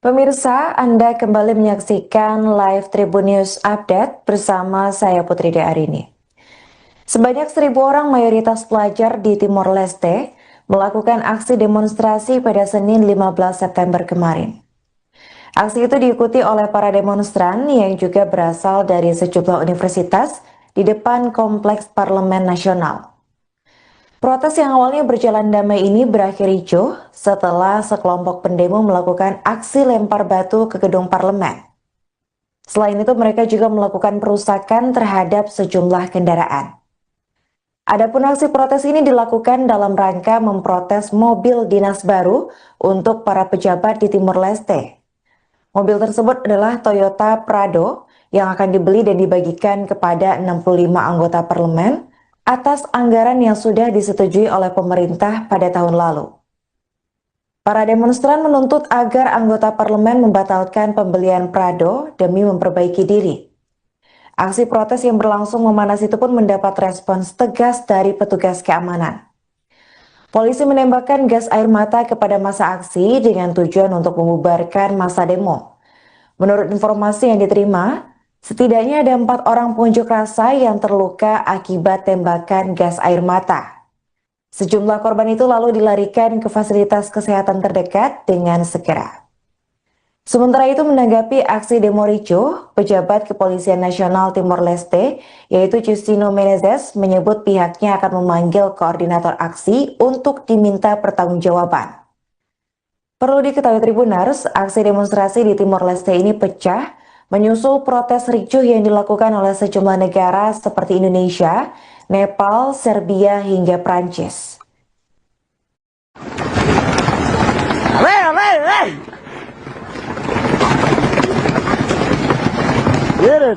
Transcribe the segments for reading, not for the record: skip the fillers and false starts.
Pemirsa, Anda kembali menyaksikan live Tribun News Update bersama saya Putri Arini. Sebanyak 1.000 orang mayoritas pelajar di Timor Leste melakukan aksi demonstrasi pada Senin 15 September kemarin. Aksi itu diikuti oleh para demonstran yang juga berasal dari sejumlah universitas di depan Kompleks Parlemen Nasional. Protes yang awalnya berjalan damai ini berakhir ricuh setelah sekelompok pendemo melakukan aksi lempar batu ke gedung parlemen. Selain itu, mereka juga melakukan perusakan terhadap sejumlah kendaraan. Adapun aksi protes ini dilakukan dalam rangka memprotes mobil dinas baru untuk para pejabat di Timor Leste. Mobil tersebut adalah Toyota Prado yang akan dibeli dan dibagikan kepada 65 anggota parlemen atas anggaran yang sudah disetujui oleh pemerintah pada tahun lalu. Para demonstran menuntut agar anggota parlemen membatalkan pembelian Prado demi memperbaiki diri. Aksi protes yang berlangsung memanas itu pun mendapat respons tegas dari petugas keamanan. Polisi menembakkan gas air mata kepada massa aksi dengan tujuan untuk membubarkan massa demo. Menurut informasi yang diterima, setidaknya ada 4 orang pengunjuk rasa yang terluka akibat tembakan gas air mata. Sejumlah korban itu lalu dilarikan ke fasilitas kesehatan terdekat dengan segera. Sementara itu, menanggapi aksi demo ricuh, pejabat Kepolisian Nasional Timor Leste, yaitu Justino Menezes, menyebut pihaknya akan memanggil koordinator aksi untuk diminta pertanggungjawaban. Perlu diketahui Tribuners, aksi demonstrasi di Timor Leste ini pecah menyusul protes ricuh yang dilakukan oleh sejumlah negara seperti Indonesia, Nepal, Serbia, hingga Prancis.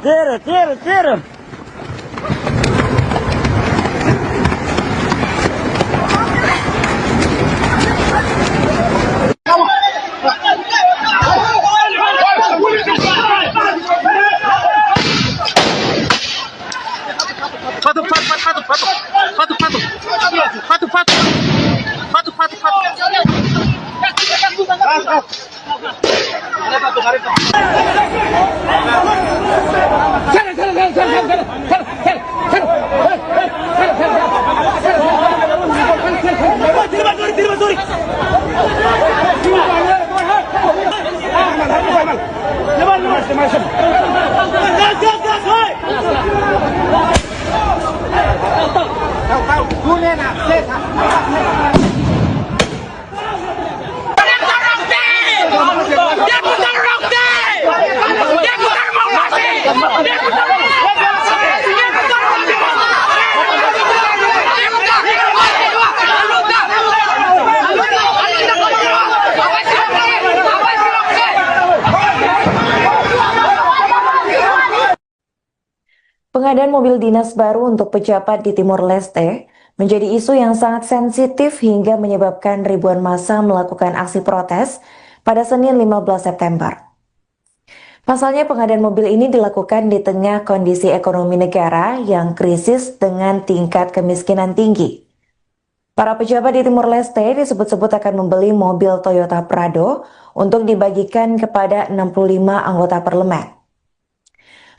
Tira. Pengadaan mobil dinas baru untuk pejabat di Timor Leste menjadi isu yang sangat sensitif hingga menyebabkan ribuan massa melakukan aksi protes pada Senin 15 September. Pasalnya pengadaan mobil ini dilakukan di tengah kondisi ekonomi negara yang krisis dengan tingkat kemiskinan tinggi. Para pejabat di Timor Leste disebut-sebut akan membeli mobil Toyota Prado untuk dibagikan kepada 65 anggota parlemen.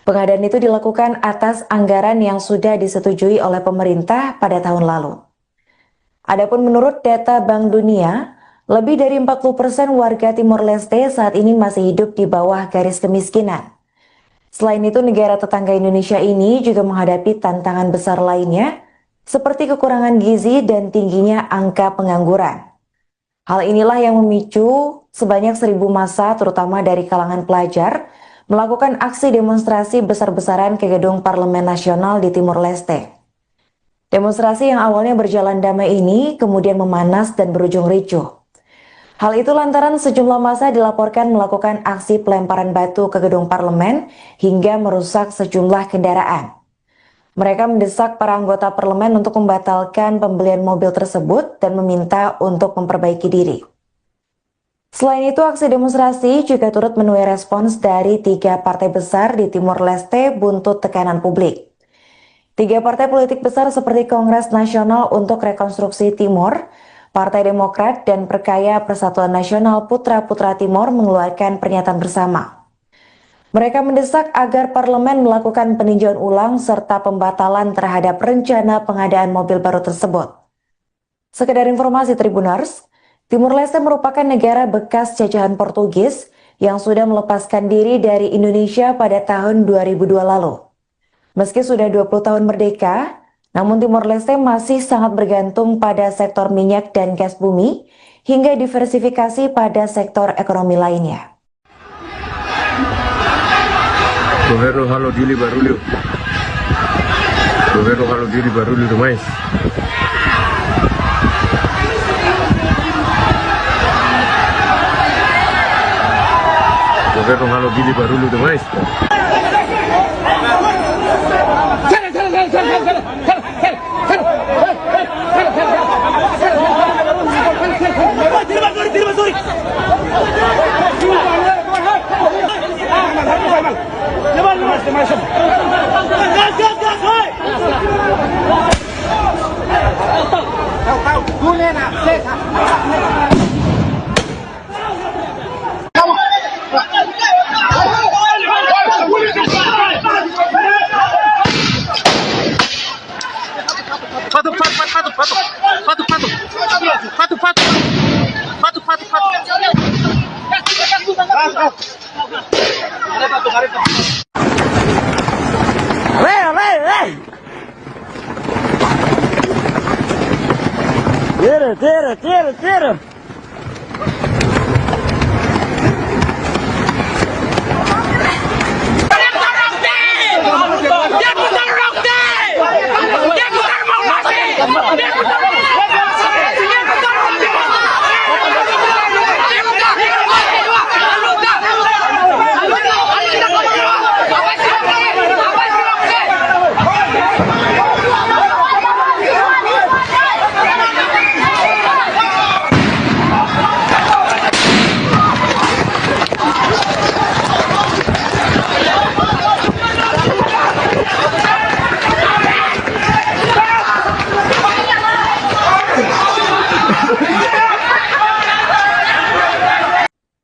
Pengadaan itu dilakukan atas anggaran yang sudah disetujui oleh pemerintah pada tahun lalu. Adapun menurut data Bank Dunia, lebih dari 40% warga Timor Leste saat ini masih hidup di bawah garis kemiskinan. Selain itu, negara tetangga Indonesia ini juga menghadapi tantangan besar lainnya, seperti kekurangan gizi dan tingginya angka pengangguran. Hal inilah yang memicu sebanyak 1.000 massa, terutama dari kalangan pelajar, melakukan aksi demonstrasi besar-besaran ke gedung Parlemen Nasional di Timor Leste. Demonstrasi yang awalnya berjalan damai ini kemudian memanas dan berujung ricuh. Hal itu lantaran sejumlah massa dilaporkan melakukan aksi pelemparan batu ke gedung parlemen hingga merusak sejumlah kendaraan. Mereka mendesak para anggota parlemen untuk membatalkan pembelian mobil tersebut dan meminta untuk memperbaiki diri. Selain itu, aksi demonstrasi juga turut menuai respons dari 3 partai besar di Timor Leste buntut tekanan publik. 3 partai politik besar seperti Kongres Nasional untuk Rekonstruksi Timor, Partai Demokrat dan Perkaya Persatuan Nasional Putra-Putra Timor mengeluarkan pernyataan bersama. Mereka mendesak agar parlemen melakukan peninjauan ulang serta pembatalan terhadap rencana pengadaan mobil baru tersebut. Sekedar informasi Tribuners, Timor Leste merupakan negara bekas jajahan Portugis yang sudah melepaskan diri dari Indonesia pada tahun 2002 lalu. Meski sudah 20 tahun merdeka, namun Timor Leste masih sangat bergantung pada sektor minyak dan gas bumi hingga diversifikasi pada sektor ekonomi lainnya. Governo halo dili barulho. Governo halo dili barulho demais. Governo halo dili barulho demais. Tira.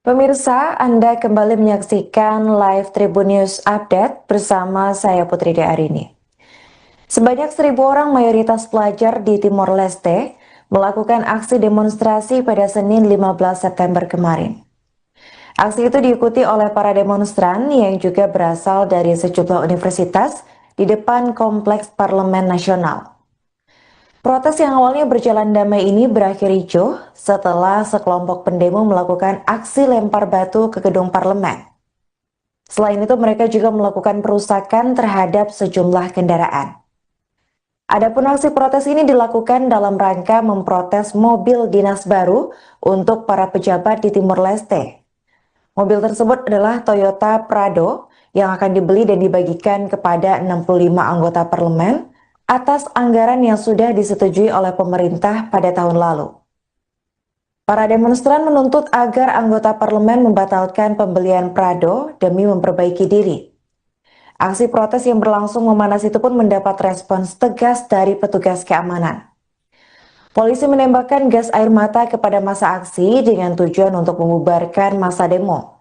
Pemirsa, Anda kembali menyaksikan live Tribun News Update bersama saya Putri Arini. Sebanyak 1.000 orang mayoritas pelajar di Timor Leste melakukan aksi demonstrasi pada Senin 15 September kemarin. Aksi itu diikuti oleh para demonstran yang juga berasal dari sejumlah universitas di depan Kompleks Parlemen Nasional. Protes yang awalnya berjalan damai ini berakhir ricuh setelah sekelompok pendemo melakukan aksi lempar batu ke gedung parlemen. Selain itu, mereka juga melakukan perusakan terhadap sejumlah kendaraan. Adapun aksi protes ini dilakukan dalam rangka memprotes mobil dinas baru untuk para pejabat di Timor Leste. Mobil tersebut adalah Toyota Prado yang akan dibeli dan dibagikan kepada 65 anggota parlemen atas anggaran yang sudah disetujui oleh pemerintah pada tahun lalu. Para demonstran menuntut agar anggota parlemen membatalkan pembelian Prado demi memperbaiki diri. Aksi protes yang berlangsung memanas itu pun mendapat respons tegas dari petugas keamanan. Polisi menembakkan gas air mata kepada massa aksi dengan tujuan untuk membubarkan massa demo.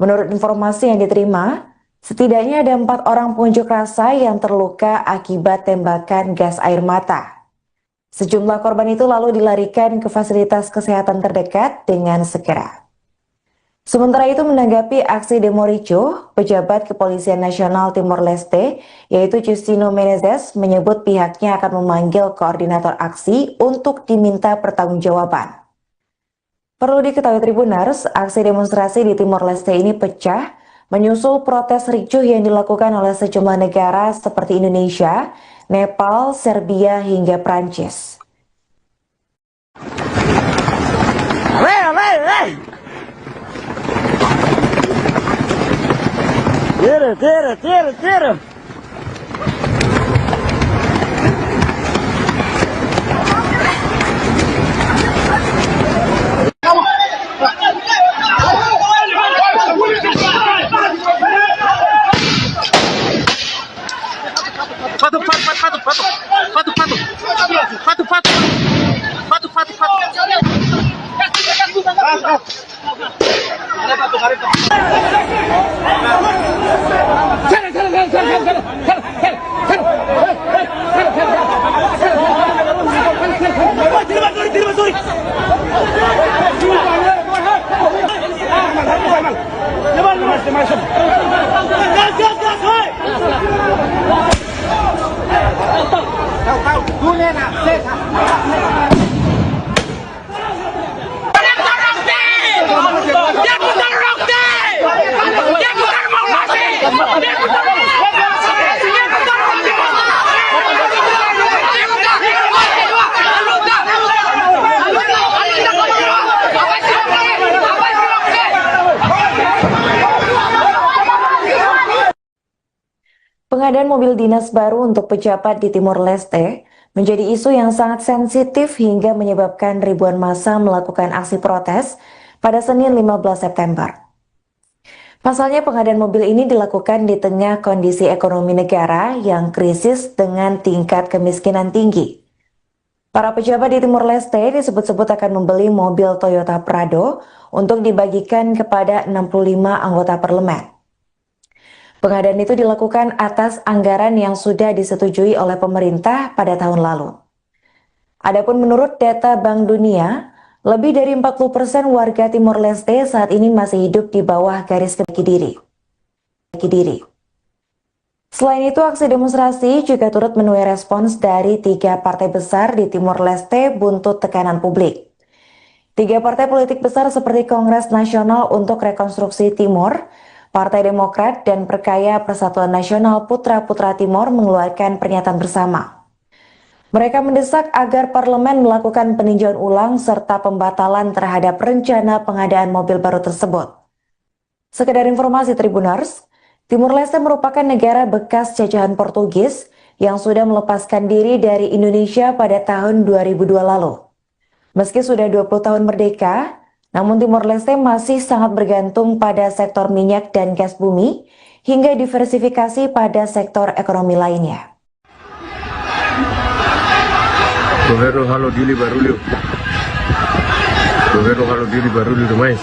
Menurut informasi yang diterima, setidaknya ada 4 orang pengunjuk rasa yang terluka akibat tembakan gas air mata. Sejumlah korban itu lalu dilarikan ke fasilitas kesehatan terdekat dengan segera. Sementara itu, menanggapi aksi demo ricuh, pejabat Kepolisian Nasional Timor Leste, yaitu Justino Menezes, menyebut pihaknya akan memanggil koordinator aksi untuk diminta pertanggungjawaban. Perlu diketahui Tribuners, aksi demonstrasi di Timor Leste ini pecah menyusul protes ricuh yang dilakukan oleh sejumlah negara seperti Indonesia, Nepal, Serbia, hingga Prancis. Tira. Fato. Pengadaan mobil dinas baru untuk pejabat di Timor Leste menjadi isu yang sangat sensitif hingga menyebabkan ribuan massa melakukan aksi protes pada Senin 15 September. Pasalnya pengadaan mobil ini dilakukan di tengah kondisi ekonomi negara yang krisis dengan tingkat kemiskinan tinggi. Para pejabat di Timor Leste disebut-sebut akan membeli mobil Toyota Prado untuk dibagikan kepada 65 anggota parlemen. Pengadaan itu dilakukan atas anggaran yang sudah disetujui oleh pemerintah pada tahun lalu. Adapun menurut data Bank Dunia, lebih dari 40% warga Timor Leste saat ini masih hidup di bawah garis kemiskinan diri. Selain itu, aksi demonstrasi juga turut menuai respons dari 3 partai besar di Timor Leste buntut tekanan publik. 3 partai politik besar seperti Kongres Nasional untuk Rekonstruksi Timor, Partai Demokrat, dan Perkaya Persatuan Nasional Putra-Putra Timor mengeluarkan pernyataan bersama. Mereka mendesak agar parlemen melakukan peninjauan ulang serta pembatalan terhadap rencana pengadaan mobil baru tersebut. Sekedar informasi Tribuners, Timor Leste merupakan negara bekas jajahan Portugis yang sudah melepaskan diri dari Indonesia pada tahun 2002 lalu. Meski sudah 20 tahun merdeka, namun Timor Leste masih sangat bergantung pada sektor minyak dan gas bumi hingga diversifikasi pada sektor ekonomi lainnya. Governo halo dili barulho. Governo halo dili barulho demais.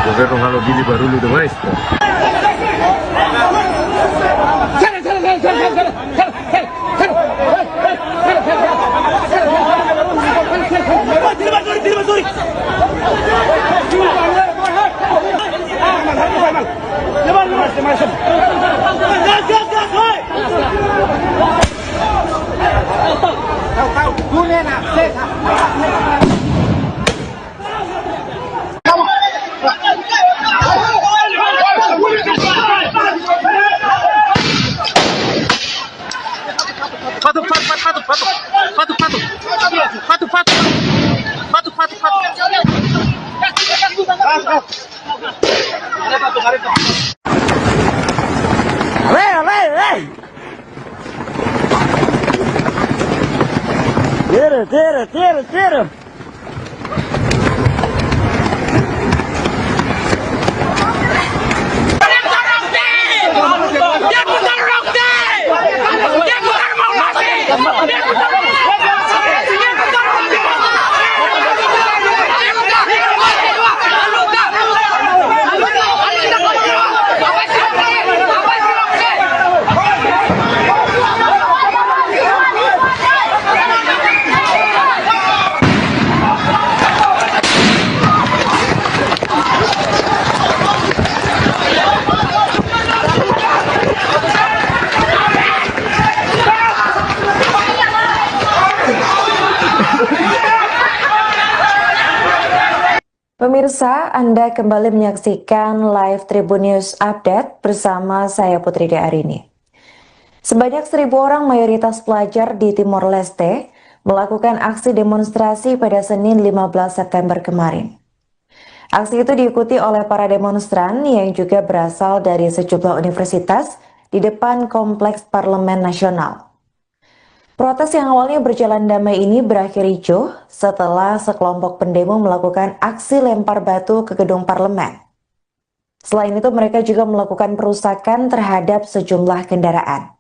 Governo halo dili barulho demais. Tira. Pemirsa, Anda kembali menyaksikan live Tribun News Update bersama saya Putri Arini. Sebanyak 1.000 orang mayoritas pelajar di Timor Leste melakukan aksi demonstrasi pada Senin 15 September kemarin. Aksi itu diikuti oleh para demonstran yang juga berasal dari sejumlah universitas di depan Kompleks Parlemen Nasional. Protes yang awalnya berjalan damai ini berakhir ricuh setelah sekelompok pendemo melakukan aksi lempar batu ke gedung parlemen. Selain itu, mereka juga melakukan perusakan terhadap sejumlah kendaraan.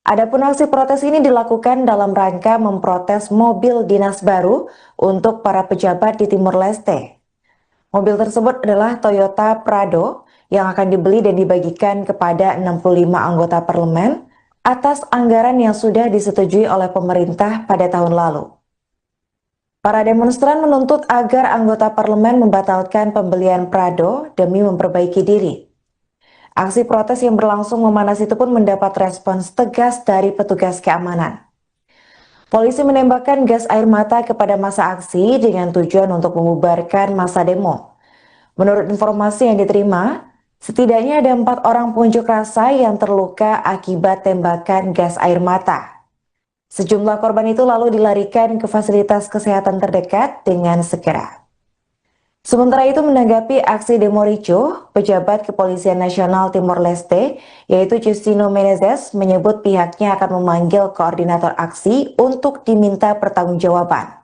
Adapun aksi protes ini dilakukan dalam rangka memprotes mobil dinas baru untuk para pejabat di Timor Leste. Mobil tersebut adalah Toyota Prado yang akan dibeli dan dibagikan kepada 65 anggota parlemen atas anggaran yang sudah disetujui oleh pemerintah pada tahun lalu. Para demonstran menuntut agar anggota parlemen membatalkan pembelian Prado demi memperbaiki diri. Aksi protes yang berlangsung memanas itu pun mendapat respons tegas dari petugas keamanan. Polisi menembakkan gas air mata kepada massa aksi dengan tujuan untuk membubarkan massa demo. Menurut informasi yang diterima, setidaknya ada 4 orang pengunjuk rasa yang terluka akibat tembakan gas air mata. Sejumlah korban itu lalu dilarikan ke fasilitas kesehatan terdekat dengan segera. Sementara itu menanggapi aksi demo ricuh, pejabat Kepolisian Nasional Timor Leste, yaitu Justino Menezes, menyebut pihaknya akan memanggil koordinator aksi untuk diminta pertanggungjawaban.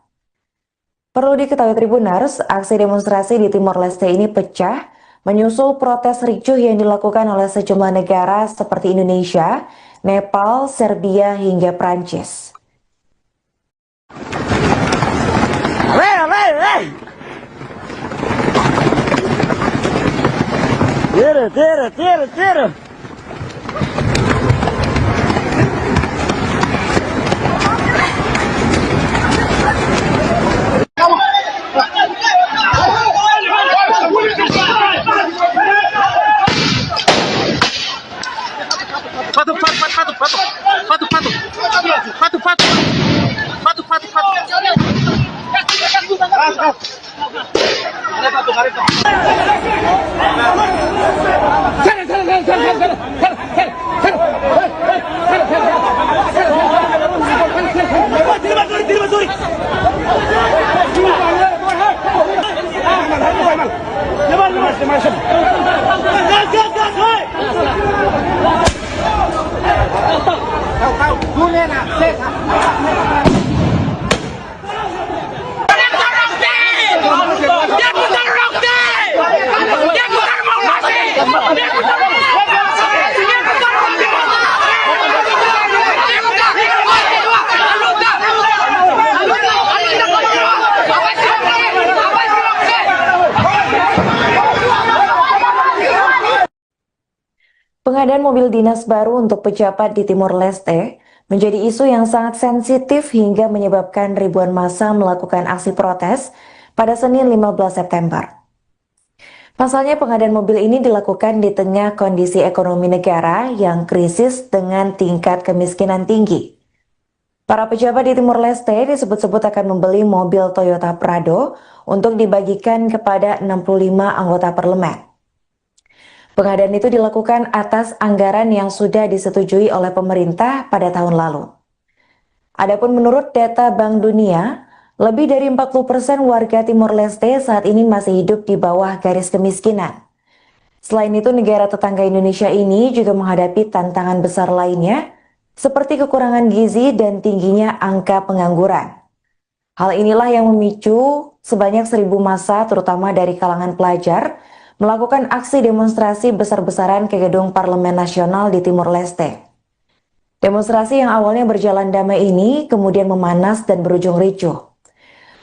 Perlu diketahui Tribuners, aksi demonstrasi di Timor Leste ini pecah menyusul protes ricuh yang dilakukan oleh sejumlah negara seperti Indonesia, Nepal, Serbia, hingga Prancis. Tira. Pengadaan mobil dinas baru untuk pejabat di Timor Leste menjadi isu yang sangat sensitif hingga menyebabkan ribuan massa melakukan aksi protes pada Senin 15 September. Pasalnya pengadaan mobil ini dilakukan di tengah kondisi ekonomi negara yang krisis dengan tingkat kemiskinan tinggi. Para pejabat di Timor Leste disebut-sebut akan membeli mobil Toyota Prado untuk dibagikan kepada 65 anggota parlemen. Pengadaan itu dilakukan atas anggaran yang sudah disetujui oleh pemerintah pada tahun lalu. Adapun menurut data Bank Dunia, lebih dari 40% warga Timor Leste saat ini masih hidup di bawah garis kemiskinan. Selain itu, negara tetangga Indonesia ini juga menghadapi tantangan besar lainnya, seperti kekurangan gizi dan tingginya angka pengangguran. Hal inilah yang memicu sebanyak 1.000 massa, terutama dari kalangan pelajar, melakukan aksi demonstrasi besar-besaran ke gedung Parlemen Nasional di Timor Leste. Demonstrasi yang awalnya berjalan damai ini kemudian memanas dan berujung ricuh.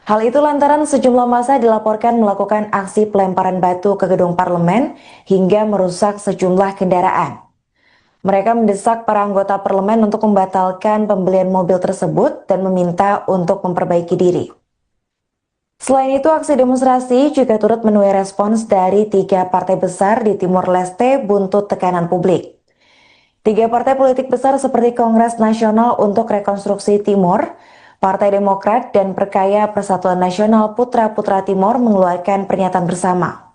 Hal itu lantaran sejumlah massa dilaporkan melakukan aksi pelemparan batu ke gedung parlemen hingga merusak sejumlah kendaraan. Mereka mendesak para anggota parlemen untuk membatalkan pembelian mobil tersebut dan meminta untuk memperbaiki diri. Selain itu, aksi demonstrasi juga turut menuai respons dari 3 partai besar di Timor Leste buntut tekanan publik. 3 partai politik besar seperti Kongres Nasional untuk Rekonstruksi Timor, Partai Demokrat, dan Perkaya Persatuan Nasional Putra-Putra Timor mengeluarkan pernyataan bersama.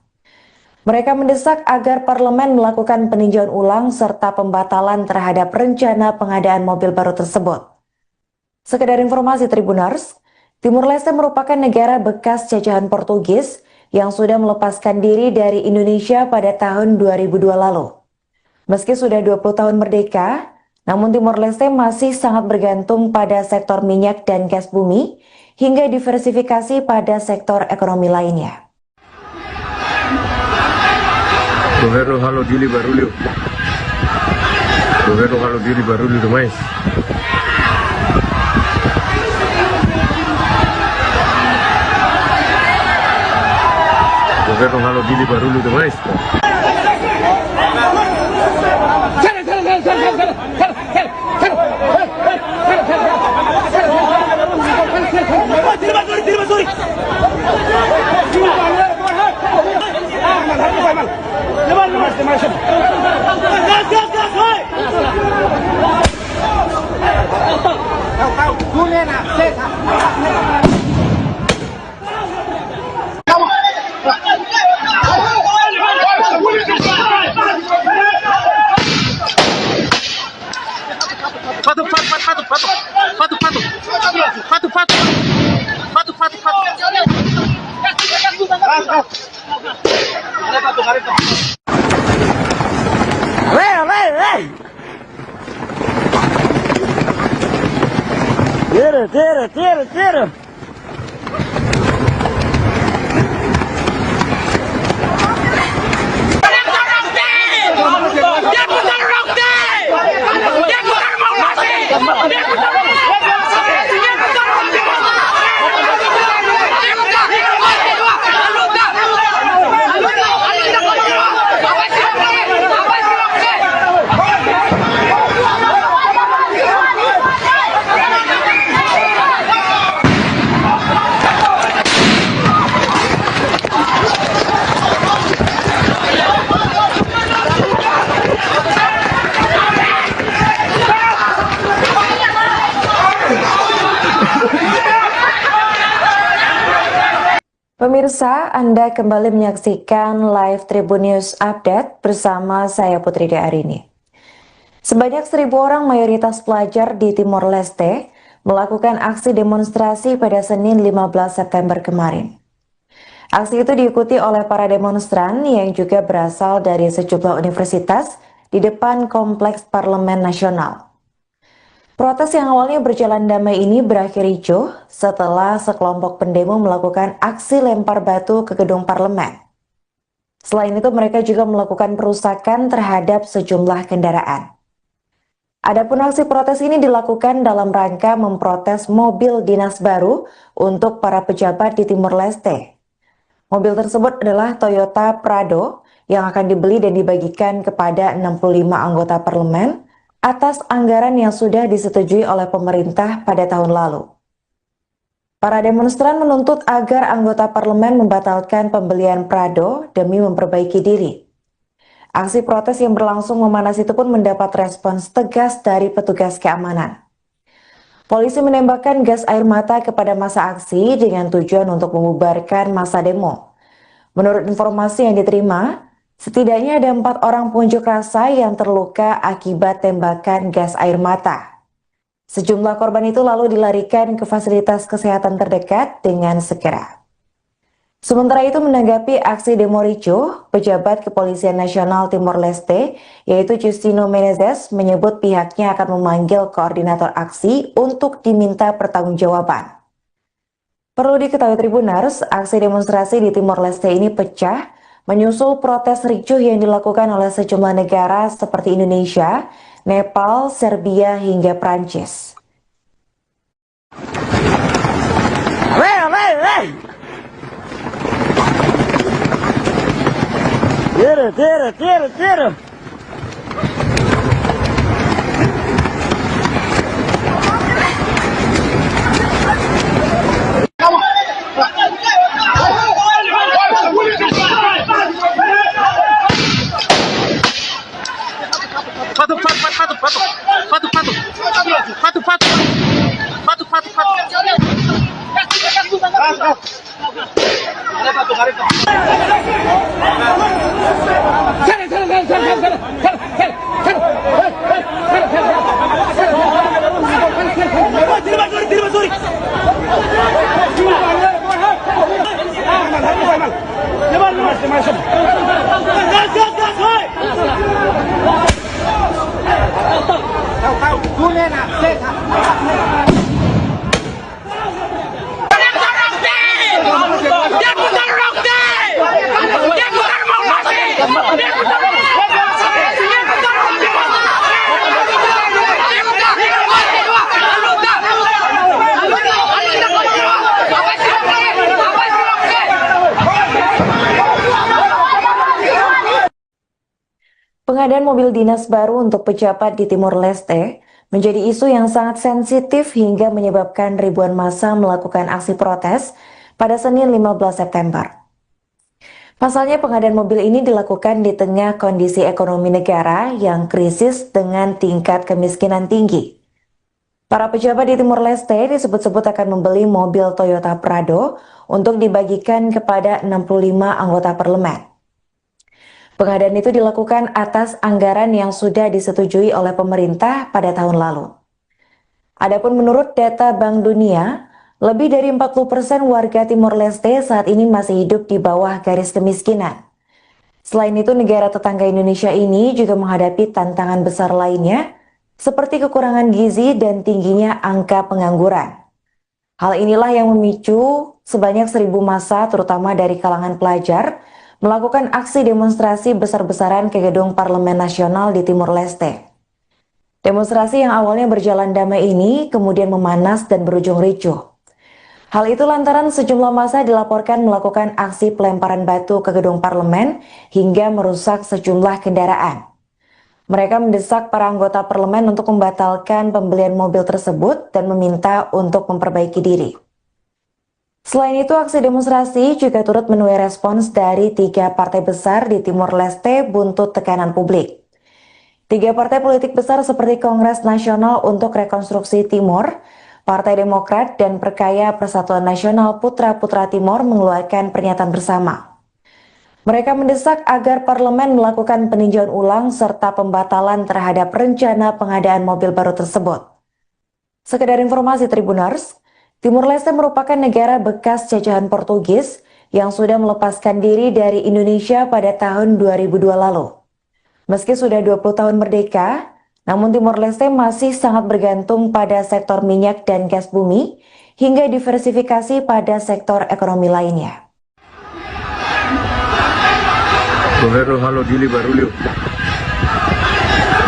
Mereka mendesak agar parlemen melakukan peninjauan ulang serta pembatalan terhadap rencana pengadaan mobil baru tersebut. Sekedar informasi Tribuners, Timor Leste merupakan negara bekas jajahan Portugis yang sudah melepaskan diri dari Indonesia pada tahun 2002 lalu. Meski sudah 20 tahun merdeka, namun Timor Leste masih sangat bergantung pada sektor minyak dan gas bumi hingga diversifikasi pada sektor ekonomi lainnya. Governo halo dili barulho. Governo halo dili barulho demais. Governo halo dili barulho demais. Patu. Tira. Pemirsa, Anda kembali menyaksikan live Tribun News Update bersama saya Putri Arini. Sebanyak 1.000 orang mayoritas pelajar di Timor Leste melakukan aksi demonstrasi pada Senin 15 September kemarin. Aksi itu diikuti oleh para demonstran yang juga berasal dari sejumlah universitas di depan Kompleks Parlemen Nasional. Protes yang awalnya berjalan damai ini berakhir ricuh setelah sekelompok pendemo melakukan aksi lempar batu ke gedung parlemen. Selain itu, mereka juga melakukan perusakan terhadap sejumlah kendaraan. Adapun aksi protes ini dilakukan dalam rangka memprotes mobil dinas baru untuk para pejabat di Timor Leste. Mobil tersebut adalah Toyota Prado yang akan dibeli dan dibagikan kepada 65 anggota parlemen atas anggaran yang sudah disetujui oleh pemerintah pada tahun lalu. Para demonstran menuntut agar anggota parlemen membatalkan pembelian Prado demi memperbaiki diri. Aksi protes yang berlangsung memanas itu pun mendapat respons tegas dari petugas keamanan. Polisi menembakkan gas air mata kepada massa aksi dengan tujuan untuk membubarkan massa demo. Menurut informasi yang diterima, setidaknya ada 4 orang pengunjuk rasa yang terluka akibat tembakan gas air mata. Sejumlah korban itu lalu dilarikan ke fasilitas kesehatan terdekat dengan segera. Sementara itu, menanggapi aksi demo ricuh, pejabat Kepolisian Nasional Timor Leste, yaitu Justino Menezes, menyebut pihaknya akan memanggil koordinator aksi untuk diminta pertanggungjawaban. Perlu diketahui Tribuners, aksi demonstrasi di Timor Leste ini pecah menyusul protes ricuh yang dilakukan oleh sejumlah negara seperti Indonesia, Nepal, Serbia, hingga Prancis. Tira. Pengadaan mobil dinas baru untuk pejabat di Timor Leste menjadi isu yang sangat sensitif hingga menyebabkan ribuan massa melakukan aksi protes pada Senin 15 September. Pasalnya pengadaan mobil ini dilakukan di tengah kondisi ekonomi negara yang krisis dengan tingkat kemiskinan tinggi. Para pejabat di Timor Leste disebut-sebut akan membeli mobil Toyota Prado untuk dibagikan kepada 65 anggota parlemen. Pengadaan itu dilakukan atas anggaran yang sudah disetujui oleh pemerintah pada tahun lalu. Adapun menurut data Bank Dunia, Lebih dari 40% warga Timor Leste saat ini masih hidup di bawah garis kemiskinan. Selain itu, negara tetangga Indonesia ini juga menghadapi tantangan besar lainnya, seperti kekurangan gizi dan tingginya angka pengangguran. Hal inilah yang memicu sebanyak 1.000 massa, terutama dari kalangan pelajar, melakukan aksi demonstrasi besar-besaran ke gedung Parlemen Nasional di Timor Leste. Demonstrasi yang awalnya berjalan damai ini kemudian memanas dan berujung ricuh. Hal itu lantaran sejumlah massa dilaporkan melakukan aksi pelemparan batu ke gedung parlemen hingga merusak sejumlah kendaraan. Mereka mendesak para anggota parlemen untuk membatalkan pembelian mobil tersebut dan meminta untuk memperbaiki diri. Selain itu, aksi demonstrasi juga turut menuai respons dari 3 partai besar di Timor Leste buntut tekanan publik. 3 partai politik besar seperti Kongres Nasional untuk Rekonstruksi Timor, Partai Demokrat, dan Perkaya Persatuan Nasional Putra-Putra Timor mengeluarkan pernyataan bersama. Mereka mendesak agar parlemen melakukan peninjauan ulang serta pembatalan terhadap rencana pengadaan mobil baru tersebut. Sekedar informasi Tribuners, Timor Leste merupakan negara bekas jajahan Portugis yang sudah melepaskan diri dari Indonesia pada tahun 2002 lalu. Meski sudah 20 tahun merdeka, namun Timor Leste masih sangat bergantung pada sektor minyak dan gas bumi hingga diversifikasi pada sektor ekonomi lainnya. Governo halo dili barulho.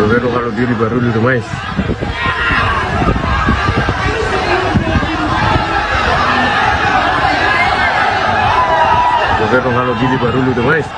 Governo halo dili barulho demais. Governo halo dili barulho demais.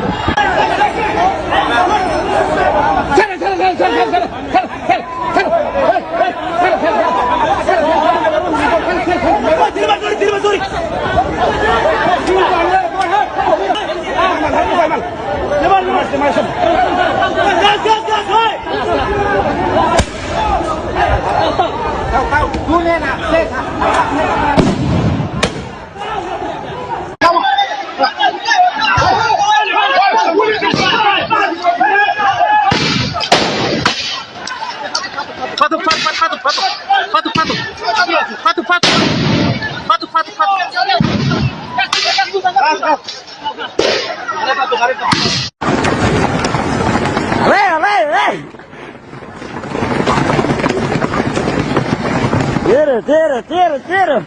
Tira.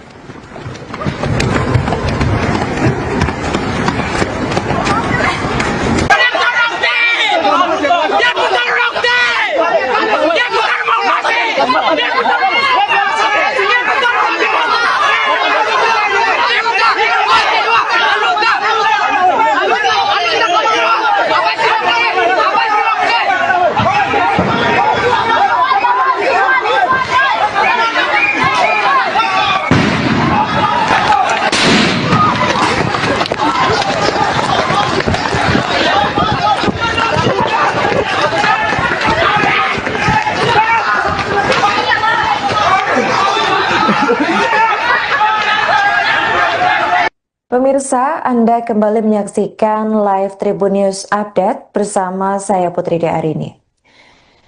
Pemirsa, Anda kembali menyaksikan live Tribun News Update bersama saya Putri Arini.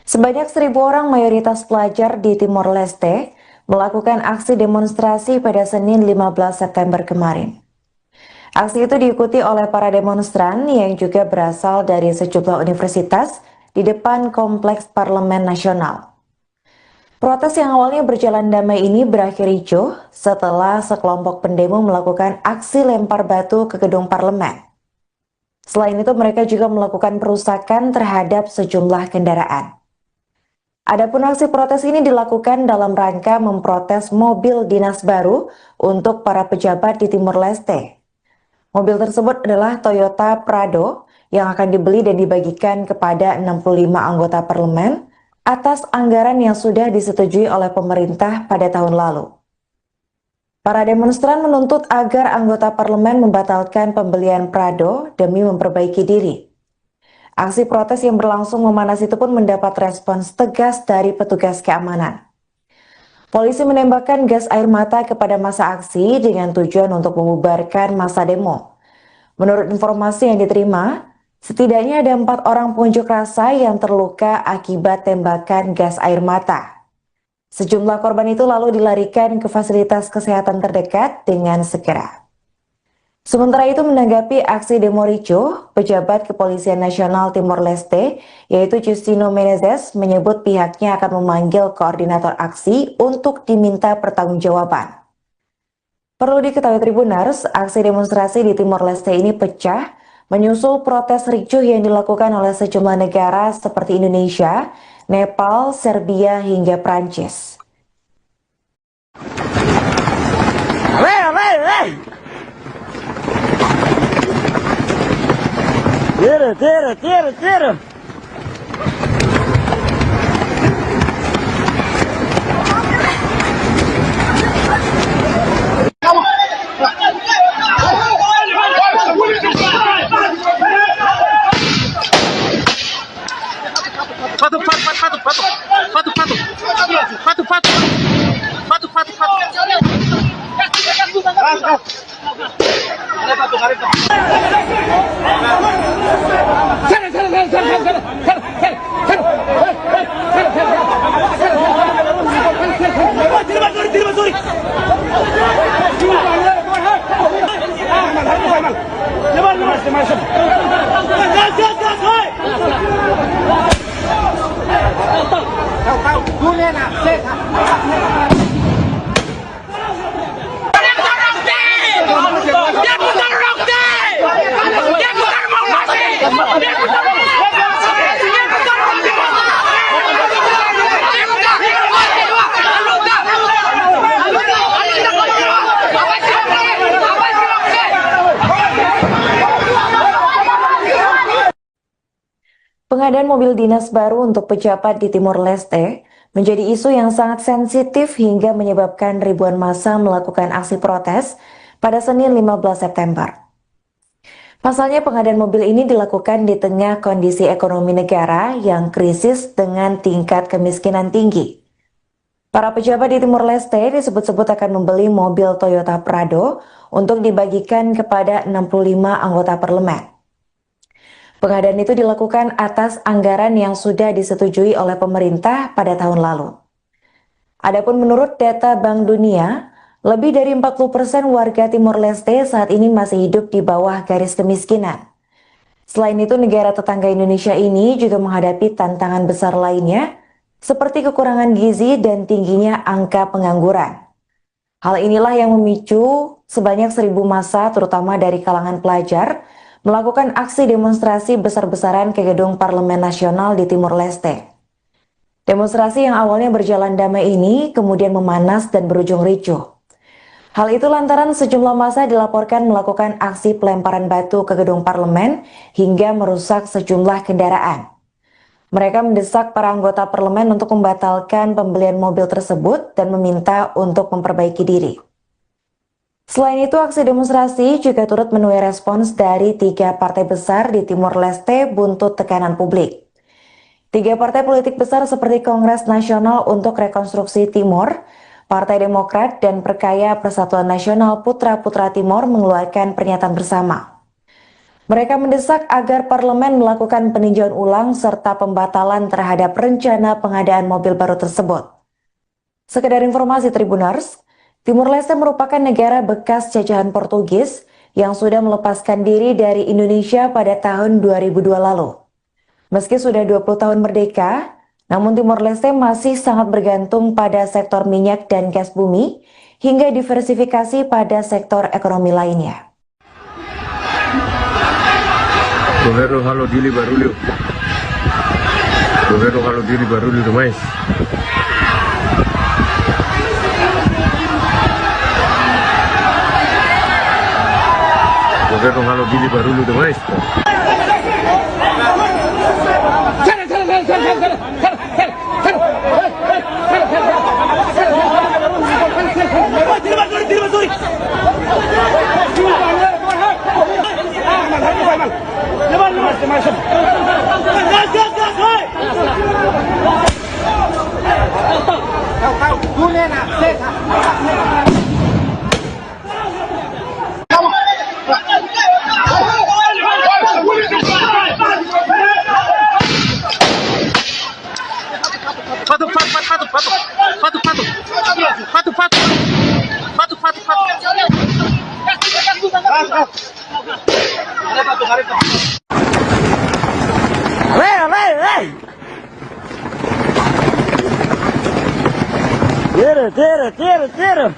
Sebanyak 1.000 orang mayoritas pelajar di Timor Leste melakukan aksi demonstrasi pada Senin 15 September kemarin. Aksi itu diikuti oleh para demonstran yang juga berasal dari sejumlah universitas di depan Kompleks Parlemen Nasional. Protes yang awalnya berjalan damai ini berakhir ricuh setelah sekelompok pendemo melakukan aksi lempar batu ke gedung parlemen. Selain itu, mereka juga melakukan perusakan terhadap sejumlah kendaraan. Adapun aksi protes ini dilakukan dalam rangka memprotes mobil dinas baru untuk para pejabat di Timor Leste. Mobil tersebut adalah Toyota Prado yang akan dibeli dan dibagikan kepada 65 anggota parlemen atas anggaran yang sudah disetujui oleh pemerintah pada tahun lalu. Para demonstran menuntut agar anggota parlemen membatalkan pembelian Prado demi memperbaiki diri. Aksi protes yang berlangsung memanas itu pun mendapat respons tegas dari petugas keamanan. Polisi menembakkan gas air mata kepada massa aksi dengan tujuan untuk membubarkan massa demo. Menurut informasi yang diterima, setidaknya ada 4 orang pengunjuk rasa yang terluka akibat tembakan gas air mata. Sejumlah korban itu lalu dilarikan ke fasilitas kesehatan terdekat dengan segera. Sementara itu menanggapi aksi demo ricuh, pejabat Kepolisian Nasional Timor Leste, yaitu Justino Menezes, menyebut pihaknya akan memanggil koordinator aksi untuk diminta pertanggungjawaban. Perlu diketahui Tribuners, aksi demonstrasi di Timor Leste ini pecah menyusul protes ricuh yang dilakukan oleh sejumlah negara seperti Indonesia, Nepal, Serbia, hingga Prancis. Tira. Pengadaan mobil dinas baru untuk pejabat di Timor Leste menjadi isu yang sangat sensitif hingga menyebabkan ribuan massa melakukan aksi protes pada Senin 15 September. Pasalnya pengadaan mobil ini dilakukan di tengah kondisi ekonomi negara yang krisis dengan tingkat kemiskinan tinggi. Para pejabat di Timor Leste disebut-sebut akan membeli mobil Toyota Prado untuk dibagikan kepada 65 anggota parlemen. Pengadaan itu dilakukan atas anggaran yang sudah disetujui oleh pemerintah pada tahun lalu. Adapun menurut data Bank Dunia, lebih dari 40% warga Timor Leste saat ini masih hidup di bawah garis kemiskinan. Selain itu, negara tetangga Indonesia ini juga menghadapi tantangan besar lainnya, seperti kekurangan gizi dan tingginya angka pengangguran. Hal inilah yang memicu sebanyak 1.000 massa, terutama dari kalangan pelajar, melakukan aksi demonstrasi besar-besaran ke gedung Parlemen Nasional di Timor Leste. Demonstrasi yang awalnya berjalan damai ini kemudian memanas dan berujung ricuh. Hal itu lantaran sejumlah massa dilaporkan melakukan aksi pelemparan batu ke gedung parlemen hingga merusak sejumlah kendaraan. Mereka mendesak para anggota parlemen untuk membatalkan pembelian mobil tersebut dan meminta untuk memperbaiki diri. Selain itu, aksi demonstrasi juga turut menuai respons dari 3 partai besar di Timor Leste buntut tekanan publik. 3 partai politik besar seperti Kongres Nasional untuk Rekonstruksi Timor, Partai Demokrat, dan Perkaya Persatuan Nasional Putra-Putra Timor mengeluarkan pernyataan bersama. Mereka mendesak agar parlemen melakukan peninjauan ulang serta pembatalan terhadap rencana pengadaan mobil baru tersebut. Sekedar informasi Tribuners, Timor Leste merupakan negara bekas jajahan Portugis yang sudah melepaskan diri dari Indonesia pada tahun 2002 lalu. Meski sudah 20 tahun merdeka, namun Timor Leste masih sangat bergantung pada sektor minyak dan gas bumi hingga diversifikasi pada sektor ekonomi lainnya. Governo halo dili barulho. Governo halo dili barulho demais. Governo halo dili barulho demais. Tira.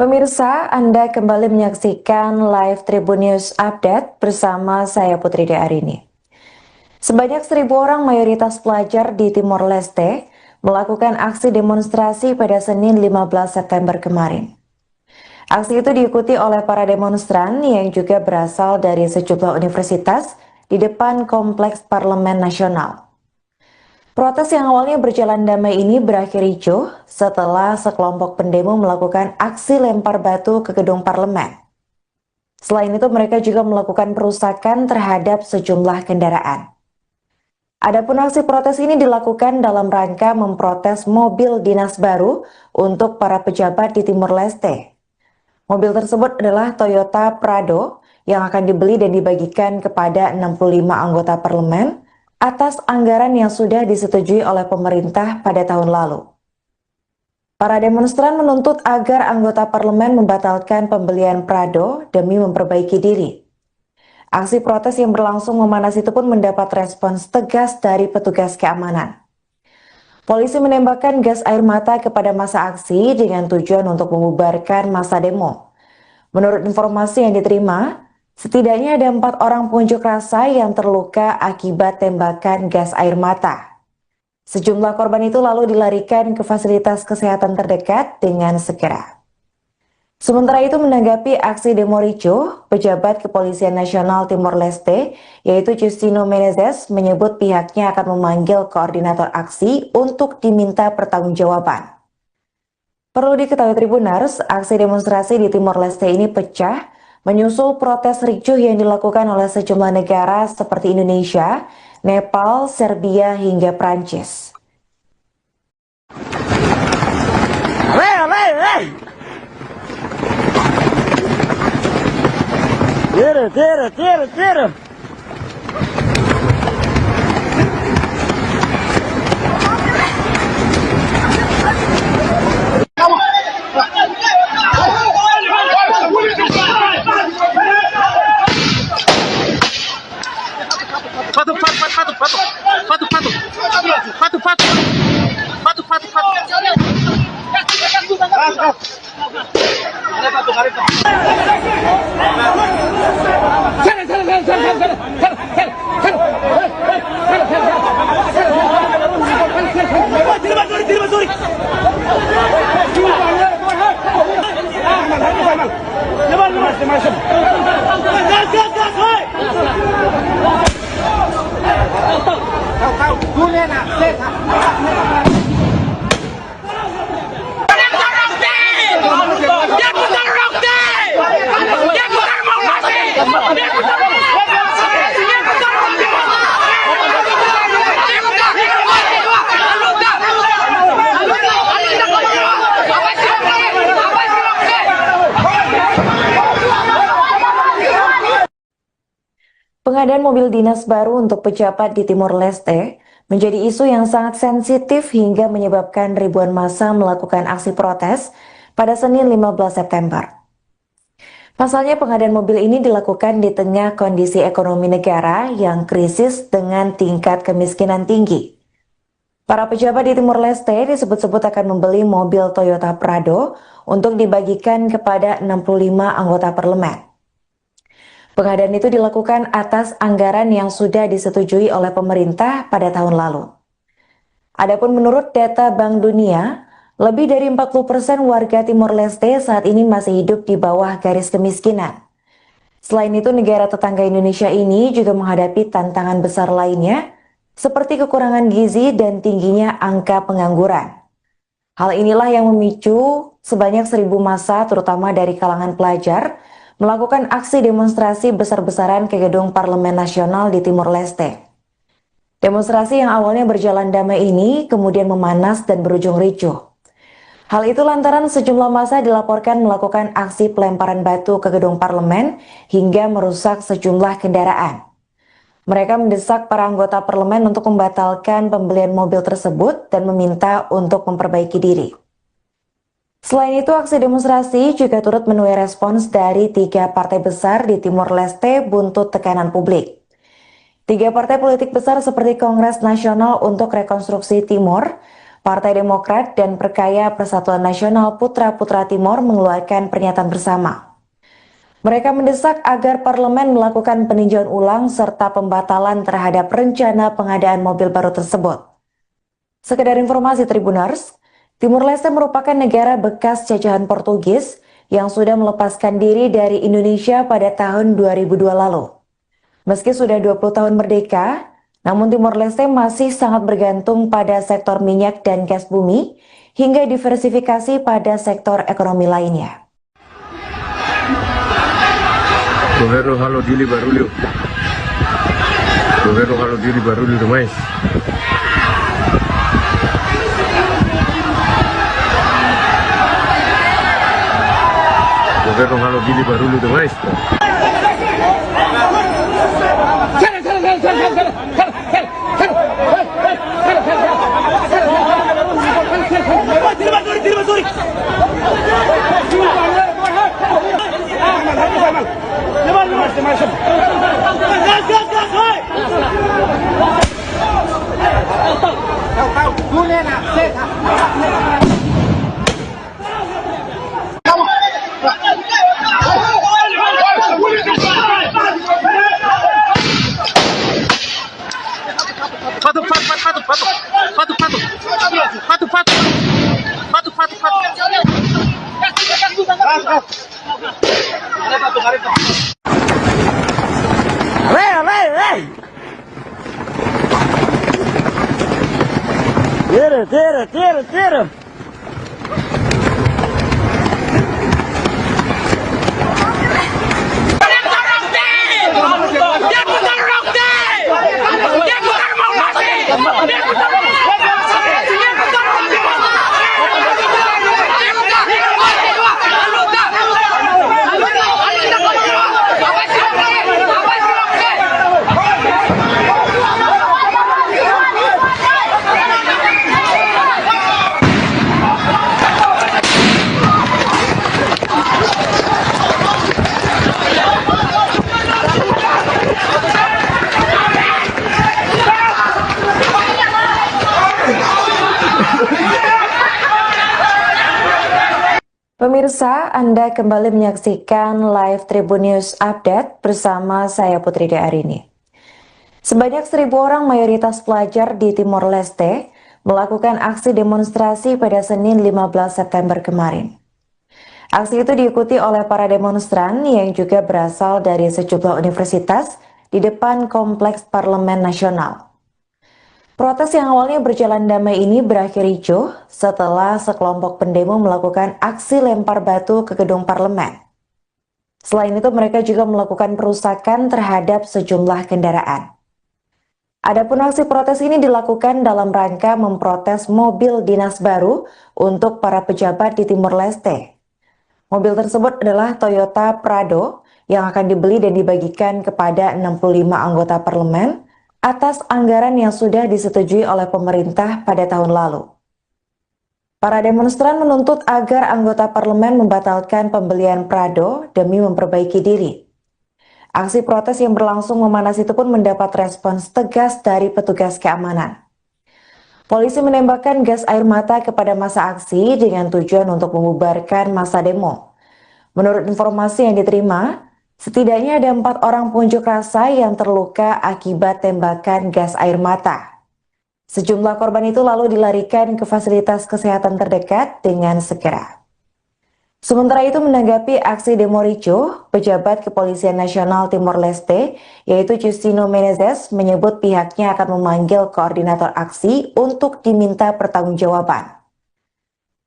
Pemirsa, Anda kembali menyaksikan live Tribun News Update bersama saya Putri Arini. Sebanyak 1.000 orang mayoritas pelajar di Timor Leste melakukan aksi demonstrasi pada Senin 15 September kemarin. Aksi itu diikuti oleh para demonstran yang juga berasal dari sejumlah universitas di depan Kompleks Parlemen Nasional. Protes yang awalnya berjalan damai ini berakhir ricuh setelah sekelompok pendemo melakukan aksi lempar batu ke gedung parlemen. Selain itu, mereka juga melakukan perusakan terhadap sejumlah kendaraan. Adapun aksi protes ini dilakukan dalam rangka memprotes mobil dinas baru untuk para pejabat di Timor Leste. Mobil tersebut adalah Toyota Prado yang akan dibeli dan dibagikan kepada 65 anggota parlemen atas anggaran yang sudah disetujui oleh pemerintah pada tahun lalu. Para demonstran menuntut agar anggota parlemen membatalkan pembelian Prado demi memperbaiki diri. Aksi protes yang berlangsung memanas itu pun mendapat respons tegas dari petugas keamanan. Polisi menembakkan gas air mata kepada massa aksi dengan tujuan untuk membubarkan massa demo. Menurut informasi yang diterima, setidaknya ada 4 orang pengunjuk rasa yang terluka akibat tembakan gas air mata. Sejumlah korban itu lalu dilarikan ke fasilitas kesehatan terdekat dengan segera. Sementara itu, menanggapi aksi demo ricuh, pejabat Kepolisian Nasional Timor Leste, yaitu Justino Menezes, menyebut pihaknya akan memanggil koordinator aksi untuk diminta pertanggungjawaban. Perlu diketahui Tribuners, aksi demonstrasi di Timor Leste ini pecah menyusul protes ricuh yang dilakukan oleh sejumlah negara seperti Indonesia, Nepal, Serbia, hingga Prancis. Tira. Pengadaan mobil dinas baru untuk pejabat di Timor Leste menjadi isu yang sangat sensitif hingga menyebabkan ribuan massa melakukan aksi protes pada Senin 15 September. Pasalnya, pengadaan mobil ini dilakukan di tengah kondisi ekonomi negara yang krisis dengan tingkat kemiskinan tinggi. Para pejabat di Timor Leste disebut-sebut akan membeli mobil Toyota Prado untuk dibagikan kepada 65 anggota parlemen. Pengadaan itu dilakukan atas anggaran yang sudah disetujui oleh pemerintah pada tahun lalu. Adapun menurut data Bank Dunia, Lebih dari 40% warga Timor Leste saat ini masih hidup di bawah garis kemiskinan. Selain itu, negara tetangga Indonesia ini juga menghadapi tantangan besar lainnya, seperti kekurangan gizi dan tingginya angka pengangguran. Hal inilah yang memicu sebanyak 1.000 massa, terutama dari kalangan pelajar, melakukan aksi demonstrasi besar-besaran ke gedung Parlemen Nasional di Timor Leste. Demonstrasi yang awalnya berjalan damai ini kemudian memanas dan berujung ricuh. Hal itu lantaran sejumlah massa dilaporkan melakukan aksi pelemparan batu ke gedung parlemen hingga merusak sejumlah kendaraan. Mereka mendesak para anggota parlemen untuk membatalkan pembelian mobil tersebut dan meminta untuk memperbaiki diri. Selain itu, aksi demonstrasi juga turut menuai respons dari 3 partai besar di Timor Leste buntut tekanan publik. 3 partai politik besar seperti Kongres Nasional untuk Rekonstruksi Timor, Partai Demokrat, dan Perkaya Persatuan Nasional Putra-Putra Timor mengeluarkan pernyataan bersama. Mereka mendesak agar parlemen melakukan peninjauan ulang serta pembatalan terhadap rencana pengadaan mobil baru tersebut. Sekedar informasi Tribuners, Timor Leste merupakan negara bekas jajahan Portugis yang sudah melepaskan diri dari Indonesia pada tahun 2002 lalu. Meski sudah 20 tahun merdeka, namun Timor Leste masih sangat bergantung pada sektor minyak dan gas bumi hingga diversifikasi pada sektor ekonomi lainnya. Governo halo dili barulho. Governo halo dili barulho demais. Governo halo dili barulho demais. Tira. Pemirsa, Anda kembali menyaksikan live Tribun News Update bersama saya Putri Arini. Sebanyak 1.000 orang mayoritas pelajar di Timor Leste melakukan aksi demonstrasi pada Senin 15 September kemarin. Aksi itu diikuti oleh para demonstran yang juga berasal dari sejumlah universitas di depan Kompleks Parlemen Nasional. Protes yang awalnya berjalan damai ini berakhir ricuh setelah sekelompok pendemo melakukan aksi lempar batu ke gedung parlemen. Selain itu, mereka juga melakukan perusakan terhadap sejumlah kendaraan. Adapun aksi protes ini dilakukan dalam rangka memprotes mobil dinas baru untuk para pejabat di Timor Leste. Mobil tersebut adalah Toyota Prado yang akan dibeli dan dibagikan kepada 65 anggota parlemen atas anggaran yang sudah disetujui oleh pemerintah pada tahun lalu. Para demonstran menuntut agar anggota parlemen membatalkan pembelian Prado demi memperbaiki diri. Aksi protes yang berlangsung memanas itu pun mendapat respons tegas dari petugas keamanan. Polisi menembakkan gas air mata kepada massa aksi dengan tujuan untuk membubarkan massa demo. Menurut informasi yang diterima, setidaknya ada 4 orang pengunjuk rasa yang terluka akibat tembakan gas air mata. Sejumlah korban itu lalu dilarikan ke fasilitas kesehatan terdekat dengan segera. Sementara itu menanggapi aksi demo ricuh, pejabat Kepolisian Nasional Timor Leste, yaitu Justino Menezes, menyebut pihaknya akan memanggil koordinator aksi untuk diminta pertanggungjawaban.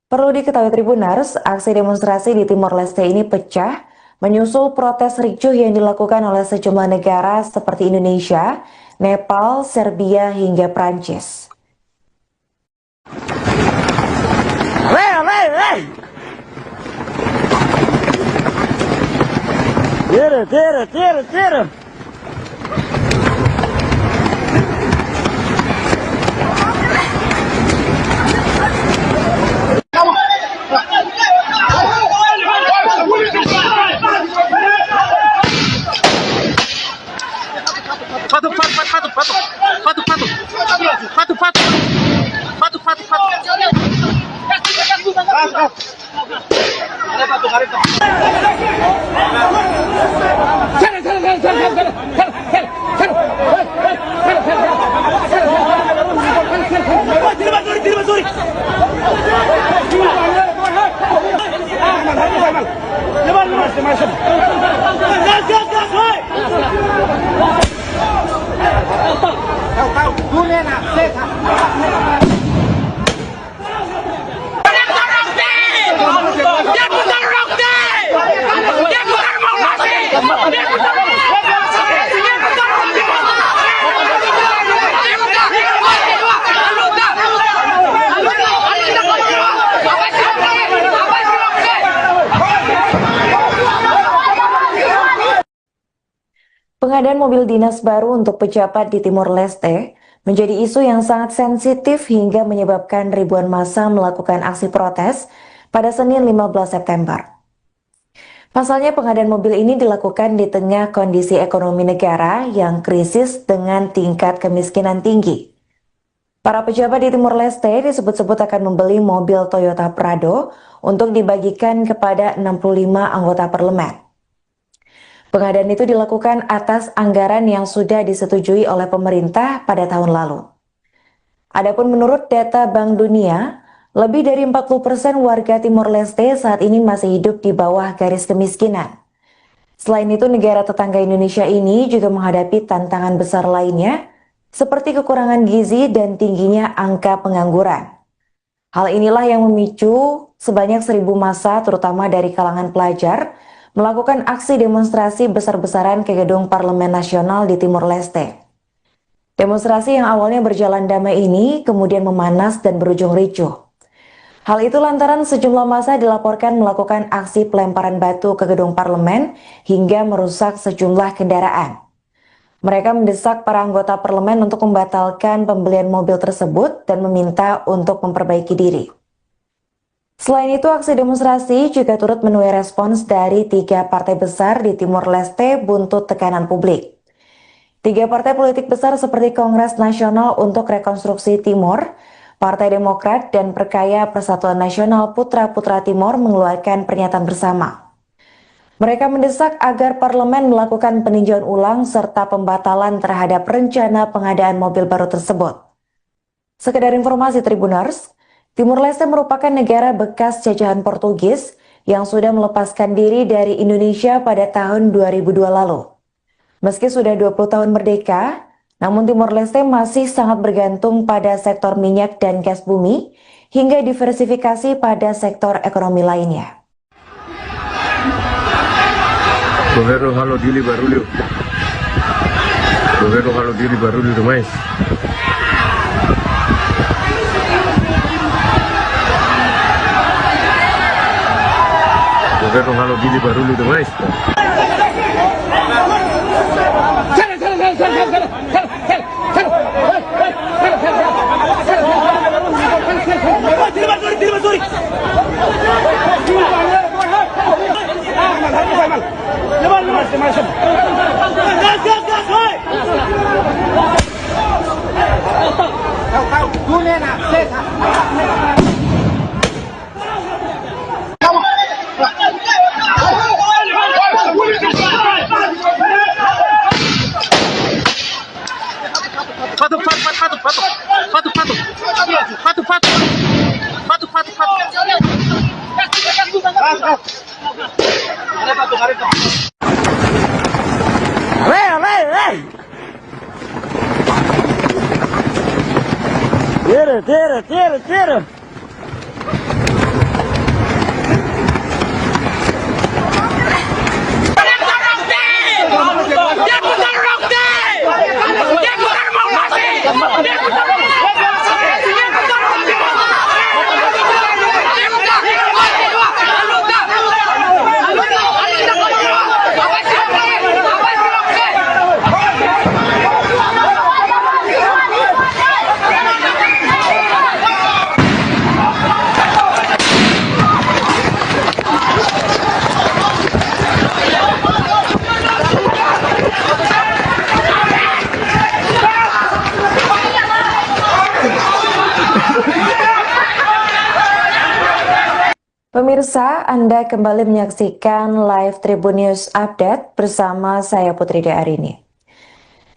Perlu diketahui Tribuners, aksi demonstrasi di Timor Leste ini pecah menyusul protes ricuh yang dilakukan oleh sejumlah negara seperti Indonesia, Nepal, Serbia, hingga Prancis. Tira. Pengadaan mobil dinas baru untuk pejabat di Timor Leste menjadi isu yang sangat sensitif hingga menyebabkan ribuan massa melakukan aksi protes pada Senin 15 September. Pasalnya pengadaan mobil ini dilakukan di tengah kondisi ekonomi negara yang krisis dengan tingkat kemiskinan tinggi. Para pejabat di Timor Leste disebut-sebut akan membeli mobil Toyota Prado untuk dibagikan kepada 65 anggota parlemen. Pengadaan itu dilakukan atas anggaran yang sudah disetujui oleh pemerintah pada tahun lalu. Adapun menurut data Bank Dunia, lebih dari 40% warga Timor Leste saat ini masih hidup di bawah garis kemiskinan. Selain itu, negara tetangga Indonesia ini juga menghadapi tantangan besar lainnya, seperti kekurangan gizi dan tingginya angka pengangguran. Hal inilah yang memicu sebanyak 1.000 massa, terutama dari kalangan pelajar, melakukan aksi demonstrasi besar-besaran ke gedung Parlemen Nasional di Timor Leste. Demonstrasi yang awalnya berjalan damai ini kemudian memanas dan berujung ricuh. Hal itu lantaran sejumlah massa dilaporkan melakukan aksi pelemparan batu ke gedung parlemen hingga merusak sejumlah kendaraan. Mereka mendesak para anggota parlemen untuk membatalkan pembelian mobil tersebut dan meminta untuk memperbaiki diri. Selain itu, aksi demonstrasi juga turut menuai respons dari 3 partai besar di Timor Leste buntut tekanan publik. 3 partai politik besar seperti Kongres Nasional untuk Rekonstruksi Timor, Partai Demokrat, dan Perkaya Persatuan Nasional Putra-Putra Timor mengeluarkan pernyataan bersama. Mereka mendesak agar parlemen melakukan peninjauan ulang serta pembatalan terhadap rencana pengadaan mobil baru tersebut. Sekedar informasi Tribuners, Timor Leste merupakan negara bekas jajahan Portugis yang sudah melepaskan diri dari Indonesia pada tahun 2002 lalu. Meski sudah 20 tahun merdeka, namun Timor Leste masih sangat bergantung pada sektor minyak dan gas bumi hingga diversifikasi pada sektor ekonomi lainnya. Governo halo dili barulho. Governo halo dili barulho demais. Governo halo dili barulho demais. Tira. Pemirsa, Anda kembali menyaksikan live Tribun News Update bersama saya Putri Arini.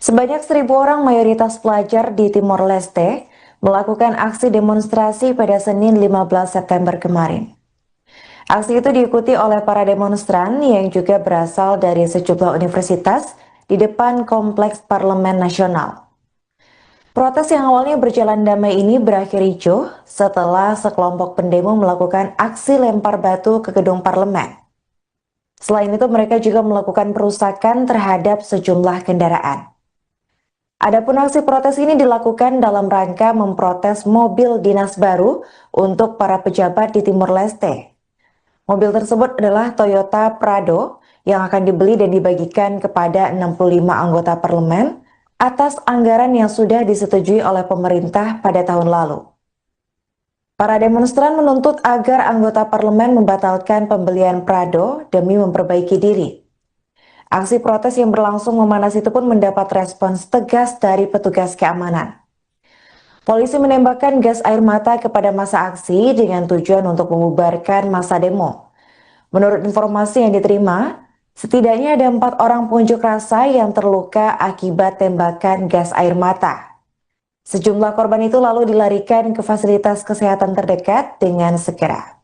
Sebanyak 1.000 orang mayoritas pelajar di Timor Leste melakukan aksi demonstrasi pada Senin 15 September kemarin. Aksi itu diikuti oleh para demonstran yang juga berasal dari sejumlah universitas di depan Kompleks Parlemen Nasional. Protes yang awalnya berjalan damai ini berakhir ricuh setelah sekelompok pendemo melakukan aksi lempar batu ke gedung parlemen. Selain itu, mereka juga melakukan perusakan terhadap sejumlah kendaraan. Adapun aksi protes ini dilakukan dalam rangka memprotes mobil dinas baru untuk para pejabat di Timor Leste. Mobil tersebut adalah Toyota Prado yang akan dibeli dan dibagikan kepada 65 anggota parlemen atas anggaran yang sudah disetujui oleh pemerintah pada tahun lalu. Para demonstran menuntut agar anggota parlemen membatalkan pembelian Prado demi memperbaiki diri. Aksi protes yang berlangsung memanas itu pun mendapat respons tegas dari petugas keamanan. Polisi menembakkan gas air mata kepada massa aksi dengan tujuan untuk membubarkan massa demo. Menurut informasi yang diterima, setidaknya ada 4 orang pengunjuk rasa yang terluka akibat tembakan gas air mata. Sejumlah korban itu lalu dilarikan ke fasilitas kesehatan terdekat dengan segera.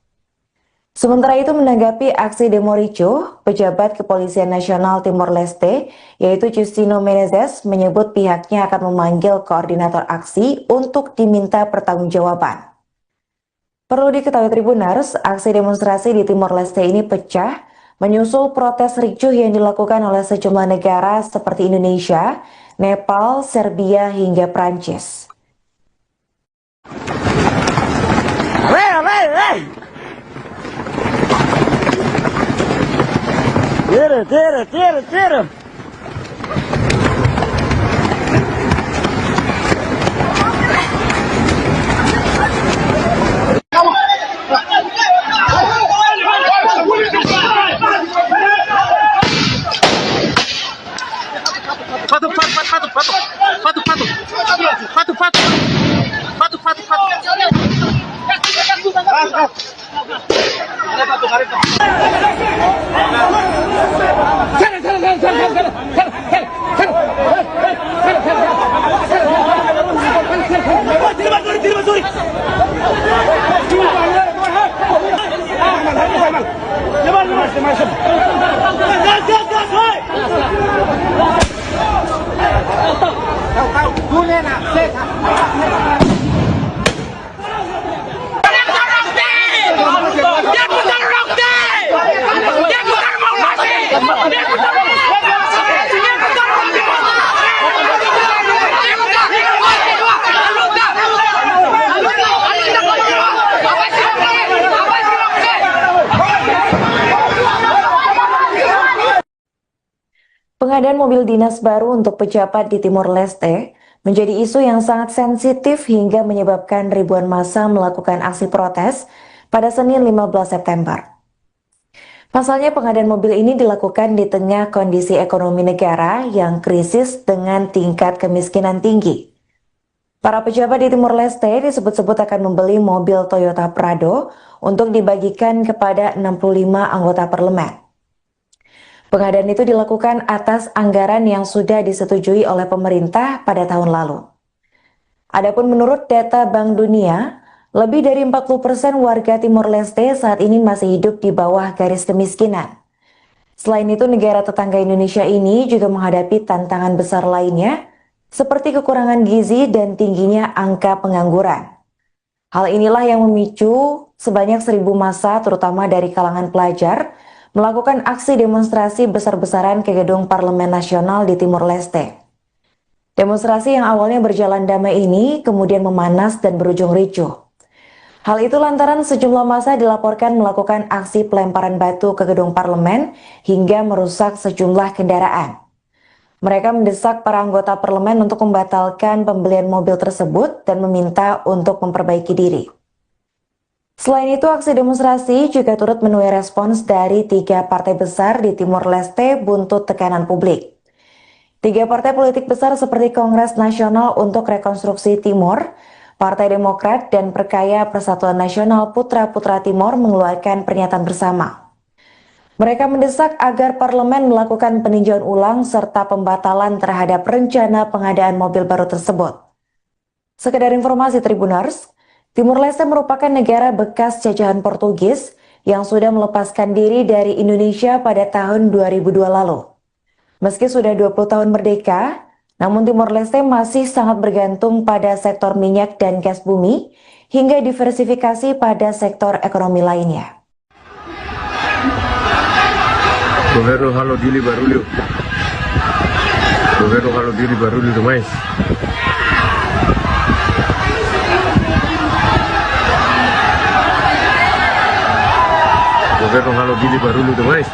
Sementara itu, menanggapi aksi demo ricuh, pejabat Kepolisian Nasional Timor Leste, yaitu Justino Menezes, menyebut pihaknya akan memanggil koordinator aksi untuk diminta pertanggungjawaban. Perlu diketahui Tribuners, aksi demonstrasi di Timor Leste ini pecah menyusul protes ricuh yang dilakukan oleh sejumlah negara seperti Indonesia, Nepal, Serbia, hingga Prancis. Tira. Pengadaan mobil dinas baru untuk pejabat di Timor Leste menjadi isu yang sangat sensitif hingga menyebabkan ribuan massa melakukan aksi protes pada Senin 15 September. Pasalnya pengadaan mobil ini dilakukan di tengah kondisi ekonomi negara yang krisis dengan tingkat kemiskinan tinggi. Para pejabat di Timor Leste disebut-sebut akan membeli mobil Toyota Prado untuk dibagikan kepada 65 anggota parlemen. Pengadaan itu dilakukan atas anggaran yang sudah disetujui oleh pemerintah pada tahun lalu. Adapun menurut data Bank Dunia, lebih dari 40% warga Timor Leste saat ini masih hidup di bawah garis kemiskinan. Selain itu, negara tetangga Indonesia ini juga menghadapi tantangan besar lainnya, seperti kekurangan gizi dan tingginya angka pengangguran. Hal inilah yang memicu sebanyak 1.000 massa, terutama dari kalangan pelajar, melakukan aksi demonstrasi besar-besaran ke gedung Parlemen Nasional di Timor Leste. Demonstrasi yang awalnya berjalan damai ini kemudian memanas dan berujung ricuh. Hal itu lantaran sejumlah massa dilaporkan melakukan aksi pelemparan batu ke gedung parlemen hingga merusak sejumlah kendaraan. Mereka mendesak para anggota parlemen untuk membatalkan pembelian mobil tersebut dan meminta untuk memperbaiki diri. Selain itu, aksi demonstrasi juga turut menuai respons dari 3 partai besar di Timor Leste buntut tekanan publik. 3 partai politik besar seperti Kongres Nasional untuk Rekonstruksi Timor, Partai Demokrat, dan Perkaya Persatuan Nasional Putra-Putra Timor mengeluarkan pernyataan bersama. Mereka mendesak agar parlemen melakukan peninjauan ulang serta pembatalan terhadap rencana pengadaan mobil baru tersebut. Sekedar informasi Tribuners, Timor Leste merupakan negara bekas jajahan Portugis yang sudah melepaskan diri dari Indonesia pada tahun 2002 lalu. Meski sudah 20 tahun merdeka, namun Timor Leste masih sangat bergantung pada sektor minyak dan gas bumi hingga diversifikasi pada sektor ekonomi lainnya. Governo halo dili barulho. Governo halo dili barulho demais. Governo halo dili barulho demais.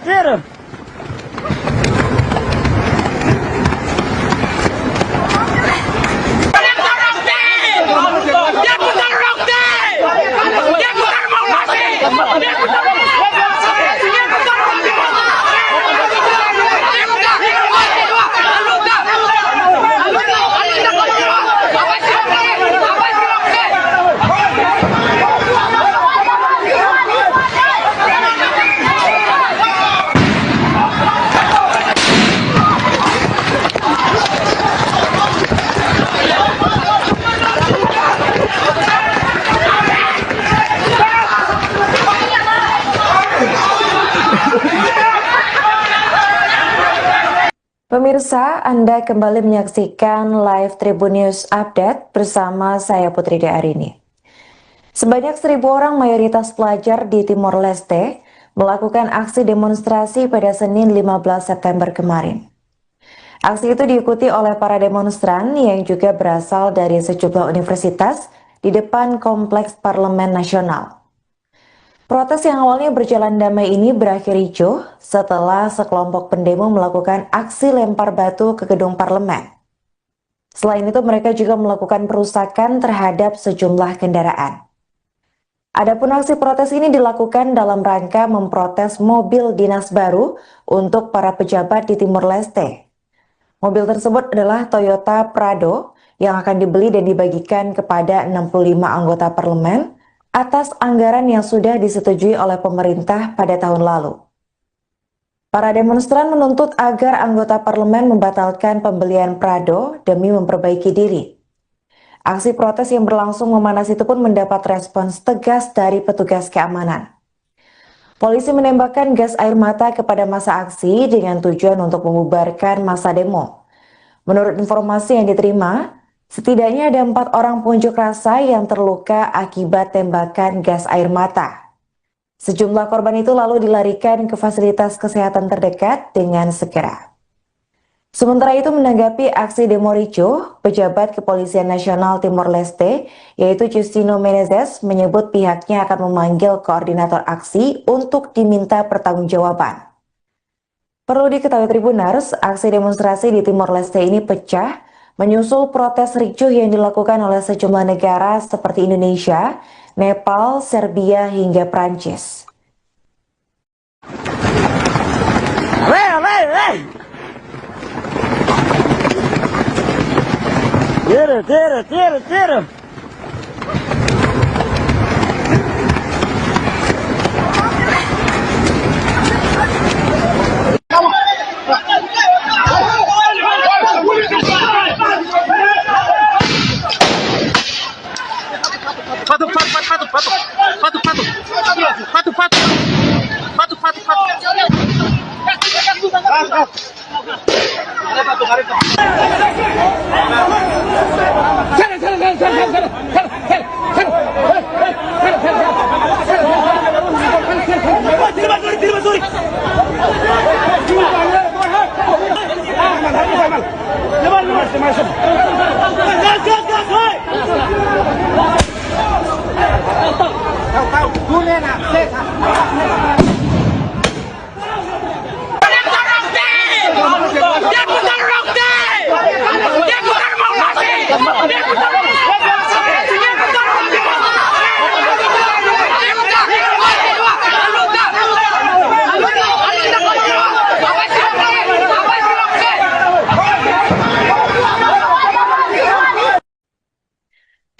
Tira. Pemirsa, Anda kembali menyaksikan live Tribun News Update bersama saya Putri Arini. Sebanyak 1.000 orang mayoritas pelajar di Timor Leste melakukan aksi demonstrasi pada Senin 15 September kemarin. Aksi itu diikuti oleh para demonstran yang juga berasal dari sejumlah universitas di depan Kompleks Parlemen Nasional. Protes yang awalnya berjalan damai ini berakhir ricuh setelah sekelompok pendemo melakukan aksi lempar batu ke gedung parlemen. Selain itu, mereka juga melakukan perusakan terhadap sejumlah kendaraan. Adapun aksi protes ini dilakukan dalam rangka memprotes mobil dinas baru untuk para pejabat di Timor Leste. Mobil tersebut adalah Toyota Prado yang akan dibeli dan dibagikan kepada 65 anggota parlemen atas anggaran yang sudah disetujui oleh pemerintah pada tahun lalu. Para demonstran menuntut agar anggota parlemen membatalkan pembelian Prado demi memperbaiki diri. Aksi protes yang berlangsung memanas itu pun mendapat respons tegas dari petugas keamanan. Polisi menembakkan gas air mata kepada massa aksi dengan tujuan untuk membubarkan massa demo. Menurut informasi yang diterima, setidaknya ada 4 orang pengunjuk rasa yang terluka akibat tembakan gas air mata. Sejumlah korban itu lalu dilarikan ke fasilitas kesehatan terdekat dengan segera. Sementara itu menanggapi aksi demo ricuh, pejabat Kepolisian Nasional Timor Leste, yaitu Justino Menezes, menyebut pihaknya akan memanggil koordinator aksi untuk diminta pertanggungjawaban. Perlu diketahui Tribuners, aksi demonstrasi di Timor Leste ini pecah menyusul protes ricuh yang dilakukan oleh sejumlah negara seperti Indonesia, Nepal, Serbia, hingga Prancis. Tira.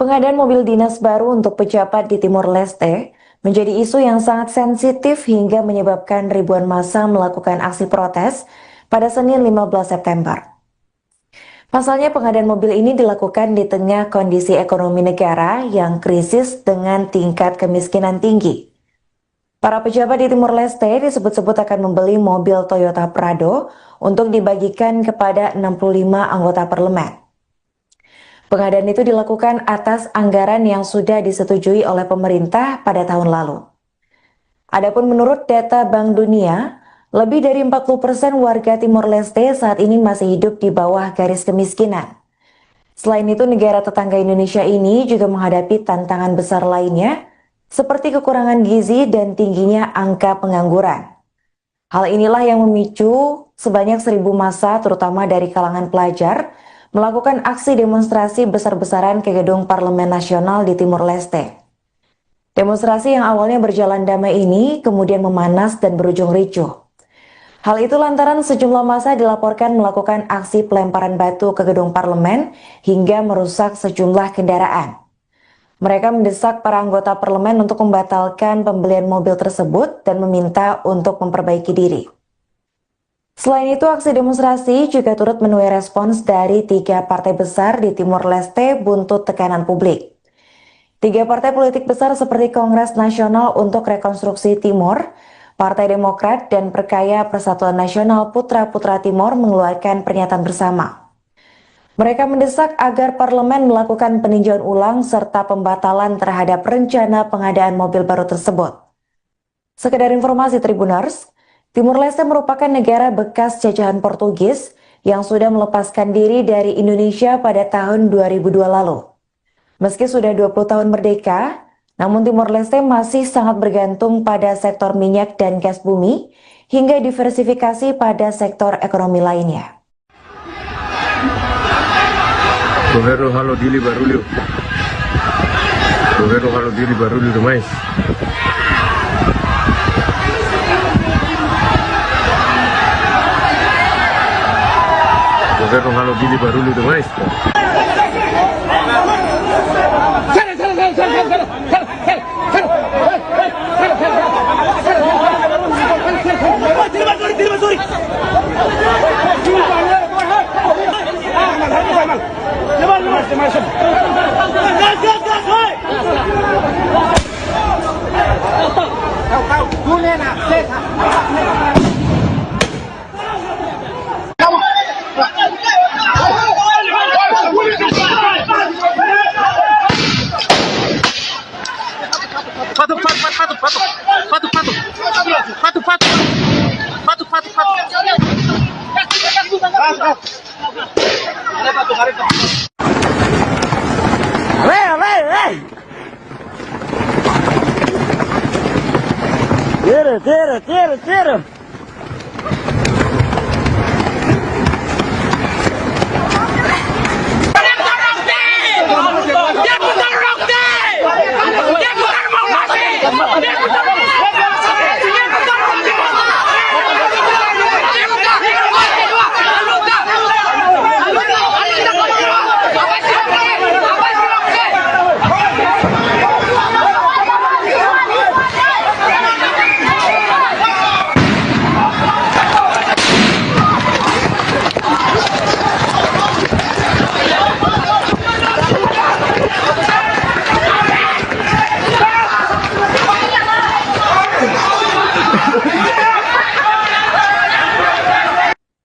Pengadaan mobil dinas baru untuk pejabat di Timor Leste menjadi isu yang sangat sensitif hingga menyebabkan ribuan massa melakukan aksi protes pada Senin 15 September. Pasalnya pengadaan mobil ini dilakukan di tengah kondisi ekonomi negara yang krisis dengan tingkat kemiskinan tinggi. Para pejabat di Timor Leste disebut-sebut akan membeli mobil Toyota Prado untuk dibagikan kepada 65 anggota parlemen. Pengadaan itu dilakukan atas anggaran yang sudah disetujui oleh pemerintah pada tahun lalu. Adapun menurut data Bank Dunia, lebih dari 40% warga Timor Leste saat ini masih hidup di bawah garis kemiskinan. Selain itu, negara tetangga Indonesia ini juga menghadapi tantangan besar lainnya, seperti kekurangan gizi dan tingginya angka pengangguran. Hal inilah yang memicu sebanyak 1.000 massa, terutama dari kalangan pelajar, melakukan aksi demonstrasi besar-besaran ke gedung Parlemen Nasional di Timor Leste. Demonstrasi yang awalnya berjalan damai ini kemudian memanas dan berujung ricuh. Hal itu lantaran sejumlah massa dilaporkan melakukan aksi pelemparan batu ke gedung parlemen hingga merusak sejumlah kendaraan. Mereka mendesak para anggota parlemen untuk membatalkan pembelian mobil tersebut dan meminta untuk memperbaiki diri. Selain itu, aksi demonstrasi juga turut menuai respons dari 3 partai besar di Timor Leste buntut tekanan publik. 3 partai politik besar seperti Kongres Nasional untuk Rekonstruksi Timor, Partai Demokrat, dan Perkaya Persatuan Nasional Putra-Putra Timor mengeluarkan pernyataan bersama. Mereka mendesak agar parlemen melakukan peninjauan ulang serta pembatalan terhadap rencana pengadaan mobil baru tersebut. Sekedar informasi Tribuners, Timor Leste merupakan negara bekas jajahan Portugis yang sudah melepaskan diri dari Indonesia pada tahun 2002 lalu. Meski sudah 20 tahun merdeka, namun Timor Leste masih sangat bergantung pada sektor minyak dan gas bumi hingga diversifikasi pada sektor ekonomi lainnya. Governo halo dili barulho. Governo halo dili barulho demais. Governo halo dili barulho demais. Tiro.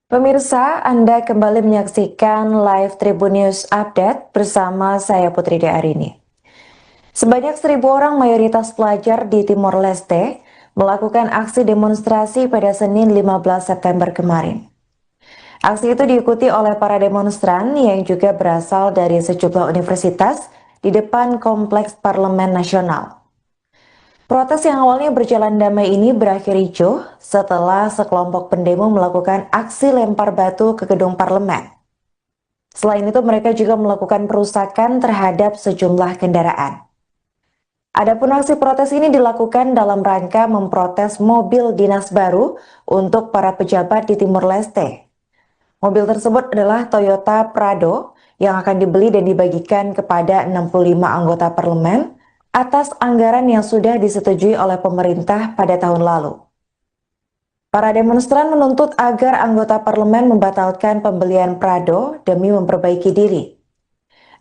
Pemirsa, Anda kembali menyaksikan live Tribun News Update bersama saya Putri Arini. Sebanyak 1.000 orang mayoritas pelajar di Timor Leste melakukan aksi demonstrasi pada Senin 15 September kemarin. Aksi itu diikuti oleh para demonstran yang juga berasal dari sejumlah universitas di depan Kompleks Parlemen Nasional. Protes yang awalnya berjalan damai ini berakhir ricuh setelah sekelompok pendemo melakukan aksi lempar batu ke gedung parlemen. Selain itu, mereka juga melakukan perusakan terhadap sejumlah kendaraan. Adapun aksi protes ini dilakukan dalam rangka memprotes mobil dinas baru untuk para pejabat di Timor Leste. Mobil tersebut adalah Toyota Prado yang akan dibeli dan dibagikan kepada 65 anggota parlemen atas anggaran yang sudah disetujui oleh pemerintah pada tahun lalu. Para demonstran menuntut agar anggota parlemen membatalkan pembelian Prado demi memperbaiki diri.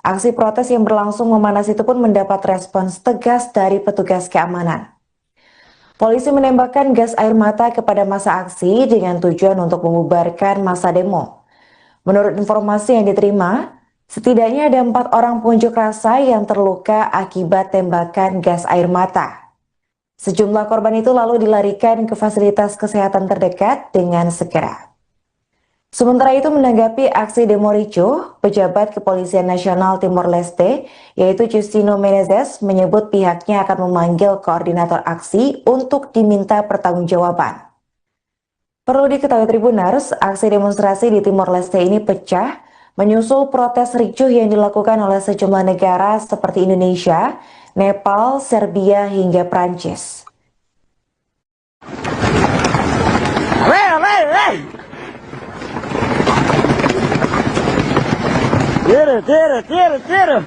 Aksi protes yang berlangsung memanas itu pun mendapat respons tegas dari petugas keamanan. Polisi menembakkan gas air mata kepada massa aksi dengan tujuan untuk membubarkan massa demo. Menurut informasi yang diterima, setidaknya ada 4 orang pengunjuk rasa yang terluka akibat tembakan gas air mata. Sejumlah korban itu lalu dilarikan ke fasilitas kesehatan terdekat dengan segera. Sementara itu, menanggapi aksi demo ricuh, pejabat Kepolisian Nasional Timor Leste, yaitu Justino Menezes, menyebut pihaknya akan memanggil koordinator aksi untuk diminta pertanggungjawaban. Perlu diketahui Tribuners, aksi demonstrasi di Timor Leste ini pecah menyusul protes ricuh yang dilakukan oleh sejumlah negara seperti Indonesia, Nepal, Serbia, hingga Prancis. Tiro.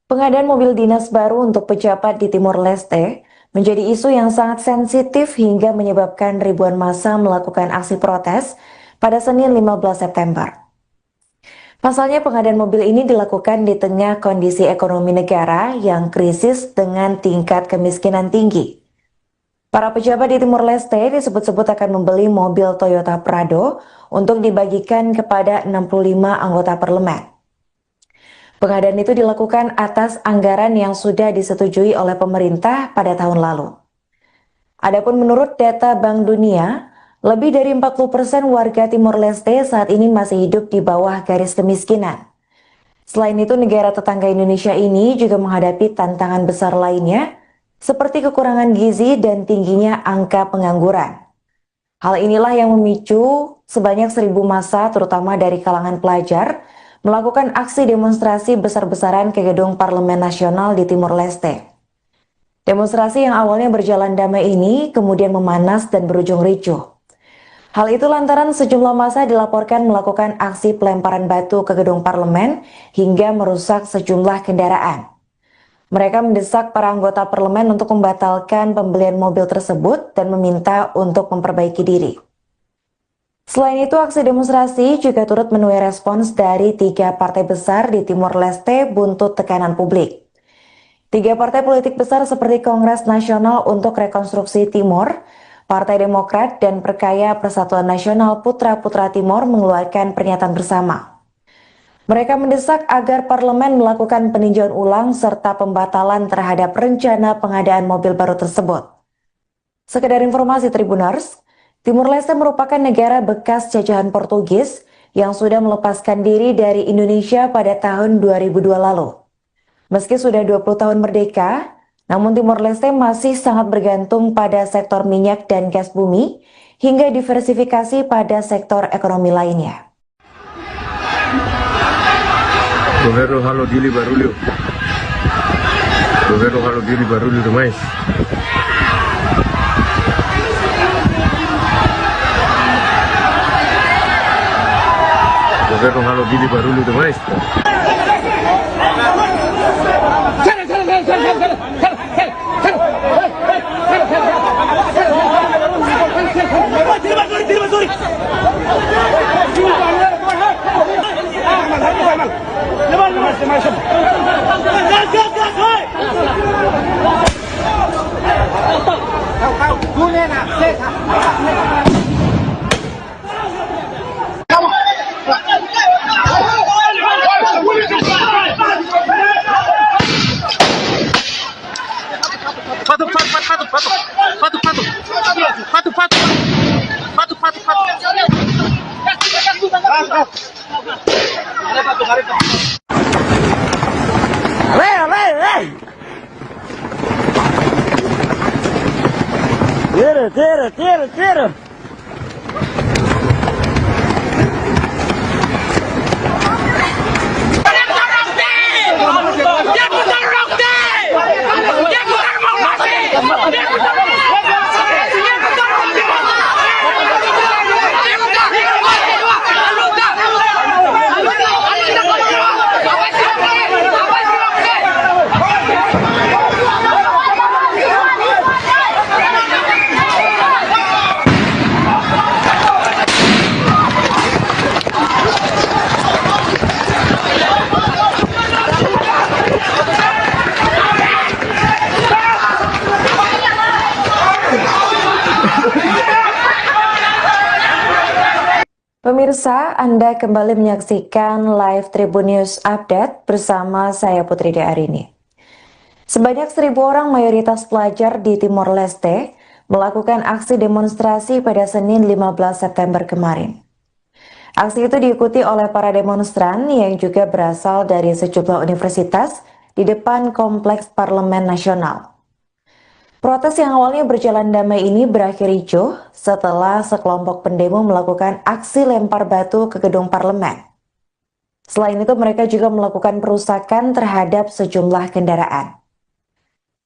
Pengadaan mobil dinas baru untuk pejabat di Timor Leste menjadi isu yang sangat sensitif hingga menyebabkan ribuan massa melakukan aksi protes pada Senin 15 September. Pasalnya, pengadaan mobil ini dilakukan di tengah kondisi ekonomi negara yang krisis dengan tingkat kemiskinan tinggi. Para pejabat di Timor Leste disebut-sebut akan membeli mobil Toyota Prado untuk dibagikan kepada 65 anggota parlemen. Pengadaan itu dilakukan atas anggaran yang sudah disetujui oleh pemerintah pada tahun lalu. Adapun menurut data Bank Dunia, lebih dari 40% warga Timor Leste saat ini masih hidup di bawah garis kemiskinan. Selain itu, negara tetangga Indonesia ini juga menghadapi tantangan besar lainnya, seperti kekurangan gizi dan tingginya angka pengangguran. Hal inilah yang memicu sebanyak 1.000 massa, terutama dari kalangan pelajar, melakukan aksi demonstrasi besar-besaran ke gedung Parlemen Nasional di Timor Leste. Demonstrasi yang awalnya berjalan damai ini kemudian memanas dan berujung ricuh. Hal itu lantaran sejumlah massa dilaporkan melakukan aksi pelemparan batu ke gedung parlemen hingga merusak sejumlah kendaraan. Mereka mendesak para anggota parlemen untuk membatalkan pembelian mobil tersebut dan meminta untuk memperbaiki diri. Selain itu, aksi demonstrasi juga turut menuai respons dari 3 partai besar di Timor Leste buntut tekanan publik. Tiga partai politik besar seperti Kongres Nasional untuk Rekonstruksi Timor, Partai Demokrat, dan Perkaya Persatuan Nasional Putra-Putra Timor mengeluarkan pernyataan bersama. Mereka mendesak agar parlemen melakukan peninjauan ulang serta pembatalan terhadap rencana pengadaan mobil baru tersebut. Sekedar informasi Tribuners, Timor Leste merupakan negara bekas jajahan Portugis yang sudah melepaskan diri dari Indonesia pada tahun 2002 lalu. Meski sudah 20 tahun merdeka, namun Timor Leste masih sangat bergantung pada sektor minyak dan gas bumi hingga diversifikasi pada sektor ekonomi lainnya. Governo halo dili barulho. Governo halo dili barulho demais. Governo halo dili barulho demais. Tira. Pemirsa, Anda kembali menyaksikan live Tribun News Update bersama saya Putri Arini. Sebanyak 1.000 orang mayoritas pelajar di Timor Leste melakukan aksi demonstrasi pada Senin 15 September kemarin. Aksi itu diikuti oleh para demonstran yang juga berasal dari sejumlah universitas di depan Kompleks Parlemen Nasional. Protes yang awalnya berjalan damai ini berakhir ricuh setelah sekelompok pendemo melakukan aksi lempar batu ke gedung parlemen. Selain itu, mereka juga melakukan perusakan terhadap sejumlah kendaraan.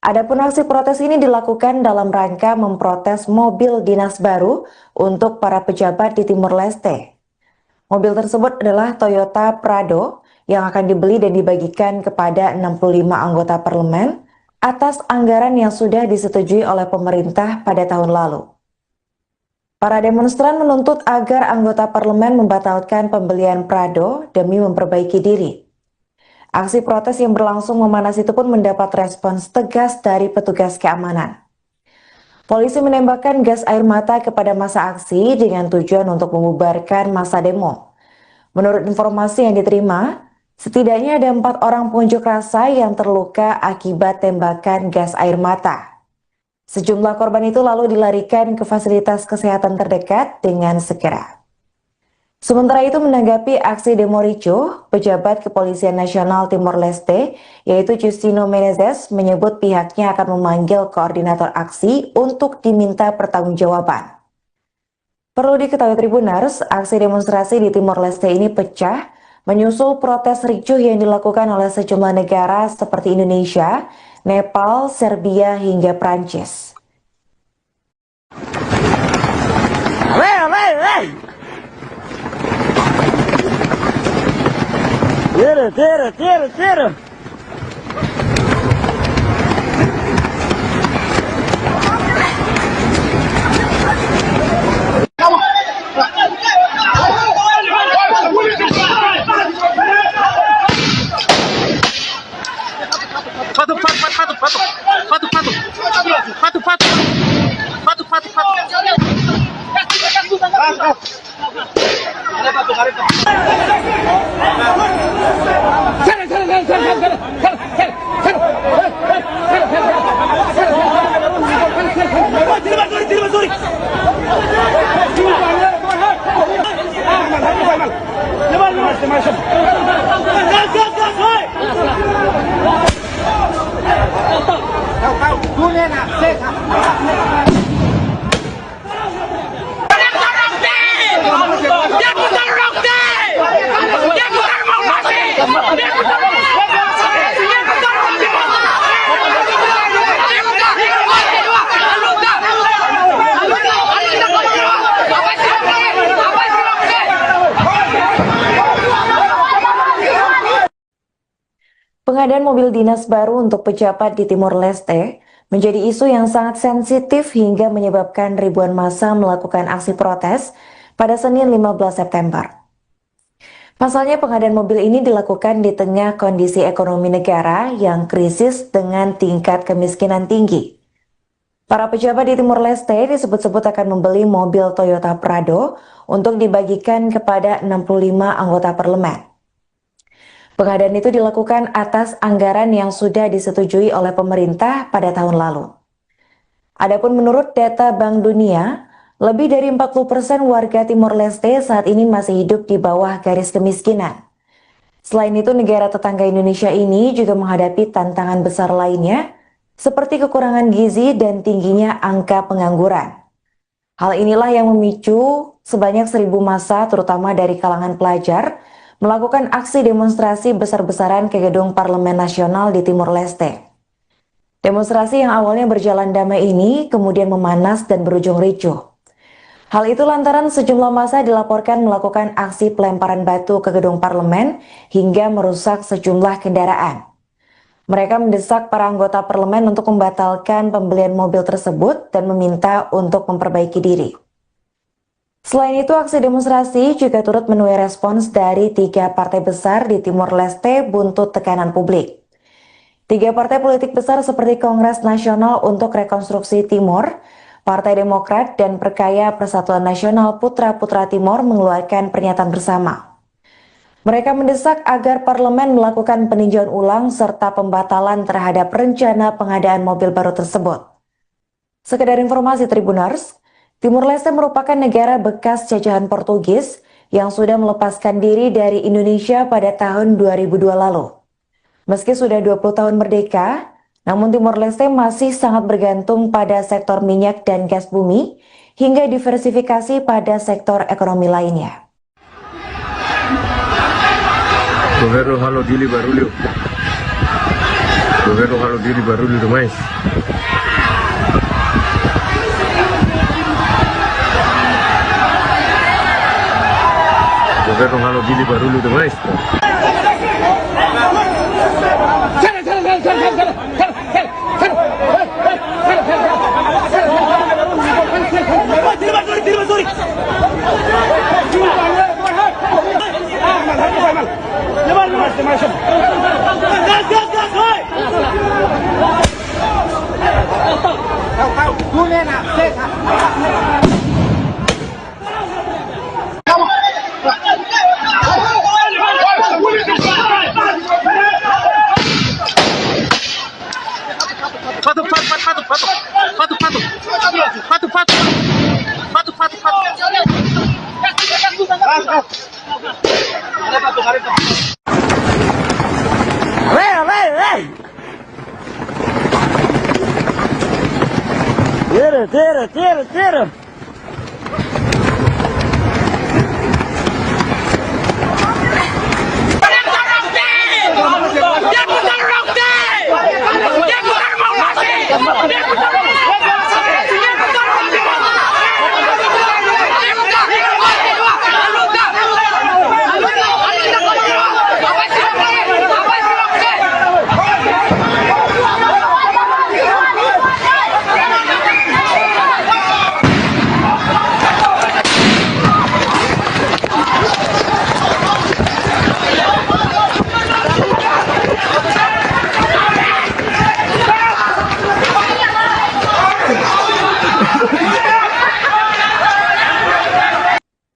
Adapun aksi protes ini dilakukan dalam rangka memprotes mobil dinas baru untuk para pejabat di Timor Leste. Mobil tersebut adalah Toyota Prado yang akan dibeli dan dibagikan kepada 65 anggota parlemen atas anggaran yang sudah disetujui oleh pemerintah pada tahun lalu. Para demonstran menuntut agar anggota parlemen membatalkan pembelian Prado demi memperbaiki diri. Aksi protes yang berlangsung memanas itu pun mendapat respons tegas dari petugas keamanan. Polisi menembakkan gas air mata kepada massa aksi dengan tujuan untuk membubarkan massa demo. Menurut informasi yang diterima, setidaknya ada 4 orang pengunjuk rasa yang terluka akibat tembakan gas air mata. Sejumlah korban itu lalu dilarikan ke fasilitas kesehatan terdekat dengan segera. Sementara itu, menanggapi aksi demo ricuh, pejabat Kepolisian Nasional Timor Leste, yaitu Justino Menezes, menyebut pihaknya akan memanggil koordinator aksi untuk diminta pertanggungjawaban. Perlu diketahui Tribuners, aksi demonstrasi di Timor Leste ini pecah menyusul protes ricuh yang dilakukan oleh sejumlah negara seperti Indonesia, Nepal, Serbia, hingga Prancis. Tira. Patu. Pengadaan mobil dinas baru untuk pejabat di Timor Leste menjadi isu yang sangat sensitif hingga menyebabkan ribuan massa melakukan aksi protes pada Senin 15 September. Pasalnya pengadaan mobil ini dilakukan di tengah kondisi ekonomi negara yang krisis dengan tingkat kemiskinan tinggi. Para pejabat di Timor Leste disebut-sebut akan membeli mobil Toyota Prado untuk dibagikan kepada 65 anggota parlemen. Pengadaan itu dilakukan atas anggaran yang sudah disetujui oleh pemerintah pada tahun lalu. Adapun menurut data Bank Dunia, lebih dari 40% warga Timor Leste saat ini masih hidup di bawah garis kemiskinan. Selain itu, negara tetangga Indonesia ini juga menghadapi tantangan besar lainnya, seperti kekurangan gizi dan tingginya angka pengangguran. Hal inilah yang memicu sebanyak 1.000 massa, terutama dari kalangan pelajar, melakukan aksi demonstrasi besar-besaran ke gedung Parlemen Nasional di Timor Leste. Demonstrasi yang awalnya berjalan damai ini kemudian memanas dan berujung ricuh. Hal itu lantaran sejumlah massa dilaporkan melakukan aksi pelemparan batu ke gedung parlemen hingga merusak sejumlah kendaraan. Mereka mendesak para anggota parlemen untuk membatalkan pembelian mobil tersebut dan meminta untuk memperbaiki diri. Selain itu, aksi demonstrasi juga turut menuai respons dari 3 partai besar di Timor Leste buntut tekanan publik. 3 partai politik besar seperti Kongres Nasional untuk Rekonstruksi Timor, Partai Demokrat, dan Perkaya Persatuan Nasional Putra-Putra Timor mengeluarkan pernyataan bersama. Mereka mendesak agar parlemen melakukan peninjauan ulang serta pembatalan terhadap rencana pengadaan mobil baru tersebut. Sekedar informasi Tribuners, Timor Leste merupakan negara bekas jajahan Portugis yang sudah melepaskan diri dari Indonesia pada tahun 2002 lalu. Meski sudah 20 tahun merdeka, namun Timor Leste masih sangat bergantung pada sektor minyak dan gas bumi hingga diversifikasi pada sektor ekonomi lainnya. Governo halo dili barulho. Governo halo dili barulho demais. Governo halo dili barulho demais. Tira.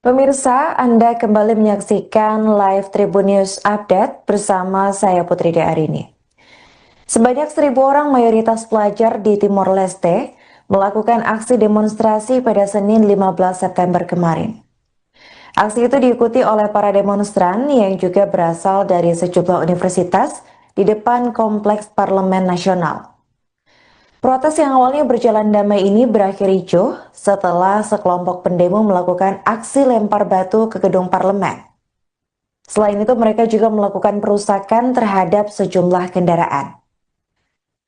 Pemirsa, Anda kembali menyaksikan live Tribun News Update bersama saya Putri Arini. Sebanyak 1.000 orang mayoritas pelajar di Timor Leste melakukan aksi demonstrasi pada Senin 15 September kemarin. Aksi itu diikuti oleh para demonstran yang juga berasal dari sejumlah universitas di depan Kompleks Parlemen Nasional. Protes yang awalnya berjalan damai ini berakhir ricuh setelah sekelompok pendemo melakukan aksi lempar batu ke gedung parlemen. Selain itu, mereka juga melakukan perusakan terhadap sejumlah kendaraan.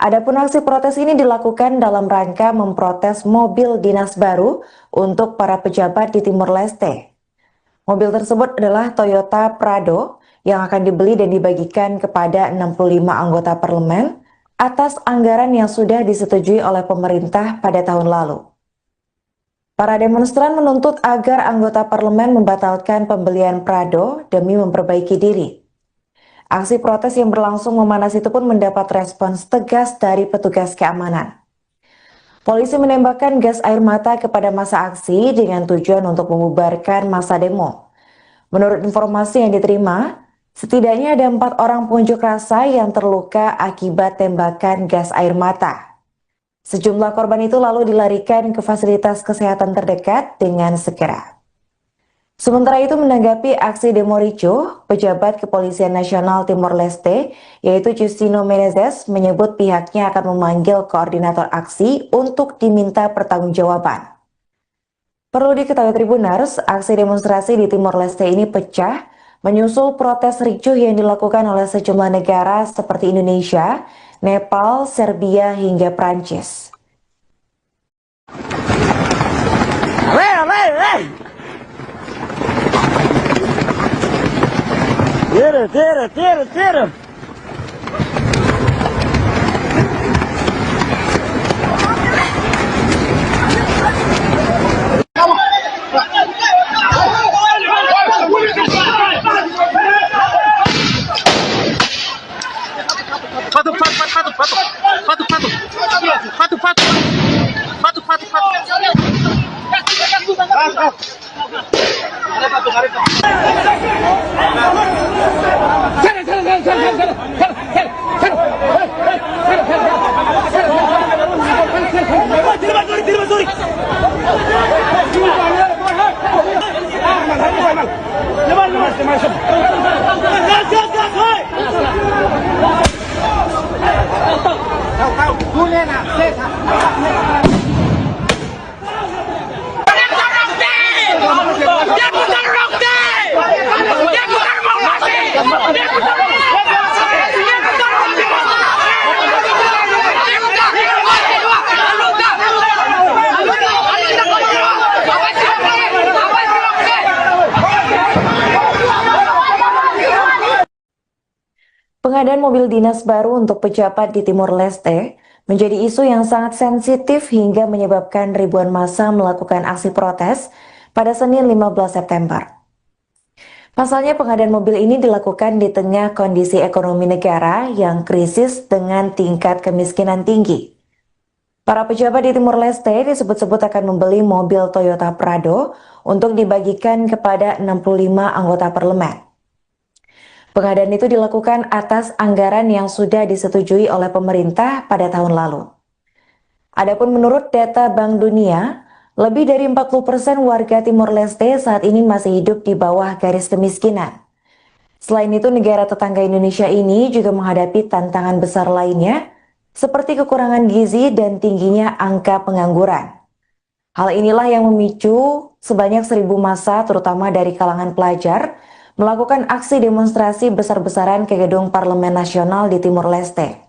Adapun aksi protes ini dilakukan dalam rangka memprotes mobil dinas baru untuk para pejabat di Timor Leste. Mobil tersebut adalah Toyota Prado yang akan dibeli dan dibagikan kepada 65 anggota parlemen atas anggaran yang sudah disetujui oleh pemerintah pada tahun lalu. Para demonstran menuntut agar anggota parlemen membatalkan pembelian Prado demi memperbaiki diri. Aksi protes yang berlangsung memanas itu pun mendapat respons tegas dari petugas keamanan. Polisi menembakkan gas air mata kepada massa aksi dengan tujuan untuk membubarkan massa demo. Menurut informasi yang diterima, setidaknya ada 4 orang pengunjuk rasa yang terluka akibat tembakan gas air mata. Sejumlah korban itu lalu dilarikan ke fasilitas kesehatan terdekat dengan segera. Sementara itu, menanggapi aksi demo ricuh, pejabat Kepolisian Nasional Timor Leste, yaitu Justino Menezes, menyebut pihaknya akan memanggil koordinator aksi untuk diminta pertanggungjawaban. Perlu diketahui Tribuners, aksi demonstrasi di Timor Leste ini pecah menyusul protes ricuh yang dilakukan oleh sejumlah negara seperti Indonesia, Nepal, Serbia, hingga Prancis. Tira. Pengadaan mobil dinas baru untuk pejabat di Timor Leste menjadi isu yang sangat sensitif hingga menyebabkan ribuan massa melakukan aksi protes pada Senin 15 September. Pasalnya pengadaan mobil ini dilakukan di tengah kondisi ekonomi negara yang krisis dengan tingkat kemiskinan tinggi. Para pejabat di Timor Leste disebut-sebut akan membeli mobil Toyota Prado untuk dibagikan kepada 65 anggota parlemen. Pengadaan itu dilakukan atas anggaran yang sudah disetujui oleh pemerintah pada tahun lalu. Adapun menurut data Bank Dunia, lebih dari 40% warga Timor Leste saat ini masih hidup di bawah garis kemiskinan. Selain itu, negara tetangga Indonesia ini juga menghadapi tantangan besar lainnya, seperti kekurangan gizi dan tingginya angka pengangguran. Hal inilah yang memicu sebanyak 1.000 massa, terutama dari kalangan pelajar, melakukan aksi demonstrasi besar-besaran ke gedung Parlemen Nasional di Timor Leste.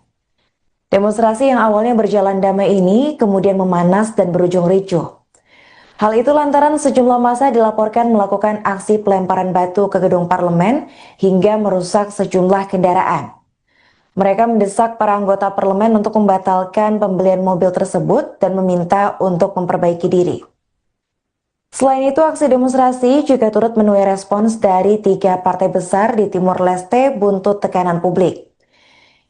Demonstrasi yang awalnya berjalan damai ini kemudian memanas dan berujung ricuh. Hal itu lantaran sejumlah massa dilaporkan melakukan aksi pelemparan batu ke gedung parlemen hingga merusak sejumlah kendaraan. Mereka mendesak para anggota parlemen untuk membatalkan pembelian mobil tersebut dan meminta untuk memperbaiki diri. Selain itu, aksi demonstrasi juga turut menuai respons dari 3 partai besar di Timor Leste buntut tekanan publik.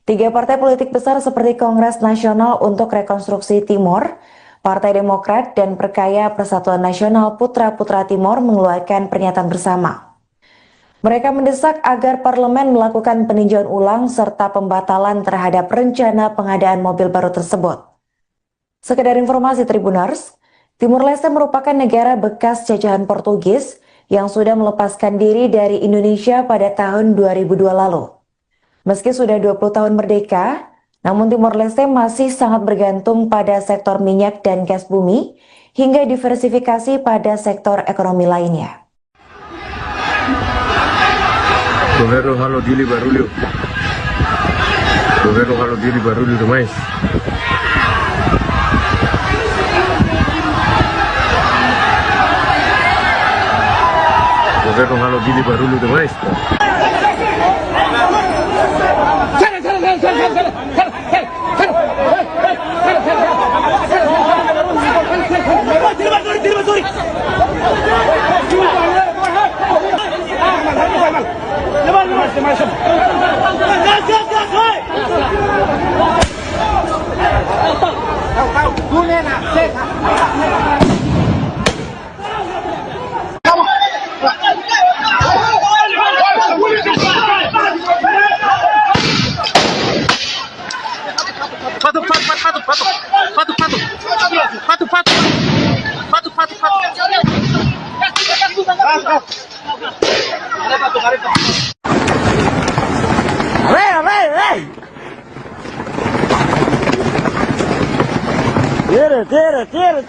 3 partai politik besar seperti Kongres Nasional untuk Rekonstruksi Timor, Partai Demokrat, dan Perkaya Persatuan Nasional Putra-Putra Timor mengeluarkan pernyataan bersama. Mereka mendesak agar parlemen melakukan peninjauan ulang serta pembatalan terhadap rencana pengadaan mobil baru tersebut. Sekedar informasi Tribuners, Timor Leste merupakan negara bekas jajahan Portugis yang sudah melepaskan diri dari Indonesia pada tahun 2002 lalu. Meski sudah 20 tahun merdeka, namun Timor Leste masih sangat bergantung pada sektor minyak dan gas bumi hingga diversifikasi pada sektor ekonomi lainnya. Governo halo dili barulho. Governo halo dili barulho demais. Governo halo dili barulho demais.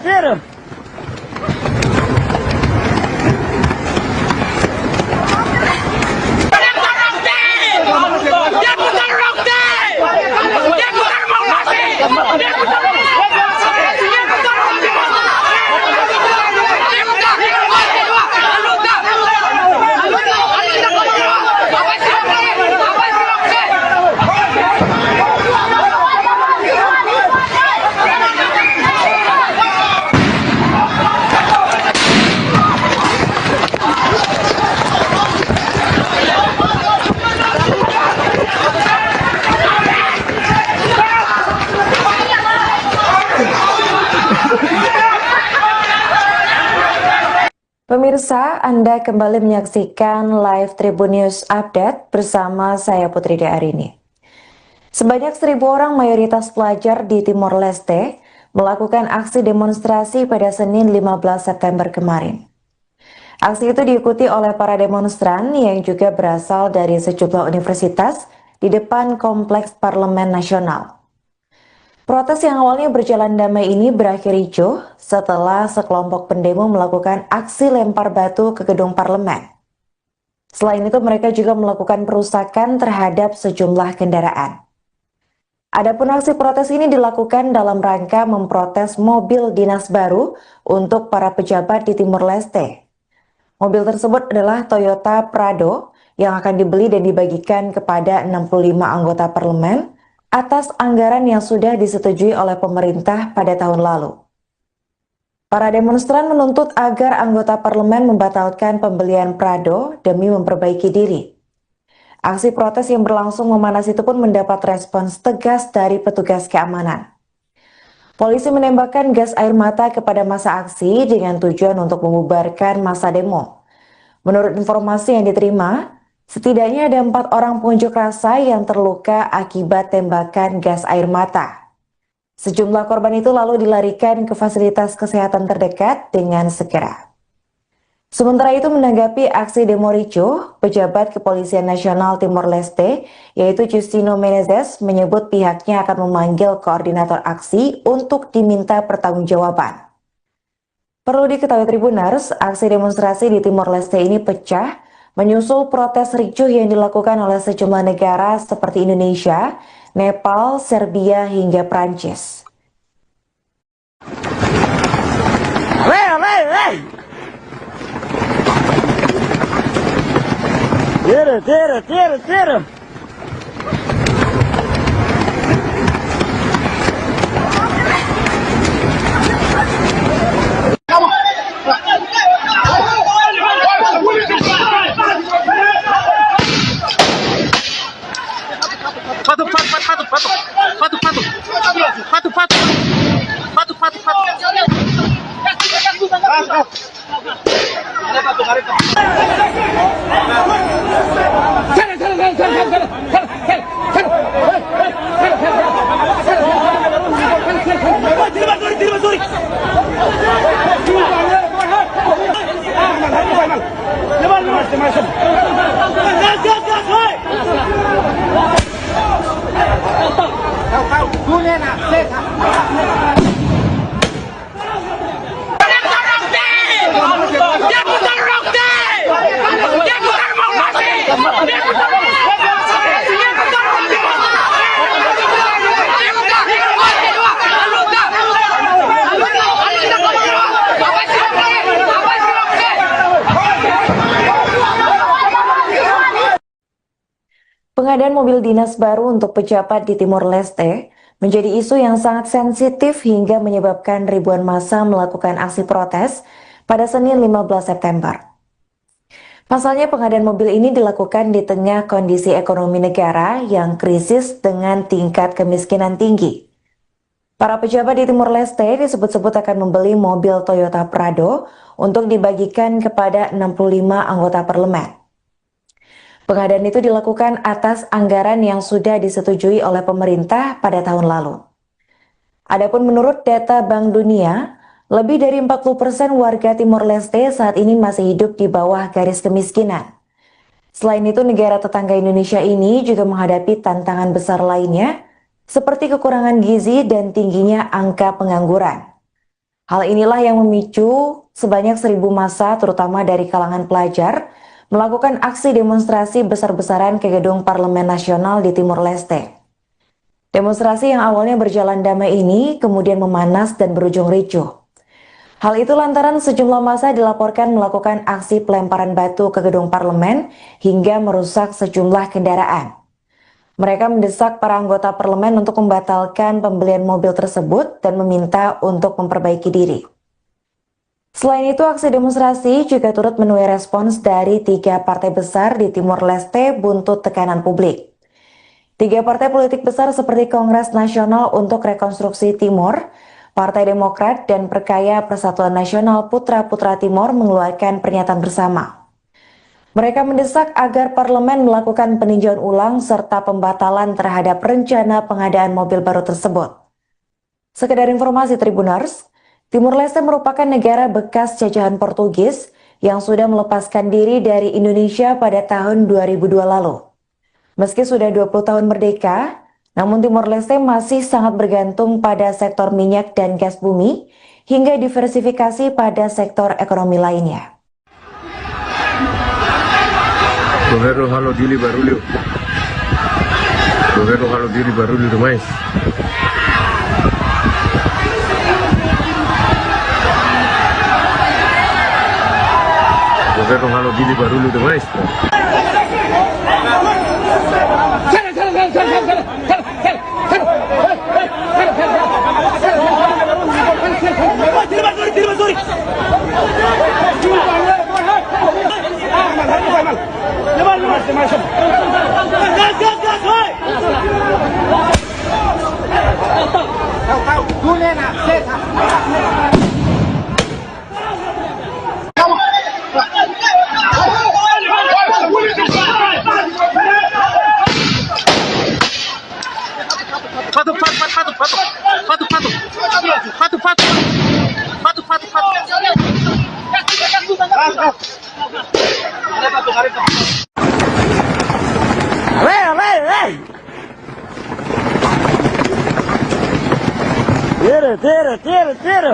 Tira. Pemirsa, Anda kembali menyaksikan live Tribun News Update bersama saya Putri Arini. Sebanyak 1.000 orang mayoritas pelajar di Timor Leste melakukan aksi demonstrasi pada Senin 15 September kemarin. Aksi itu diikuti oleh para demonstran yang juga berasal dari sejumlah universitas di depan Kompleks Parlemen Nasional. Protes yang awalnya berjalan damai ini berakhir ricuh setelah sekelompok pendemo melakukan aksi lempar batu ke gedung parlemen. Selain itu, mereka juga melakukan perusakan terhadap sejumlah kendaraan. Adapun aksi protes ini dilakukan dalam rangka memprotes mobil dinas baru untuk para pejabat di Timor Leste. Mobil tersebut adalah Toyota Prado yang akan dibeli dan dibagikan kepada 65 anggota parlemen atas anggaran yang sudah disetujui oleh pemerintah pada tahun lalu. Para demonstran menuntut agar anggota parlemen membatalkan pembelian Prado demi memperbaiki diri. Aksi protes yang berlangsung memanas itu pun mendapat respons tegas dari petugas keamanan. Polisi menembakkan gas air mata kepada massa aksi dengan tujuan untuk membubarkan massa demo. Menurut informasi yang diterima, setidaknya ada 4 orang pengunjuk rasa yang terluka akibat tembakan gas air mata. Sejumlah korban itu lalu dilarikan ke fasilitas kesehatan terdekat dengan segera. Sementara itu, menanggapi aksi demo ricuh, pejabat Kepolisian Nasional Timor Leste, yaitu Justino Menezes, menyebut pihaknya akan memanggil koordinator aksi untuk diminta pertanggungjawaban. Perlu diketahui Tribuners, aksi demonstrasi di Timor Leste ini pecah menyusul protes ricuh yang dilakukan oleh sejumlah negara seperti Indonesia, Nepal, Serbia, hingga Prancis. Tira. Pengadaan mobil dinas baru untuk pejabat di Timor Leste menjadi isu yang sangat sensitif hingga menyebabkan ribuan massa melakukan aksi protes pada Senin 15 September. Pasalnya pengadaan mobil ini dilakukan di tengah kondisi ekonomi negara yang krisis dengan tingkat kemiskinan tinggi. Para pejabat di Timor Leste disebut-sebut akan membeli mobil Toyota Prado untuk dibagikan kepada 65 anggota parlemen. Pengadaan itu dilakukan atas anggaran yang sudah disetujui oleh pemerintah pada tahun lalu. Adapun menurut data Bank Dunia, lebih dari 40% warga Timor Leste saat ini masih hidup di bawah garis kemiskinan. Selain itu, negara tetangga Indonesia ini juga menghadapi tantangan besar lainnya, seperti kekurangan gizi dan tingginya angka pengangguran. Hal inilah yang memicu sebanyak 1.000 massa, terutama dari kalangan pelajar, melakukan aksi demonstrasi besar-besaran ke gedung Parlemen Nasional di Timor Leste. Demonstrasi yang awalnya berjalan damai ini kemudian memanas dan berujung ricuh. Hal itu lantaran sejumlah massa dilaporkan melakukan aksi pelemparan batu ke gedung parlemen hingga merusak sejumlah kendaraan. Mereka mendesak para anggota parlemen untuk membatalkan pembelian mobil tersebut dan meminta untuk memperbaiki diri. Selain itu, aksi demonstrasi juga turut menuai respons dari 3 partai besar di Timor Leste buntut tekanan publik. 3 partai politik besar seperti Kongres Nasional untuk Rekonstruksi Timor, Partai Demokrat, dan Perkaya Persatuan Nasional Putra-Putra Timor mengeluarkan pernyataan bersama. Mereka mendesak agar parlemen melakukan peninjauan ulang serta pembatalan terhadap rencana pengadaan mobil baru tersebut. Sekedar informasi Tribuners, Timor Leste merupakan negara bekas jajahan Portugis yang sudah melepaskan diri dari Indonesia pada tahun 2002 lalu. Meski sudah 20 tahun merdeka, namun Timor Leste masih sangat bergantung pada sektor minyak dan gas bumi hingga diversifikasi pada sektor ekonomi lainnya. Governo halo dili barulho. Governo halo dili barulho demais. Governo halo dili barulho demais. Tira.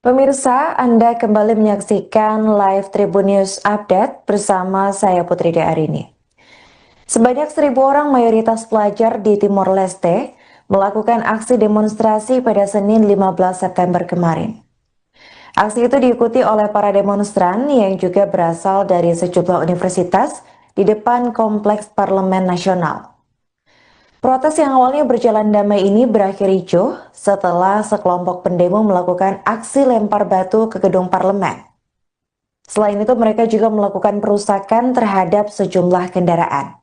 Pemirsa, Anda kembali menyaksikan live Tribun News Update bersama saya Putri Arini. Sebanyak 1.000 orang mayoritas pelajar di Timor Leste melakukan aksi demonstrasi pada Senin 15 September kemarin. Aksi itu diikuti oleh para demonstran yang juga berasal dari sejumlah universitas di depan Kompleks Parlemen Nasional. Protes yang awalnya berjalan damai ini berakhir ricuh setelah sekelompok pendemo melakukan aksi lempar batu ke gedung parlemen. Selain itu, mereka juga melakukan perusakan terhadap sejumlah kendaraan.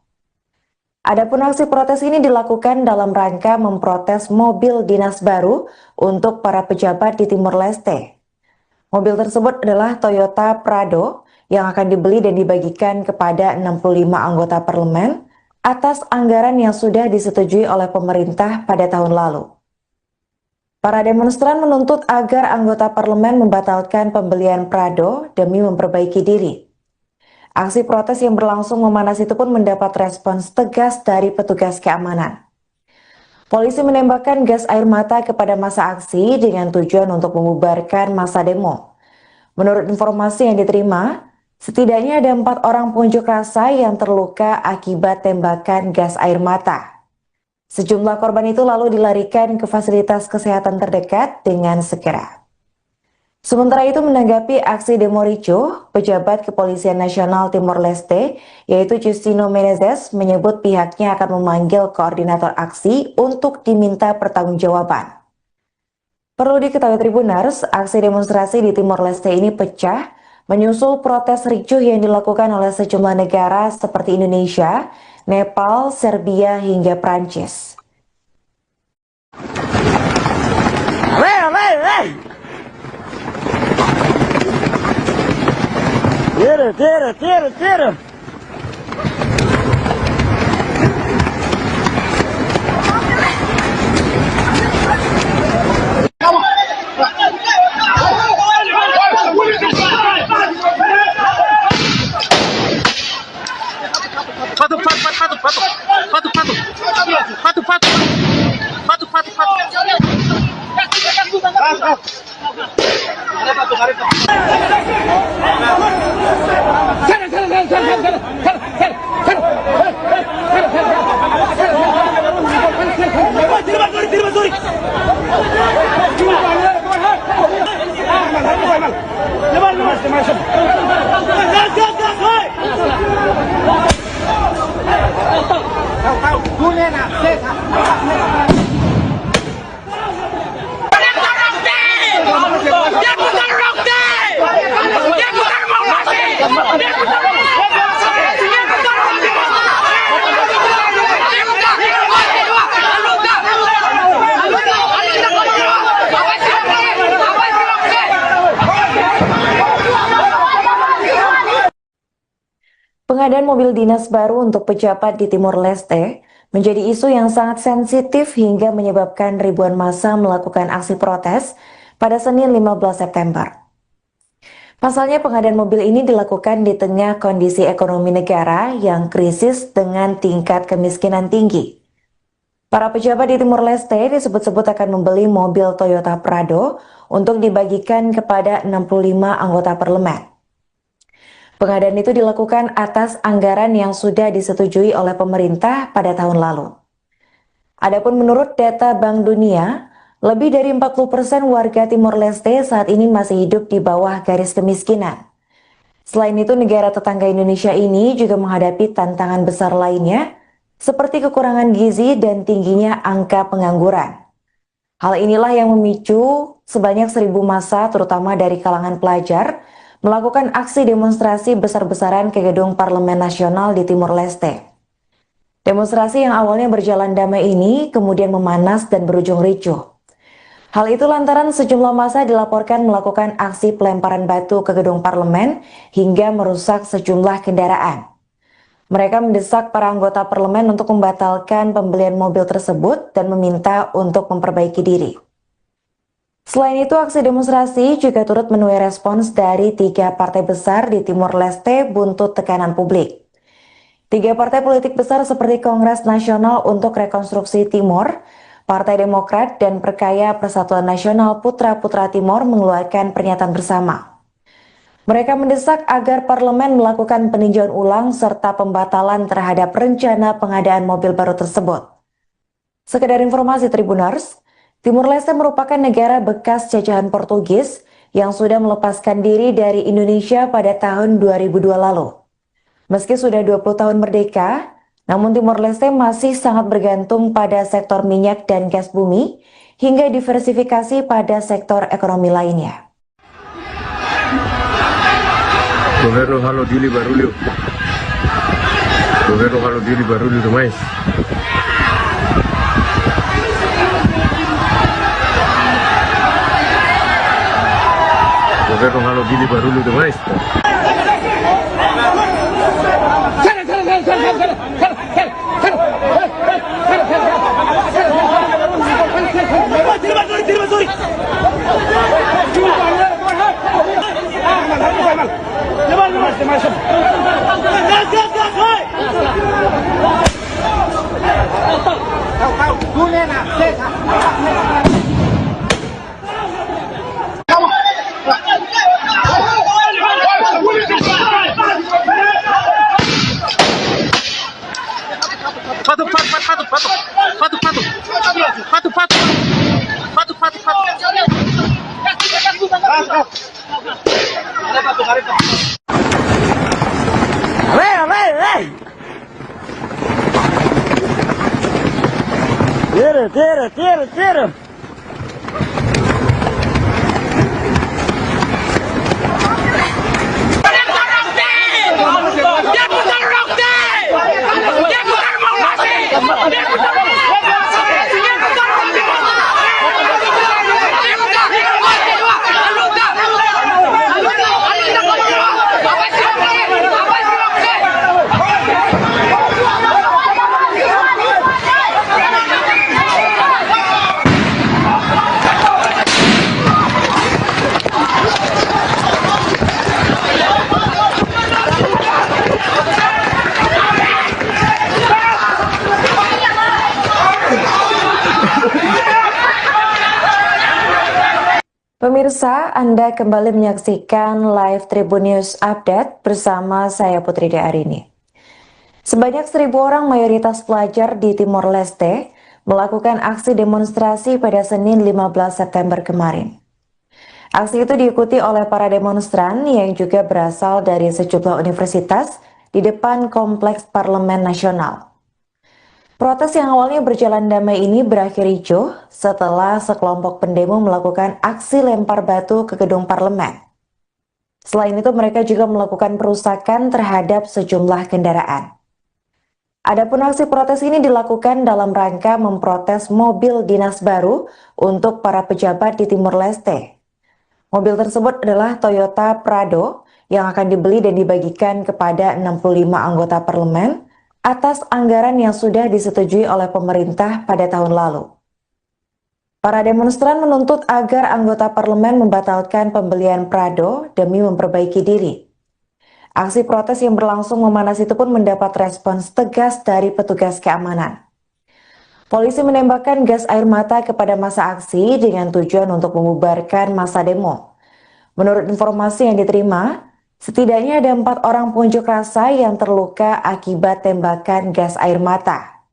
Adapun aksi protes ini dilakukan dalam rangka memprotes mobil dinas baru untuk para pejabat di Timor Leste. Mobil tersebut adalah Toyota Prado yang akan dibeli dan dibagikan kepada 65 anggota parlemen atas anggaran yang sudah disetujui oleh pemerintah pada tahun lalu. Para demonstran menuntut agar anggota parlemen membatalkan pembelian Prado demi memperbaiki diri. Aksi protes yang berlangsung memanas itu pun mendapat respons tegas dari petugas keamanan. Polisi menembakkan gas air mata kepada massa aksi dengan tujuan untuk membubarkan massa demo. Menurut informasi yang diterima, setidaknya ada 4 orang pengunjuk rasa yang terluka akibat tembakan gas air mata. Sejumlah korban itu lalu dilarikan ke fasilitas kesehatan terdekat dengan segera. Sementara itu menanggapi aksi demo ricuh, pejabat Kepolisian Nasional Timor Leste, yaitu Justino Menezes, menyebut pihaknya akan memanggil koordinator aksi untuk diminta pertanggungjawaban. Perlu diketahui Tribuners, aksi demonstrasi di Timor Leste ini pecah menyusul protes ricuh yang dilakukan oleh sejumlah negara seperti Indonesia, Nepal, Serbia, hingga Prancis. Tira. Pengadaan mobil dinas baru untuk pejabat di Timor Leste menjadi isu yang sangat sensitif hingga menyebabkan ribuan massa melakukan aksi protes pada Senin 15 September. Pasalnya pengadaan mobil ini dilakukan di tengah kondisi ekonomi negara yang krisis dengan tingkat kemiskinan tinggi. Para pejabat di Timor Leste disebut-sebut akan membeli mobil Toyota Prado untuk dibagikan kepada 65 anggota parlemen. Pengadaan itu dilakukan atas anggaran yang sudah disetujui oleh pemerintah pada tahun lalu. Adapun menurut data Bank Dunia, lebih dari 40% warga Timor Leste saat ini masih hidup di bawah garis kemiskinan. Selain itu, negara tetangga Indonesia ini juga menghadapi tantangan besar lainnya, seperti kekurangan gizi dan tingginya angka pengangguran. Hal inilah yang memicu sebanyak 1.000 massa, terutama dari kalangan pelajar, melakukan aksi demonstrasi besar-besaran ke gedung Parlemen Nasional di Timor Leste. Demonstrasi yang awalnya berjalan damai ini kemudian memanas dan berujung ricuh. Hal itu lantaran sejumlah massa dilaporkan melakukan aksi pelemparan batu ke gedung parlemen hingga merusak sejumlah kendaraan. Mereka mendesak para anggota parlemen untuk membatalkan pembelian mobil tersebut dan meminta untuk memperbaiki diri. Selain itu, aksi demonstrasi juga turut menuai respons dari 3 partai besar di Timor Leste buntut tekanan publik. 3 partai politik besar seperti Kongres Nasional untuk Rekonstruksi Timor, Partai Demokrat, dan Perkaya Persatuan Nasional Putra-Putra Timor mengeluarkan pernyataan bersama. Mereka mendesak agar parlemen melakukan peninjauan ulang serta pembatalan terhadap rencana pengadaan mobil baru tersebut. Sekedar informasi Tribuners, Timor Leste merupakan negara bekas jajahan Portugis yang sudah melepaskan diri dari Indonesia pada tahun 2002 lalu. Meski sudah 20 tahun merdeka, namun Timor Leste masih sangat bergantung pada sektor minyak dan gas bumi hingga diversifikasi pada sektor ekonomi lainnya. Governo halo dili barulho. Governo halo dili barulho demais. Governo halo dili barulho demais. Tira. Pemirsa, Anda kembali menyaksikan live Tribun News Update bersama saya Putri Arini. Sebanyak 1.000 orang mayoritas pelajar di Timor Leste melakukan aksi demonstrasi pada Senin 15 September kemarin. Aksi itu diikuti oleh para demonstran yang juga berasal dari sejumlah universitas di depan Kompleks Parlemen Nasional. Protes yang awalnya berjalan damai ini berakhir ricuh setelah sekelompok pendemo melakukan aksi lempar batu ke gedung parlemen. Selain itu, mereka juga melakukan perusakan terhadap sejumlah kendaraan. Adapun aksi protes ini dilakukan dalam rangka memprotes mobil dinas baru untuk para pejabat di Timor Leste. Mobil tersebut adalah Toyota Prado yang akan dibeli dan dibagikan kepada 65 anggota parlemen atas anggaran yang sudah disetujui oleh pemerintah pada tahun lalu. Para demonstran menuntut agar anggota parlemen membatalkan pembelian Prado demi memperbaiki diri. Aksi protes yang berlangsung memanas itu pun mendapat respons tegas dari petugas keamanan. Polisi menembakkan gas air mata kepada massa aksi dengan tujuan untuk membubarkan massa demo. Menurut informasi yang diterima, setidaknya ada 4 orang pengunjuk rasa yang terluka akibat tembakan gas air mata.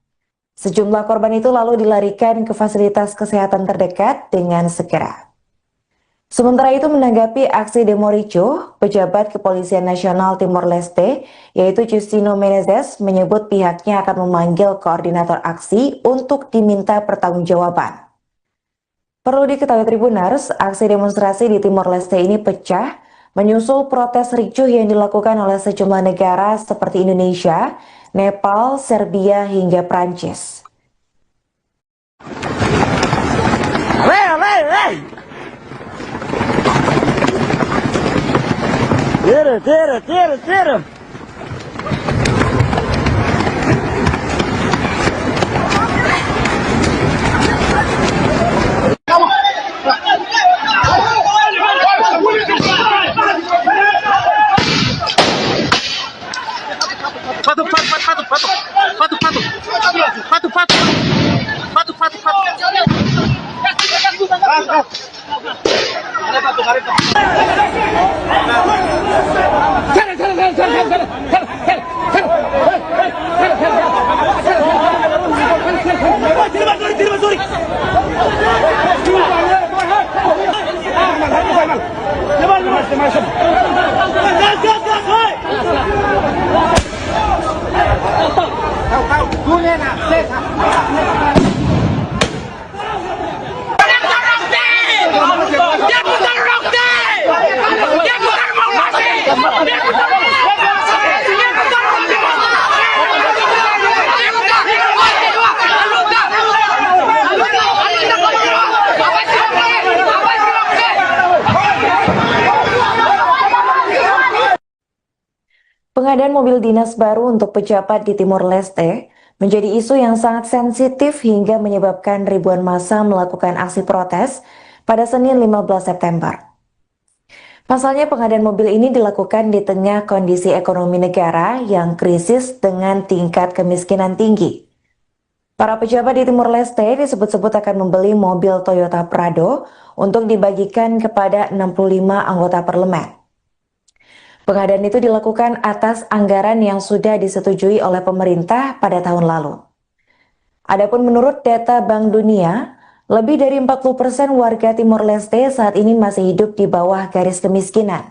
Sejumlah korban itu lalu dilarikan ke fasilitas kesehatan terdekat dengan segera. Sementara itu, menanggapi aksi demo ricuh, pejabat Kepolisian Nasional Timor Leste, yaitu Justino Menezes, menyebut pihaknya akan memanggil koordinator aksi untuk diminta pertanggungjawaban. Perlu diketahui Tribuners, aksi demonstrasi di Timor Leste ini pecah menyusul protes ricuh yang dilakukan oleh sejumlah negara seperti Indonesia, Nepal, Serbia, hingga Prancis. Tira. Pengadaan mobil dinas baru untuk pejabat di Timor Leste menjadi isu yang sangat sensitif hingga menyebabkan ribuan massa melakukan aksi protes pada Senin 15 September. Pasalnya, pengadaan mobil ini dilakukan di tengah kondisi ekonomi negara yang krisis dengan tingkat kemiskinan tinggi. Para pejabat di Timor Leste disebut-sebut akan membeli mobil Toyota Prado untuk dibagikan kepada 65 anggota parlemen. Pengadaan itu dilakukan atas anggaran yang sudah disetujui oleh pemerintah pada tahun lalu. Adapun menurut data Bank Dunia, lebih dari 40% warga Timor Leste saat ini masih hidup di bawah garis kemiskinan.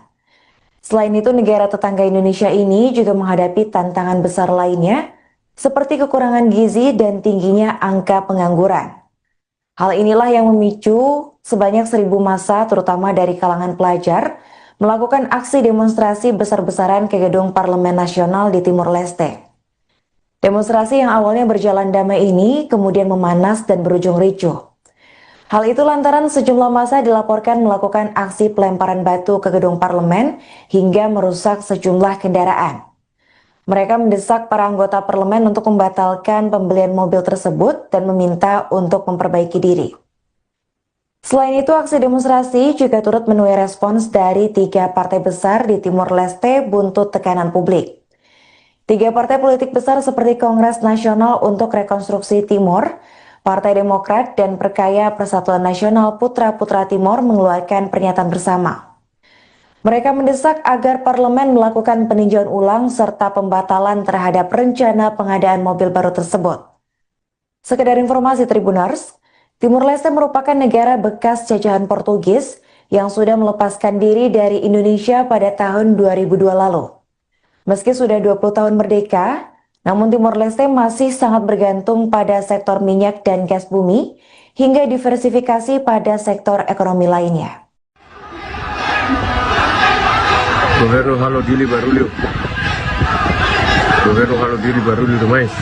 Selain itu, negara tetangga Indonesia ini juga menghadapi tantangan besar lainnya, seperti kekurangan gizi dan tingginya angka pengangguran. Hal inilah yang memicu sebanyak 1.000 massa, terutama dari kalangan pelajar, melakukan aksi demonstrasi besar-besaran ke gedung Parlemen Nasional di Timor Leste. Demonstrasi yang awalnya berjalan damai ini kemudian memanas dan berujung ricuh. Hal itu lantaran sejumlah massa dilaporkan melakukan aksi pelemparan batu ke gedung parlemen hingga merusak sejumlah kendaraan. Mereka mendesak para anggota parlemen untuk membatalkan pembelian mobil tersebut dan meminta untuk memperbaiki diri. Selain itu, aksi demonstrasi juga turut menuai respons dari 3 partai besar di Timor Leste buntut tekanan publik. 3 partai politik besar seperti Kongres Nasional untuk Rekonstruksi Timor, Partai Demokrat, dan Perkaya Persatuan Nasional Putra-Putra Timor mengeluarkan pernyataan bersama. Mereka mendesak agar parlemen melakukan peninjauan ulang serta pembatalan terhadap rencana pengadaan mobil baru tersebut. Sekedar informasi Tribuners, Timor Leste merupakan negara bekas jajahan Portugis yang sudah melepaskan diri dari Indonesia pada tahun 2002 lalu. Meski sudah 20 tahun merdeka, namun Timor Leste masih sangat bergantung pada sektor minyak dan gas bumi hingga diversifikasi pada sektor ekonomi lainnya. Governo halo dili barulho. Governo halo dili barulho demais.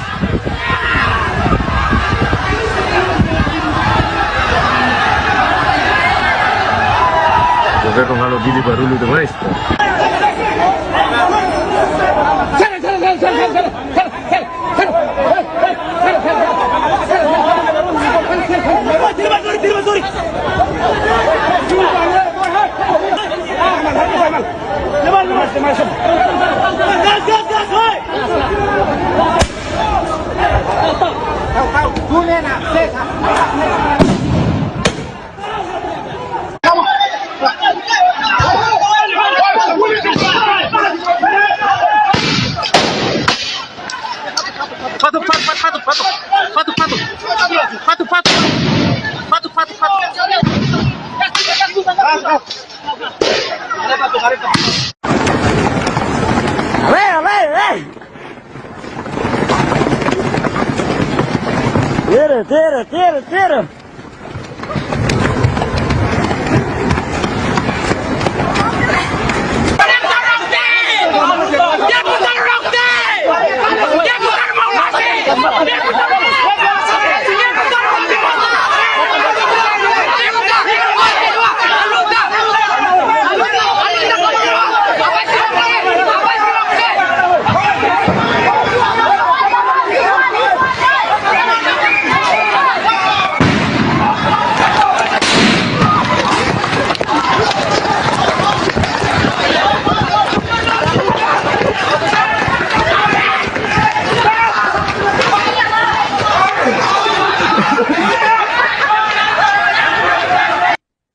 Governo halo dili barulho demais. Tira.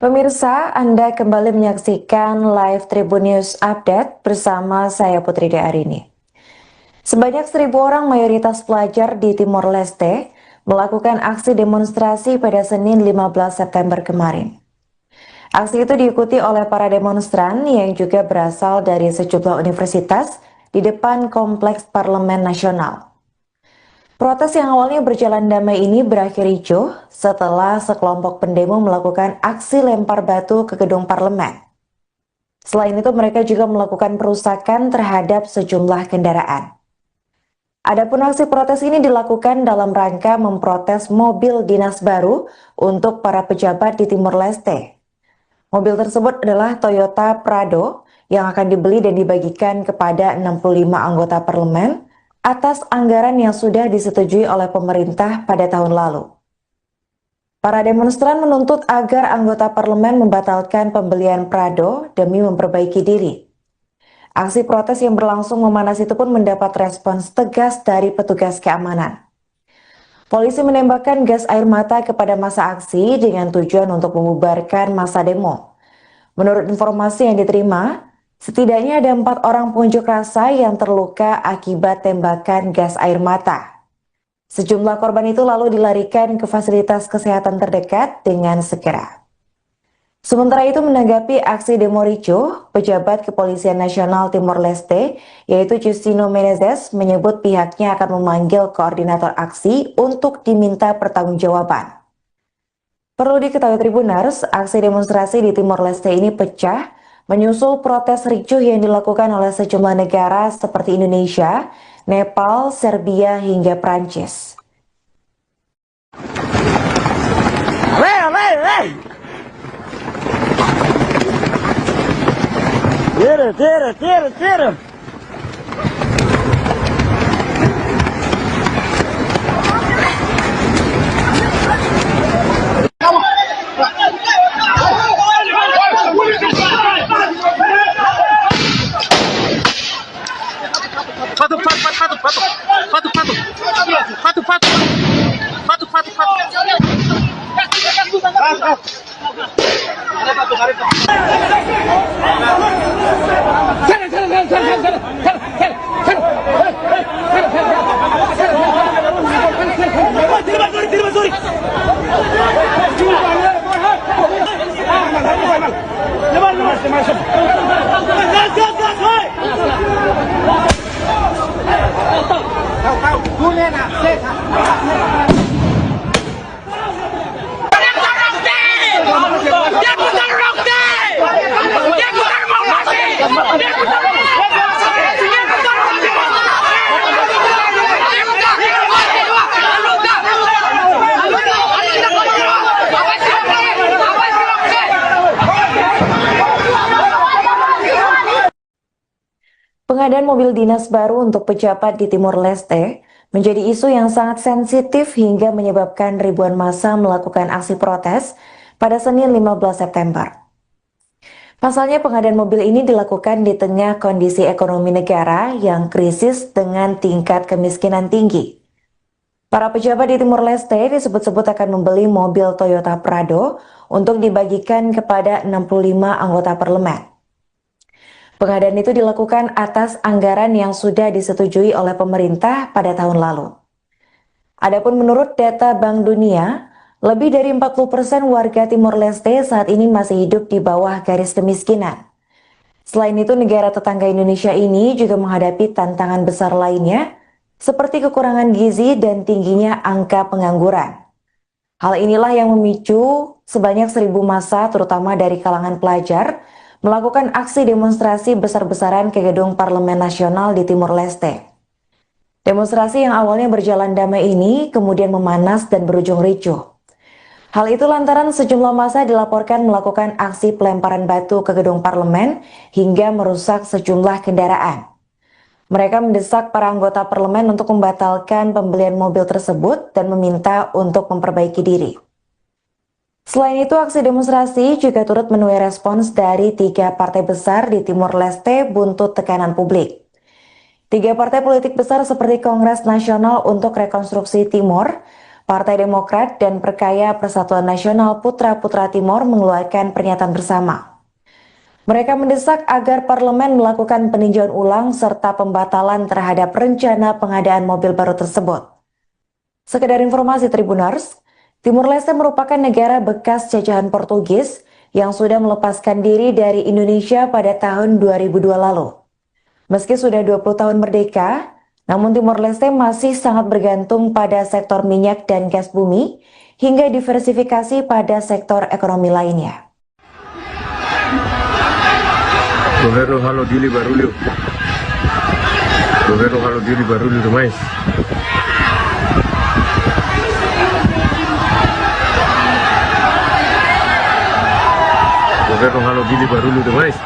Pemirsa, Anda kembali menyaksikan live Tribun News Update bersama saya Putri Arini. Sebanyak 1.000 orang mayoritas pelajar di Timor Leste melakukan aksi demonstrasi pada Senin 15 September kemarin. Aksi itu diikuti oleh para demonstran yang juga berasal dari sejumlah universitas di depan Kompleks Parlemen Nasional. Protes yang awalnya berjalan damai ini berakhir ricuh setelah sekelompok pendemo melakukan aksi lempar batu ke gedung parlemen. Selain itu, mereka juga melakukan perusakan terhadap sejumlah kendaraan. Adapun aksi protes ini dilakukan dalam rangka memprotes mobil dinas baru untuk para pejabat di Timor Leste. Mobil tersebut adalah Toyota Prado yang akan dibeli dan dibagikan kepada 65 anggota parlemen atas anggaran yang sudah disetujui oleh pemerintah pada tahun lalu. Para demonstran menuntut agar anggota parlemen membatalkan pembelian Prado demi memperbaiki diri. Aksi protes yang berlangsung memanas itu pun mendapat respons tegas dari petugas keamanan. Polisi menembakkan gas air mata kepada massa aksi dengan tujuan untuk membubarkan massa demo. Menurut informasi yang diterima, setidaknya ada 4 orang pengunjuk rasa yang terluka akibat tembakan gas air mata. Sejumlah korban itu lalu dilarikan ke fasilitas kesehatan terdekat dengan segera. Sementara itu menanggapi aksi demo ricuh, pejabat Kepolisian Nasional Timor Leste, yaitu Justino Menezes, menyebut pihaknya akan memanggil koordinator aksi untuk diminta pertanggungjawaban. Perlu diketahui Tribuners, aksi demonstrasi di Timor Leste ini pecah menyusul protes ricuh yang dilakukan oleh sejumlah negara seperti Indonesia, Nepal, Serbia, hingga Prancis. Tira. Pengadaan mobil dinas baru untuk pejabat di Timor Leste menjadi isu yang sangat sensitif hingga menyebabkan ribuan massa melakukan aksi protes pada Senin 15 September. Pasalnya pengadaan mobil ini dilakukan di tengah kondisi ekonomi negara yang krisis dengan tingkat kemiskinan tinggi. Para pejabat di Timor Leste disebut-sebut akan membeli mobil Toyota Prado untuk dibagikan kepada 65 anggota parlemen. Pengadaan itu dilakukan atas anggaran yang sudah disetujui oleh pemerintah pada tahun lalu. Adapun menurut data Bank Dunia, lebih dari 40% warga Timor Leste saat ini masih hidup di bawah garis kemiskinan. Selain itu, negara tetangga Indonesia ini juga menghadapi tantangan besar lainnya, seperti kekurangan gizi dan tingginya angka pengangguran. Hal inilah yang memicu sebanyak 1.000 massa, terutama dari kalangan pelajar, melakukan aksi demonstrasi besar-besaran ke gedung Parlemen Nasional di Timor Leste. Demonstrasi yang awalnya berjalan damai ini kemudian memanas dan berujung ricuh. Hal itu lantaran sejumlah massa dilaporkan melakukan aksi pelemparan batu ke gedung parlemen hingga merusak sejumlah kendaraan. Mereka mendesak para anggota parlemen untuk membatalkan pembelian mobil tersebut dan meminta untuk memperbaiki diri. Selain itu, aksi demonstrasi juga turut menuai respons dari 3 partai besar di Timor Leste buntut tekanan publik. 3 partai politik besar seperti Kongres Nasional untuk Rekonstruksi Timor, Partai Demokrat, dan Perkaya Persatuan Nasional Putra-Putra Timor mengeluarkan pernyataan bersama. Mereka mendesak agar parlemen melakukan peninjauan ulang serta pembatalan terhadap rencana pengadaan mobil baru tersebut. Sekedar informasi Tribuners, Timor Leste merupakan negara bekas jajahan Portugis yang sudah melepaskan diri dari Indonesia pada tahun 2002 lalu. Meski sudah 20 tahun merdeka, namun Timor Leste masih sangat bergantung pada sektor minyak dan gas bumi hingga diversifikasi pada sektor ekonomi lainnya. Governo halo dili barulho. Governo halo dili barulho demais. Governo halo dili barulho demais.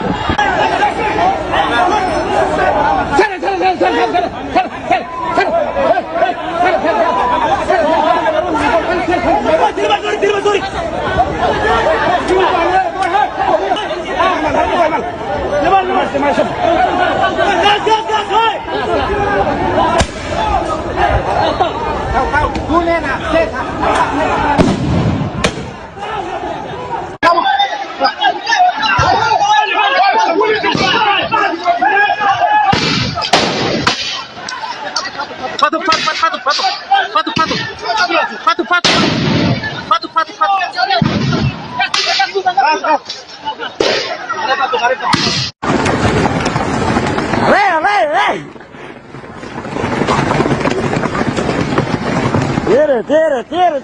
Ray!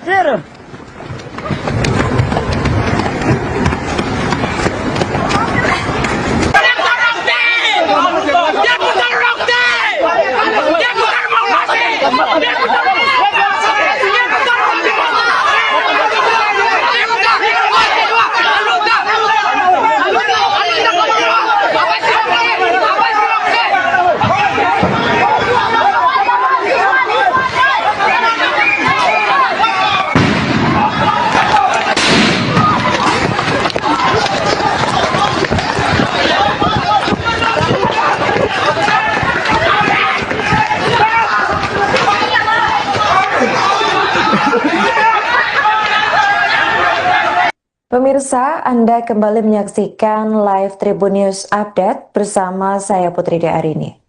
Tira! Pemirsa, Anda kembali menyaksikan live Tribun News Update bersama saya Putri Arini.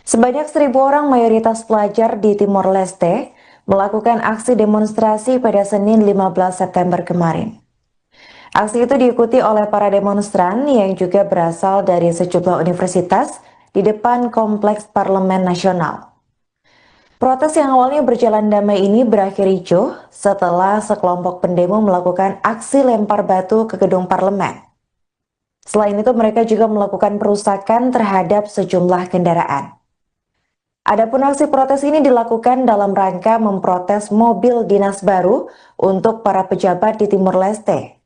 Sebanyak 1.000 orang mayoritas pelajar di Timor Leste melakukan aksi demonstrasi pada Senin 15 September kemarin. Aksi itu diikuti oleh para demonstran yang juga berasal dari sejumlah universitas di depan Kompleks Parlemen Nasional. Protes yang awalnya berjalan damai ini berakhir ricuh setelah sekelompok pendemo melakukan aksi lempar batu ke gedung parlemen. Selain itu, mereka juga melakukan perusakan terhadap sejumlah kendaraan. Adapun aksi protes ini dilakukan dalam rangka memprotes mobil dinas baru untuk para pejabat di Timor Leste.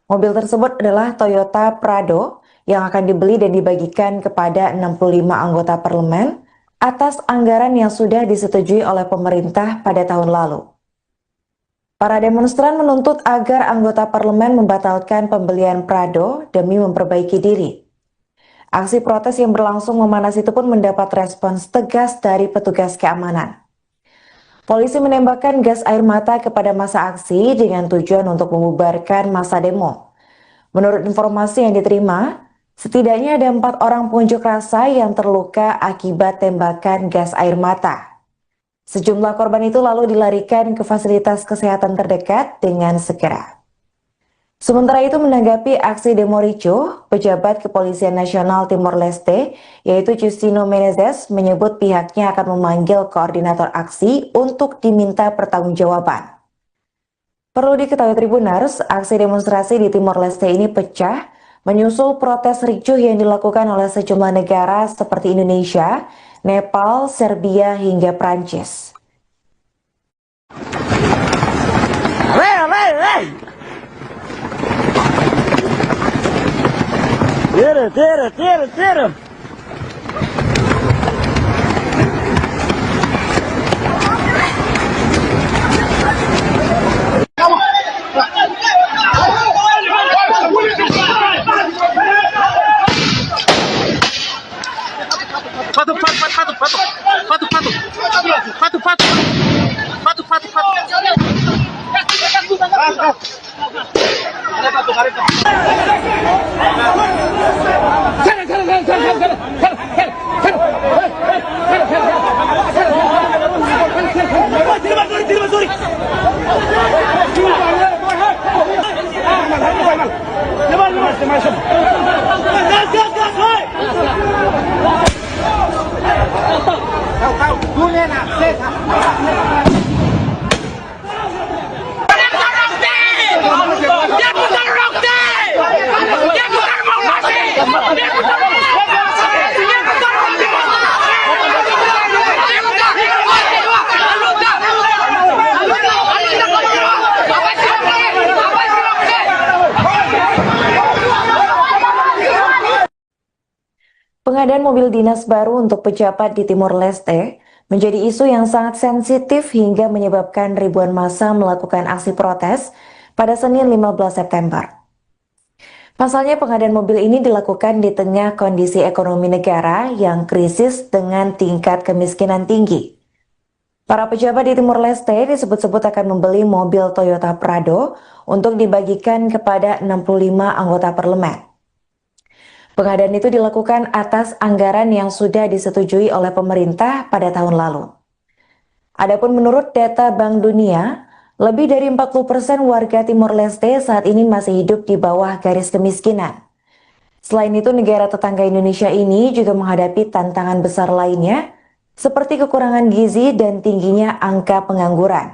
Mobil tersebut adalah Toyota Prado yang akan dibeli dan dibagikan kepada 65 anggota parlemen atas anggaran yang sudah disetujui oleh pemerintah pada tahun lalu. Para demonstran menuntut agar anggota parlemen membatalkan pembelian Prado demi memperbaiki diri. Aksi protes yang berlangsung memanas itu pun mendapat respons tegas dari petugas keamanan. Polisi menembakkan gas air mata kepada massa aksi dengan tujuan untuk membubarkan massa demo. Menurut informasi yang diterima, setidaknya ada 4 orang pengunjuk rasa yang terluka akibat tembakan gas air mata. Sejumlah korban itu lalu dilarikan ke fasilitas kesehatan terdekat dengan segera. Sementara itu, menanggapi aksi demo ricuh, pejabat Kepolisian Nasional Timor Leste, yaitu Justino Menezes, menyebut pihaknya akan memanggil koordinator aksi untuk diminta pertanggungjawaban. Perlu diketahui Tribuners, aksi demonstrasi di Timor Leste ini pecah menyusul protes ricuh yang dilakukan oleh sejumlah negara seperti Indonesia, Nepal, Serbia, hingga Prancis. Ray! Tira! Pengadaan mobil dinas baru untuk pejabat di Timor Leste menjadi isu yang sangat sensitif hingga menyebabkan ribuan massa melakukan aksi protes pada Senin 15 September. Pasalnya, pengadaan mobil ini dilakukan di tengah kondisi ekonomi negara yang krisis dengan tingkat kemiskinan tinggi. Para pejabat di Timor Leste disebut-sebut akan membeli mobil Toyota Prado untuk dibagikan kepada 65 anggota parlemen. Pengadaan itu dilakukan atas anggaran yang sudah disetujui oleh pemerintah pada tahun lalu. Adapun menurut data Bank Dunia, Lebih dari 40% warga Timor Leste saat ini masih hidup di bawah garis kemiskinan. Selain itu, negara tetangga Indonesia ini juga menghadapi tantangan besar lainnya, seperti kekurangan gizi dan tingginya angka pengangguran.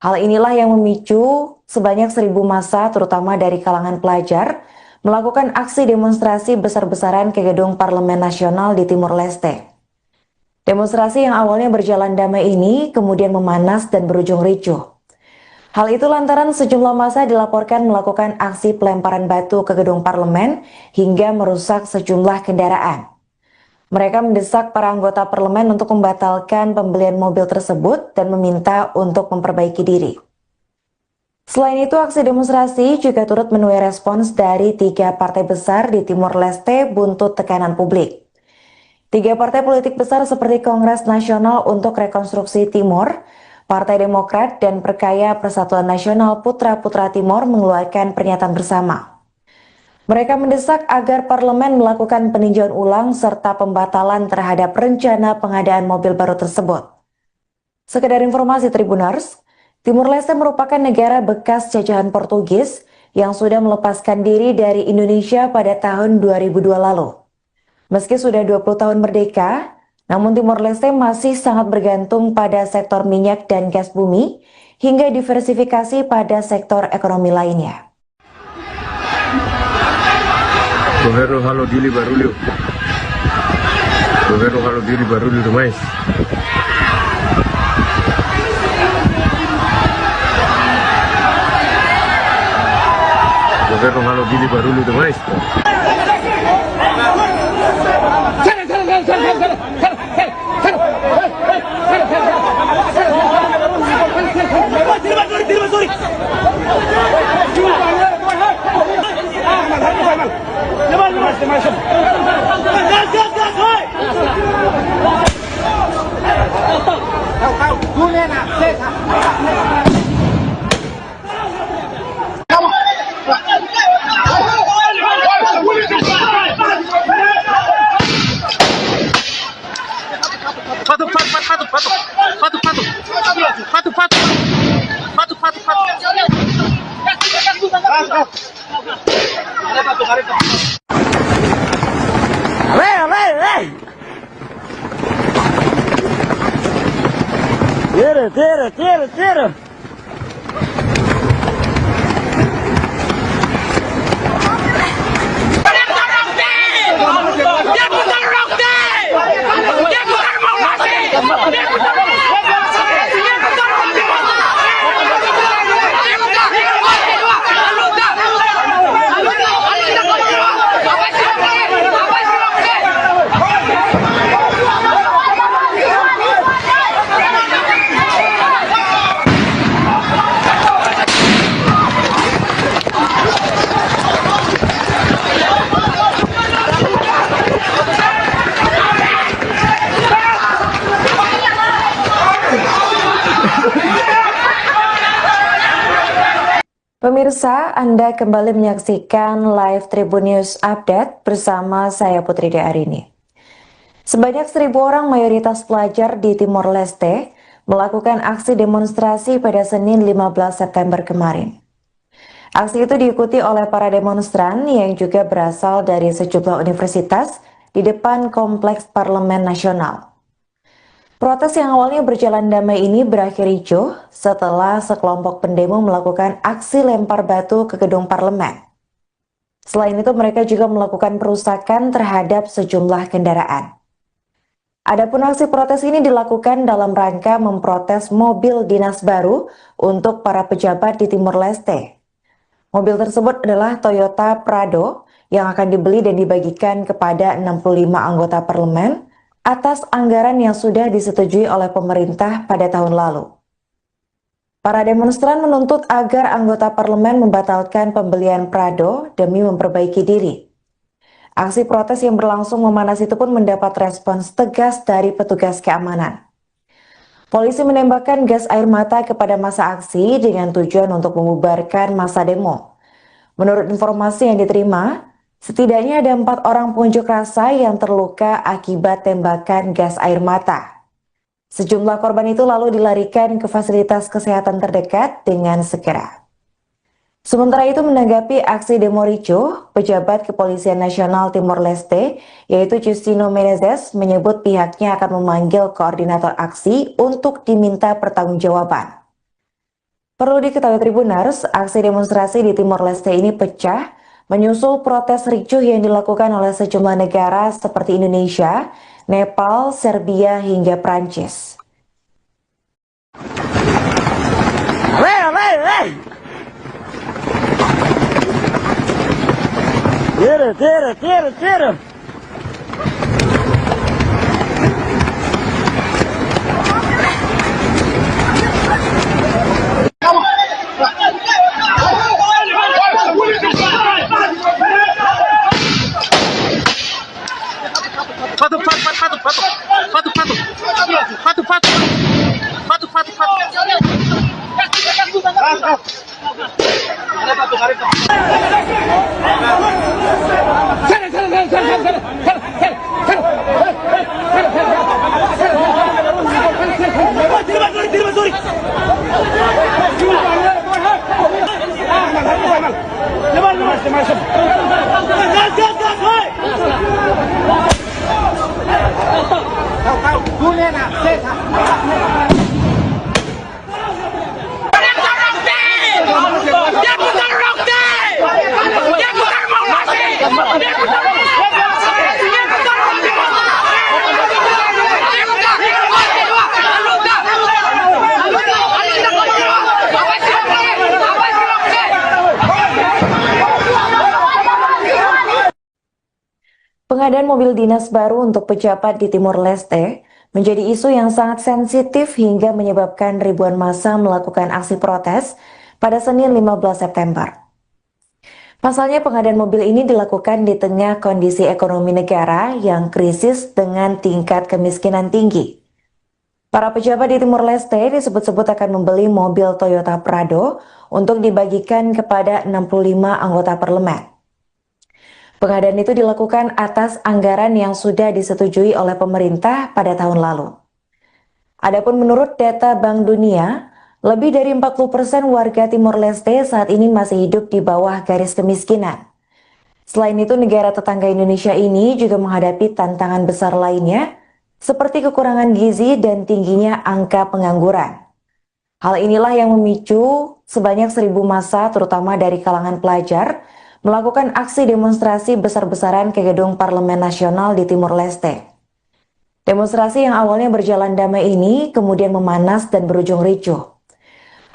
Hal inilah yang memicu sebanyak 1.000 massa, terutama dari kalangan pelajar, melakukan aksi demonstrasi besar-besaran ke gedung Parlemen Nasional di Timor Leste. Demonstrasi yang awalnya berjalan damai ini kemudian memanas dan berujung ricuh. Hal itu lantaran sejumlah massa dilaporkan melakukan aksi pelemparan batu ke gedung parlemen hingga merusak sejumlah kendaraan. Mereka mendesak para anggota parlemen untuk membatalkan pembelian mobil tersebut dan meminta untuk memperbaiki diri. Selain itu, aksi demonstrasi juga turut menuai respons dari 3 partai besar di Timor Leste buntut tekanan publik. 3 partai politik besar seperti Kongres Nasional untuk Rekonstruksi Timor, Partai Demokrat, dan Perkaya Persatuan Nasional Putra-Putra Timor mengeluarkan pernyataan bersama. Mereka mendesak agar parlemen melakukan peninjauan ulang serta pembatalan terhadap rencana pengadaan mobil baru tersebut. Sekedar informasi Tribuners, Timor Leste merupakan negara bekas jajahan Portugis yang sudah melepaskan diri dari Indonesia pada tahun 2002 lalu. Meski sudah 20 tahun merdeka, namun Timor Leste masih sangat bergantung pada sektor minyak dan gas bumi hingga diversifikasi pada sektor ekonomi lainnya. Governo halo dili barulho. Governo halo dili barulho demais. Governo halo dili barulho demais. Tira. Pemirsa, Anda kembali menyaksikan live Tribun News Update bersama saya Putri Arini. Sebanyak 1.000 orang mayoritas pelajar di Timor Leste melakukan aksi demonstrasi pada Senin 15 September kemarin. Aksi itu diikuti oleh para demonstran yang juga berasal dari sejumlah universitas di depan Kompleks Parlemen Nasional. Protes yang awalnya berjalan damai ini berakhir ricuh setelah sekelompok pendemo melakukan aksi lempar batu ke gedung parlemen. Selain itu, mereka juga melakukan perusakan terhadap sejumlah kendaraan. Adapun aksi protes ini dilakukan dalam rangka memprotes mobil dinas baru untuk para pejabat di Timor Leste. Mobil tersebut adalah Toyota Prado yang akan dibeli dan dibagikan kepada 65 anggota parlemen atas anggaran yang sudah disetujui oleh pemerintah pada tahun lalu. Para demonstran menuntut agar anggota parlemen membatalkan pembelian Prado demi memperbaiki diri. Aksi protes yang berlangsung memanas itu pun mendapat respons tegas dari petugas keamanan. Polisi menembakkan gas air mata kepada massa aksi dengan tujuan untuk membubarkan massa demo. Menurut informasi yang diterima, setidaknya ada 4 orang pengunjuk rasa yang terluka akibat tembakan gas air mata. Sejumlah korban itu lalu dilarikan ke fasilitas kesehatan terdekat dengan segera. Sementara itu menanggapi aksi demo ricuh, pejabat Kepolisian Nasional Timor Leste, yaitu Justino Menezes, menyebut pihaknya akan memanggil koordinator aksi untuk diminta pertanggungjawaban. Perlu diketahui Tribuners, aksi demonstrasi di Timor Leste ini pecah menyusul protes ricuh yang dilakukan oleh sejumlah negara seperti Indonesia, Nepal, Serbia, hingga Prancis. Tira. Pengadaan mobil dinas baru untuk pejabat di Timor Leste menjadi isu yang sangat sensitif hingga menyebabkan ribuan massa melakukan aksi protes pada Senin 15 September. Pasalnya pengadaan mobil ini dilakukan di tengah kondisi ekonomi negara yang krisis dengan tingkat kemiskinan tinggi. Para pejabat di Timor Leste disebut-sebut akan membeli mobil Toyota Prado untuk dibagikan kepada 65 anggota parlemen. Pengadaan itu dilakukan atas anggaran yang sudah disetujui oleh pemerintah pada tahun lalu. Adapun menurut data Bank Dunia, lebih dari 40% warga Timor Leste saat ini masih hidup di bawah garis kemiskinan. Selain itu, negara tetangga Indonesia ini juga menghadapi tantangan besar lainnya, seperti kekurangan gizi dan tingginya angka pengangguran. Hal inilah yang memicu sebanyak 1.000 massa, terutama dari kalangan pelajar, melakukan aksi demonstrasi besar-besaran ke gedung Parlemen Nasional di Timor Leste. Demonstrasi yang awalnya berjalan damai ini kemudian memanas dan berujung ricuh.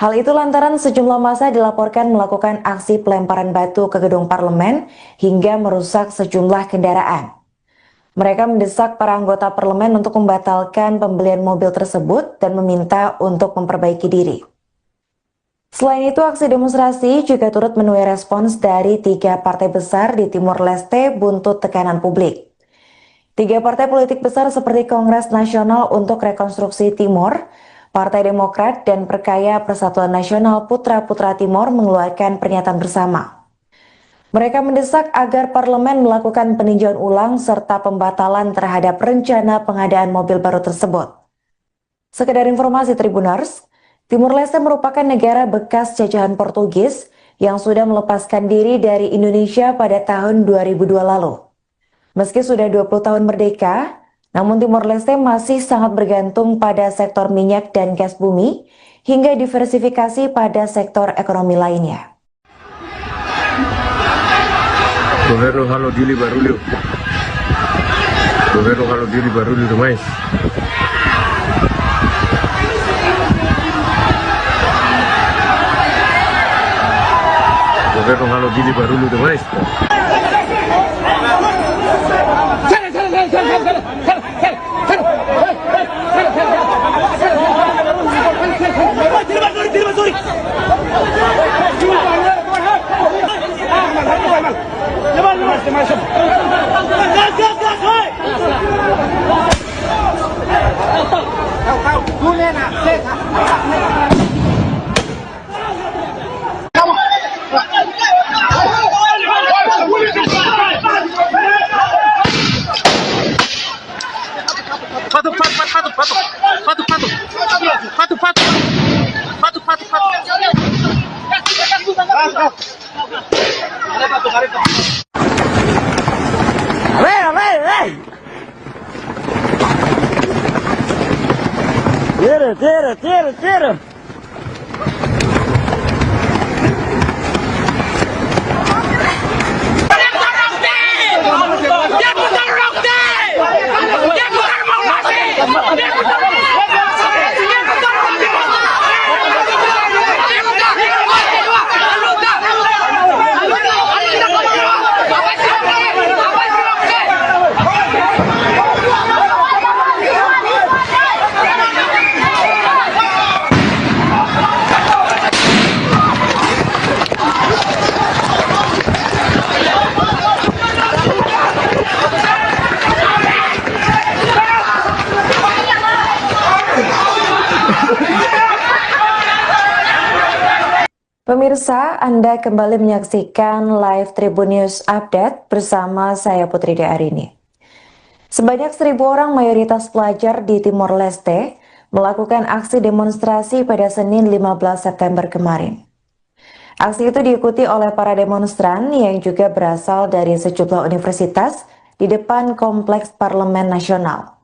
Hal itu lantaran sejumlah massa dilaporkan melakukan aksi pelemparan batu ke gedung parlemen hingga merusak sejumlah kendaraan. Mereka mendesak para anggota parlemen untuk membatalkan pembelian mobil tersebut dan meminta untuk memperbaiki diri. Selain itu, aksi demonstrasi juga turut menuai respons dari 3 partai besar di Timor Leste buntut tekanan publik. 3 partai politik besar seperti Kongres Nasional untuk Rekonstruksi Timor, Partai Demokrat, dan Perkaya Persatuan Nasional Putra-Putra Timor mengeluarkan pernyataan bersama. Mereka mendesak agar parlemen melakukan peninjauan ulang serta pembatalan terhadap rencana pengadaan mobil baru tersebut. Sekedar informasi Tribuners, Timor Leste merupakan negara bekas jajahan Portugis yang sudah melepaskan diri dari Indonesia pada tahun 2002 lalu. Meski sudah 20 tahun merdeka, namun Timor Leste masih sangat bergantung pada sektor minyak dan gas bumi hingga diversifikasi pada sektor ekonomi lainnya. Governo halo dili barulho. Governo halo dili barulho demais. Governo halo dili barulho demais. Patu. tira, tira, tira. Pemirsa, Anda kembali menyaksikan live Tribun News Update bersama saya Putri Arini. Sebanyak 1.000 orang mayoritas pelajar di Timor Leste melakukan aksi demonstrasi pada Senin 15 September kemarin. Aksi itu diikuti oleh para demonstran yang juga berasal dari sejumlah universitas di depan Kompleks Parlemen Nasional.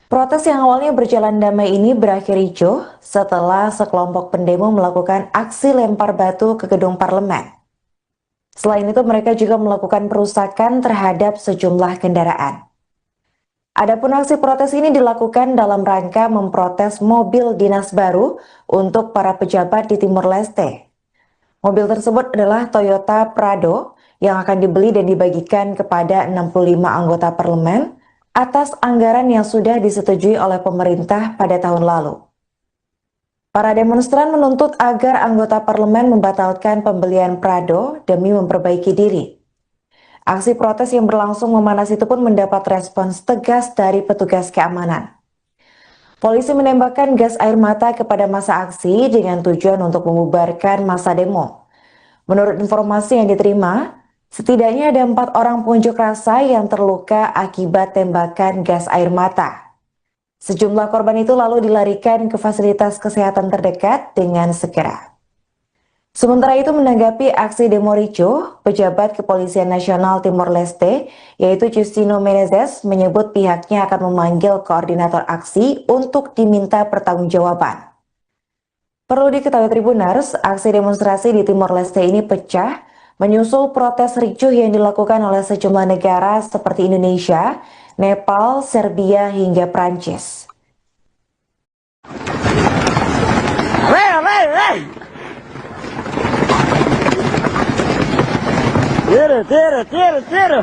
Protes yang awalnya berjalan damai ini berakhir ricuh setelah sekelompok pendemo melakukan aksi lempar batu ke gedung parlemen. Selain itu, mereka juga melakukan perusakan terhadap sejumlah kendaraan. Adapun aksi protes ini dilakukan dalam rangka memprotes mobil dinas baru untuk para pejabat di Timor Leste. Mobil tersebut adalah Toyota Prado yang akan dibeli dan dibagikan kepada 65 anggota parlemen atas anggaran yang sudah disetujui oleh pemerintah pada tahun lalu. Para demonstran menuntut agar anggota parlemen membatalkan pembelian Prado demi memperbaiki diri. Aksi protes yang berlangsung memanas itu pun mendapat respons tegas dari petugas keamanan. Polisi menembakkan gas air mata kepada massa aksi dengan tujuan untuk membubarkan massa demo. Menurut informasi yang diterima, setidaknya ada 4 orang pengunjuk rasa yang terluka akibat tembakan gas air mata. Sejumlah korban itu lalu dilarikan ke fasilitas kesehatan terdekat dengan segera. Sementara itu, menanggapi aksi demo ricuh, pejabat Kepolisian Nasional Timor Leste, yaitu Justino Menezes, menyebut pihaknya akan memanggil koordinator aksi untuk diminta pertanggungjawaban. Perlu diketahui Tribuners, aksi demonstrasi di Timor Leste ini pecah menyusul protes ricuh yang dilakukan oleh sejumlah negara seperti Indonesia, Nepal, Serbia, hingga Prancis. Tira, tira, tira, tira.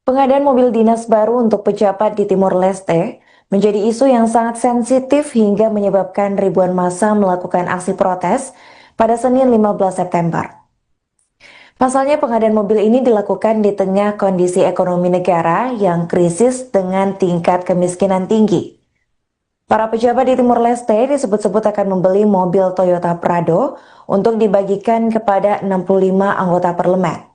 Pengadaan mobil dinas baru untuk pejabat di Timor Leste menjadi isu yang sangat sensitif hingga menyebabkan ribuan massa melakukan aksi protes pada Senin 15 September. Pasalnya pengadaan mobil ini dilakukan di tengah kondisi ekonomi negara yang krisis dengan tingkat kemiskinan tinggi. Para pejabat di Timor Leste disebut-sebut akan membeli mobil Toyota Prado untuk dibagikan kepada 65 anggota parlemen.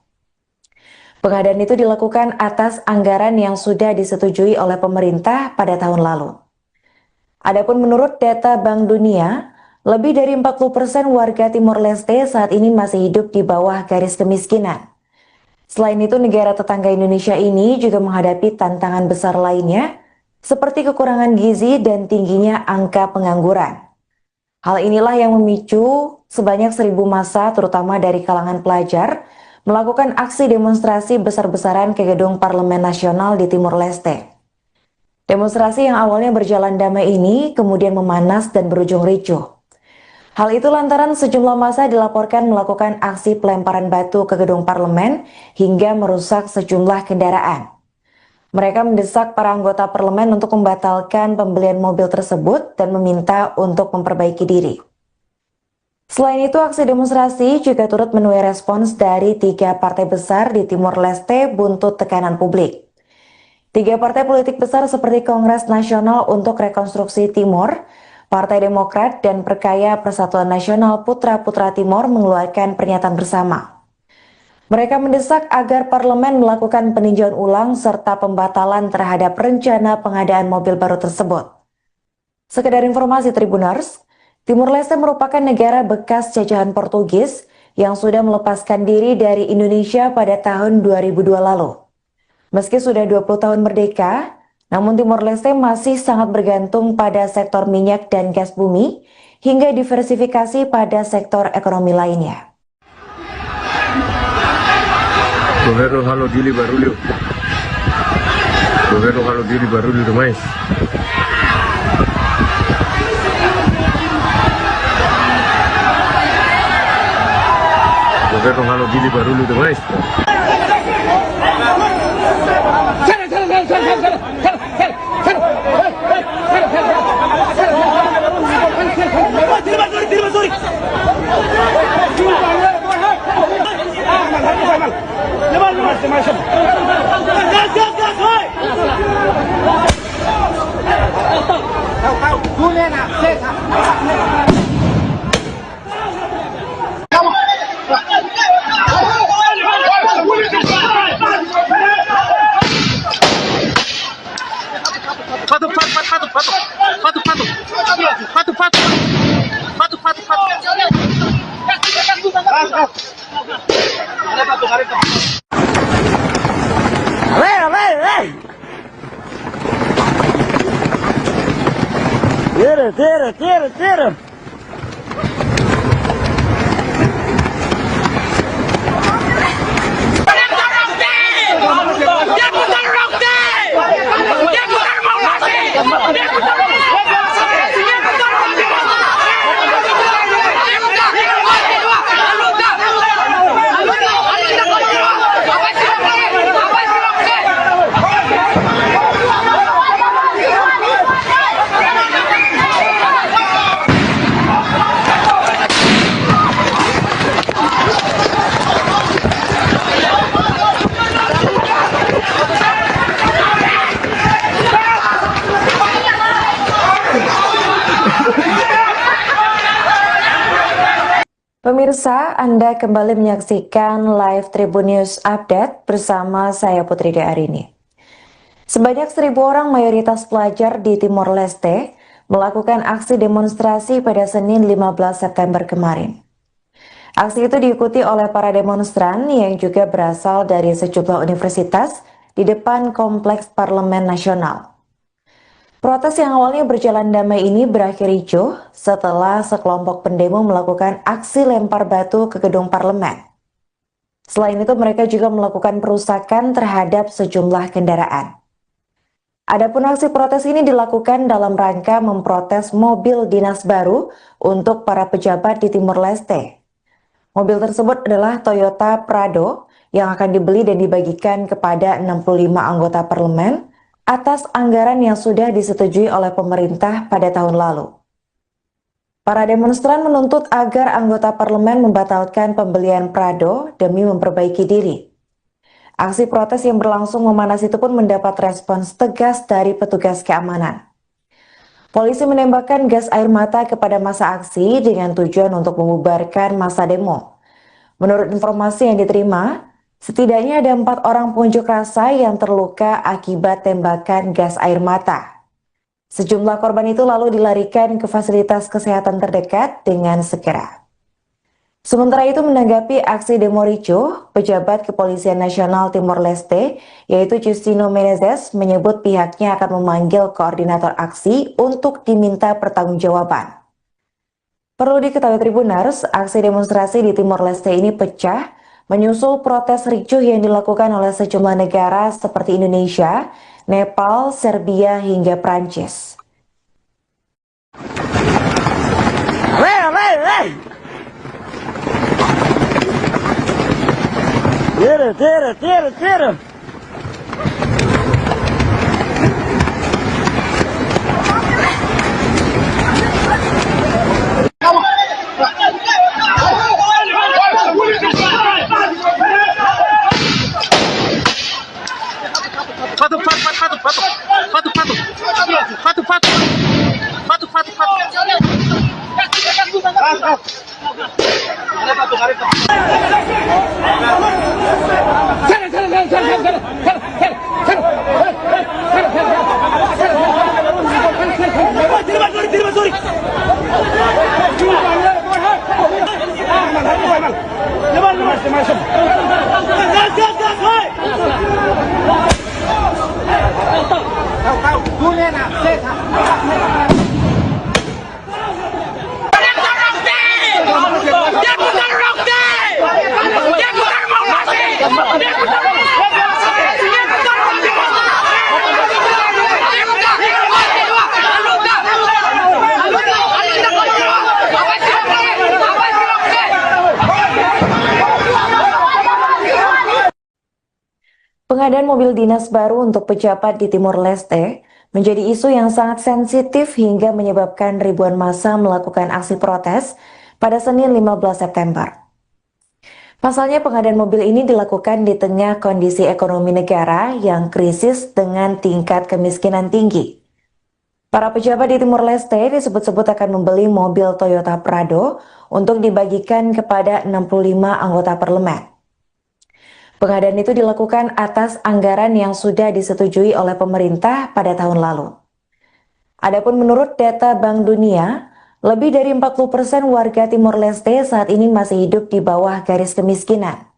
Pengadaan itu dilakukan atas anggaran yang sudah disetujui oleh pemerintah pada tahun lalu. Adapun menurut data Bank Dunia, lebih dari 40% warga Timor Leste saat ini masih hidup di bawah garis kemiskinan. Selain itu, negara tetangga Indonesia ini juga menghadapi tantangan besar lainnya, seperti kekurangan gizi dan tingginya angka pengangguran. Hal inilah yang memicu sebanyak 1.000 massa terutama dari kalangan pelajar melakukan aksi demonstrasi besar-besaran ke gedung Parlemen Nasional di Timor Leste. Demonstrasi yang awalnya berjalan damai ini kemudian memanas dan berujung ricuh. Hal itu lantaran sejumlah massa dilaporkan melakukan aksi pelemparan batu ke gedung parlemen hingga merusak sejumlah kendaraan. Mereka mendesak para anggota parlemen untuk membatalkan pembelian mobil tersebut dan meminta untuk memperbaiki diri. Selain itu, aksi demonstrasi juga turut menuai respons dari 3 partai besar di Timor Leste buntut tekanan publik. 3 partai politik besar seperti Kongres Nasional untuk Rekonstruksi Timor, Partai Demokrat, dan Perkaya Persatuan Nasional Putra-Putra Timor mengeluarkan pernyataan bersama. Mereka mendesak agar parlemen melakukan peninjauan ulang serta pembatalan terhadap rencana pengadaan mobil baru tersebut. Sekedar informasi Tribuners, Timor Leste merupakan negara bekas jajahan Portugis yang sudah melepaskan diri dari Indonesia pada tahun 2002 lalu. Meski sudah 20 tahun merdeka, namun Timor Leste masih sangat bergantung pada sektor minyak dan gas bumi hingga diversifikasi pada sektor ekonomi lainnya. Governo halo dili barulho. Governo halo dili barulho demais. Governo halo dili barulho demais. Tira. Pemirsa, Anda kembali menyaksikan live Tribun News Update bersama saya Putri Arini. Sebanyak 1.000 orang mayoritas pelajar di Timor Leste melakukan aksi demonstrasi pada Senin 15 September kemarin. Aksi itu diikuti oleh para demonstran yang juga berasal dari sejumlah universitas di depan Kompleks Parlemen Nasional. Protes yang awalnya berjalan damai ini berakhir ricuh setelah sekelompok pendemo melakukan aksi lempar batu ke gedung parlemen. Selain itu, mereka juga melakukan perusakan terhadap sejumlah kendaraan. Adapun aksi protes ini dilakukan dalam rangka memprotes mobil dinas baru untuk para pejabat di Timor Leste. Mobil tersebut adalah Toyota Prado yang akan dibeli dan dibagikan kepada 65 anggota parlemen atas anggaran yang sudah disetujui oleh pemerintah pada tahun lalu. Para demonstran menuntut agar anggota parlemen membatalkan pembelian Prado demi memperbaiki diri. Aksi protes yang berlangsung memanas itu pun mendapat respons tegas dari petugas keamanan. Polisi menembakkan gas air mata kepada massa aksi dengan tujuan untuk membubarkan massa demo. Menurut informasi yang diterima, setidaknya ada 4 orang pengunjuk rasa yang terluka akibat tembakan gas air mata. Sejumlah korban itu lalu dilarikan ke fasilitas kesehatan terdekat dengan segera. Sementara itu, menanggapi aksi demo ricuh, pejabat Kepolisian Nasional Timor Leste, yaitu Justino Menezes, menyebut pihaknya akan memanggil koordinator aksi untuk diminta pertanggungjawaban. Perlu diketahui Tribuners, aksi demonstrasi di Timor Leste ini pecah menyusul protes ricuh yang dilakukan oleh sejumlah negara seperti Indonesia, Nepal, Serbia, hingga Prancis. Tira. Pengadaan mobil dinas baru untuk pejabat di Timor Leste menjadi isu yang sangat sensitif hingga menyebabkan ribuan massa melakukan aksi protes pada Senin 15 September. Pasalnya pengadaan mobil ini dilakukan di tengah kondisi ekonomi negara yang krisis dengan tingkat kemiskinan tinggi. Para pejabat di Timor Leste disebut-sebut akan membeli mobil Toyota Prado untuk dibagikan kepada 65 anggota parlemen. Pengadaan itu dilakukan atas anggaran yang sudah disetujui oleh pemerintah pada tahun lalu. Adapun menurut data Bank Dunia, lebih dari 40% warga Timor Leste saat ini masih hidup di bawah garis kemiskinan.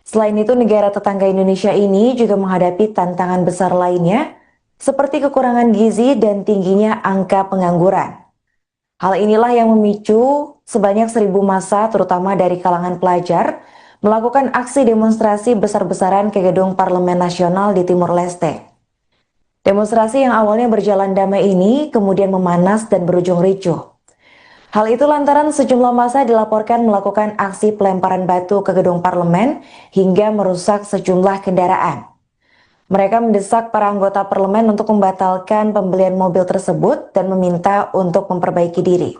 Selain itu, negara tetangga Indonesia ini juga menghadapi tantangan besar lainnya, seperti kekurangan gizi dan tingginya angka pengangguran. Hal inilah yang memicu sebanyak 1.000 massa, terutama dari kalangan pelajar, melakukan aksi demonstrasi besar-besaran ke gedung Parlemen Nasional di Timor Leste. Demonstrasi yang awalnya berjalan damai ini kemudian memanas dan berujung ricuh. Hal itu lantaran sejumlah massa dilaporkan melakukan aksi pelemparan batu ke gedung parlemen hingga merusak sejumlah kendaraan. Mereka mendesak para anggota parlemen untuk membatalkan pembelian mobil tersebut dan meminta untuk memperbaiki diri.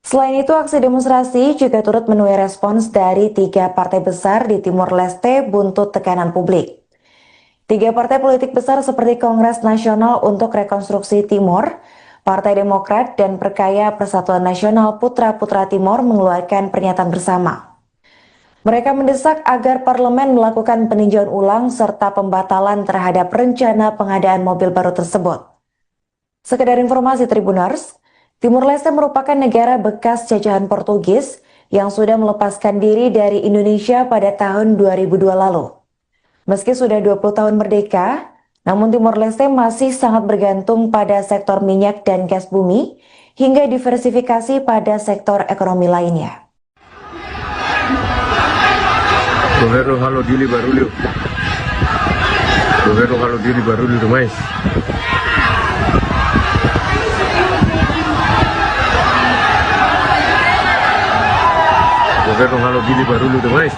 Selain itu, aksi demonstrasi juga turut menuai respons dari 3 partai besar di Timor Leste buntut tekanan publik. 3 partai politik besar seperti Kongres Nasional untuk Rekonstruksi Timor, Partai Demokrat, dan Perkaya Persatuan Nasional Putra-Putra Timor mengeluarkan pernyataan bersama. Mereka mendesak agar parlemen melakukan peninjauan ulang serta pembatalan terhadap rencana pengadaan mobil baru tersebut. Sekedar informasi Tribuners, Timor Leste merupakan negara bekas jajahan Portugis yang sudah melepaskan diri dari Indonesia pada tahun 2002 lalu. Meski sudah 20 tahun merdeka, namun Timor Leste masih sangat bergantung pada sektor minyak dan gas bumi hingga diversifikasi pada sektor ekonomi lainnya. Governo halo dili barulho. Governo halo dili barulho demais. Governo halo dili barulho demais.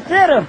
Tira.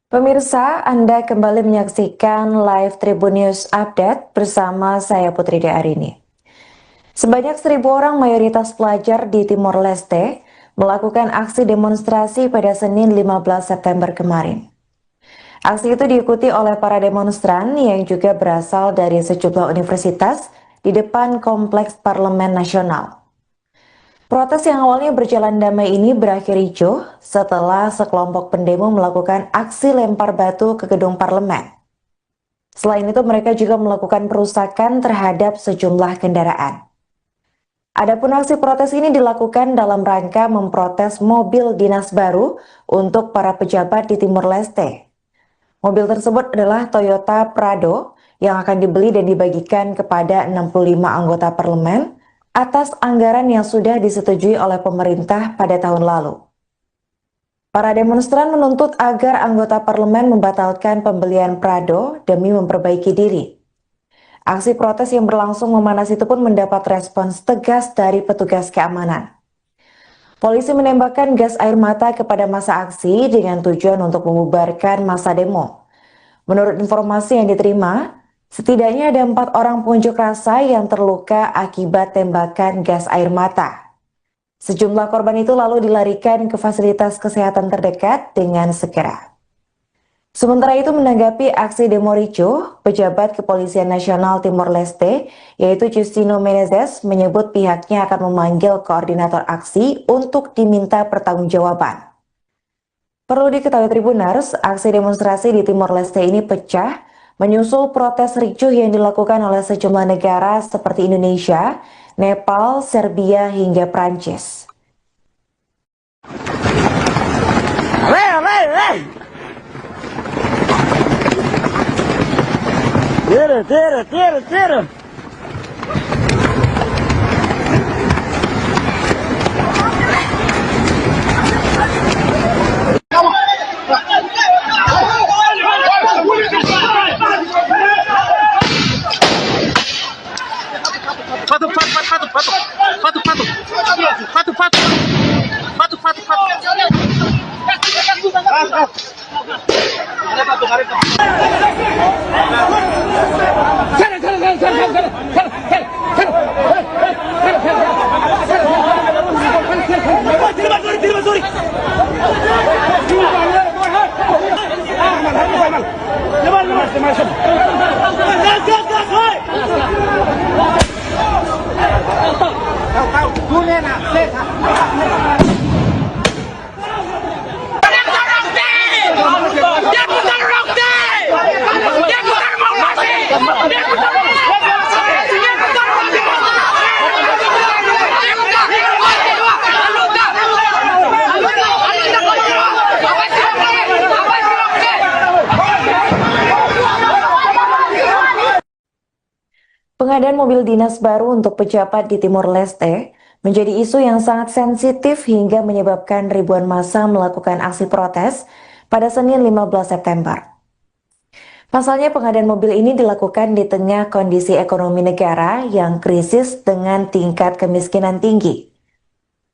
Pemirsa, Anda kembali menyaksikan live Tribun News Update bersama saya Putri De Arini. Sebanyak 1.000 orang mayoritas pelajar di Timor Leste melakukan aksi demonstrasi pada Senin 15 September kemarin. Aksi itu diikuti oleh para demonstran yang juga berasal dari sejumlah universitas di depan Kompleks Parlemen Nasional. Protes yang awalnya berjalan damai ini berakhir ricuh setelah sekelompok pendemo melakukan aksi lempar batu ke gedung parlemen. Selain itu, mereka juga melakukan perusakan terhadap sejumlah kendaraan. Adapun aksi protes ini dilakukan dalam rangka memprotes mobil dinas baru untuk para pejabat di Timor Leste. Mobil tersebut adalah Toyota Prado yang akan dibeli dan dibagikan kepada 65 anggota parlemen atas anggaran yang sudah disetujui oleh pemerintah pada tahun lalu. Para demonstran menuntut agar anggota parlemen membatalkan pembelian Prado demi memperbaiki diri. Aksi protes yang berlangsung memanas itu pun mendapat respons tegas dari petugas keamanan. Polisi menembakkan gas air mata kepada massa aksi dengan tujuan untuk membubarkan massa demo. Menurut informasi yang diterima, setidaknya ada 4 orang pengunjuk rasa yang terluka akibat tembakan gas air mata. Sejumlah korban itu lalu dilarikan ke fasilitas kesehatan terdekat dengan segera. Sementara itu, menanggapi aksi demo ricuh, pejabat Kepolisian Nasional Timor Leste, yaitu Justino Menezes, menyebut pihaknya akan memanggil koordinator aksi untuk diminta pertanggungjawaban. Perlu diketahui Tribuners, aksi demonstrasi di Timor Leste ini pecah menyusul protes ricuh yang dilakukan oleh sejumlah negara seperti Indonesia, Nepal, Serbia, hingga Prancis. Tira. Pengadaan mobil dinas baru untuk pejabat di Timor Leste menjadi isu yang sangat sensitif hingga menyebabkan ribuan massa melakukan aksi protes pada Senin 15 September. Pasalnya, pengadaan mobil ini dilakukan di tengah kondisi ekonomi negara yang krisis dengan tingkat kemiskinan tinggi.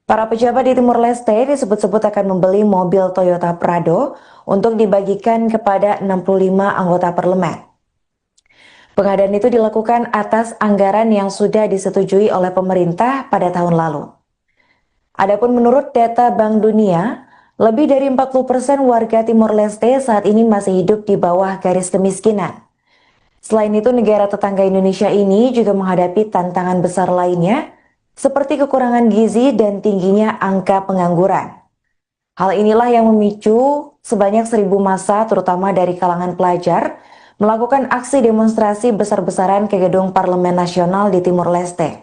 Para pejabat di Timor Leste disebut-sebut akan membeli mobil Toyota Prado untuk dibagikan kepada 65 anggota parlemen. Pengadaan itu dilakukan atas anggaran yang sudah disetujui oleh pemerintah pada tahun lalu. Adapun menurut data Bank Dunia, lebih dari 40% warga Timor Leste saat ini masih hidup di bawah garis kemiskinan. Selain itu, negara tetangga Indonesia ini juga menghadapi tantangan besar lainnya, seperti kekurangan gizi dan tingginya angka pengangguran. Hal inilah yang memicu sebanyak 1.000 massa, terutama dari kalangan pelajar, melakukan aksi demonstrasi besar-besaran ke gedung Parlemen Nasional di Timor Leste.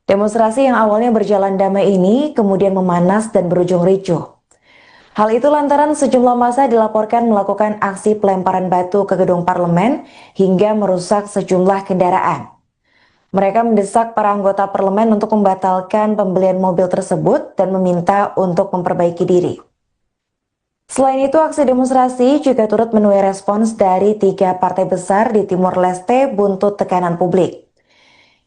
Demonstrasi yang awalnya berjalan damai ini kemudian memanas dan berujung ricuh. Hal itu lantaran sejumlah massa dilaporkan melakukan aksi pelemparan batu ke gedung parlemen hingga merusak sejumlah kendaraan. Mereka mendesak para anggota parlemen untuk membatalkan pembelian mobil tersebut dan meminta untuk memperbaiki diri. Selain itu, aksi demonstrasi juga turut menuai respons dari 3 partai besar di Timor Leste buntut tekanan publik.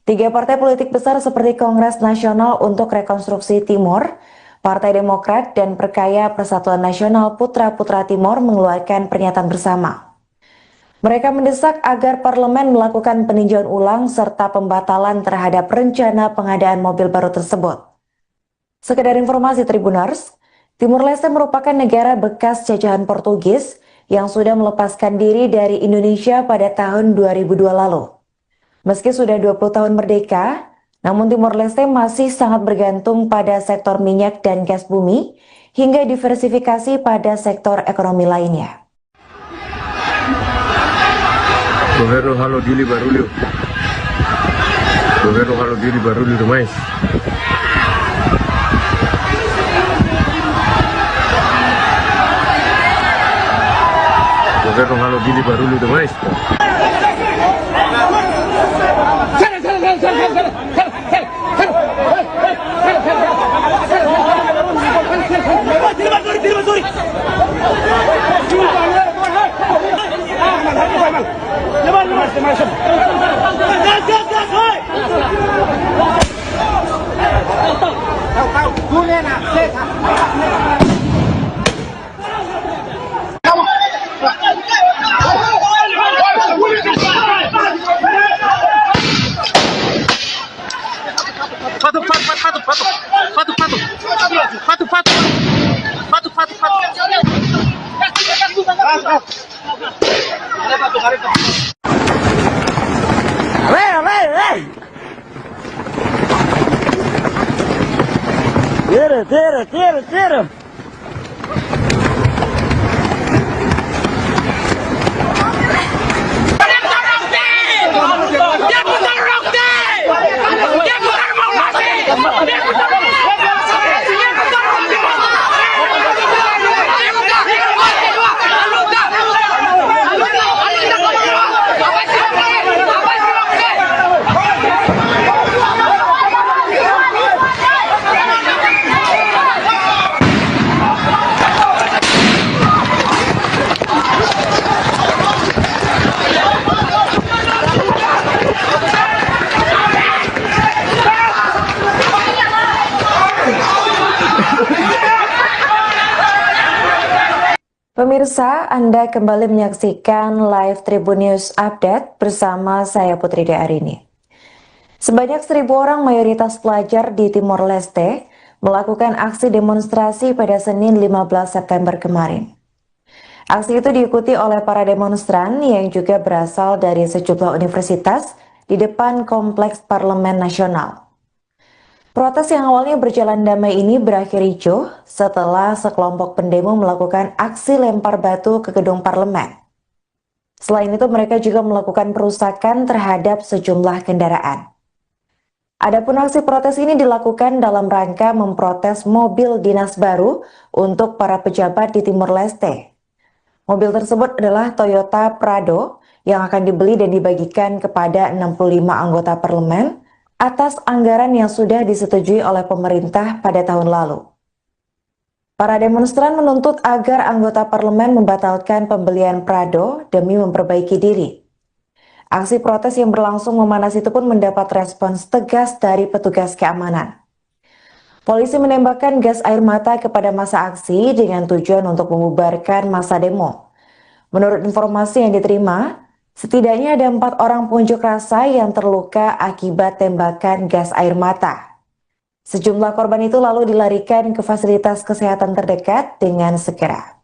3 partai politik besar seperti Kongres Nasional untuk Rekonstruksi Timor, Partai Demokrat dan Perkaya Persatuan Nasional Putra-Putra Timor mengeluarkan pernyataan bersama. Mereka mendesak agar parlemen melakukan peninjauan ulang serta pembatalan terhadap rencana pengadaan mobil baru tersebut. Sekedar informasi Tribuners, Timor Leste merupakan negara bekas jajahan Portugis yang sudah melepaskan diri dari Indonesia pada tahun 2002 lalu. Meski sudah 20 tahun merdeka, namun Timor Leste masih sangat bergantung pada sektor minyak dan gas bumi hingga diversifikasi pada sektor ekonomi lainnya. Governo Halo Dili Barulho. Governo Halo Dili Barulho demais. Governo Halo Dili Barulho demais. Tira. Pemirsa, Anda kembali menyaksikan live Tribun News Update bersama saya Putri Arini. Sebanyak 1.000 orang mayoritas pelajar di Timor Leste melakukan aksi demonstrasi pada Senin 15 September kemarin. Aksi itu diikuti oleh para demonstran yang juga berasal dari sejumlah universitas di depan Kompleks Parlemen Nasional. Protes yang awalnya berjalan damai ini berakhir ricuh setelah sekelompok pendemo melakukan aksi lempar batu ke gedung parlemen. Selain itu, mereka juga melakukan perusakan terhadap sejumlah kendaraan. Adapun aksi protes ini dilakukan dalam rangka memprotes mobil dinas baru untuk para pejabat di Timor Leste. Mobil tersebut adalah Toyota Prado yang akan dibeli dan dibagikan kepada 65 anggota parlemen atas anggaran yang sudah disetujui oleh pemerintah pada tahun lalu. Para demonstran menuntut agar anggota parlemen membatalkan pembelian Prado demi memperbaiki diri. Aksi protes yang berlangsung memanas itu pun mendapat respons tegas dari petugas keamanan. Polisi menembakkan gas air mata kepada massa aksi dengan tujuan untuk membubarkan massa demo. Menurut informasi yang diterima, setidaknya ada 4 orang pengunjuk rasa yang terluka akibat tembakan gas air mata. Sejumlah korban itu lalu dilarikan ke fasilitas kesehatan terdekat dengan segera.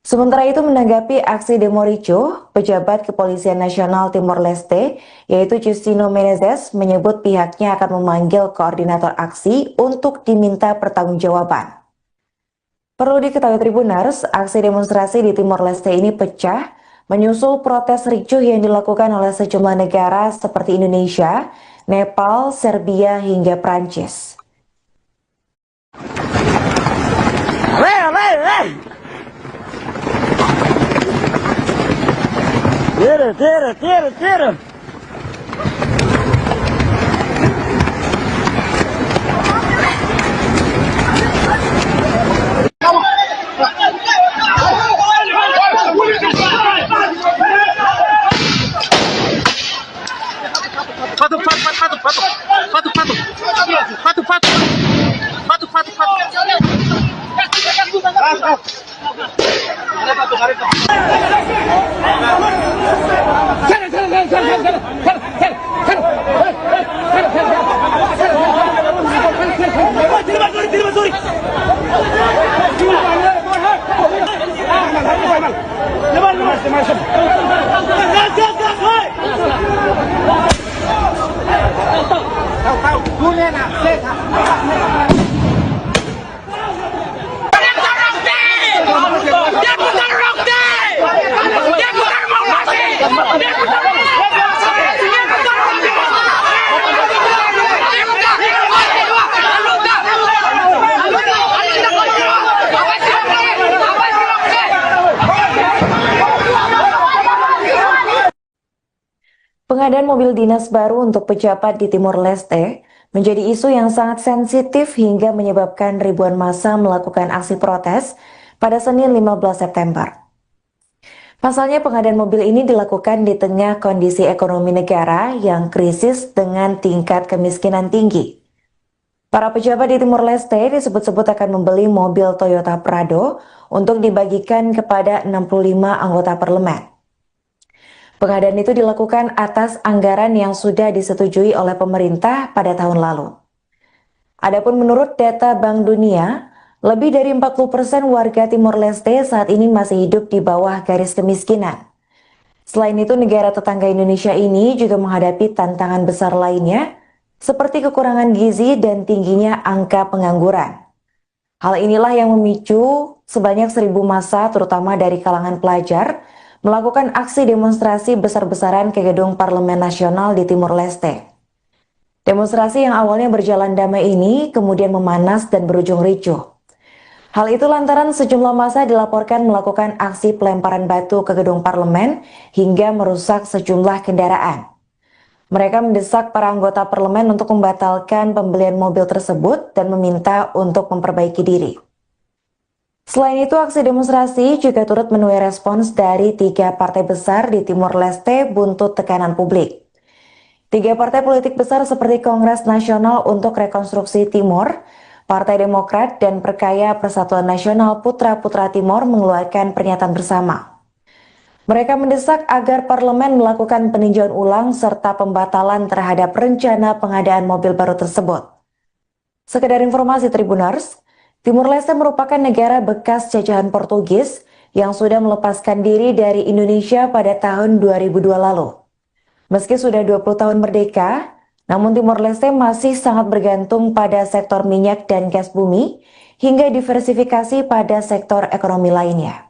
Sementara itu, menanggapi aksi demo ricuh, pejabat Kepolisian Nasional Timor Leste, yaitu Justino Menezes, menyebut pihaknya akan memanggil koordinator aksi untuk diminta pertanggungjawaban. Perlu diketahui Tribuners, aksi demonstrasi di Timor Leste ini pecah menyusul protes ricuh yang dilakukan oleh sejumlah negara seperti Indonesia, Nepal, Serbia, hingga Prancis. Tira. Patu. Pengadaan mobil dinas baru untuk pejabat di Timor Leste menjadi isu yang sangat sensitif hingga menyebabkan ribuan massa melakukan aksi protes pada Senin 15 September. Pasalnya pengadaan mobil ini dilakukan di tengah kondisi ekonomi negara yang krisis dengan tingkat kemiskinan tinggi. Para pejabat di Timor Leste disebut-sebut akan membeli mobil Toyota Prado untuk dibagikan kepada 65 anggota parlemen. Pengadaan itu dilakukan atas anggaran yang sudah disetujui oleh pemerintah pada tahun lalu. Adapun menurut data Bank Dunia, lebih dari 40% warga Timor Leste saat ini masih hidup di bawah garis kemiskinan. Selain itu, negara tetangga Indonesia ini juga menghadapi tantangan besar lainnya, seperti kekurangan gizi dan tingginya angka pengangguran. Hal inilah yang memicu sebanyak 1.000 massa, terutama dari kalangan pelajar, melakukan aksi demonstrasi besar-besaran ke gedung Parlemen Nasional di Timor Leste. Demonstrasi yang awalnya berjalan damai ini kemudian memanas dan berujung ricuh. Hal itu lantaran sejumlah massa dilaporkan melakukan aksi pelemparan batu ke gedung parlemen hingga merusak sejumlah kendaraan. Mereka mendesak para anggota parlemen untuk membatalkan pembelian mobil tersebut dan meminta untuk memperbaiki diri. Selain itu, aksi demonstrasi juga turut menuai respons dari 3 partai besar di Timor Leste buntut tekanan publik. 3 partai politik besar seperti Kongres Nasional untuk Rekonstruksi Timor, Partai Demokrat, dan Perkaya Persatuan Nasional Putra-Putra Timor mengeluarkan pernyataan bersama. Mereka mendesak agar parlemen melakukan peninjauan ulang serta pembatalan terhadap rencana pengadaan mobil baru tersebut. Sekedar informasi Tribuners, Timor Leste merupakan negara bekas jajahan Portugis yang sudah melepaskan diri dari Indonesia pada tahun 2002 lalu. Meski sudah 20 tahun merdeka, namun Timor Leste masih sangat bergantung pada sektor minyak dan gas bumi hingga diversifikasi pada sektor ekonomi lainnya.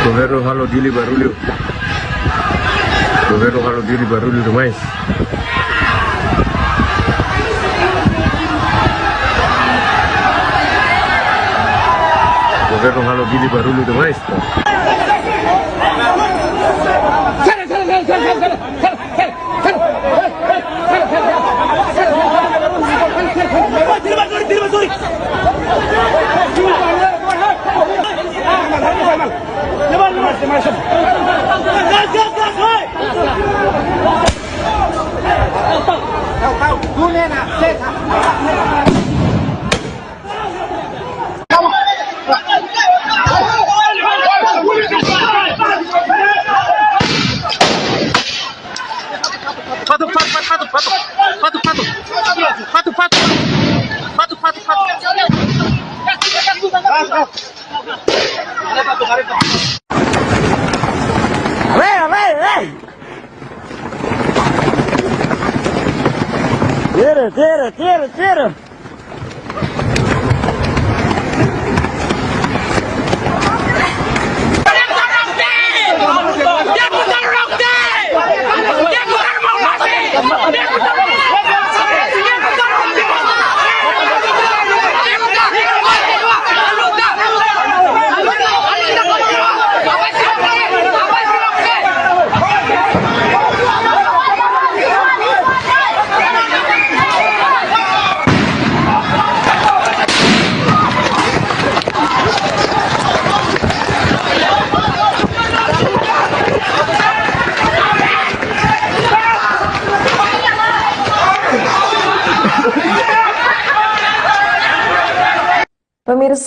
Governo Halo Dili Barulho. Governo Halo Dili Barulho demais. Governo Halo Dili Barulho demais. Tira.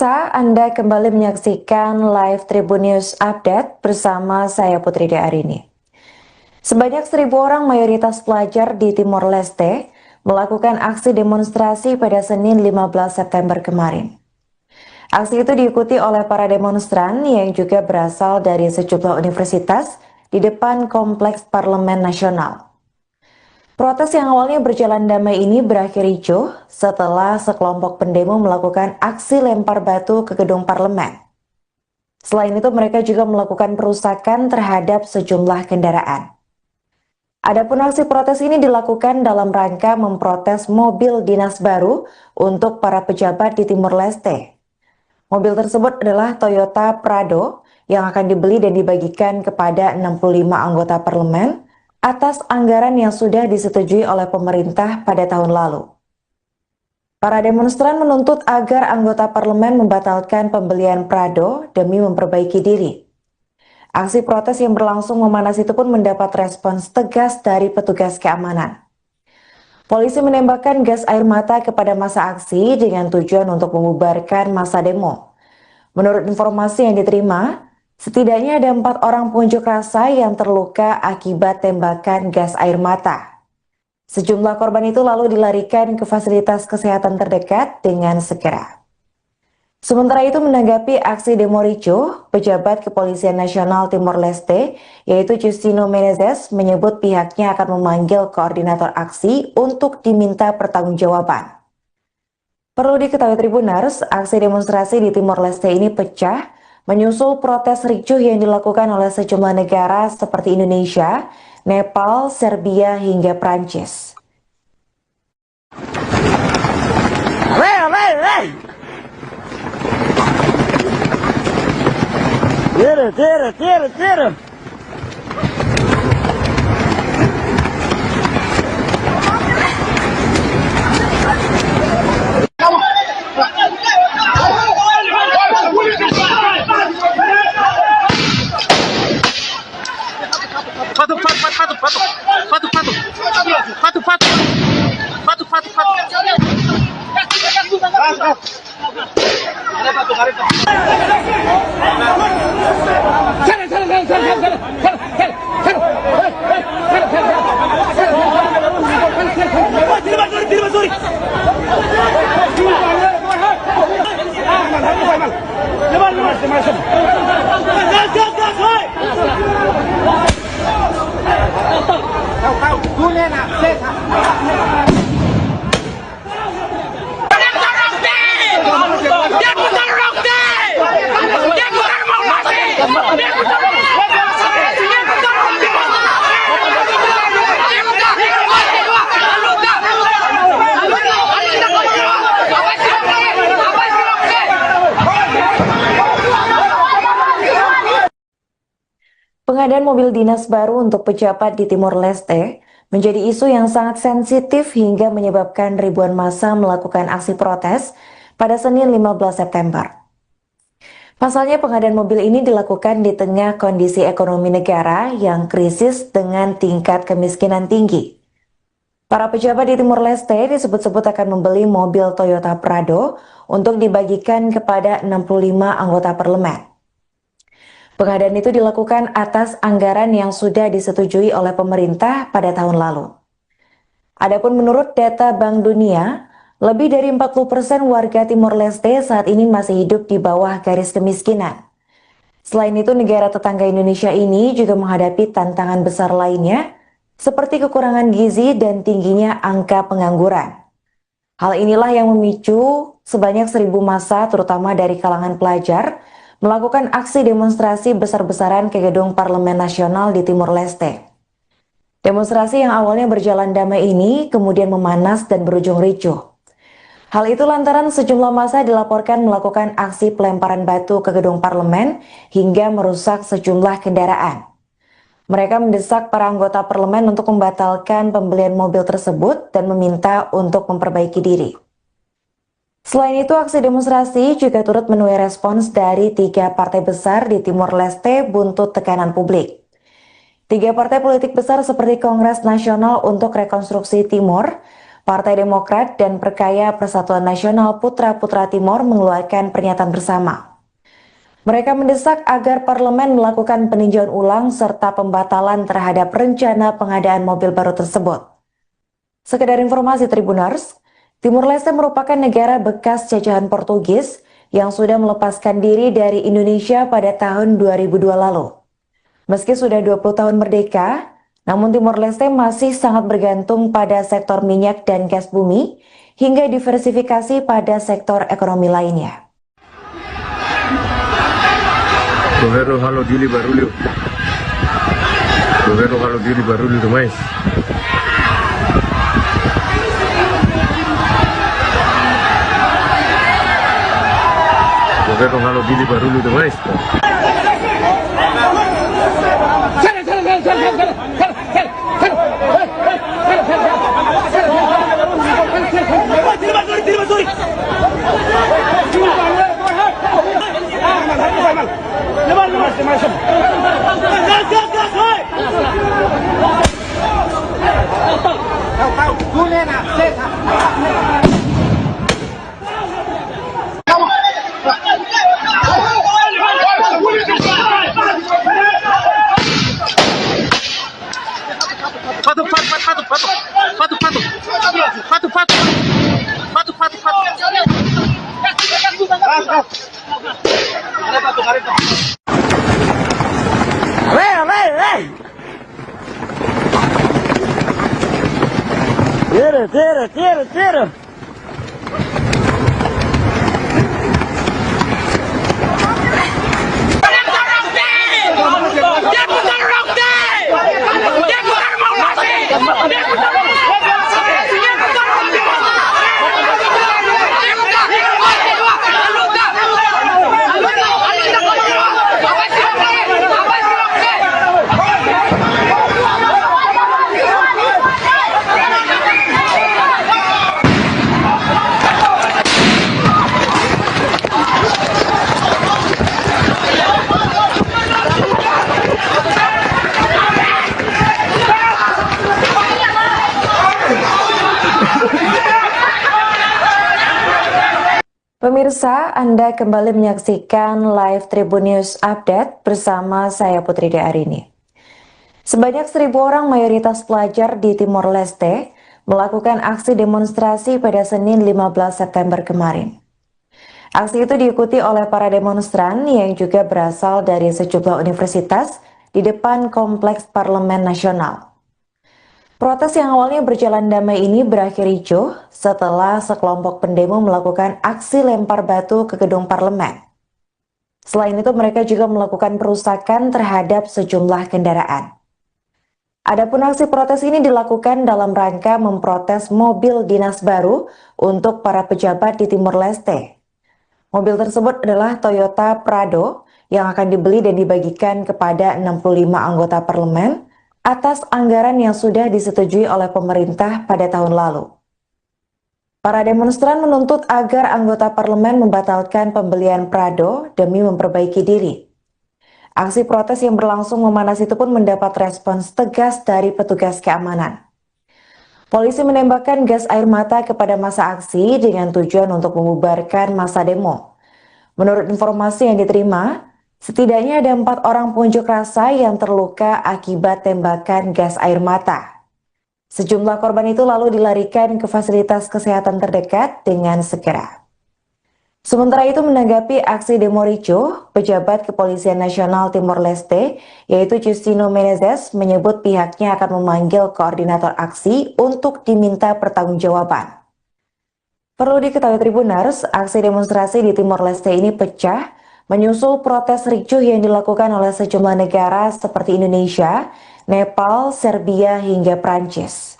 Pemirsa, Anda kembali menyaksikan live Tribun News Update bersama saya Putri Arini. Sebanyak 1.000 orang mayoritas pelajar di Timor Leste melakukan aksi demonstrasi pada Senin 15 September kemarin. Aksi itu diikuti oleh para demonstran yang juga berasal dari sejumlah universitas di depan Kompleks Parlemen Nasional. Protes yang awalnya berjalan damai ini berakhir ricuh setelah sekelompok pendemo melakukan aksi lempar batu ke gedung parlemen. Selain itu, mereka juga melakukan perusakan terhadap sejumlah kendaraan. Adapun aksi protes ini dilakukan dalam rangka memprotes mobil dinas baru untuk para pejabat di Timor Leste. Mobil tersebut adalah Toyota Prado yang akan dibeli dan dibagikan kepada 65 anggota parlemen atas anggaran yang sudah disetujui oleh pemerintah pada tahun lalu. Para demonstran menuntut agar anggota parlemen membatalkan pembelian Prado demi memperbaiki diri. Aksi protes yang berlangsung memanas itu pun mendapat respons tegas dari petugas keamanan. Polisi menembakkan gas air mata kepada massa aksi dengan tujuan untuk membubarkan massa demo. Menurut informasi yang diterima, setidaknya ada 4 orang pengunjuk rasa yang terluka akibat tembakan gas air mata. Sejumlah korban itu lalu dilarikan ke fasilitas kesehatan terdekat dengan segera. Sementara itu, menanggapi aksi demo ricuh, pejabat Kepolisian Nasional Timor Leste, yaitu Justino Menezes, menyebut pihaknya akan memanggil koordinator aksi untuk diminta pertanggungjawaban. Perlu diketahui Tribuners, aksi demonstrasi di Timor Leste ini pecah menyusul protes ricuh yang dilakukan oleh sejumlah negara seperti Indonesia, Nepal, Serbia, hingga Prancis. Tira. Pengadaan mobil dinas baru untuk pejabat di Timor Leste menjadi isu yang sangat sensitif hingga menyebabkan ribuan massa melakukan aksi protes pada Senin 15 September. Pasalnya pengadaan mobil ini dilakukan di tengah kondisi ekonomi negara yang krisis dengan tingkat kemiskinan tinggi. Para pejabat di Timor Leste disebut-sebut akan membeli mobil Toyota Prado untuk dibagikan kepada 65 anggota parlemen. Pengadaan itu dilakukan atas anggaran yang sudah disetujui oleh pemerintah pada tahun lalu. Adapun menurut data Bank Dunia, lebih dari 40% warga Timor Leste saat ini masih hidup di bawah garis kemiskinan. Selain itu, negara tetangga Indonesia ini juga menghadapi tantangan besar lainnya, seperti kekurangan gizi dan tingginya angka pengangguran. Hal inilah yang memicu sebanyak 1.000 massa, terutama dari kalangan pelajar, melakukan aksi demonstrasi besar-besaran ke gedung Parlemen Nasional di Timor Leste. Demonstrasi yang awalnya berjalan damai ini kemudian memanas dan berujung ricuh. Hal itu lantaran sejumlah massa dilaporkan melakukan aksi pelemparan batu ke gedung parlemen hingga merusak sejumlah kendaraan. Mereka mendesak para anggota parlemen untuk membatalkan pembelian mobil tersebut dan meminta untuk memperbaiki diri. Selain itu, aksi demonstrasi juga turut menuai respons dari 3 partai besar di Timor Leste buntut tekanan publik. 3 partai politik besar seperti Kongres Nasional untuk Rekonstruksi Timor, Partai Demokrat dan Perkaya Persatuan Nasional Putra-Putra Timor mengeluarkan pernyataan bersama. Mereka mendesak agar parlemen melakukan peninjauan ulang serta pembatalan terhadap rencana pengadaan mobil baru tersebut. Sekedar informasi Tribuners, Timor Leste merupakan negara bekas jajahan Portugis yang sudah melepaskan diri dari Indonesia pada tahun 2002 lalu. Meski sudah 20 tahun merdeka, namun Timor Leste masih sangat bergantung pada sektor minyak dan gas bumi hingga diversifikasi pada sektor ekonomi lainnya. Governo halo dili barulho. Governo halo dili barulho demais. Governo halo dili barulho demais. Tira. Pemirsa, Anda kembali menyaksikan live Tribun News Update bersama saya Putri Arini. Sebanyak 1.000 orang mayoritas pelajar di Timor Leste melakukan aksi demonstrasi pada Senin 15 September kemarin. Aksi itu diikuti oleh para demonstran yang juga berasal dari sejumlah universitas di depan Kompleks Parlemen Nasional. Protes yang awalnya berjalan damai ini berakhir ricuh setelah sekelompok pendemo melakukan aksi lempar batu ke gedung parlemen. Selain itu, mereka juga melakukan perusakan terhadap sejumlah kendaraan. Adapun aksi protes ini dilakukan dalam rangka memprotes mobil dinas baru untuk para pejabat di Timor Leste. Mobil tersebut adalah Toyota Prado yang akan dibeli dan dibagikan kepada 65 anggota parlemen atas anggaran yang sudah disetujui oleh pemerintah pada tahun lalu. Para demonstran menuntut agar anggota parlemen membatalkan pembelian Prado demi memperbaiki diri. Aksi protes yang berlangsung memanas itu pun mendapat respons tegas dari petugas keamanan. Polisi menembakkan gas air mata kepada massa aksi dengan tujuan untuk membubarkan massa demo. Menurut informasi yang diterima, setidaknya ada 4 orang pengunjuk rasa yang terluka akibat tembakan gas air mata. Sejumlah korban itu lalu dilarikan ke fasilitas kesehatan terdekat dengan segera. Sementara itu, menanggapi aksi demo ricuh, pejabat Kepolisian Nasional Timor Leste, yaitu Justino Menezes, menyebut pihaknya akan memanggil koordinator aksi untuk diminta pertanggungjawaban. Perlu diketahui Tribuners, aksi demonstrasi di Timor Leste ini pecah menyusul protes ricuh yang dilakukan oleh sejumlah negara seperti Indonesia, Nepal, Serbia, hingga Prancis.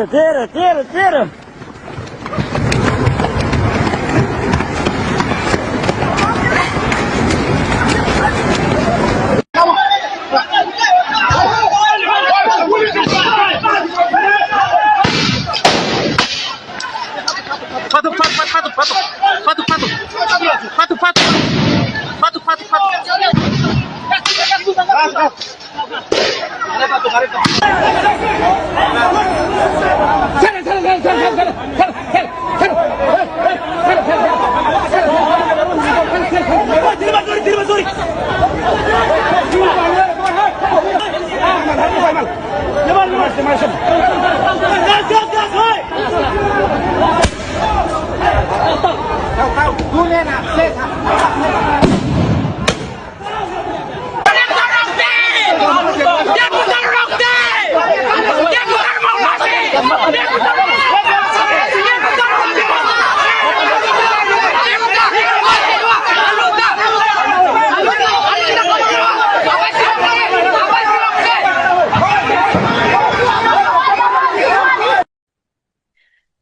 Tira. Patu.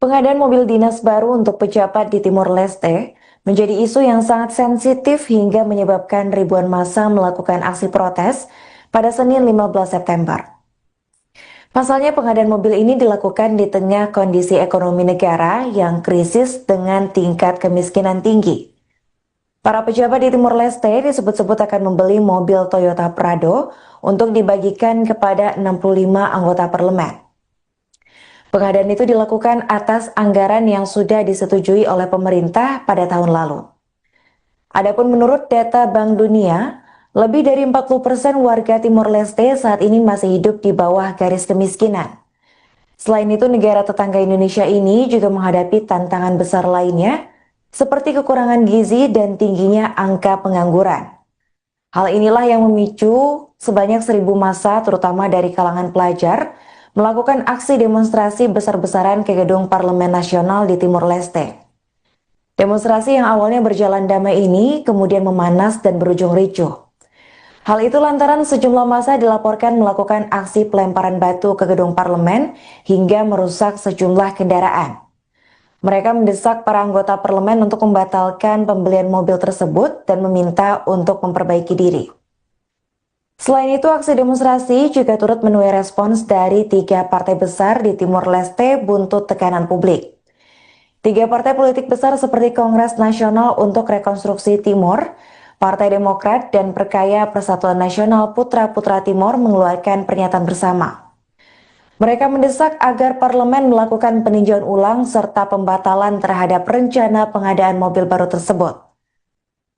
Pengadaan mobil dinas baru untuk pejabat di Timor Leste menjadi isu yang sangat sensitif hingga menyebabkan ribuan massa melakukan aksi protes pada Senin 15 September. Pasalnya pengadaan mobil ini dilakukan di tengah kondisi ekonomi negara yang krisis dengan tingkat kemiskinan tinggi. Para pejabat di Timor Leste disebut-sebut akan membeli mobil Toyota Prado untuk dibagikan kepada 65 anggota parlemen. Pengadaan itu dilakukan atas anggaran yang sudah disetujui oleh pemerintah pada tahun lalu. Adapun menurut data Bank Dunia, lebih dari 40% warga Timor Leste saat ini masih hidup di bawah garis kemiskinan. Selain itu, negara tetangga Indonesia ini juga menghadapi tantangan besar lainnya, seperti kekurangan gizi dan tingginya angka pengangguran. Hal inilah yang memicu sebanyak 1.000 massa, terutama dari kalangan pelajar, melakukan aksi demonstrasi besar-besaran ke gedung Parlemen Nasional di Timor Leste. Demonstrasi yang awalnya berjalan damai ini kemudian memanas dan berujung ricuh. Hal itu lantaran sejumlah massa dilaporkan melakukan aksi pelemparan batu ke gedung parlemen hingga merusak sejumlah kendaraan. Mereka mendesak para anggota parlemen untuk membatalkan pembelian mobil tersebut dan meminta untuk memperbaiki diri. Selain itu, aksi demonstrasi juga turut menuai respons dari 3 partai besar di Timor Leste buntut tekanan publik. 3 partai politik besar seperti Kongres Nasional untuk Rekonstruksi Timor, Partai Demokrat, dan Perkaya Persatuan Nasional Putra-Putra Timor mengeluarkan pernyataan bersama. Mereka mendesak agar parlemen melakukan peninjauan ulang serta pembatalan terhadap rencana pengadaan mobil baru tersebut.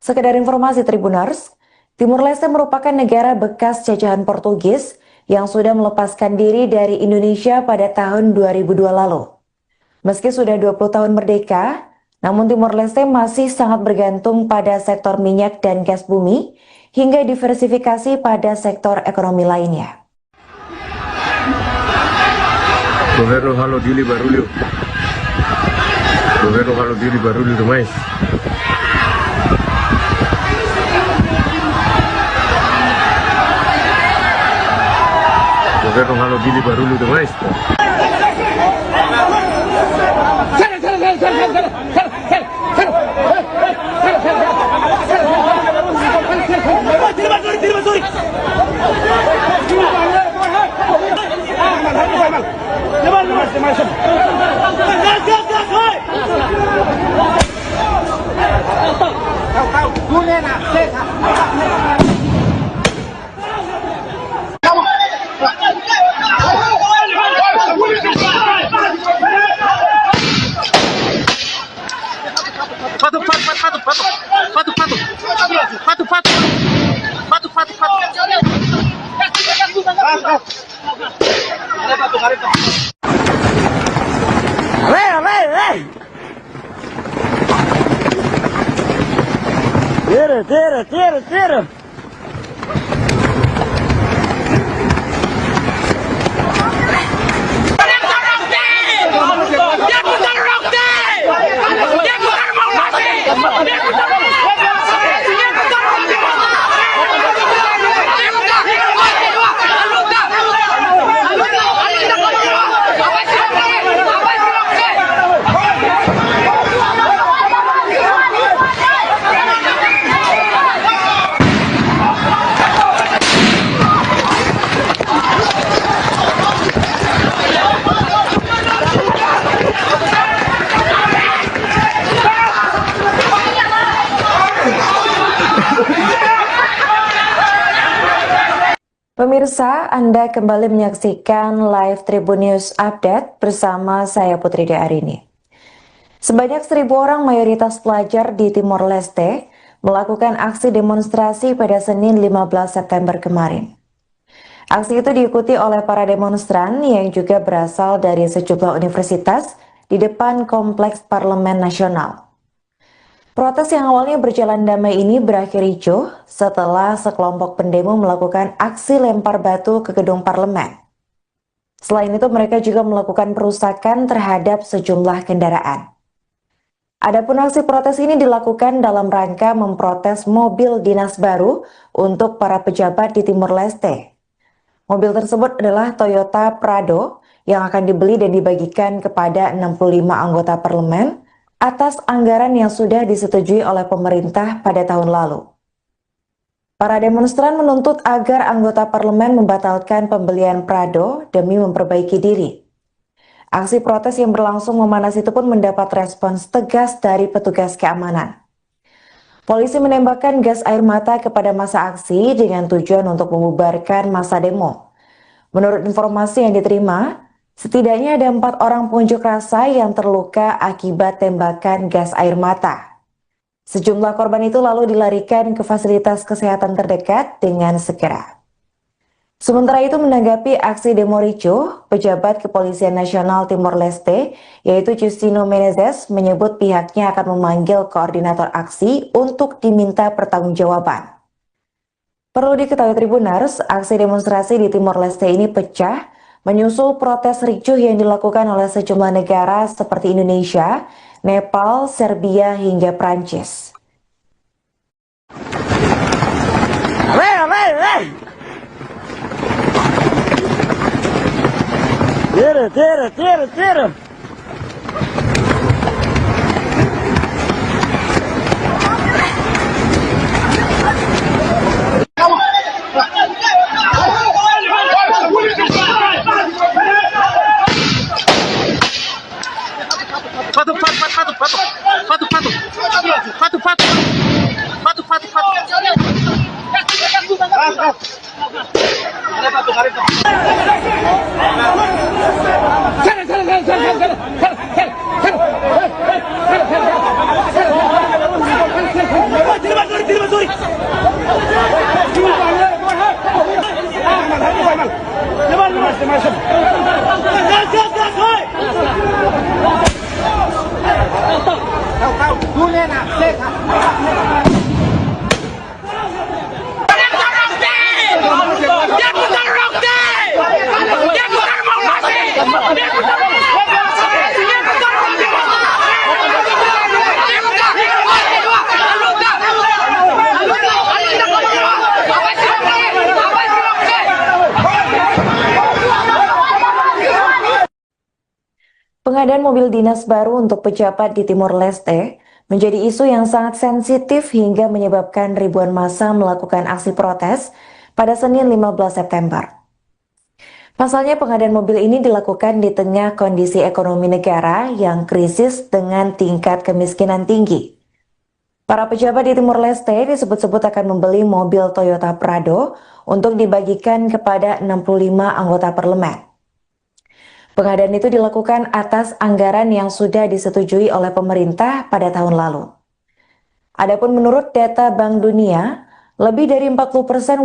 Sekedar informasi Tribuners, Timor Leste merupakan negara bekas jajahan Portugis yang sudah melepaskan diri dari Indonesia pada tahun 2002 lalu. Meski sudah 20 tahun merdeka, namun Timor Leste masih sangat bergantung pada sektor minyak dan gas bumi hingga diversifikasi pada sektor ekonomi lainnya. Roberto halo dili barulho. Roberto halo dili barulho demais. Roberto halo dili barulho demais. Tira. Pemirsa, Anda kembali menyaksikan live Tribun News Update bersama saya Putri Arini. Sebanyak 1.000 orang mayoritas pelajar di Timor Leste melakukan aksi demonstrasi pada Senin 15 September kemarin. Aksi itu diikuti oleh para demonstran yang juga berasal dari sejumlah universitas di depan Kompleks Parlemen Nasional. Protes yang awalnya berjalan damai ini berakhir ricuh setelah sekelompok pendemo melakukan aksi lempar batu ke gedung parlemen. Selain itu, mereka juga melakukan perusakan terhadap sejumlah kendaraan. Adapun aksi protes ini dilakukan dalam rangka memprotes mobil dinas baru untuk para pejabat di Timor Leste. Mobil tersebut adalah Toyota Prado yang akan dibeli dan dibagikan kepada 65 anggota parlemen atas anggaran yang sudah disetujui oleh pemerintah pada tahun lalu. Para demonstran menuntut agar anggota parlemen membatalkan pembelian Prado demi memperbaiki diri. Aksi protes yang berlangsung memanas itu pun mendapat respons tegas dari petugas keamanan. Polisi menembakkan gas air mata kepada massa aksi dengan tujuan untuk membubarkan massa demo. Menurut informasi yang diterima, setidaknya ada 4 orang pengunjuk rasa yang terluka akibat tembakan gas air mata. Sejumlah korban itu lalu dilarikan ke fasilitas kesehatan terdekat dengan segera. Sementara itu menanggapi aksi demo ricuh, pejabat Kepolisian Nasional Timor Leste, yaitu Justino Menezes, menyebut pihaknya akan memanggil koordinator aksi untuk diminta pertanggungjawaban. Perlu diketahui Tribuners, aksi demonstrasi di Timor Leste ini pecah menyusul protes ricuh yang dilakukan oleh sejumlah negara seperti Indonesia, Nepal, Serbia, hingga Prancis. Tira. Pengadaan mobil dinas baru untuk pejabat di Timor Leste menjadi isu yang sangat sensitif hingga menyebabkan ribuan massa melakukan aksi protes pada Senin 15 September. Pasalnya pengadaan mobil ini dilakukan di tengah kondisi ekonomi negara yang krisis dengan tingkat kemiskinan tinggi. Para pejabat di Timor Leste disebut-sebut akan membeli mobil Toyota Prado untuk dibagikan kepada 65 anggota parlemen. Pengadaan itu dilakukan atas anggaran yang sudah disetujui oleh pemerintah pada tahun lalu. Adapun menurut data Bank Dunia, lebih dari 40%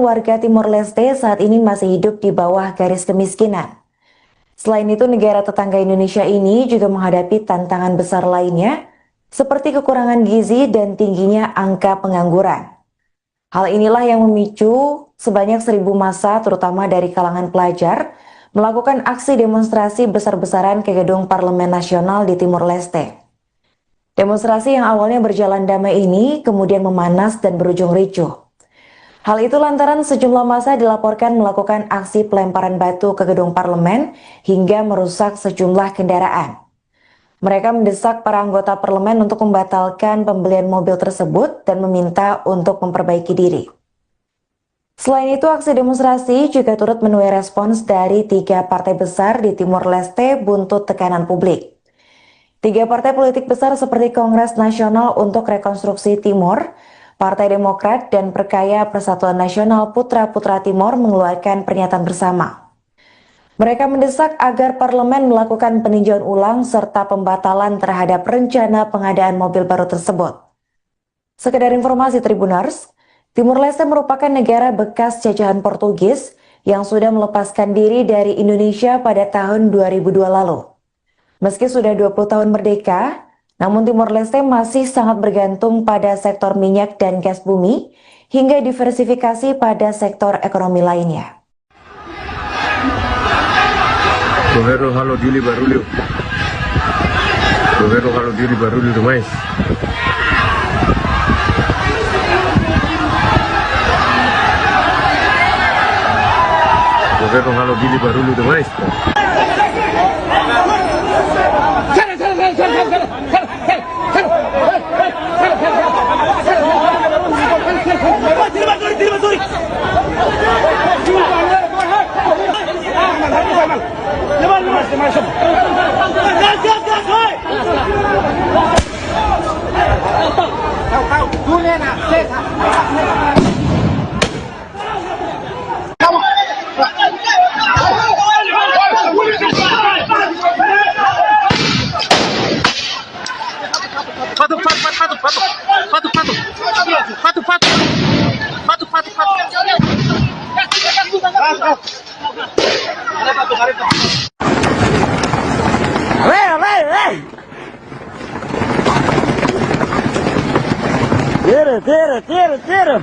warga Timor Leste saat ini masih hidup di bawah garis kemiskinan. Selain itu, negara tetangga Indonesia ini juga menghadapi tantangan besar lainnya, seperti kekurangan gizi dan tingginya angka pengangguran. Hal inilah yang memicu sebanyak 1.000 massa, terutama dari kalangan pelajar, melakukan aksi demonstrasi besar-besaran ke gedung Parlemen Nasional di Timor Leste. Demonstrasi yang awalnya berjalan damai ini kemudian memanas dan berujung ricuh. Hal itu lantaran sejumlah massa dilaporkan melakukan aksi pelemparan batu ke gedung parlemen hingga merusak sejumlah kendaraan. Mereka mendesak para anggota parlemen untuk membatalkan pembelian mobil tersebut dan meminta untuk memperbaiki diri. Selain itu, aksi demonstrasi juga turut menuai respons dari 3 partai besar di Timor Leste buntut tekanan publik. 3 partai politik besar seperti Kongres Nasional untuk Rekonstruksi Timor, Partai Demokrat, dan Perkaya Persatuan Nasional Putra-Putra Timor mengeluarkan pernyataan bersama. Mereka mendesak agar parlemen melakukan peninjauan ulang serta pembatalan terhadap rencana pengadaan mobil baru tersebut. Sekedar informasi Tribuners, Timor Leste merupakan negara bekas jajahan Portugis yang sudah melepaskan diri dari Indonesia pada tahun 2002 lalu. Meski sudah 20 tahun merdeka, namun Timor Leste masih sangat bergantung pada sektor minyak dan gas bumi hingga diversifikasi pada sektor ekonomi lainnya. Governo halo dili barulho. Governo halo dili barulho demais. Governo Halo Gili Barulho do Mais. Tira.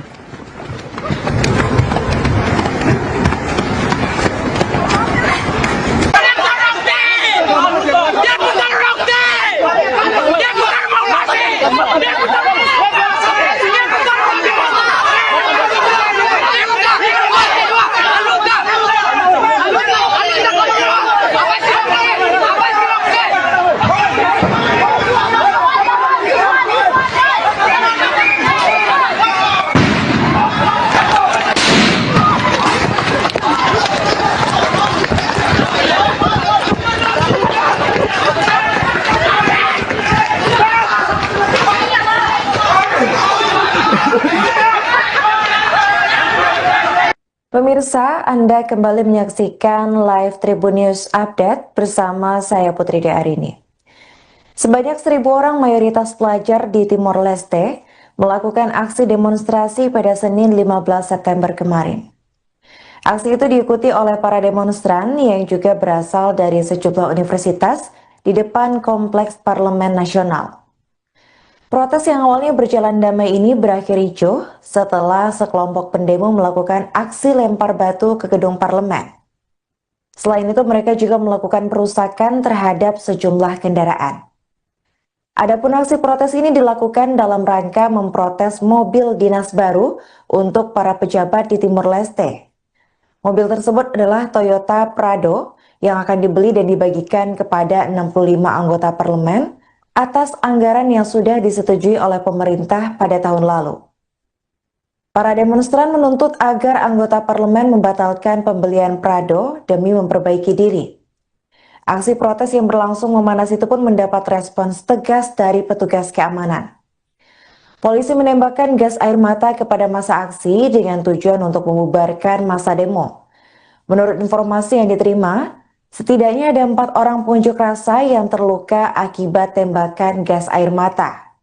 Pemirsa, Anda kembali menyaksikan live Tribun News Update bersama saya Putri De Arini. Sebanyak 1.000 orang mayoritas pelajar di Timor Leste melakukan aksi demonstrasi pada Senin 15 September kemarin. Aksi itu diikuti oleh para demonstran yang juga berasal dari sejumlah universitas di depan Kompleks Parlemen Nasional. Protes yang awalnya berjalan damai ini berakhir ricuh setelah sekelompok pendemo melakukan aksi lempar batu ke gedung parlemen. Selain itu, mereka juga melakukan perusakan terhadap sejumlah kendaraan. Adapun aksi protes ini dilakukan dalam rangka memprotes mobil dinas baru untuk para pejabat di Timor Leste. Mobil tersebut adalah Toyota Prado yang akan dibeli dan dibagikan kepada 65 anggota parlemen atas anggaran yang sudah disetujui oleh pemerintah pada tahun lalu. Para demonstran menuntut agar anggota parlemen membatalkan pembelian Prado demi memperbaiki diri. Aksi protes yang berlangsung memanas itu pun mendapat respons tegas dari petugas keamanan. Polisi menembakkan gas air mata kepada massa aksi dengan tujuan untuk membubarkan massa demo. Menurut informasi yang diterima, setidaknya ada 4 orang pengunjuk rasa yang terluka akibat tembakan gas air mata.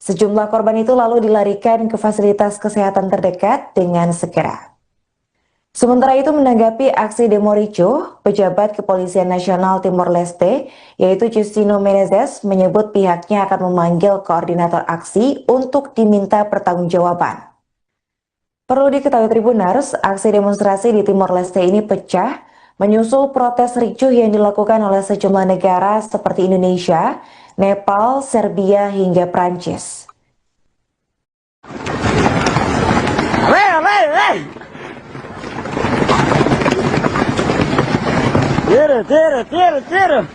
Sejumlah korban itu lalu dilarikan ke fasilitas kesehatan terdekat dengan segera. Sementara itu, menanggapi aksi demo ricuh, pejabat Kepolisian Nasional Timor Leste, yaitu Justino Menezes, menyebut pihaknya akan memanggil koordinator aksi untuk diminta pertanggungjawaban. Perlu diketahui Tribuners, aksi demonstrasi di Timor Leste ini pecah menyusul protes ricuh yang dilakukan oleh sejumlah negara seperti Indonesia, Nepal, Serbia, hingga Prancis. Tira.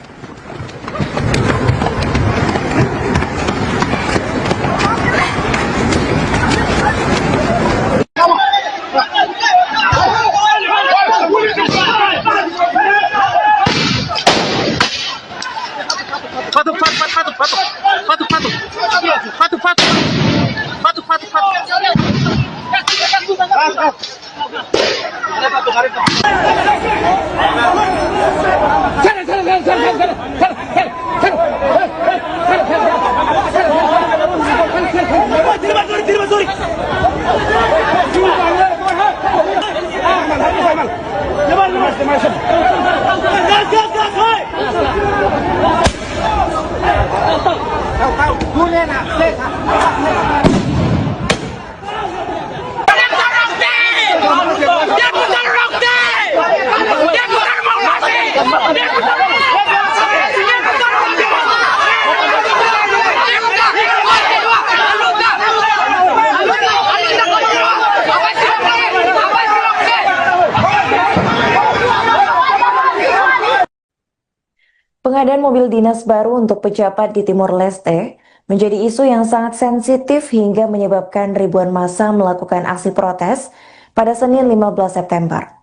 Pengadaan mobil dinas baru untuk pejabat di Timor Leste menjadi isu yang sangat sensitif hingga menyebabkan ribuan massa melakukan aksi protes pada Senin 15 September.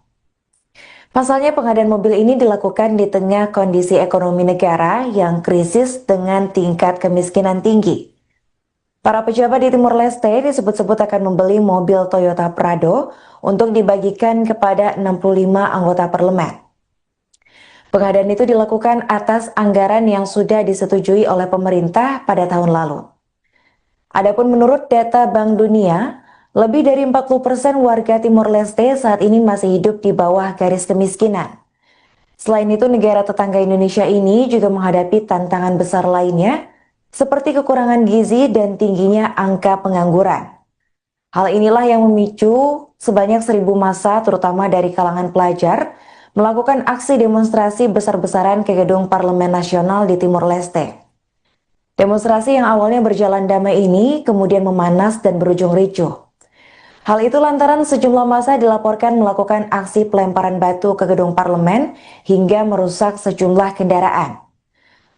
Pasalnya pengadaan mobil ini dilakukan di tengah kondisi ekonomi negara yang krisis dengan tingkat kemiskinan tinggi. Para pejabat di Timor Leste disebut-sebut akan membeli mobil Toyota Prado untuk dibagikan kepada 65 anggota parlemen. Pengadaan itu dilakukan atas anggaran yang sudah disetujui oleh pemerintah pada tahun lalu. Adapun menurut data Bank Dunia, lebih dari 40% warga Timor Leste saat ini masih hidup di bawah garis kemiskinan. Selain itu, negara tetangga Indonesia ini juga menghadapi tantangan besar lainnya, seperti kekurangan gizi dan tingginya angka pengangguran. Hal inilah yang memicu sebanyak 1.000 massa, terutama dari kalangan pelajar, melakukan aksi demonstrasi besar-besaran ke gedung Parlemen Nasional di Timor Leste. Demonstrasi yang awalnya berjalan damai ini kemudian memanas dan berujung ricuh. Hal itu lantaran sejumlah massa dilaporkan melakukan aksi pelemparan batu ke gedung parlemen hingga merusak sejumlah kendaraan.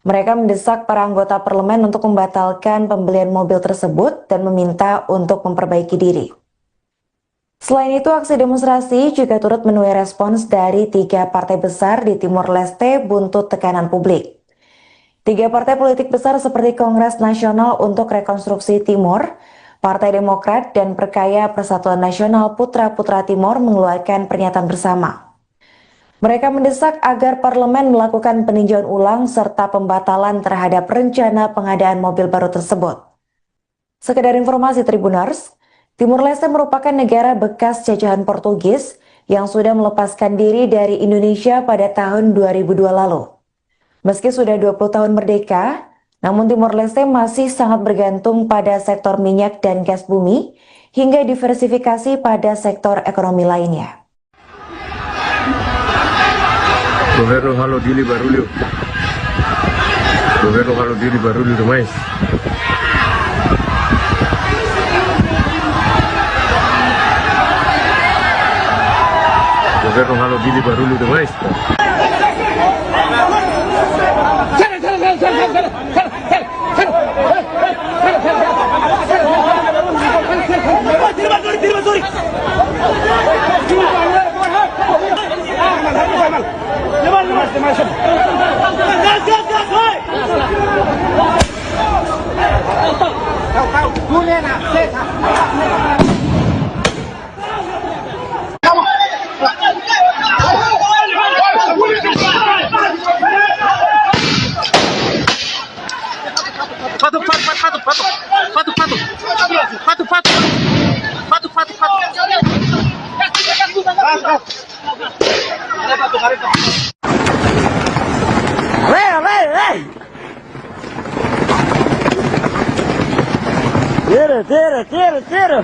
Mereka mendesak para anggota parlemen untuk membatalkan pembelian mobil tersebut dan meminta untuk memperbaiki diri. Selain itu, aksi demonstrasi juga turut menuai respons dari 3 partai besar di Timor Leste buntut tekanan publik. 3 partai politik besar seperti Kongres Nasional untuk Rekonstruksi Timor, Partai Demokrat, dan Perkaya Persatuan Nasional Putra-Putra Timor mengeluarkan pernyataan bersama. Mereka mendesak agar parlemen melakukan peninjauan ulang serta pembatalan terhadap rencana pengadaan mobil baru tersebut. Sekedar informasi Tribuners, Timor Leste merupakan negara bekas jajahan Portugis yang sudah melepaskan diri dari Indonesia pada tahun 2002 lalu. Meski sudah 20 tahun merdeka, namun Timor Leste masih sangat bergantung pada sektor minyak dan gas bumi hingga diversifikasi pada sektor ekonomi lainnya. Governo halo dili barulho. Governo halo dili barulho demais. Governo halo dili barulho demais. Tira.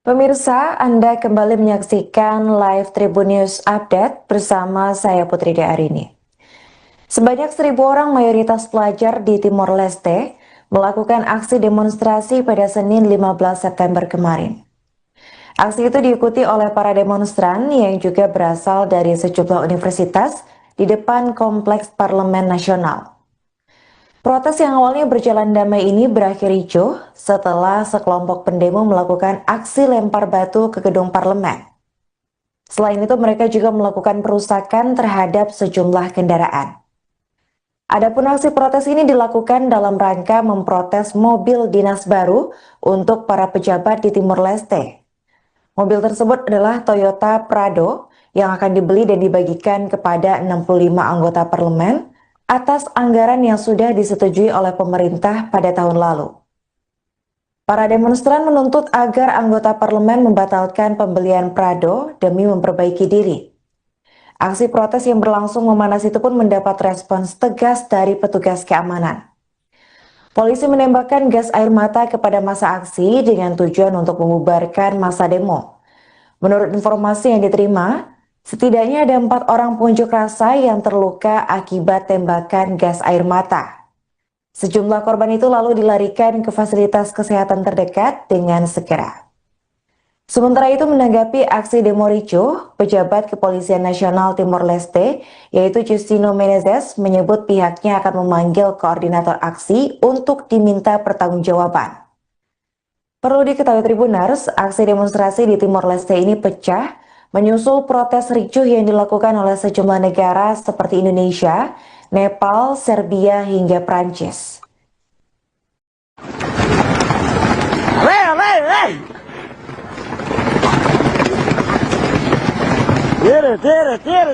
Pemirsa, Anda kembali menyaksikan live Tribun News Update bersama saya Putri Arini. Sebanyak 1.000 orang mayoritas pelajar di Timor Leste melakukan aksi demonstrasi pada Senin 15 September kemarin. Aksi itu diikuti oleh para demonstran yang juga berasal dari sejumlah universitas di depan Kompleks Parlemen Nasional. Protes yang awalnya berjalan damai ini berakhir ricuh setelah sekelompok pendemo melakukan aksi lempar batu ke gedung parlemen. Selain itu, mereka juga melakukan perusakan terhadap sejumlah kendaraan. Adapun aksi protes ini dilakukan dalam rangka memprotes mobil dinas baru untuk para pejabat di Timor Leste. Mobil tersebut adalah Toyota Prado yang akan dibeli dan dibagikan kepada 65 anggota parlemen atas anggaran yang sudah disetujui oleh pemerintah pada tahun lalu. Para demonstran menuntut agar anggota parlemen membatalkan pembelian Prado demi memperbaiki diri. Aksi protes yang berlangsung memanas itu pun mendapat respons tegas dari petugas keamanan. Polisi menembakkan gas air mata kepada massa aksi dengan tujuan untuk membubarkan massa demo. Menurut informasi yang diterima, setidaknya ada 4 orang pengunjuk rasa yang terluka akibat tembakan gas air mata. Sejumlah korban itu lalu dilarikan ke fasilitas kesehatan terdekat dengan segera. Sementara itu menanggapi aksi demo ricuh, pejabat Kepolisian Nasional Timor Leste, yaitu Justino Menezes, menyebut pihaknya akan memanggil koordinator aksi untuk diminta pertanggungjawaban. Perlu diketahui Tribuners, aksi demonstrasi di Timor Leste ini pecah menyusul protes ricuh yang dilakukan oleh sejumlah negara seperti Indonesia, Nepal, Serbia, hingga Prancis.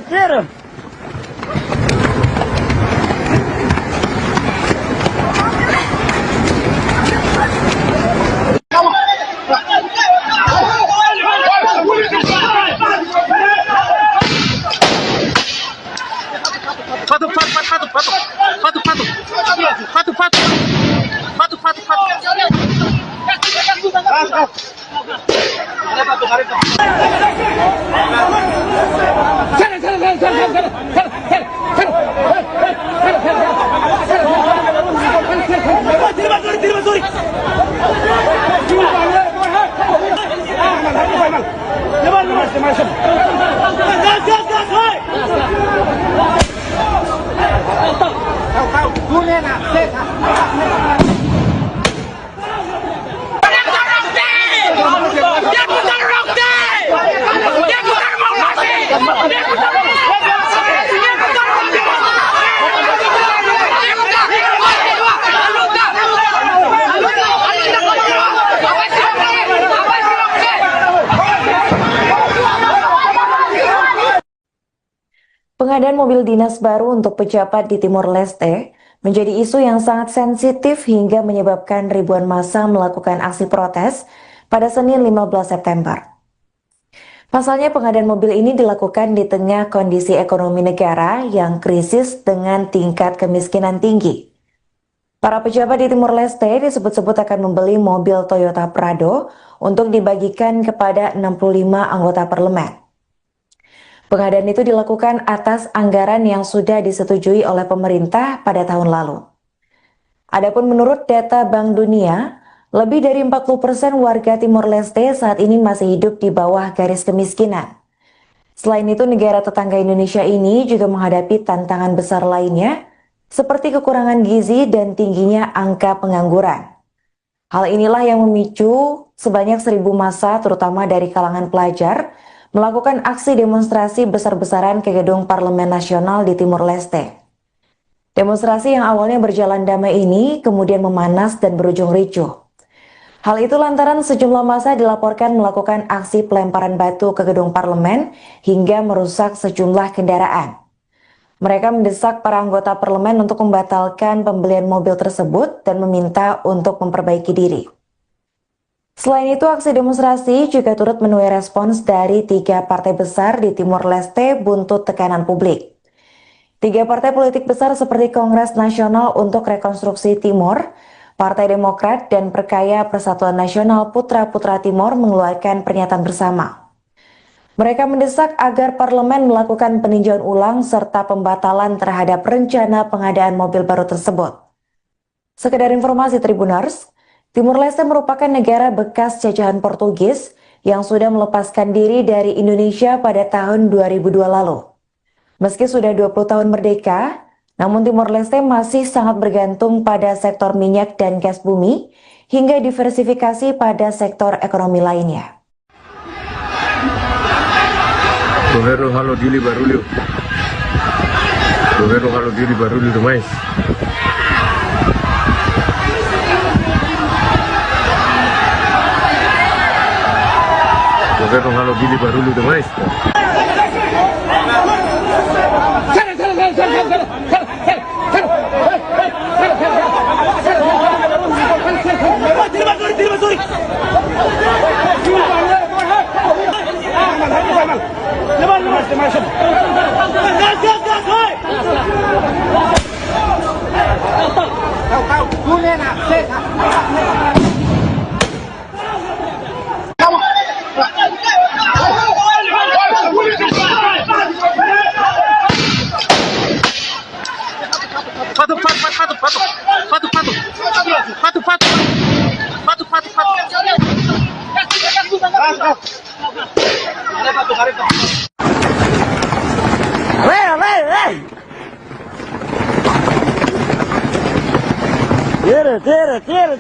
Tira. Pengadaan mobil dinas baru untuk pejabat di Timor Leste menjadi isu yang sangat sensitif hingga menyebabkan ribuan massa melakukan aksi protes pada Senin 15 September. Pasalnya pengadaan mobil ini dilakukan di tengah kondisi ekonomi negara yang krisis dengan tingkat kemiskinan tinggi. Para pejabat di Timor Leste disebut-sebut akan membeli mobil Toyota Prado untuk dibagikan kepada 65 anggota parlemen. Pengadaan itu dilakukan atas anggaran yang sudah disetujui oleh pemerintah pada tahun lalu. Adapun menurut data Bank Dunia, lebih dari 40% warga Timor Leste saat ini masih hidup di bawah garis kemiskinan. Selain itu, negara tetangga Indonesia ini juga menghadapi tantangan besar lainnya, seperti kekurangan gizi dan tingginya angka pengangguran. Hal inilah yang memicu sebanyak 1.000 massa, terutama dari kalangan pelajar, melakukan aksi demonstrasi besar-besaran ke gedung Parlemen Nasional di Timor Leste. Demonstrasi yang awalnya berjalan damai ini kemudian memanas dan berujung ricuh. Hal itu lantaran sejumlah massa dilaporkan melakukan aksi pelemparan batu ke gedung parlemen hingga merusak sejumlah kendaraan. Mereka mendesak para anggota parlemen untuk membatalkan pembelian mobil tersebut dan meminta untuk memperbaiki diri. Selain itu, aksi demonstrasi juga turut menuai respons dari 3 partai besar di Timor Leste buntut tekanan publik. 3 partai politik besar seperti Kongres Nasional untuk Rekonstruksi Timor, Partai Demokrat, dan Perkaya Persatuan Nasional Putra-Putra Timor mengeluarkan pernyataan bersama. Mereka mendesak agar parlemen melakukan peninjauan ulang serta pembatalan terhadap rencana pengadaan mobil baru tersebut. Sekedar informasi Tribuners, Timor Leste merupakan negara bekas jajahan Portugis yang sudah melepaskan diri dari Indonesia pada tahun 2002 lalu. Meski sudah 20 tahun merdeka, namun Timor Leste masih sangat bergantung pada sektor minyak dan gas bumi hingga diversifikasi pada sektor ekonomi lainnya. Governo halo dili barulho. Governo halo dili barulho demais. Governo halo dili barulho demais.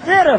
Tira.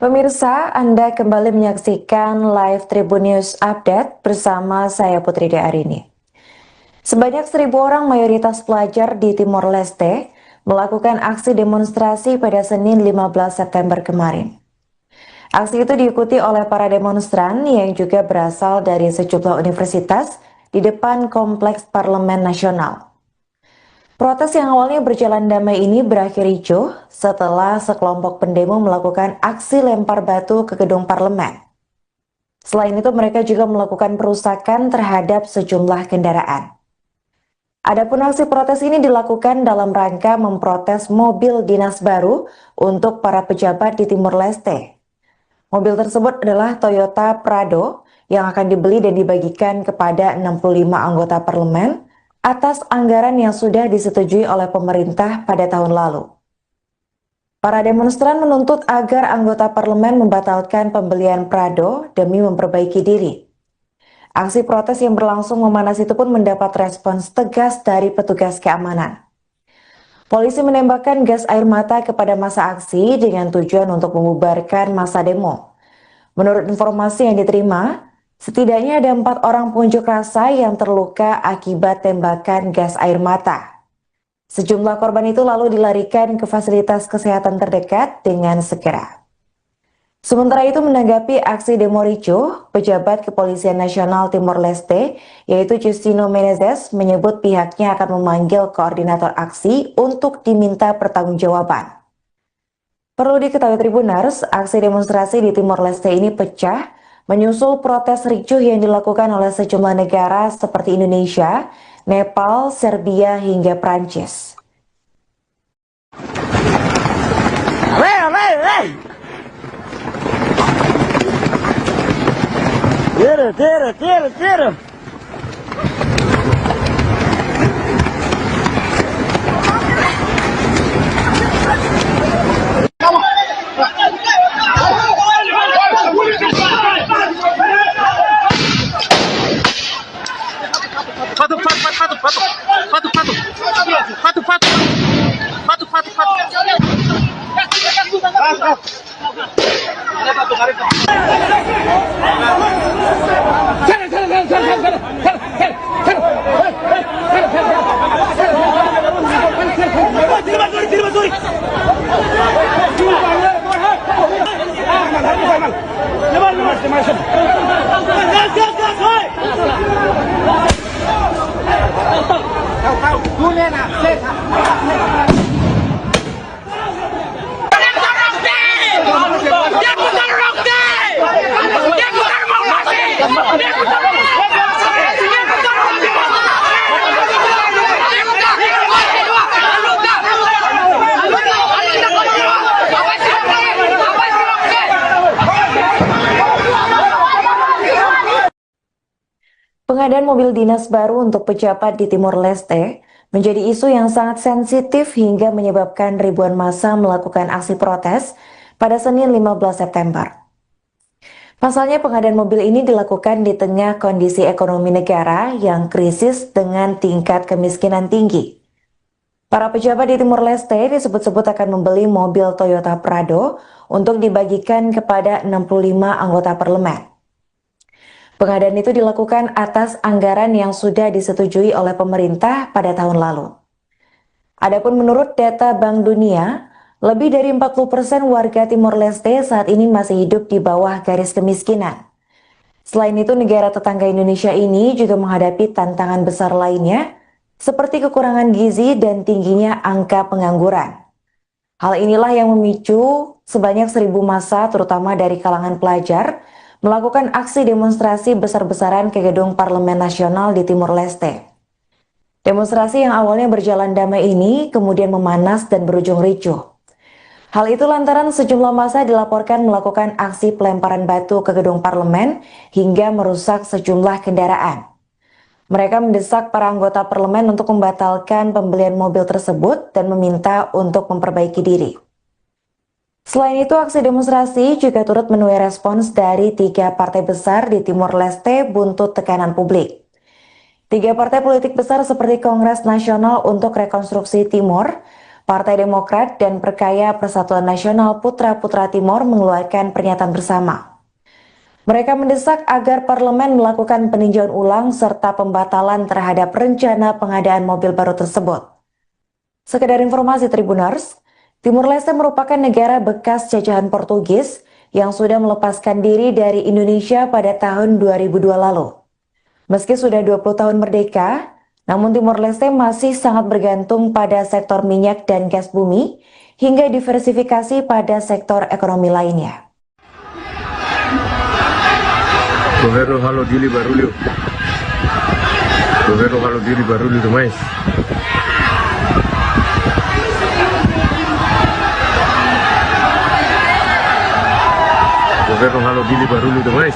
Pemirsa, Anda kembali menyaksikan live Tribun News Update bersama saya Putri Arini. Sebanyak 1.000 orang mayoritas pelajar di Timor Leste melakukan aksi demonstrasi pada Senin 15 September kemarin. Aksi itu diikuti oleh para demonstran yang juga berasal dari sejumlah universitas di depan Kompleks Parlemen Nasional. Protes yang awalnya berjalan damai ini berakhir ricuh setelah sekelompok pendemo melakukan aksi lempar batu ke gedung parlemen. Selain itu, mereka juga melakukan perusakan terhadap sejumlah kendaraan. Adapun aksi protes ini dilakukan dalam rangka memprotes mobil dinas baru untuk para pejabat di Timor Leste. Mobil tersebut adalah Toyota Prado yang akan dibeli dan dibagikan kepada 65 anggota parlemen atas anggaran yang sudah disetujui oleh pemerintah pada tahun lalu. Para demonstran menuntut agar anggota parlemen membatalkan pembelian Prado demi memperbaiki diri. Aksi protes yang berlangsung memanas itu pun mendapat respons tegas dari petugas keamanan. Polisi menembakkan gas air mata kepada massa aksi dengan tujuan untuk membubarkan massa demo. Menurut informasi yang diterima, setidaknya ada 4 orang pengunjuk rasa yang terluka akibat tembakan gas air mata. Sejumlah korban itu lalu dilarikan ke fasilitas kesehatan terdekat dengan segera. Sementara itu, menanggapi aksi demo ricuh, pejabat Kepolisian Nasional Timor Leste, yaitu Justino Menezes, menyebut pihaknya akan memanggil koordinator aksi untuk diminta pertanggungjawaban. Perlu diketahui Tribuners, aksi demonstrasi di Timor Leste ini pecah menyusul protes ricuh yang dilakukan oleh sejumlah negara seperti Indonesia, Nepal, Serbia, hingga Prancis. Tira. Pengadaan mobil dinas baru untuk pejabat di Timor Leste menjadi isu yang sangat sensitif hingga menyebabkan ribuan massa melakukan aksi protes pada Senin 15 September. Pasalnya pengadaan mobil ini dilakukan di tengah kondisi ekonomi negara yang krisis dengan tingkat kemiskinan tinggi. Para pejabat di Timor Leste disebut-sebut akan membeli mobil Toyota Prado untuk dibagikan kepada 65 anggota parlemen. Pengadaan itu dilakukan atas anggaran yang sudah disetujui oleh pemerintah pada tahun lalu. Adapun menurut data Bank Dunia, lebih dari 40% warga Timor Leste saat ini masih hidup di bawah garis kemiskinan. Selain itu, negara tetangga Indonesia ini juga menghadapi tantangan besar lainnya, seperti kekurangan gizi dan tingginya angka pengangguran. Hal inilah yang memicu sebanyak 1.000 massa, terutama dari kalangan pelajar, melakukan aksi demonstrasi besar-besaran ke gedung Parlemen Nasional di Timor Leste. Demonstrasi yang awalnya berjalan damai ini kemudian memanas dan berujung ricuh. Hal itu lantaran sejumlah massa dilaporkan melakukan aksi pelemparan batu ke gedung parlemen hingga merusak sejumlah kendaraan. Mereka mendesak para anggota parlemen untuk membatalkan pembelian mobil tersebut dan meminta untuk memperbaiki diri. Selain itu, aksi demonstrasi juga turut menuai respons dari 3 partai besar di Timor Leste buntut tekanan publik. 3 partai politik besar seperti Kongres Nasional untuk Rekonstruksi Timor, Partai Demokrat, dan Perkaya Persatuan Nasional Putra-Putra Timor mengeluarkan pernyataan bersama. Mereka mendesak agar parlemen melakukan peninjauan ulang serta pembatalan terhadap rencana pengadaan mobil baru tersebut. Sekedar informasi Tribuners, Timor Leste merupakan negara bekas jajahan Portugis yang sudah melepaskan diri dari Indonesia pada tahun 2002 lalu. Meski sudah 20 tahun merdeka, namun Timor Leste masih sangat bergantung pada sektor minyak dan gas bumi hingga diversifikasi pada sektor ekonomi lainnya. Governo halo dili barulho. Governo halo dili barulho demais. Governo halo dili barulho demais.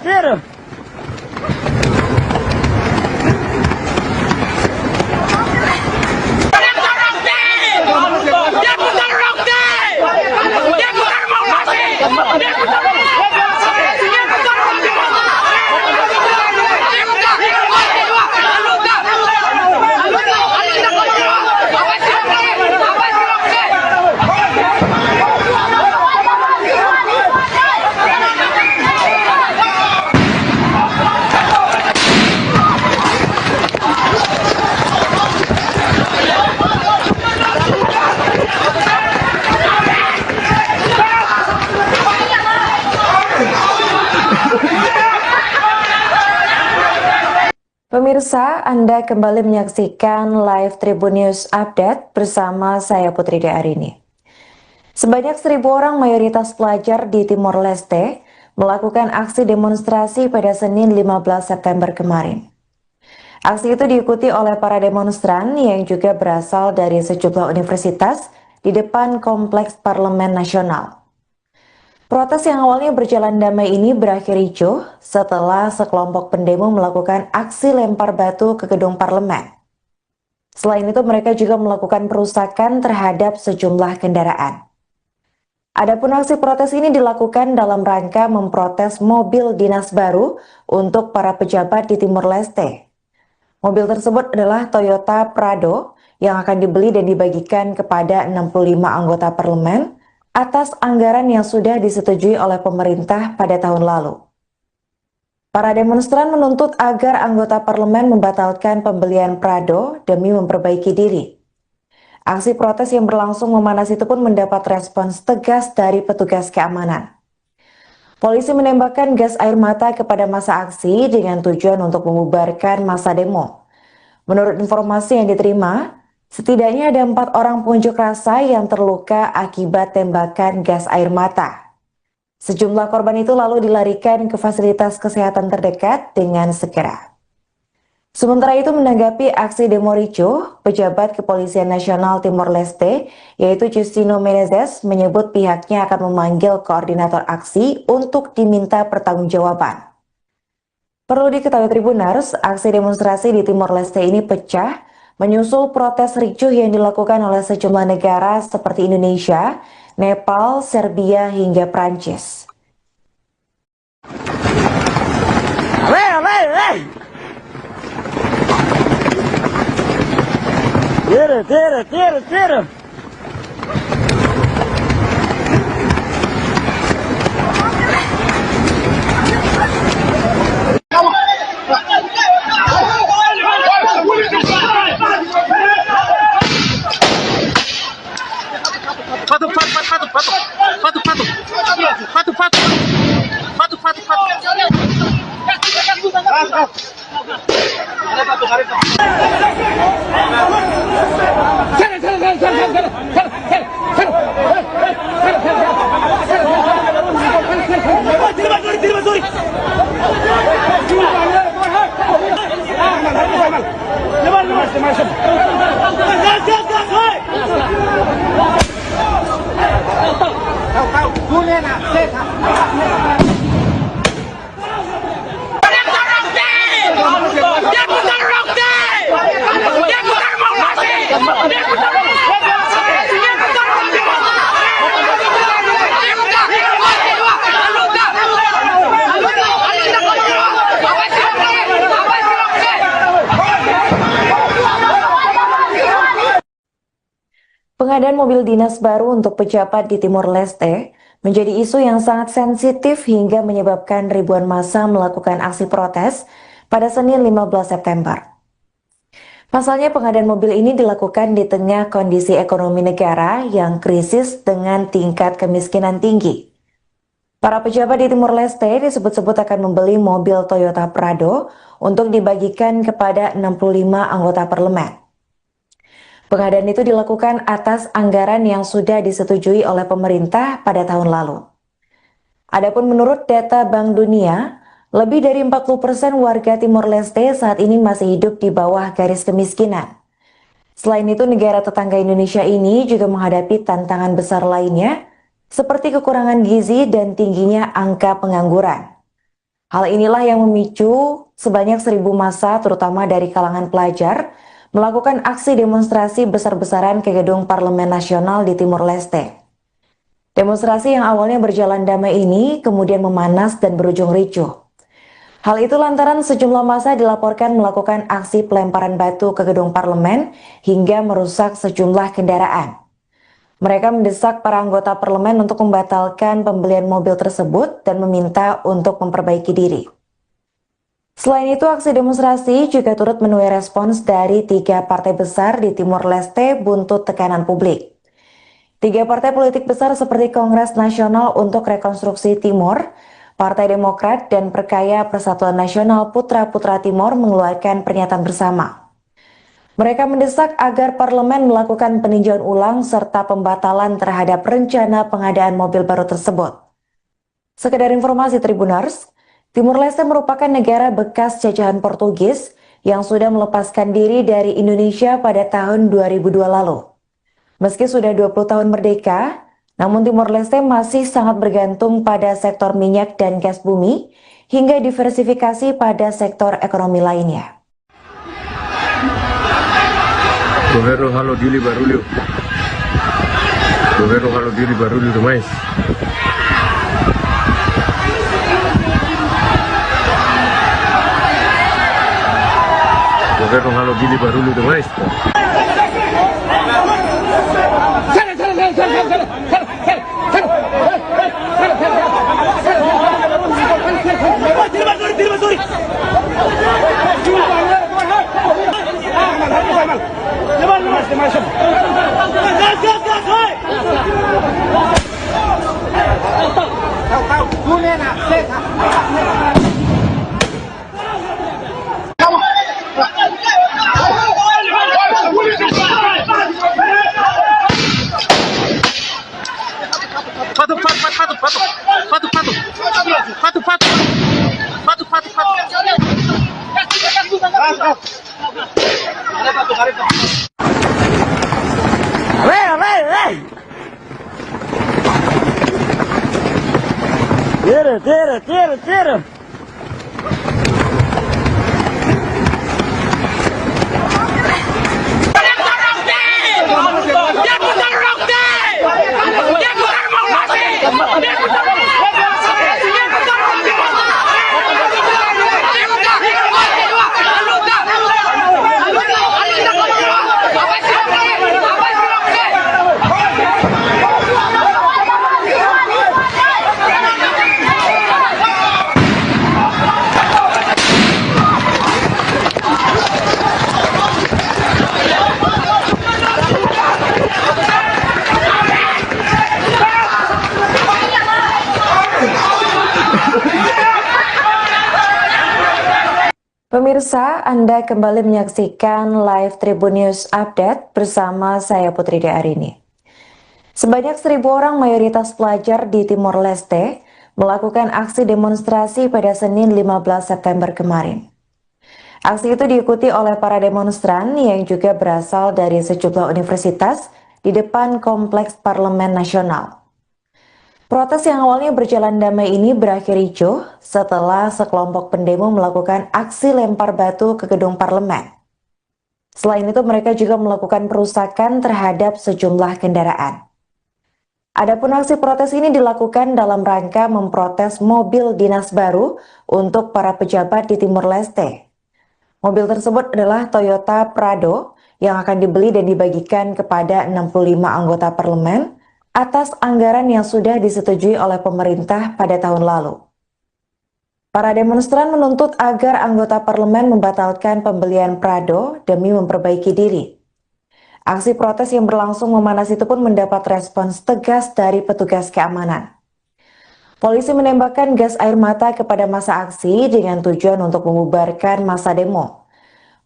Tira. Pemirsa, Anda kembali menyaksikan live Tribun News Update bersama saya Putri Arini. Sebanyak 1.000 orang mayoritas pelajar di Timor Leste melakukan aksi demonstrasi pada Senin 15 September kemarin. Aksi itu diikuti oleh para demonstran yang juga berasal dari sejumlah universitas di depan Kompleks Parlemen Nasional. Protes yang awalnya berjalan damai ini berakhir ricuh setelah sekelompok pendemo melakukan aksi lempar batu ke gedung parlemen. Selain itu, mereka juga melakukan perusakan terhadap sejumlah kendaraan. Adapun aksi protes ini dilakukan dalam rangka memprotes mobil dinas baru untuk para pejabat di Timor Leste. Mobil tersebut adalah Toyota Prado yang akan dibeli dan dibagikan kepada 65 anggota parlemen atas anggaran yang sudah disetujui oleh pemerintah pada tahun lalu. Para demonstran menuntut agar anggota parlemen membatalkan pembelian Prado demi memperbaiki diri. Aksi protes yang berlangsung memanas itu pun mendapat respons tegas dari petugas keamanan. Polisi menembakkan gas air mata kepada massa aksi dengan tujuan untuk membubarkan massa demo. Menurut informasi yang diterima, setidaknya ada 4 orang pengunjuk rasa yang terluka akibat tembakan gas air mata. Sejumlah korban itu lalu dilarikan ke fasilitas kesehatan terdekat dengan segera. Sementara itu menanggapi aksi demo ricuh, pejabat Kepolisian Nasional Timor Leste yaitu Justino Menezes menyebut pihaknya akan memanggil koordinator aksi untuk diminta pertanggungjawaban. Perlu diketahui Tribuners, aksi demonstrasi di Timor Leste ini pecah menyusul protes ricuh yang dilakukan oleh sejumlah negara seperti Indonesia, Nepal, Serbia, hingga Prancis. Tira. Pengadaan mobil dinas baru untuk pejabat di Timor Leste menjadi isu yang sangat sensitif hingga menyebabkan ribuan massa melakukan aksi protes pada Senin 15 September. Pasalnya pengadaan mobil ini dilakukan di tengah kondisi ekonomi negara yang krisis dengan tingkat kemiskinan tinggi. Para pejabat di Timor Leste disebut-sebut akan membeli mobil Toyota Prado untuk dibagikan kepada 65 anggota parlemen. Pengadaan itu dilakukan atas anggaran yang sudah disetujui oleh pemerintah pada tahun lalu. Adapun menurut data Bank Dunia, lebih dari 40% warga Timor Leste saat ini masih hidup di bawah garis kemiskinan. Selain itu, negara tetangga Indonesia ini juga menghadapi tantangan besar lainnya, seperti kekurangan gizi dan tingginya angka pengangguran. Hal inilah yang memicu sebanyak 1.000 massa, terutama dari kalangan pelajar, melakukan aksi demonstrasi besar-besaran ke gedung Parlemen Nasional di Timor Leste. Demonstrasi yang awalnya berjalan damai ini kemudian memanas dan berujung ricuh. Hal itu lantaran sejumlah massa dilaporkan melakukan aksi pelemparan batu ke gedung parlemen hingga merusak sejumlah kendaraan. Mereka mendesak para anggota parlemen untuk membatalkan pembelian mobil tersebut dan meminta untuk memperbaiki diri. Selain itu, aksi demonstrasi juga turut menuai respons dari 3 partai besar di Timor Leste buntut tekanan publik. 3 partai politik besar seperti Kongres Nasional untuk Rekonstruksi Timor, Partai Demokrat, dan Perkaya Persatuan Nasional Putra-Putra Timor mengeluarkan pernyataan bersama. Mereka mendesak agar parlemen melakukan peninjauan ulang serta pembatalan terhadap rencana pengadaan mobil baru tersebut. Sekedar informasi Tribuners, Timor Leste merupakan negara bekas jajahan Portugis yang sudah melepaskan diri dari Indonesia pada tahun 2002 lalu. Meski sudah 20 tahun merdeka, namun Timor Leste masih sangat bergantung pada sektor minyak dan gas bumi hingga diversifikasi pada sektor ekonomi lainnya. Governo halo dili barulho. Governo halo dili barulho demais. Governo governo halo dili barulho demais. Tira. Pemirsa, Anda kembali menyaksikan live Tribun News Update bersama saya Putri Arini. Sebanyak 1.000 orang mayoritas pelajar di Timor Leste melakukan aksi demonstrasi pada Senin 15 September kemarin. Aksi itu diikuti oleh para demonstran yang juga berasal dari sejumlah universitas di depan Kompleks Parlemen Nasional. Protes yang awalnya berjalan damai ini berakhir ricuh setelah sekelompok pendemo melakukan aksi lempar batu ke gedung parlemen. Selain itu, mereka juga melakukan perusakan terhadap sejumlah kendaraan. Adapun aksi protes ini dilakukan dalam rangka memprotes mobil dinas baru untuk para pejabat di Timor Leste. Mobil tersebut adalah Toyota Prado yang akan dibeli dan dibagikan kepada 65 anggota parlemen atas anggaran yang sudah disetujui oleh pemerintah pada tahun lalu. Para demonstran menuntut agar anggota parlemen membatalkan pembelian Prado demi memperbaiki diri. Aksi protes yang berlangsung memanas itu pun mendapat respons tegas dari petugas keamanan. Polisi menembakkan gas air mata kepada massa aksi dengan tujuan untuk membubarkan massa demo.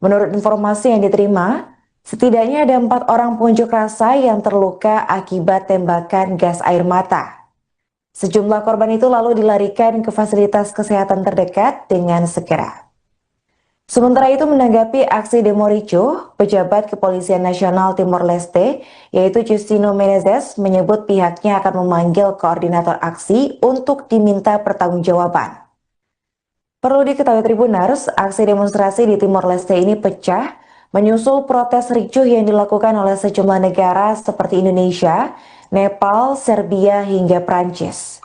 Menurut informasi yang diterima, setidaknya ada 4 orang pengunjuk rasa yang terluka akibat tembakan gas air mata. Sejumlah korban itu lalu dilarikan ke fasilitas kesehatan terdekat dengan segera. Sementara itu, menanggapi aksi demo ricuh, pejabat Kepolisian Nasional Timor Leste, yaitu Justino Menezes, menyebut pihaknya akan memanggil koordinator aksi untuk diminta pertanggungjawaban. Perlu diketahui Tribuners, aksi demonstrasi di Timor Leste ini pecah menyusul protes ricuh yang dilakukan oleh sejumlah negara seperti Indonesia, Nepal, Serbia, hingga Prancis.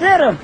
Tira.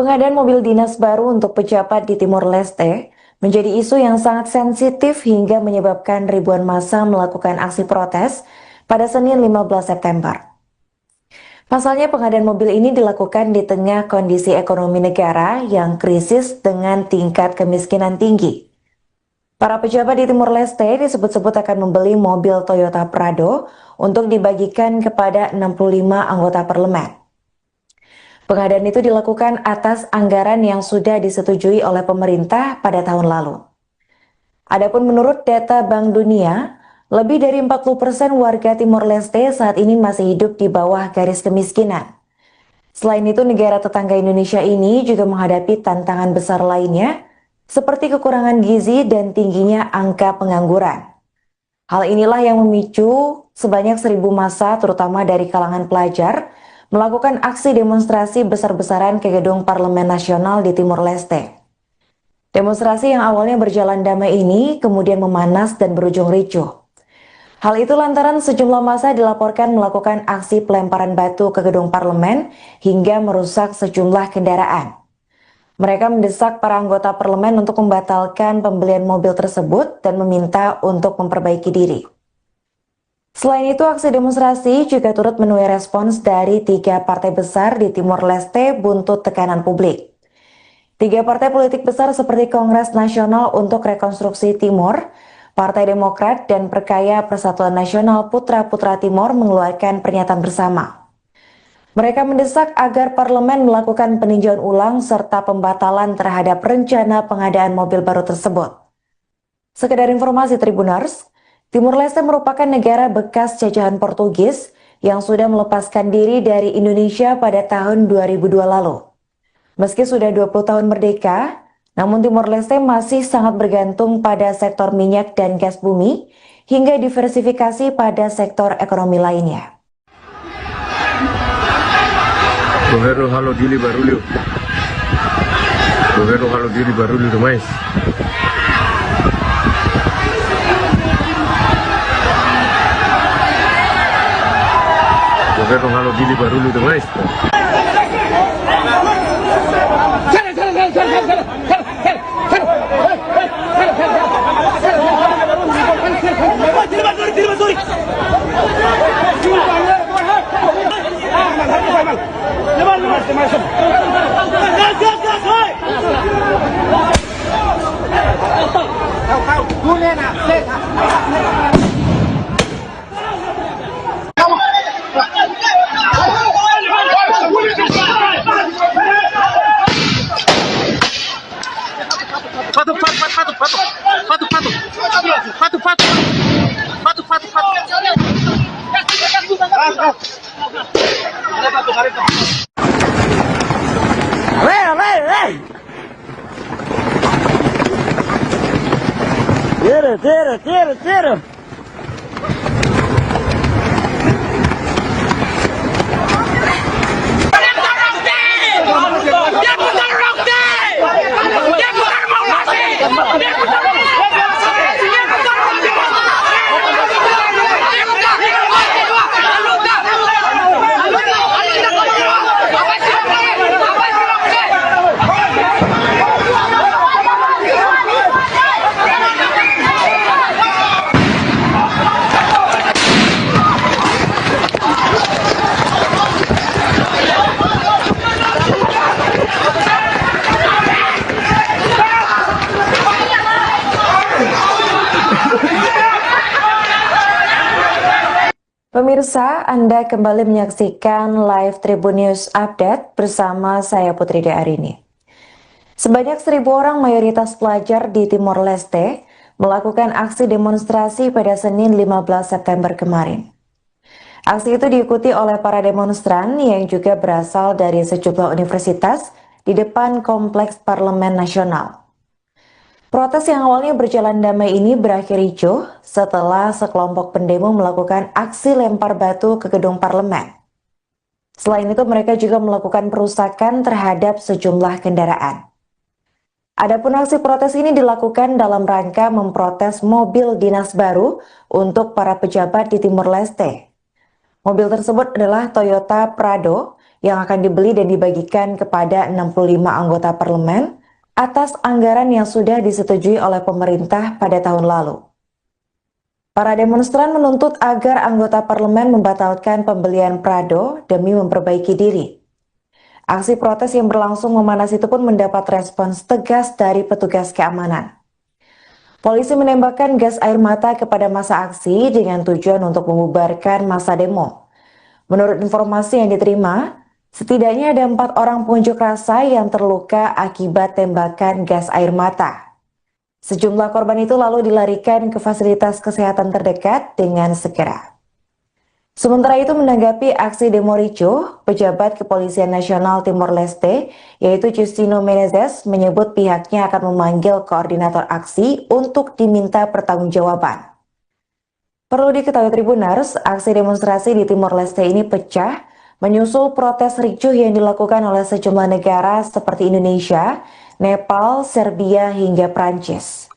Pengadaan mobil dinas baru untuk pejabat di Timor Leste menjadi isu yang sangat sensitif hingga menyebabkan ribuan massa melakukan aksi protes pada Senin 15 September. Pasalnya pengadaan mobil ini dilakukan di tengah kondisi ekonomi negara yang krisis dengan tingkat kemiskinan tinggi. Para pejabat di Timor Leste disebut-sebut akan membeli mobil Toyota Prado untuk dibagikan kepada 65 anggota parlemen. Pengadaan itu dilakukan atas anggaran yang sudah disetujui oleh pemerintah pada tahun lalu. Adapun menurut data Bank Dunia, lebih dari 40% warga Timor Leste saat ini masih hidup di bawah garis kemiskinan. Selain itu, negara tetangga Indonesia ini juga menghadapi tantangan besar lainnya, seperti kekurangan gizi dan tingginya angka pengangguran. Hal inilah yang memicu sebanyak 1.000 massa, terutama dari kalangan pelajar, melakukan aksi demonstrasi besar-besaran ke gedung Parlemen Nasional di Timor Leste. Demonstrasi yang awalnya berjalan damai ini kemudian memanas dan berujung ricuh. Hal itu lantaran sejumlah massa dilaporkan melakukan aksi pelemparan batu ke gedung parlemen hingga merusak sejumlah kendaraan. Mereka mendesak para anggota parlemen untuk membatalkan pembelian mobil tersebut dan meminta untuk memperbaiki diri. Selain itu, aksi demonstrasi juga turut menuai respons dari 3 partai besar di Timor Leste buntut tekanan publik. 3 partai politik besar seperti Kongres Nasional untuk Rekonstruksi Timor, Partai Demokrat, dan Perkaya Persatuan Nasional Putra-Putra Timor mengeluarkan pernyataan bersama. Mereka mendesak agar parlemen melakukan peninjauan ulang serta pembatalan terhadap rencana pengadaan mobil baru tersebut. Sekedar informasi Tribuners, Timor Leste merupakan negara bekas jajahan Portugis yang sudah melepaskan diri dari Indonesia pada tahun 2002 lalu. Meski sudah 20 tahun merdeka, namun Timor Leste masih sangat bergantung pada sektor minyak dan gas bumi hingga diversifikasi pada sektor ekonomi lainnya. Governo halo dili barulho. Governo halo dili barulho demais. Governo halo dili barulho demais. Tira. Pemirsa, Anda kembali menyaksikan live Tribun News Update bersama saya Putri De Arini. Sebanyak 1.000 orang mayoritas pelajar di Timor Leste melakukan aksi demonstrasi pada Senin 15 September kemarin. Aksi itu diikuti oleh para demonstran yang juga berasal dari sejumlah universitas di depan Kompleks Parlemen Nasional. Protes yang awalnya berjalan damai ini berakhir ricuh setelah sekelompok pendemo melakukan aksi lempar batu ke gedung parlemen. Selain itu, mereka juga melakukan perusakan terhadap sejumlah kendaraan. Adapun aksi protes ini dilakukan dalam rangka memprotes mobil dinas baru untuk para pejabat di Timor Leste. Mobil tersebut adalah Toyota Prado yang akan dibeli dan dibagikan kepada 65 anggota parlemen atas anggaran yang sudah disetujui oleh pemerintah pada tahun lalu. Para demonstran menuntut agar anggota parlemen membatalkan pembelian Prado demi memperbaiki diri. Aksi protes yang berlangsung memanas itu pun mendapat respons tegas dari petugas keamanan. Polisi menembakkan gas air mata kepada massa aksi dengan tujuan untuk membubarkan massa demo. Menurut informasi yang diterima, setidaknya ada 4 orang pengunjuk rasa yang terluka akibat tembakan gas air mata. Sejumlah korban itu lalu dilarikan ke fasilitas kesehatan terdekat dengan segera. Sementara itu menanggapi aksi demo ricuh, pejabat Kepolisian Nasional Timor Leste, yaitu Justino Menezes, menyebut pihaknya akan memanggil koordinator aksi untuk diminta pertanggungjawaban. Perlu diketahui Tribuners, aksi demonstrasi di Timor Leste ini pecah menyusul protes ricuh yang dilakukan oleh sejumlah negara seperti Indonesia, Nepal, Serbia, hingga Prancis.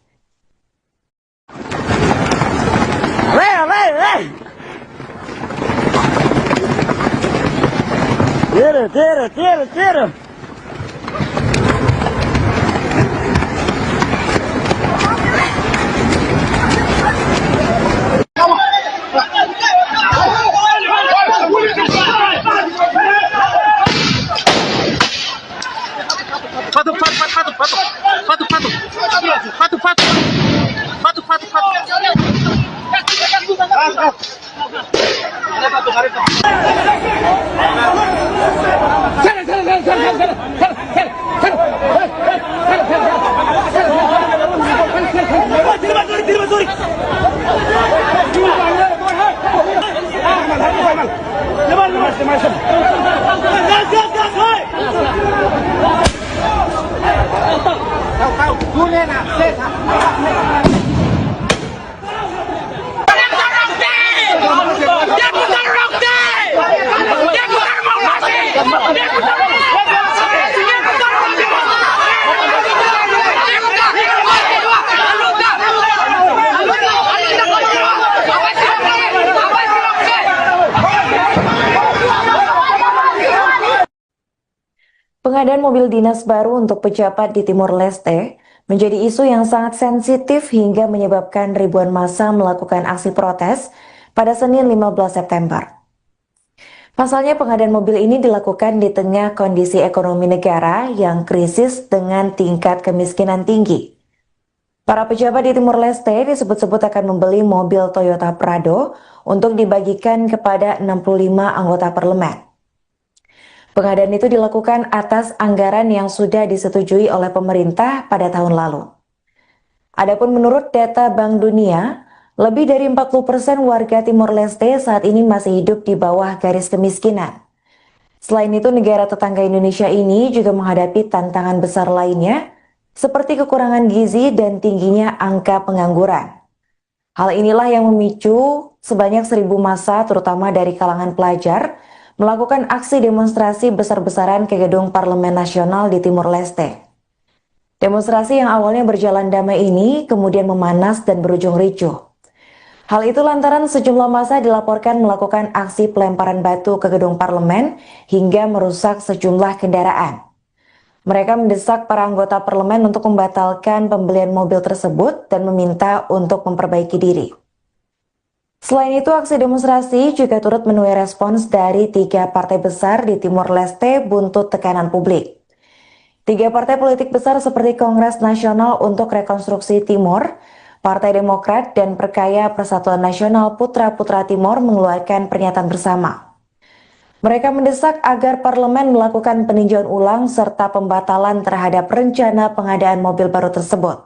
Tira. Pengadaan mobil dinas baru untuk pejabat di Timor Leste menjadi isu yang sangat sensitif hingga menyebabkan ribuan massa melakukan aksi protes pada Senin 15 September. Pasalnya pengadaan mobil ini dilakukan di tengah kondisi ekonomi negara yang krisis dengan tingkat kemiskinan tinggi. Para pejabat di Timor Leste disebut-sebut akan membeli mobil Toyota Prado untuk dibagikan kepada 65 anggota parlemen. Pengadaan itu dilakukan atas anggaran yang sudah disetujui oleh pemerintah pada tahun lalu. Adapun menurut data Bank Dunia, lebih dari 40% warga Timor Leste saat ini masih hidup di bawah garis kemiskinan. Selain itu, negara tetangga Indonesia ini juga menghadapi tantangan besar lainnya, seperti kekurangan gizi dan tingginya angka pengangguran. Hal inilah yang memicu sebanyak 1.000 massa, terutama dari kalangan pelajar, melakukan aksi demonstrasi besar-besaran ke gedung Parlemen Nasional di Timor Leste. Demonstrasi yang awalnya berjalan damai ini kemudian memanas dan berujung ricuh. Hal itu lantaran sejumlah massa dilaporkan melakukan aksi pelemparan batu ke gedung parlemen hingga merusak sejumlah kendaraan. Mereka mendesak para anggota parlemen untuk membatalkan pembelian mobil tersebut dan meminta untuk memperbaiki diri. Selain itu, aksi demonstrasi juga turut menuai respons dari 3 partai besar di Timor Leste buntut tekanan publik. 3 partai politik besar seperti Kongres Nasional untuk Rekonstruksi Timor, Partai Demokrat, dan Perkaya Persatuan Nasional Putra-Putra Timor mengeluarkan pernyataan bersama. Mereka mendesak agar parlemen melakukan peninjauan ulang serta pembatalan terhadap rencana pengadaan mobil baru tersebut.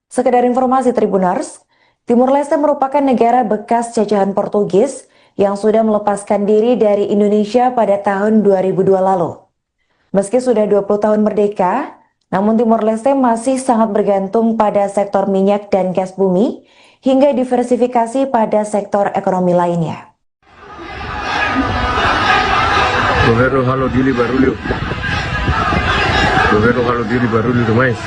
Sekedar informasi Tribuners, Timor Leste merupakan negara bekas jajahan Portugis yang sudah melepaskan diri dari Indonesia pada tahun 2002 lalu. Meski sudah 20 tahun merdeka, namun Timor Leste masih sangat bergantung pada sektor minyak dan gas bumi hingga diversifikasi pada sektor ekonomi lainnya. Governo Halo Dili Barulho. Governo Halo Dili Barulho demais.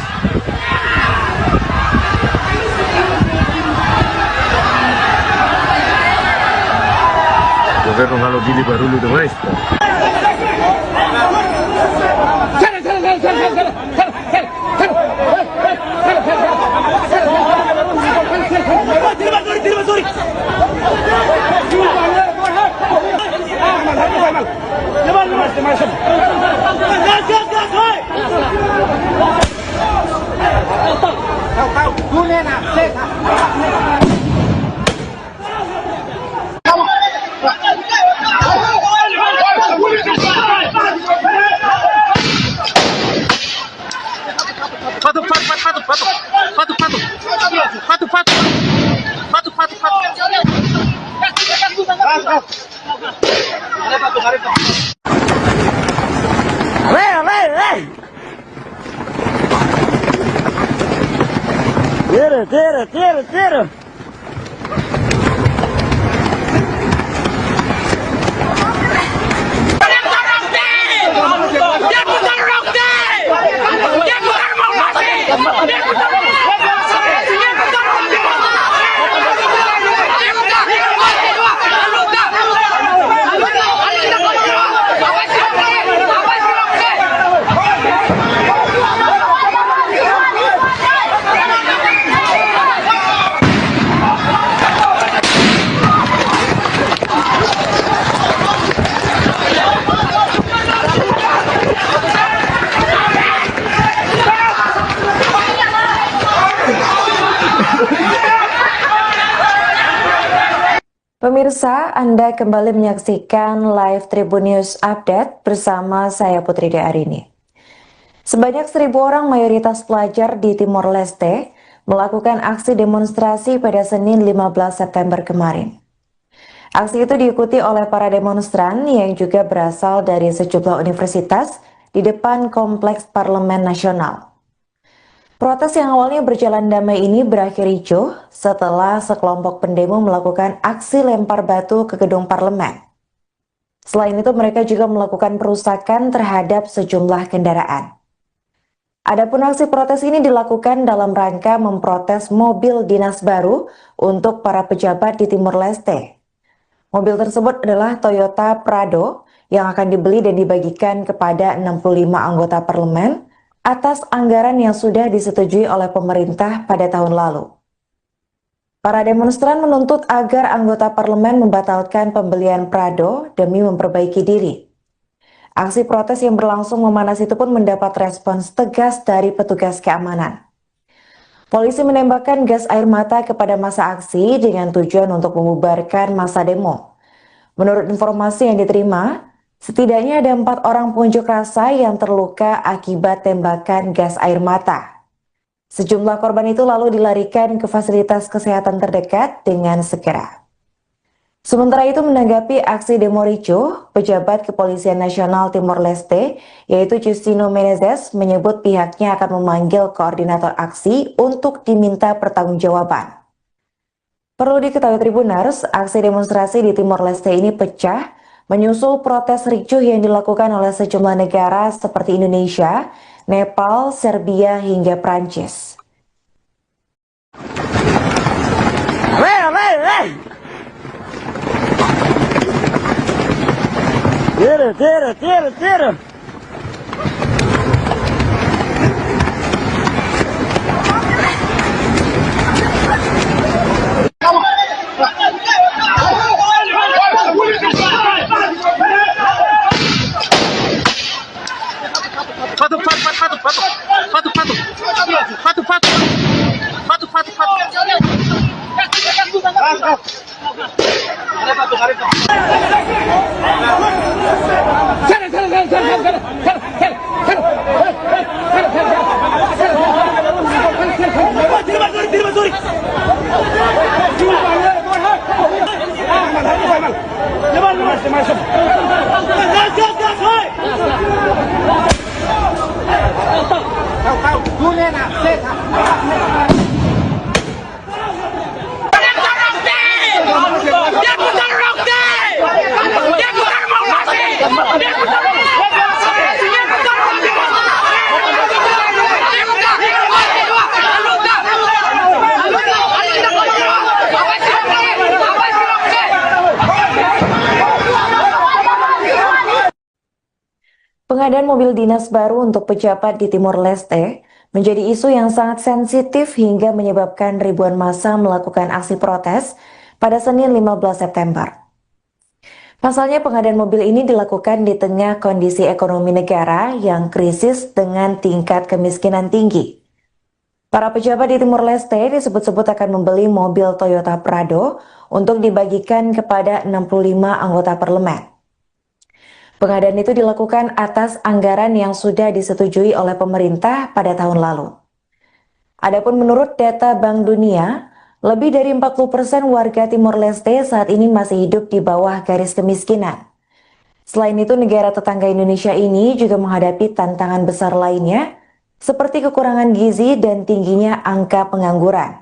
Governo Halo Dili Barulho demais. Tira. Pemirsa, Anda kembali menyaksikan live Tribun News Update bersama saya Putri Arini. Sebanyak 1.000 orang mayoritas pelajar di Timor Leste melakukan aksi demonstrasi pada Senin 15 September kemarin. Aksi itu diikuti oleh para demonstran yang juga berasal dari sejumlah universitas di depan Kompleks Parlemen Nasional. Protes yang awalnya berjalan damai ini berakhir ricuh setelah sekelompok pendemo melakukan aksi lempar batu ke gedung parlemen. Selain itu, mereka juga melakukan perusakan terhadap sejumlah kendaraan. Adapun aksi protes ini dilakukan dalam rangka memprotes mobil dinas baru untuk para pejabat di Timor Leste. Mobil tersebut adalah Toyota Prado yang akan dibeli dan dibagikan kepada 65 anggota parlemen atas anggaran yang sudah disetujui oleh pemerintah pada tahun lalu. Para demonstran menuntut agar anggota parlemen membatalkan pembelian Prado demi memperbaiki diri. Aksi protes yang berlangsung memanas itu pun mendapat respons tegas dari petugas keamanan. Polisi menembakkan gas air mata kepada massa aksi dengan tujuan untuk membubarkan massa demo. Menurut informasi yang diterima, setidaknya ada 4 orang pengunjuk rasa yang terluka akibat tembakan gas air mata. Sejumlah korban itu lalu dilarikan ke fasilitas kesehatan terdekat dengan segera. Sementara itu, menanggapi aksi demo ricuh, pejabat Kepolisian Nasional Timor Leste, yaitu Justino Menezes, menyebut pihaknya akan memanggil koordinator aksi untuk diminta pertanggungjawaban. Perlu diketahui Tribuners, aksi demonstrasi di Timor Leste ini pecah menyusul protes ricuh yang dilakukan oleh sejumlah negara seperti Indonesia, Nepal, Serbia, hingga Prancis. Tira. Pengadaan mobil dinas baru untuk pejabat di Timor Leste menjadi isu yang sangat sensitif hingga menyebabkan ribuan massa melakukan aksi protes pada Senin 15 September. Pasalnya pengadaan mobil ini dilakukan di tengah kondisi ekonomi negara yang krisis dengan tingkat kemiskinan tinggi. Para pejabat di Timor Leste disebut-sebut akan membeli mobil Toyota Prado untuk dibagikan kepada 65 anggota parlemen. Pengadaan itu dilakukan atas anggaran yang sudah disetujui oleh pemerintah pada tahun lalu. Adapun menurut data Bank Dunia, lebih dari 40% warga Timor Leste saat ini masih hidup di bawah garis kemiskinan. Selain itu, negara tetangga Indonesia ini juga menghadapi tantangan besar lainnya, seperti kekurangan gizi dan tingginya angka pengangguran.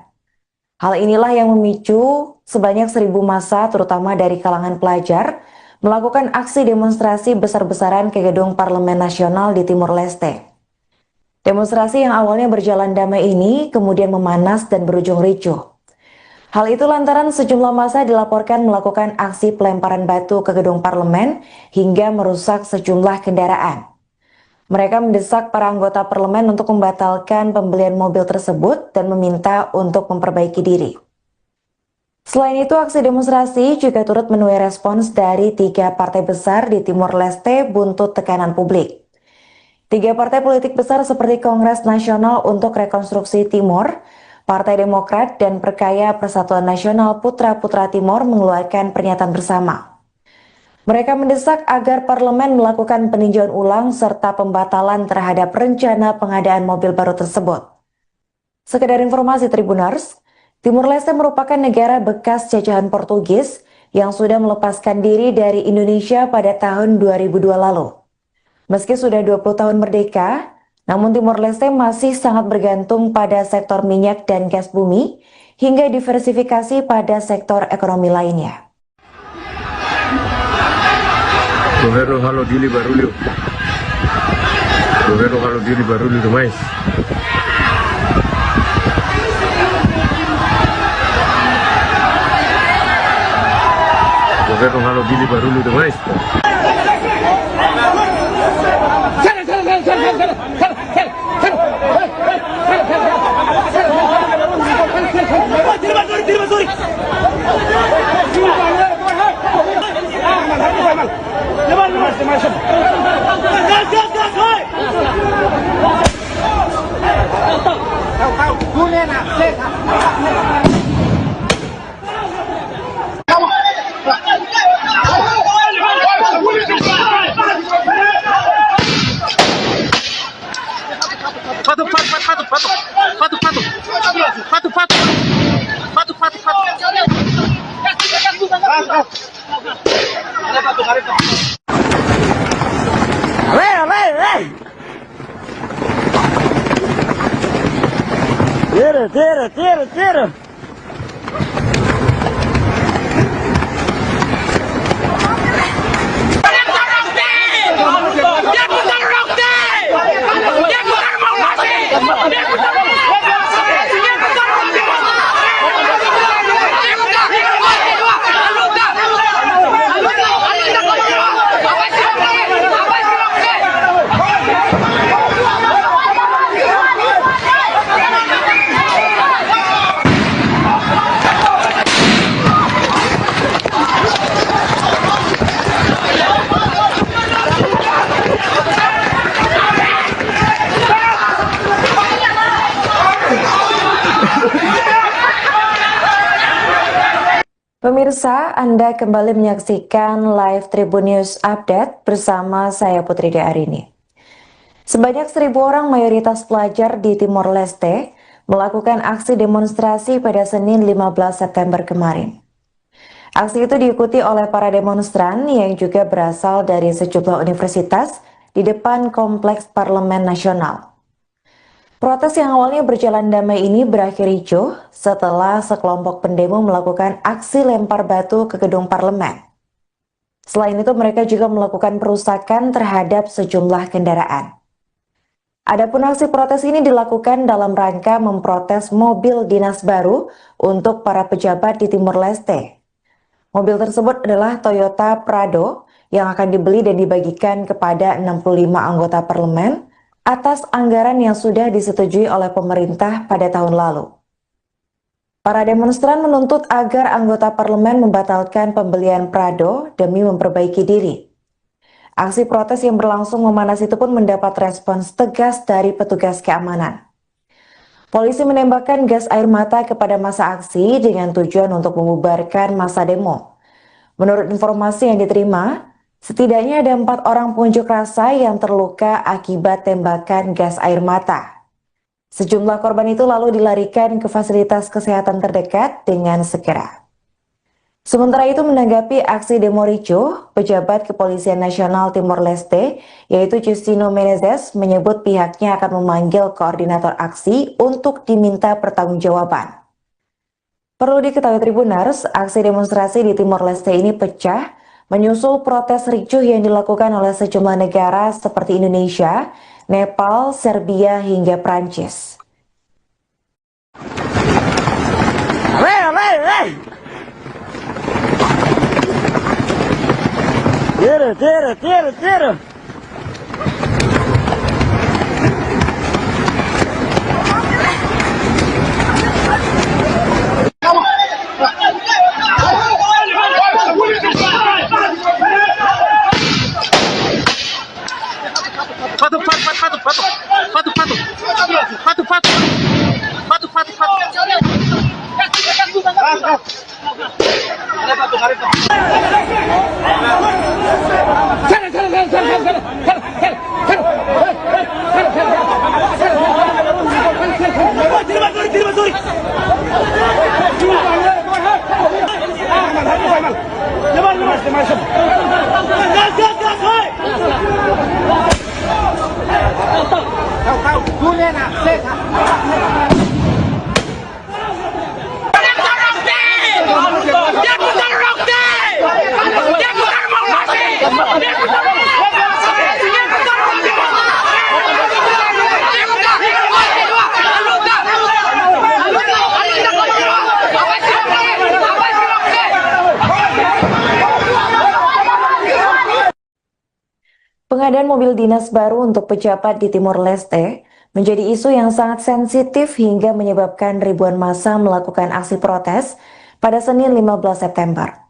Hal inilah yang memicu sebanyak 1.000 massa, terutama dari kalangan pelajar, melakukan aksi demonstrasi besar-besaran ke gedung Parlemen Nasional di Timor Leste. Demonstrasi yang awalnya berjalan damai ini kemudian memanas dan berujung ricuh. Hal itu lantaran sejumlah massa dilaporkan melakukan aksi pelemparan batu ke gedung parlemen hingga merusak sejumlah kendaraan. Mereka mendesak para anggota parlemen untuk membatalkan pembelian mobil tersebut dan meminta untuk memperbaiki diri. Selain itu, aksi demonstrasi juga turut menuai respons dari 3 partai besar di Timor Leste buntut tekanan publik. 3 partai politik besar seperti Kongres Nasional untuk Rekonstruksi Timor, Partai Demokrat, dan Perkaya Persatuan Nasional Putra-Putra Timor mengeluarkan pernyataan bersama. Mereka mendesak agar parlemen melakukan peninjauan ulang serta pembatalan terhadap rencana pengadaan mobil baru tersebut. Sekedar informasi Tribuners, Timor Leste merupakan negara bekas jajahan Portugis yang sudah melepaskan diri dari Indonesia pada tahun 2002 lalu. Meski sudah 20 tahun merdeka, namun Timor Leste masih sangat bergantung pada sektor minyak dan gas bumi hingga diversifikasi pada sektor ekonomi lainnya. Governo halo dili barulho. Governo halo dili barulho demais. Governo halo dili barulho demais. Tira. Pemirsa, Anda kembali menyaksikan live Tribun News Update bersama saya Putri Arini. Sebanyak 1.000 orang mayoritas pelajar di Timor Leste melakukan aksi demonstrasi pada Senin 15 September kemarin. Aksi itu diikuti oleh para demonstran yang juga berasal dari sejumlah universitas di depan Kompleks Parlemen Nasional. Protes yang awalnya berjalan damai ini berakhir ricuh setelah sekelompok pendemo melakukan aksi lempar batu ke gedung parlemen. Selain itu, mereka juga melakukan perusakan terhadap sejumlah kendaraan. Adapun aksi protes ini dilakukan dalam rangka memprotes mobil dinas baru untuk para pejabat di Timor Leste. Mobil tersebut adalah Toyota Prado yang akan dibeli dan dibagikan kepada 65 anggota parlemen atas anggaran yang sudah disetujui oleh pemerintah pada tahun lalu. Para demonstran menuntut agar anggota parlemen membatalkan pembelian Prado demi memperbaiki diri. Aksi protes yang berlangsung memanas itu pun mendapat respons tegas dari petugas keamanan. Polisi menembakkan gas air mata kepada massa aksi dengan tujuan untuk membubarkan massa demo. Menurut informasi yang diterima, setidaknya ada 4 orang pengunjuk rasa yang terluka akibat tembakan gas air mata. Sejumlah korban itu lalu dilarikan ke fasilitas kesehatan terdekat dengan segera. Sementara itu menanggapi aksi demo ricuh, pejabat Kepolisian Nasional Timor Leste, yaitu Justino Menezes, menyebut pihaknya akan memanggil koordinator aksi untuk diminta pertanggungjawaban. Perlu diketahui Tribuners, aksi demonstrasi di Timor Leste ini pecah menyusul protes ricuh yang dilakukan oleh sejumlah negara seperti Indonesia, Nepal, Serbia, hingga Prancis. Tira. Pengadaan mobil dinas baru untuk pejabat di Timor Leste menjadi isu yang sangat sensitif hingga menyebabkan ribuan massa melakukan aksi protes pada Senin 15 September.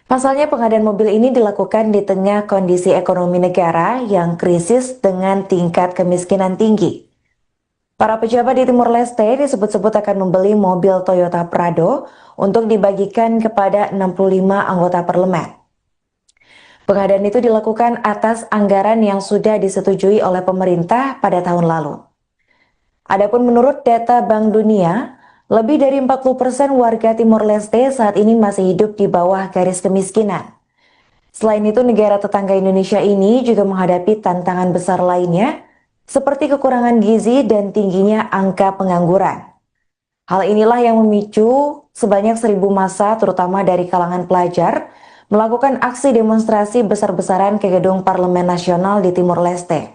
Pasalnya pengadaan mobil ini dilakukan di tengah kondisi ekonomi negara yang krisis dengan tingkat kemiskinan tinggi. Para pejabat di Timor Leste disebut-sebut akan membeli mobil Toyota Prado untuk dibagikan kepada 65 anggota parlemen. Pengadaan itu dilakukan atas anggaran yang sudah disetujui oleh pemerintah pada tahun lalu. Adapun menurut data Bank Dunia, lebih dari 40% warga Timor Leste saat ini masih hidup di bawah garis kemiskinan. Selain itu, negara tetangga Indonesia ini juga menghadapi tantangan besar lainnya, seperti kekurangan gizi dan tingginya angka pengangguran. Hal inilah yang memicu sebanyak 1.000 massa, terutama dari kalangan pelajar, melakukan aksi demonstrasi besar-besaran ke gedung Parlemen Nasional di Timor Leste.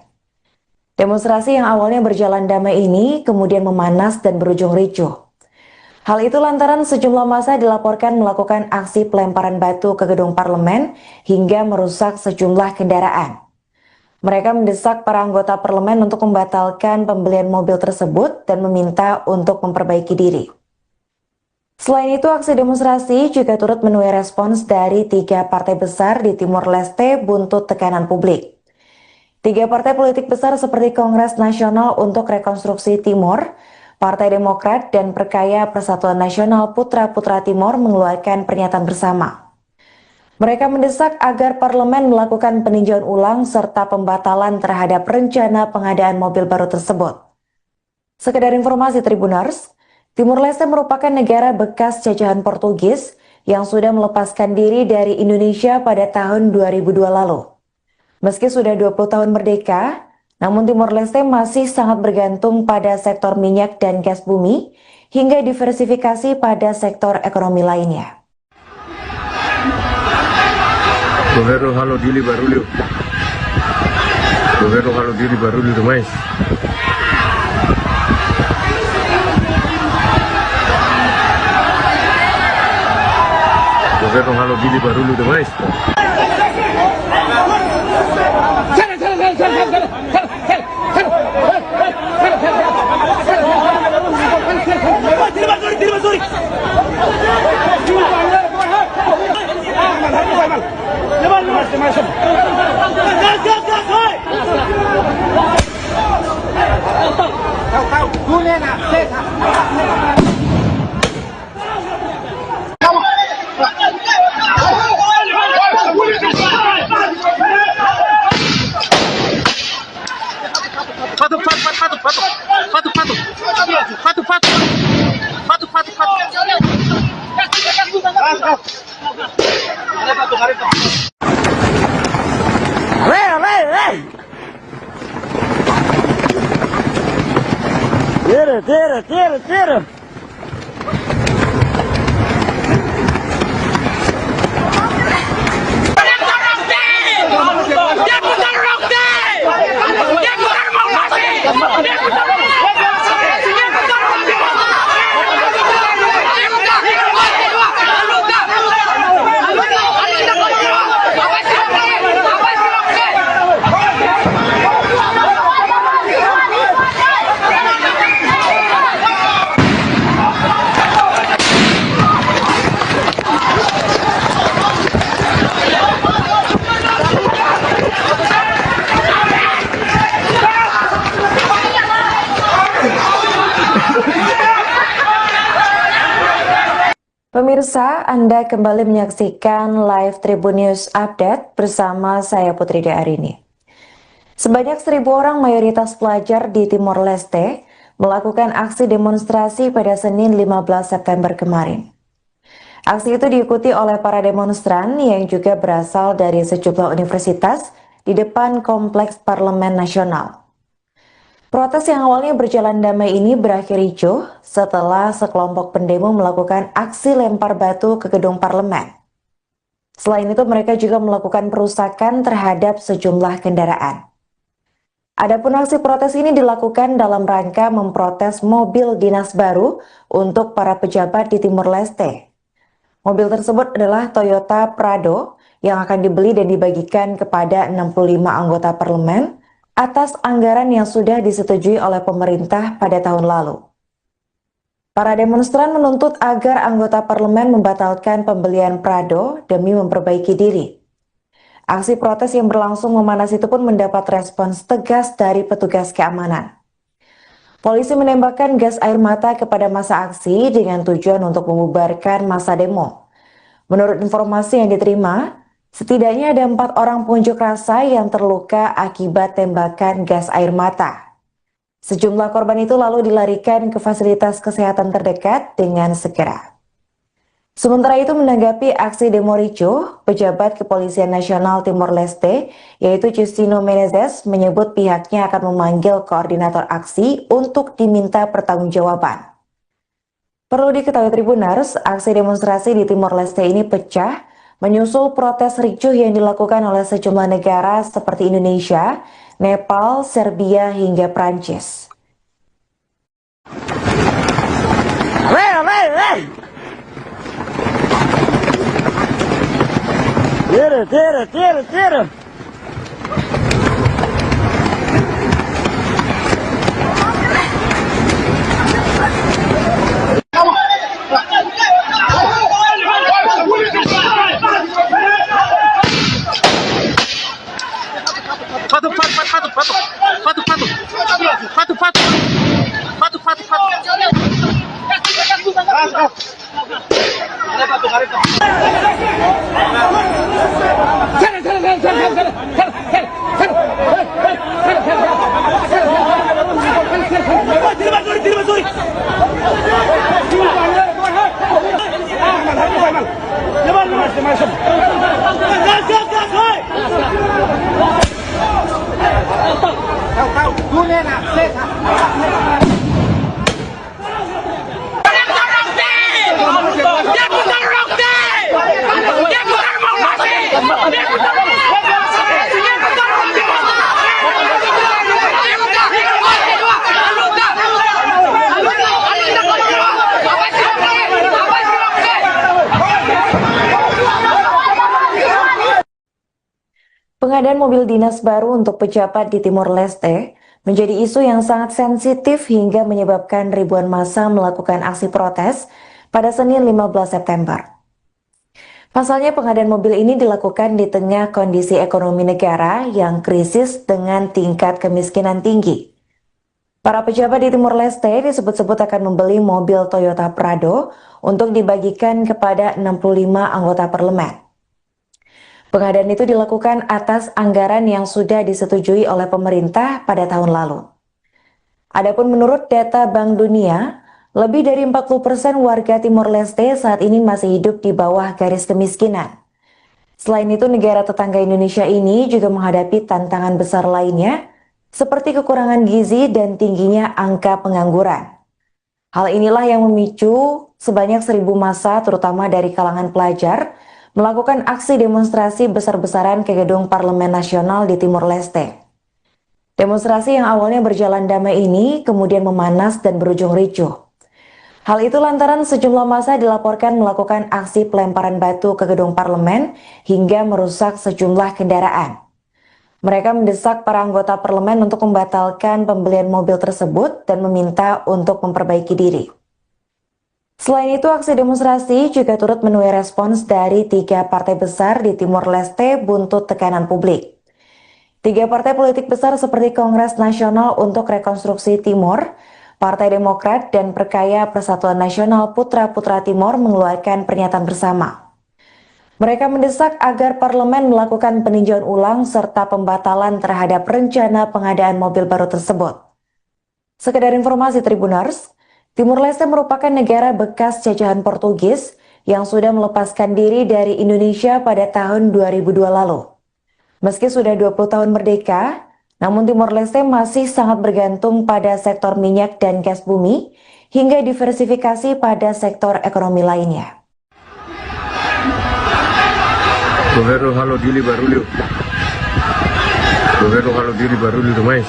Demonstrasi yang awalnya berjalan damai ini kemudian memanas dan berujung ricuh. Hal itu lantaran sejumlah massa dilaporkan melakukan aksi pelemparan batu ke gedung parlemen hingga merusak sejumlah kendaraan. Mereka mendesak para anggota parlemen untuk membatalkan pembelian mobil tersebut dan meminta untuk memperbaiki diri. Selain itu, aksi demonstrasi juga turut menuai respons dari 3 partai besar di Timor Leste buntut tekanan publik. 3 partai politik besar seperti Kongres Nasional untuk Rekonstruksi Timor, Partai Demokrat, dan Perkaya Persatuan Nasional Putra-Putra Timor mengeluarkan pernyataan bersama. Mereka mendesak agar parlemen melakukan peninjauan ulang serta pembatalan terhadap rencana pengadaan mobil baru tersebut. Sekedar informasi Tribuners, Timor Leste merupakan negara bekas jajahan Portugis yang sudah melepaskan diri dari Indonesia pada tahun 2002 lalu. Meski sudah 20 tahun merdeka, namun Timor Leste masih sangat bergantung pada sektor minyak dan gas bumi hingga diversifikasi pada sektor ekonomi lainnya. Governo halo dili barulho. Governo halo dili barulho demais. Governo halo dili barulho demais. Tira. Pemirsa, Anda kembali menyaksikan live Tribun News Update bersama saya Putri Arini. Sebanyak 1.000 orang mayoritas pelajar di Timor Leste melakukan aksi demonstrasi pada Senin 15 September kemarin. Aksi itu diikuti oleh para demonstran yang juga berasal dari sejumlah universitas di depan Kompleks Parlemen Nasional. Protes yang awalnya berjalan damai ini berakhir ricuh setelah sekelompok pendemo melakukan aksi lempar batu ke gedung parlemen. Selain itu, mereka juga melakukan perusakan terhadap sejumlah kendaraan. Adapun aksi protes ini dilakukan dalam rangka memprotes mobil dinas baru untuk para pejabat di Timor Leste. Mobil tersebut adalah Toyota Prado yang akan dibeli dan dibagikan kepada 65 anggota parlemen atas anggaran yang sudah disetujui oleh pemerintah pada tahun lalu. Para demonstran menuntut agar anggota parlemen membatalkan pembelian Prado demi memperbaiki diri. Aksi protes yang berlangsung memanas itu pun mendapat respons tegas dari petugas keamanan. Polisi menembakkan gas air mata kepada massa aksi dengan tujuan untuk membubarkan massa demo. Menurut informasi yang diterima, setidaknya ada 4 orang pengunjuk rasa yang terluka akibat tembakan gas air mata. Sejumlah korban itu lalu dilarikan ke fasilitas kesehatan terdekat dengan segera. Sementara itu, menanggapi aksi demo ricuh, pejabat Kepolisian Nasional Timor Leste, yaitu Justino Menezes, menyebut pihaknya akan memanggil koordinator aksi untuk diminta pertanggungjawaban. Perlu diketahui Tribuners, aksi demonstrasi di Timor Leste ini pecah menyusul protes ricuh yang dilakukan oleh sejumlah negara seperti Indonesia, Nepal, Serbia, hingga Prancis. Tira. Pengadaan mobil dinas baru untuk pejabat di Timor Leste menjadi isu yang sangat sensitif hingga menyebabkan ribuan massa melakukan aksi protes pada Senin 15 September. Pasalnya, pengadaan mobil ini dilakukan di tengah kondisi ekonomi negara yang krisis dengan tingkat kemiskinan tinggi. Para pejabat di Timor Leste disebut-sebut akan membeli mobil Toyota Prado untuk dibagikan kepada 65 anggota parlemen. Pengadaan itu dilakukan atas anggaran yang sudah disetujui oleh pemerintah pada tahun lalu. Adapun menurut data Bank Dunia, Lebih dari 40% warga Timor Leste saat ini masih hidup di bawah garis kemiskinan. Selain itu, negara tetangga Indonesia ini juga menghadapi tantangan besar lainnya, seperti kekurangan gizi dan tingginya angka pengangguran. Hal inilah yang memicu sebanyak 1.000 massa, terutama dari kalangan pelajar, melakukan aksi demonstrasi besar-besaran ke gedung Parlemen Nasional di Timor Leste. Demonstrasi yang awalnya berjalan damai ini kemudian memanas dan berujung ricuh. Hal itu lantaran sejumlah massa dilaporkan melakukan aksi pelemparan batu ke gedung parlemen hingga merusak sejumlah kendaraan. Mereka mendesak para anggota parlemen untuk membatalkan pembelian mobil tersebut dan meminta untuk memperbaiki diri. Selain itu, aksi demonstrasi juga turut menuai respons dari 3 partai besar di Timor Leste buntut tekanan publik. 3 partai politik besar seperti Kongres Nasional untuk Rekonstruksi Timor, Partai Demokrat, dan Perkaya Persatuan Nasional Putra-Putra Timor mengeluarkan pernyataan bersama. Mereka mendesak agar parlemen melakukan peninjauan ulang serta pembatalan terhadap rencana pengadaan mobil baru tersebut. Sekedar informasi Tribuners, Timor Leste merupakan negara bekas jajahan Portugis yang sudah melepaskan diri dari Indonesia pada tahun 2002 lalu. Meski sudah 20 tahun merdeka, namun Timor Leste masih sangat bergantung pada sektor minyak dan gas bumi hingga diversifikasi pada sektor ekonomi lainnya. Governo halo dili barulho. Governo halo dili barulho demais.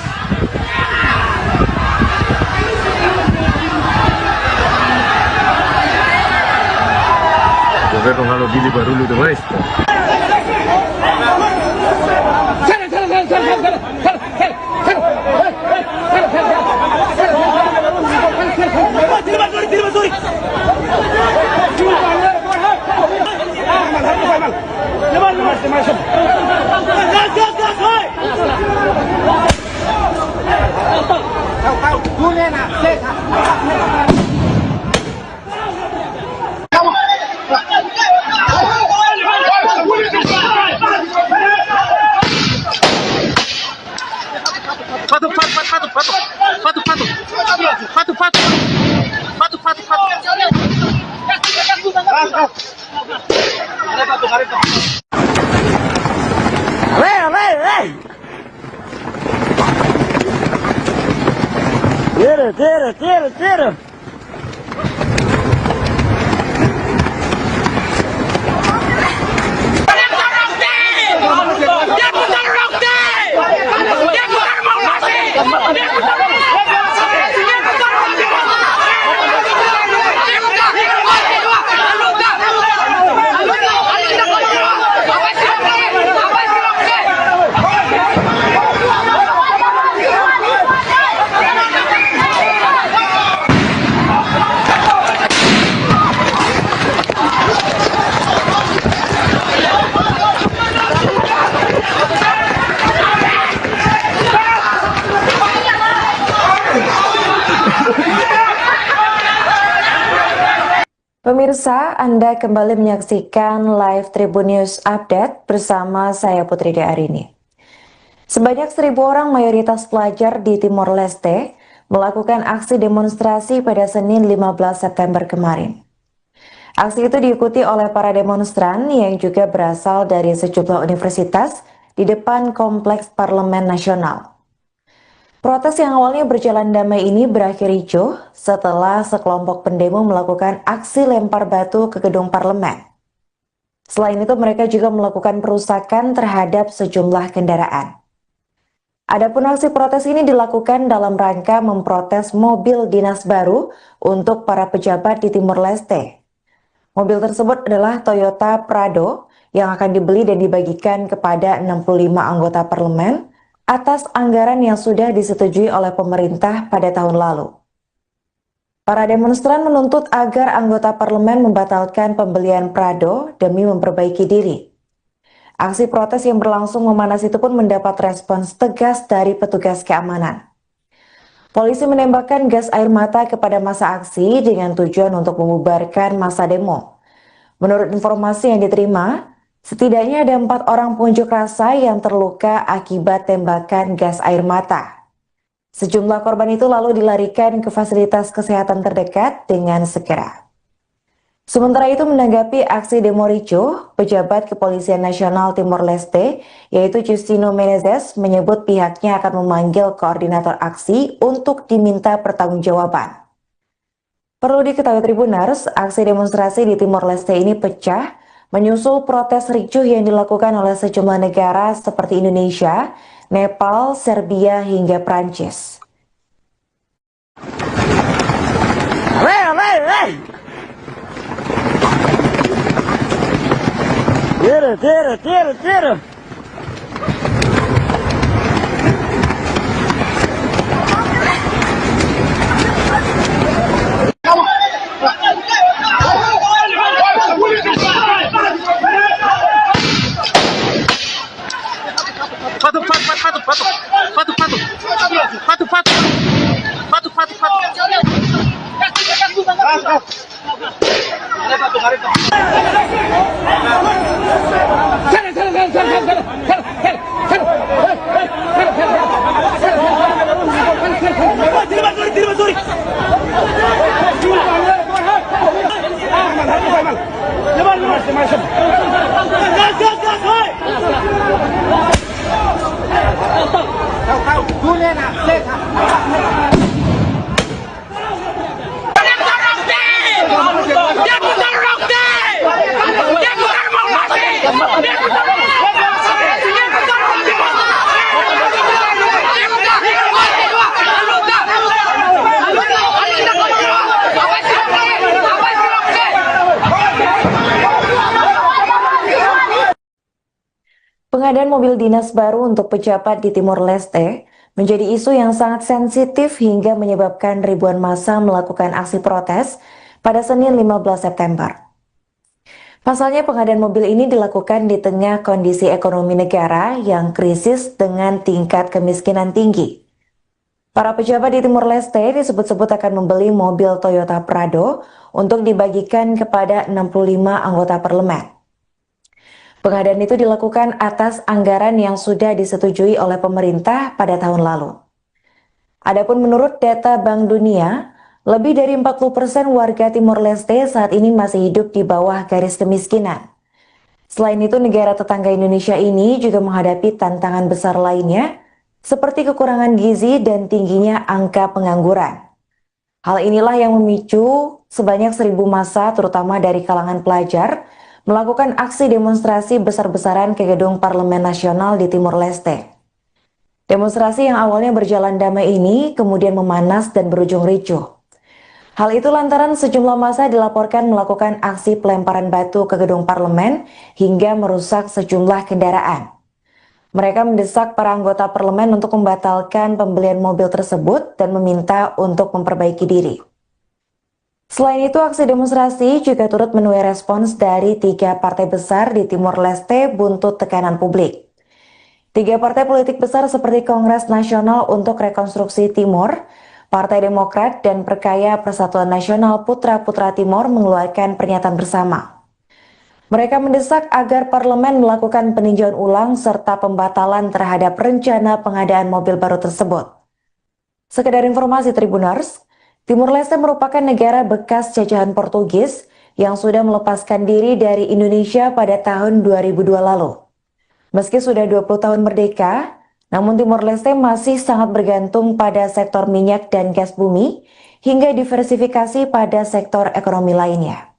Governo halo dili barulho demais. Tira. Pemirsa, Anda kembali menyaksikan live Tribun News Update bersama saya Putri Arini. Sebanyak 1.000 orang mayoritas pelajar di Timor Leste melakukan aksi demonstrasi pada Senin 15 September kemarin. Aksi itu diikuti oleh para demonstran yang juga berasal dari sejumlah universitas di depan Kompleks Parlemen Nasional. Protes yang awalnya berjalan damai ini berakhir ricuh setelah sekelompok pendemo melakukan aksi lempar batu ke gedung parlemen. Selain itu, mereka juga melakukan perusakan terhadap sejumlah kendaraan. Adapun aksi protes ini dilakukan dalam rangka memprotes mobil dinas baru untuk para pejabat di Timor Leste. Mobil tersebut adalah Toyota Prado yang akan dibeli dan dibagikan kepada 65 anggota parlemen atas anggaran yang sudah disetujui oleh pemerintah pada tahun lalu. Para demonstran menuntut agar anggota parlemen membatalkan pembelian Prado demi memperbaiki diri. Aksi protes yang berlangsung memanas itu pun mendapat respons tegas dari petugas keamanan. Polisi menembakkan gas air mata kepada massa aksi dengan tujuan untuk membubarkan massa demo. Menurut informasi yang diterima, setidaknya ada 4 orang pengunjuk rasa yang terluka akibat tembakan gas air mata. Sejumlah korban itu lalu dilarikan ke fasilitas kesehatan terdekat dengan segera. Sementara itu menanggapi aksi demo ricuh, pejabat Kepolisian Nasional Timor Leste, yaitu Justino Menezes, menyebut pihaknya akan memanggil koordinator aksi untuk diminta pertanggungjawaban. Perlu diketahui Tribuners, aksi demonstrasi di Timor Leste ini pecah menyusul protes ricuh yang dilakukan oleh sejumlah negara seperti Indonesia, Nepal, Serbia, hingga Prancis. Tira. Pengadaan mobil dinas baru untuk pejabat di Timor Leste menjadi isu yang sangat sensitif hingga menyebabkan ribuan massa melakukan aksi protes pada Senin 15 September. Pasalnya pengadaan mobil ini dilakukan di tengah kondisi ekonomi negara yang krisis dengan tingkat kemiskinan tinggi. Para pejabat di Timor Leste disebut-sebut akan membeli mobil Toyota Prado untuk dibagikan kepada 65 anggota parlemen. Pengadaan itu dilakukan atas anggaran yang sudah disetujui oleh pemerintah pada tahun lalu. Adapun menurut data Bank Dunia, lebih dari 40% warga Timor Leste saat ini masih hidup di bawah garis kemiskinan. Selain itu, negara tetangga Indonesia ini juga menghadapi tantangan besar lainnya, seperti kekurangan gizi dan tingginya angka pengangguran. Hal inilah yang memicu sebanyak 1.000 massa, terutama dari kalangan pelajar, melakukan aksi demonstrasi besar-besaran ke gedung Parlemen Nasional di Timor Leste. Demonstrasi yang awalnya berjalan damai ini kemudian memanas dan berujung ricuh. Hal itu lantaran sejumlah massa dilaporkan melakukan aksi pelemparan batu ke gedung parlemen hingga merusak sejumlah kendaraan. Mereka mendesak para anggota parlemen untuk membatalkan pembelian mobil tersebut dan meminta untuk memperbaiki diri. Selain itu, aksi demonstrasi juga turut menuai respons dari 3 partai besar di Timor Leste buntut tekanan publik. 3 partai politik besar seperti Kongres Nasional untuk Rekonstruksi Timor, Partai Demokrat, dan Perkaya Persatuan Nasional Putra-Putra Timor mengeluarkan pernyataan bersama. Mereka mendesak agar parlemen melakukan peninjauan ulang serta pembatalan terhadap rencana pengadaan mobil baru tersebut. Sekedar informasi Tribuners, Timor Leste merupakan negara bekas jajahan Portugis yang sudah melepaskan diri dari Indonesia pada tahun 2002 lalu. Meski sudah 20 tahun merdeka, namun Timor Leste masih sangat bergantung pada sektor minyak dan gas bumi hingga diversifikasi pada sektor ekonomi lainnya.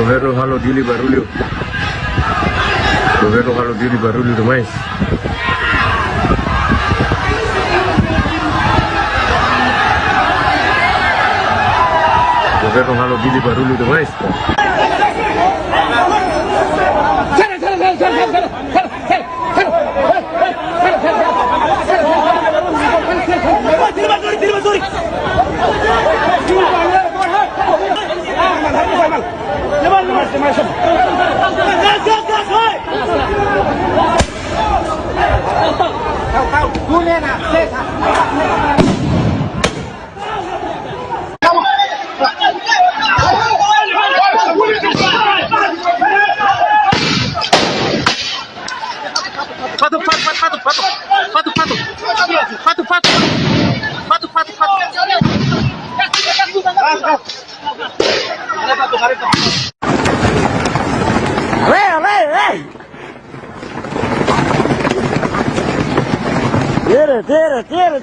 Governo halo dili barulho. Governo halo dili barulho demais. Governo halo dili barulho demais. Patu. Hey!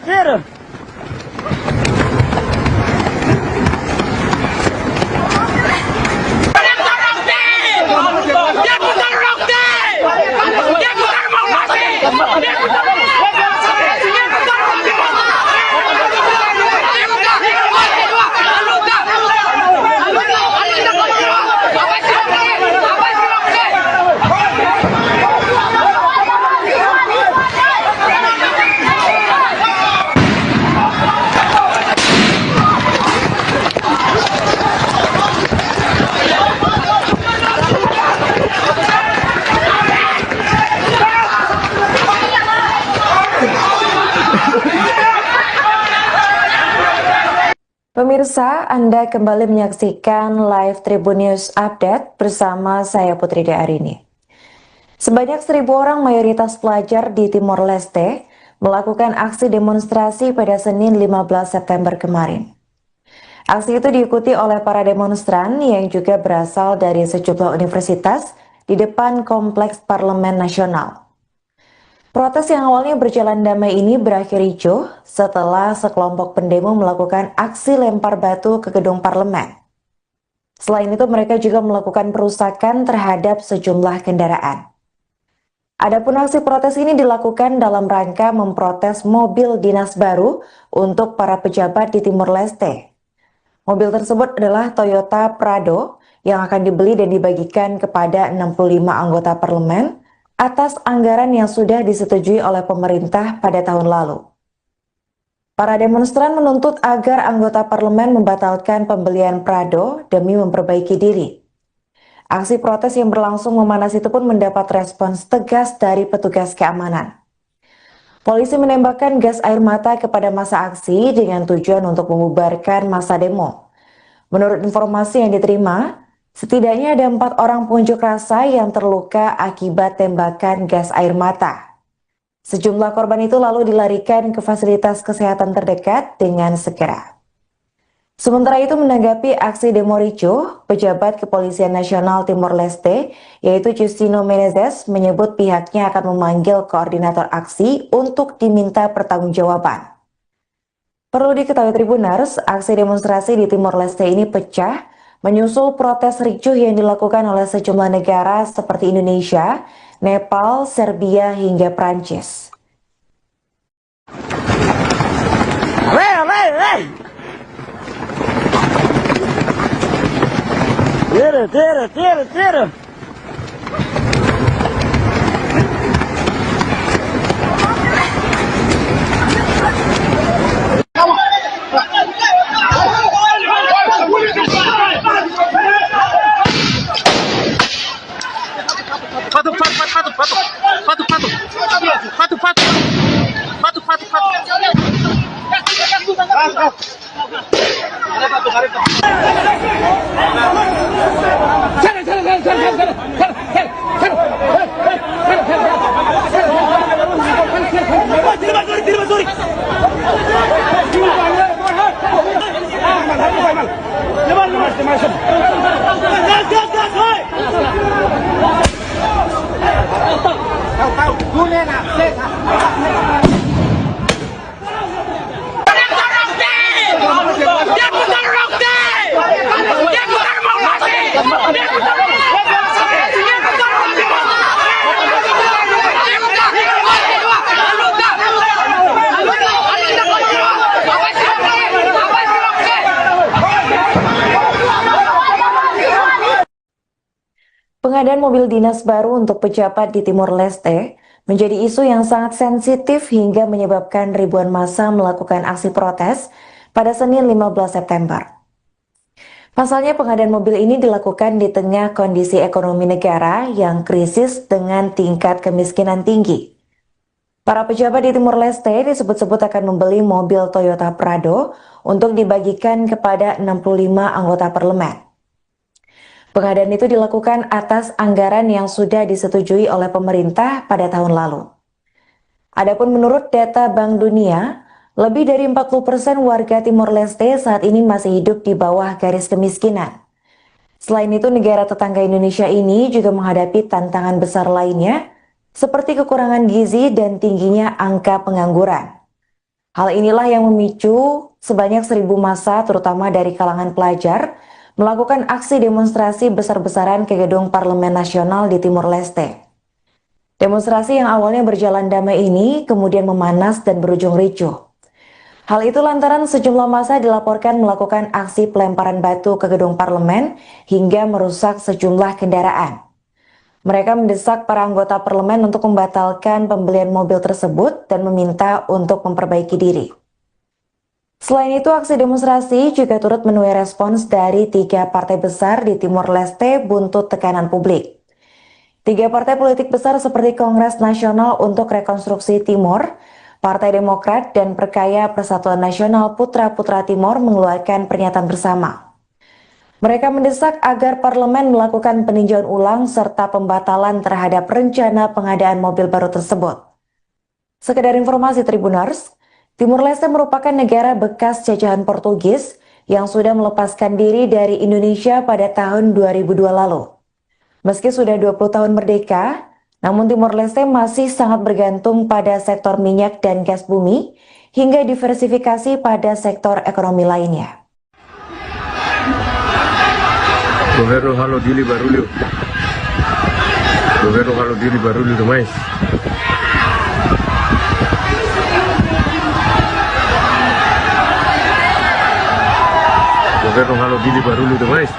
Tira! Pemirsa, Anda kembali menyaksikan live Tribun News Update bersama saya Putri Arini. Sebanyak 1.000 orang mayoritas pelajar di Timor Leste melakukan aksi demonstrasi pada Senin 15 September kemarin. Aksi itu diikuti oleh para demonstran yang juga berasal dari sejumlah universitas di depan Kompleks Parlemen Nasional. Protes yang awalnya berjalan damai ini berakhir ricuh setelah sekelompok pendemo melakukan aksi lempar batu ke gedung parlemen. Selain itu, mereka juga melakukan perusakan terhadap sejumlah kendaraan. Adapun aksi protes ini dilakukan dalam rangka memprotes mobil dinas baru untuk para pejabat di Timor Leste. Mobil tersebut adalah Toyota Prado yang akan dibeli dan dibagikan kepada 65 anggota parlemen atas anggaran yang sudah disetujui oleh pemerintah pada tahun lalu. Para demonstran menuntut agar anggota parlemen membatalkan pembelian Prado demi memperbaiki diri. Aksi protes yang berlangsung memanas itu pun mendapat respons tegas dari petugas keamanan. Polisi menembakkan gas air mata kepada massa aksi dengan tujuan untuk membubarkan massa demo. Menurut informasi yang diterima, setidaknya ada 4 orang pengunjuk rasa yang terluka akibat tembakan gas air mata. Sejumlah korban itu lalu dilarikan ke fasilitas kesehatan terdekat dengan segera. Sementara itu, menanggapi aksi demo ricuh, pejabat Kepolisian Nasional Timor Leste, yaitu Justino Menezes, menyebut pihaknya akan memanggil koordinator aksi untuk diminta pertanggungjawaban. Perlu diketahui Tribuners, aksi demonstrasi di Timor Leste ini pecah menyusul protes ricuh yang dilakukan oleh sejumlah negara seperti Indonesia, Nepal, Serbia, hingga Prancis. Tira! Pengadaan mobil dinas baru untuk pejabat di Timor Leste menjadi isu yang sangat sensitif hingga menyebabkan ribuan massa melakukan aksi protes pada Senin 15 September. Pasalnya, pengadaan mobil ini dilakukan di tengah kondisi ekonomi negara yang krisis dengan tingkat kemiskinan tinggi. Para pejabat di Timor Leste disebut-sebut akan membeli mobil Toyota Prado untuk dibagikan kepada 65 anggota parlemen. Pengadaan itu dilakukan atas anggaran yang sudah disetujui oleh pemerintah pada tahun lalu. Adapun menurut data Bank Dunia, Lebih dari 40% warga Timor Leste saat ini masih hidup di bawah garis kemiskinan. Selain itu, negara tetangga Indonesia ini juga menghadapi tantangan besar lainnya, seperti kekurangan gizi dan tingginya angka pengangguran. Hal inilah yang memicu sebanyak 1.000 massa, terutama dari kalangan pelajar, melakukan aksi demonstrasi besar-besaran ke gedung Parlemen Nasional di Timor Leste. Demonstrasi yang awalnya berjalan damai ini kemudian memanas dan berujung ricuh. Hal itu lantaran sejumlah massa dilaporkan melakukan aksi pelemparan batu ke gedung parlemen hingga merusak sejumlah kendaraan. Mereka mendesak para anggota parlemen untuk membatalkan pembelian mobil tersebut dan meminta untuk memperbaiki diri. Selain itu, aksi demonstrasi juga turut menuai respons dari 3 partai besar di Timor Leste buntut tekanan publik. 3 partai politik besar seperti Kongres Nasional untuk Rekonstruksi Timor, Partai Demokrat, dan Perkaya Persatuan Nasional Putra-Putra Timor mengeluarkan pernyataan bersama. Mereka mendesak agar parlemen melakukan peninjauan ulang serta pembatalan terhadap rencana pengadaan mobil baru tersebut. Sekedar informasi Tribuners, Timor Leste merupakan negara bekas jajahan Portugis yang sudah melepaskan diri dari Indonesia pada tahun 2002 lalu. Meski sudah 20 tahun merdeka, namun Timor Leste masih sangat bergantung pada sektor minyak dan gas bumi hingga diversifikasi pada sektor ekonomi lainnya. Governo halo dili barulho. Governo halo dili barulho demais. Governo halo dili barulho demais.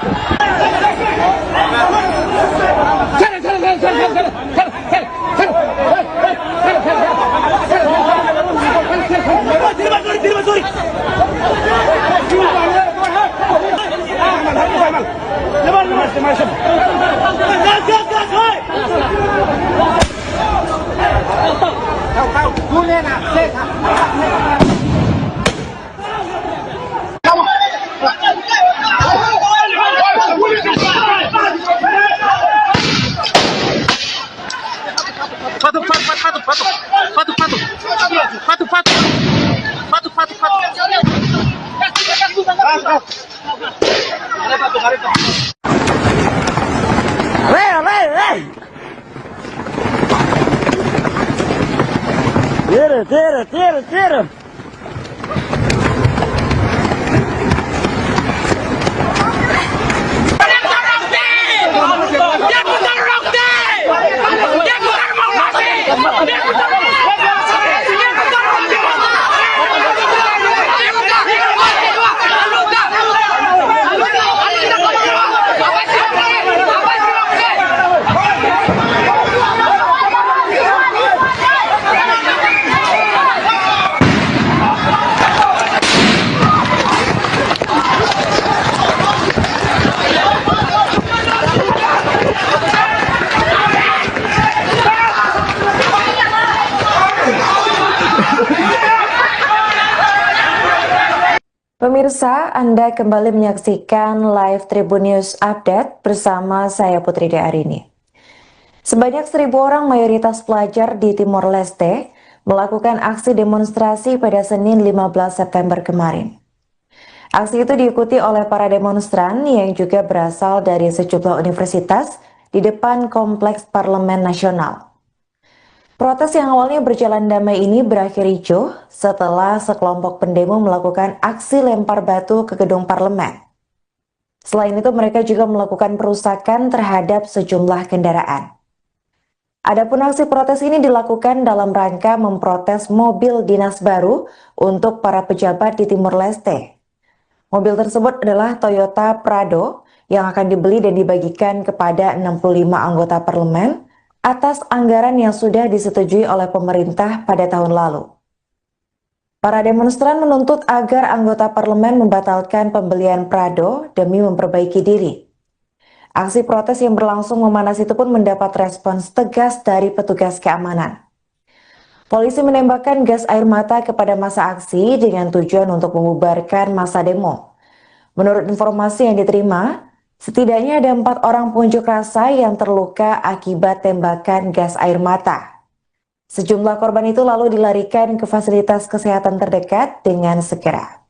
Tira. Pemirsa, Anda kembali menyaksikan live Tribun News Update bersama saya Putri Arini. Sebanyak 1.000 orang mayoritas pelajar di Timor Leste melakukan aksi demonstrasi pada Senin 15 September kemarin. Aksi itu diikuti oleh para demonstran yang juga berasal dari sejumlah universitas di depan Kompleks Parlemen Nasional. Protes yang awalnya berjalan damai ini berakhir ricuh setelah sekelompok pendemo melakukan aksi lempar batu ke gedung parlemen. Selain itu, mereka juga melakukan perusakan terhadap sejumlah kendaraan. Adapun aksi protes ini dilakukan dalam rangka memprotes mobil dinas baru untuk para pejabat di Timor Leste. Mobil tersebut adalah Toyota Prado yang akan dibeli dan dibagikan kepada 65 anggota parlemen atas anggaran yang sudah disetujui oleh pemerintah pada tahun lalu. Para demonstran menuntut agar anggota parlemen membatalkan pembelian Prado demi memperbaiki diri. Aksi protes yang berlangsung memanas itu pun mendapat respons tegas dari petugas keamanan. Polisi menembakkan gas air mata kepada massa aksi dengan tujuan untuk membubarkan massa demo. Menurut informasi yang diterima, setidaknya ada 4 orang pengunjuk rasa yang terluka akibat tembakan gas air mata. Sejumlah korban itu lalu dilarikan ke fasilitas kesehatan terdekat dengan segera.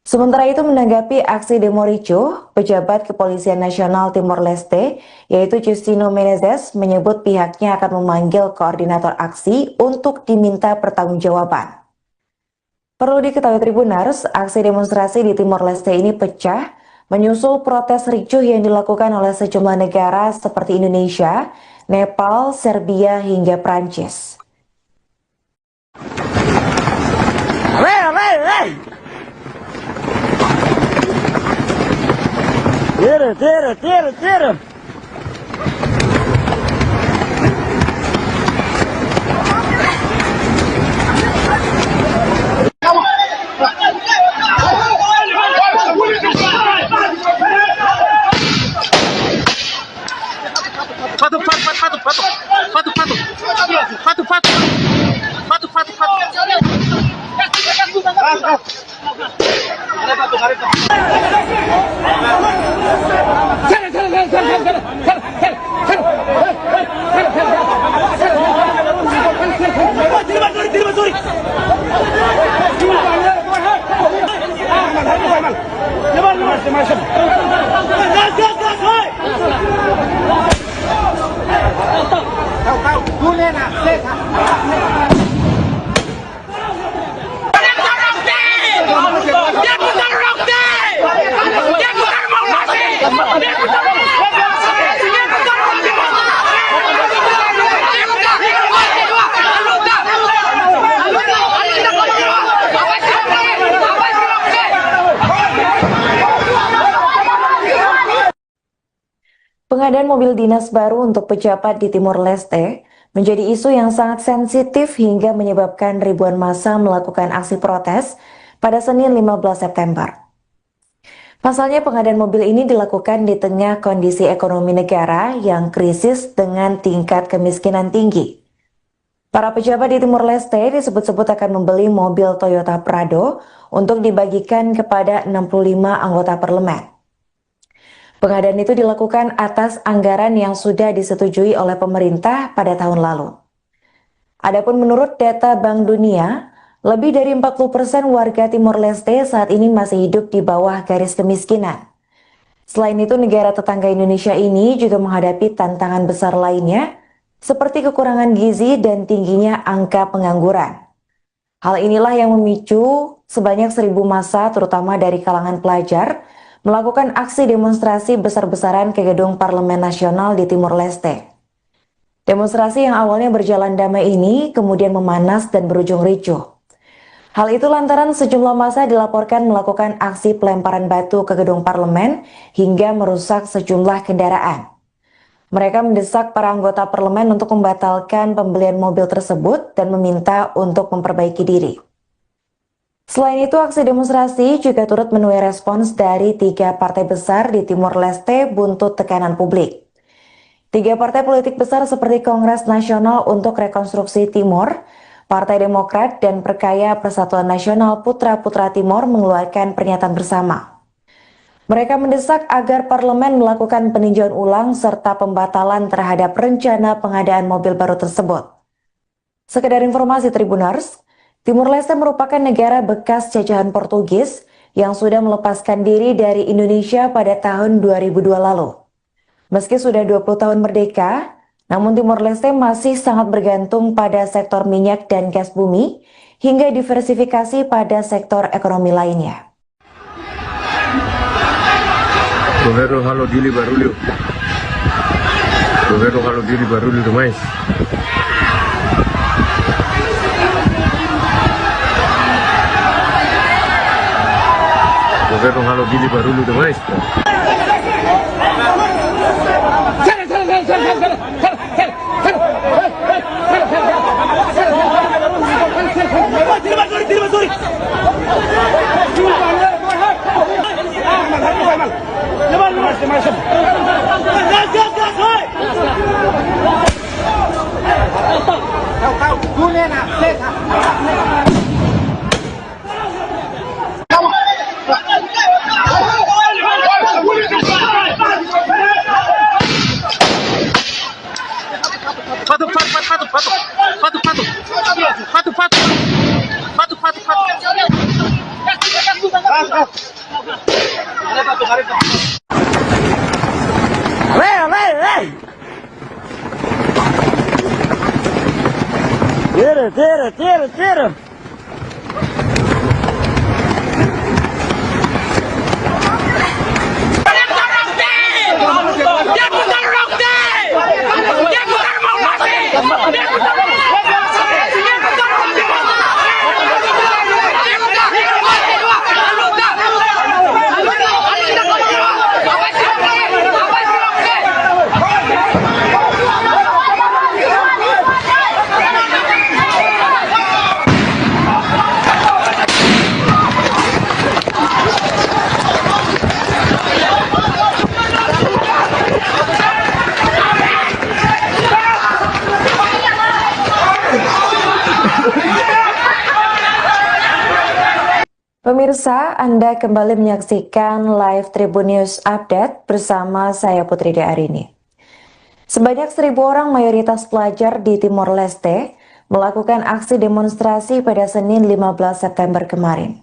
Sementara itu menanggapi aksi demo ricuh, pejabat Kepolisian Nasional Timor Leste, yaitu Justino Menezes, menyebut pihaknya akan memanggil koordinator aksi untuk diminta pertanggungjawaban. Perlu diketahui Tribuners, aksi demonstrasi di Timor Leste ini pecah menyusul protes ricuh yang dilakukan oleh sejumlah negara seperti Indonesia, Nepal, Serbia, hingga Prancis. Tira. Pengadaan mobil dinas baru untuk pejabat di Timor Leste menjadi isu yang sangat sensitif hingga menyebabkan ribuan massa melakukan aksi protes pada Senin 15 September. Pasalnya pengadaan mobil ini dilakukan di tengah kondisi ekonomi negara yang krisis dengan tingkat kemiskinan tinggi. Para pejabat di Timor Leste disebut-sebut akan membeli mobil Toyota Prado untuk dibagikan kepada 65 anggota parlemen. Pengadaan itu dilakukan atas anggaran yang sudah disetujui oleh pemerintah pada tahun lalu. Adapun menurut data Bank Dunia, lebih dari 40% warga Timor Leste saat ini masih hidup di bawah garis kemiskinan. Selain itu, negara tetangga Indonesia ini juga menghadapi tantangan besar lainnya, seperti kekurangan gizi dan tingginya angka pengangguran. Hal inilah yang memicu sebanyak 1.000 massa, terutama dari kalangan pelajar, melakukan aksi demonstrasi besar-besaran ke gedung Parlemen Nasional di Timor Leste. Demonstrasi yang awalnya berjalan damai ini kemudian memanas dan berujung ricuh. Hal itu lantaran sejumlah massa dilaporkan melakukan aksi pelemparan batu ke gedung parlemen hingga merusak sejumlah kendaraan. Mereka mendesak para anggota parlemen untuk membatalkan pembelian mobil tersebut dan meminta untuk memperbaiki diri. Selain itu, aksi demonstrasi juga turut menuai respons dari 3 partai besar di Timor Leste buntut tekanan publik. 3 partai politik besar seperti Kongres Nasional untuk Rekonstruksi Timor, Partai Demokrat, dan Perkaya Persatuan Nasional Putra-Putra Timor mengeluarkan pernyataan bersama. Mereka mendesak agar parlemen melakukan peninjauan ulang serta pembatalan terhadap rencana pengadaan mobil baru tersebut. Sekedar informasi Tribuners, Timor Leste merupakan negara bekas jajahan Portugis yang sudah melepaskan diri dari Indonesia pada tahun 2002 lalu. Meski sudah 20 tahun merdeka, namun Timor Leste masih sangat bergantung pada sektor minyak dan gas bumi hingga diversifikasi pada sektor ekonomi lainnya. Governo halo dili barulho. Governo halo dili barulho demais. Governo halo dili barulho demais. Patu. Tira, tira, tira, tira. Pemirsa, Anda kembali menyaksikan live Tribun News Update bersama saya Putri Arini. Sebanyak 1.000 orang mayoritas pelajar di Timor Leste melakukan aksi demonstrasi pada Senin 15 September kemarin.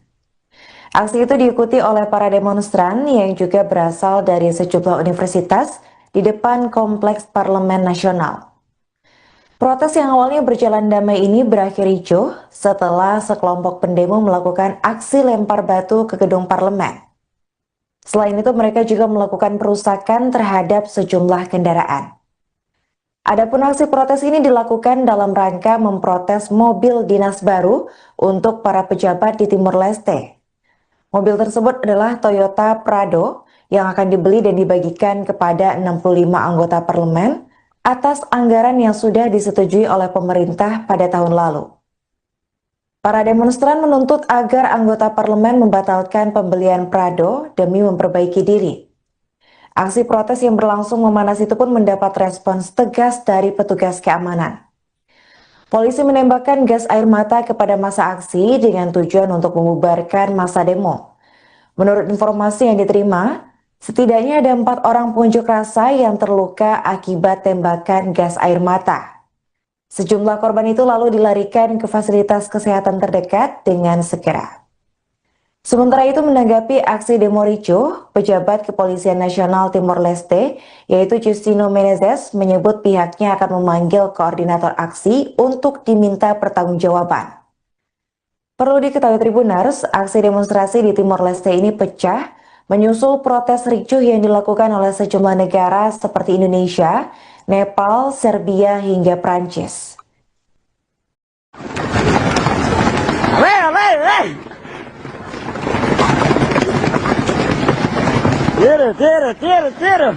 Aksi itu diikuti oleh para demonstran yang juga berasal dari sejumlah universitas di depan Kompleks Parlemen Nasional. Protes yang awalnya berjalan damai ini berakhir ricuh setelah sekelompok pendemo melakukan aksi lempar batu ke gedung parlemen. Selain itu, mereka juga melakukan perusakan terhadap sejumlah kendaraan. Adapun aksi protes ini dilakukan dalam rangka memprotes mobil dinas baru untuk para pejabat di Timor Leste. Mobil tersebut adalah Toyota Prado yang akan dibeli dan dibagikan kepada 65 anggota parlemen atas anggaran yang sudah disetujui oleh pemerintah pada tahun lalu. Para demonstran menuntut agar anggota parlemen membatalkan pembelian Prado demi memperbaiki diri. Aksi protes yang berlangsung memanas itu pun mendapat respons tegas dari petugas keamanan. Polisi menembakkan gas air mata kepada massa aksi dengan tujuan untuk membubarkan massa demo. Menurut informasi yang diterima, setidaknya ada 4 orang pengunjuk rasa yang terluka akibat tembakan gas air mata. Sejumlah korban itu lalu dilarikan ke fasilitas kesehatan terdekat dengan segera. Sementara itu, menanggapi aksi demo ricuh, pejabat Kepolisian Nasional Timor Leste, yaitu Justino Menezes, menyebut pihaknya akan memanggil koordinator aksi untuk diminta pertanggungjawaban. Perlu diketahui Tribuners, aksi demonstrasi di Timor Leste ini pecah menyusul protes ricuh yang dilakukan oleh sejumlah negara seperti Indonesia, Nepal, Serbia, hingga Prancis. Tira, tira, tira, tira.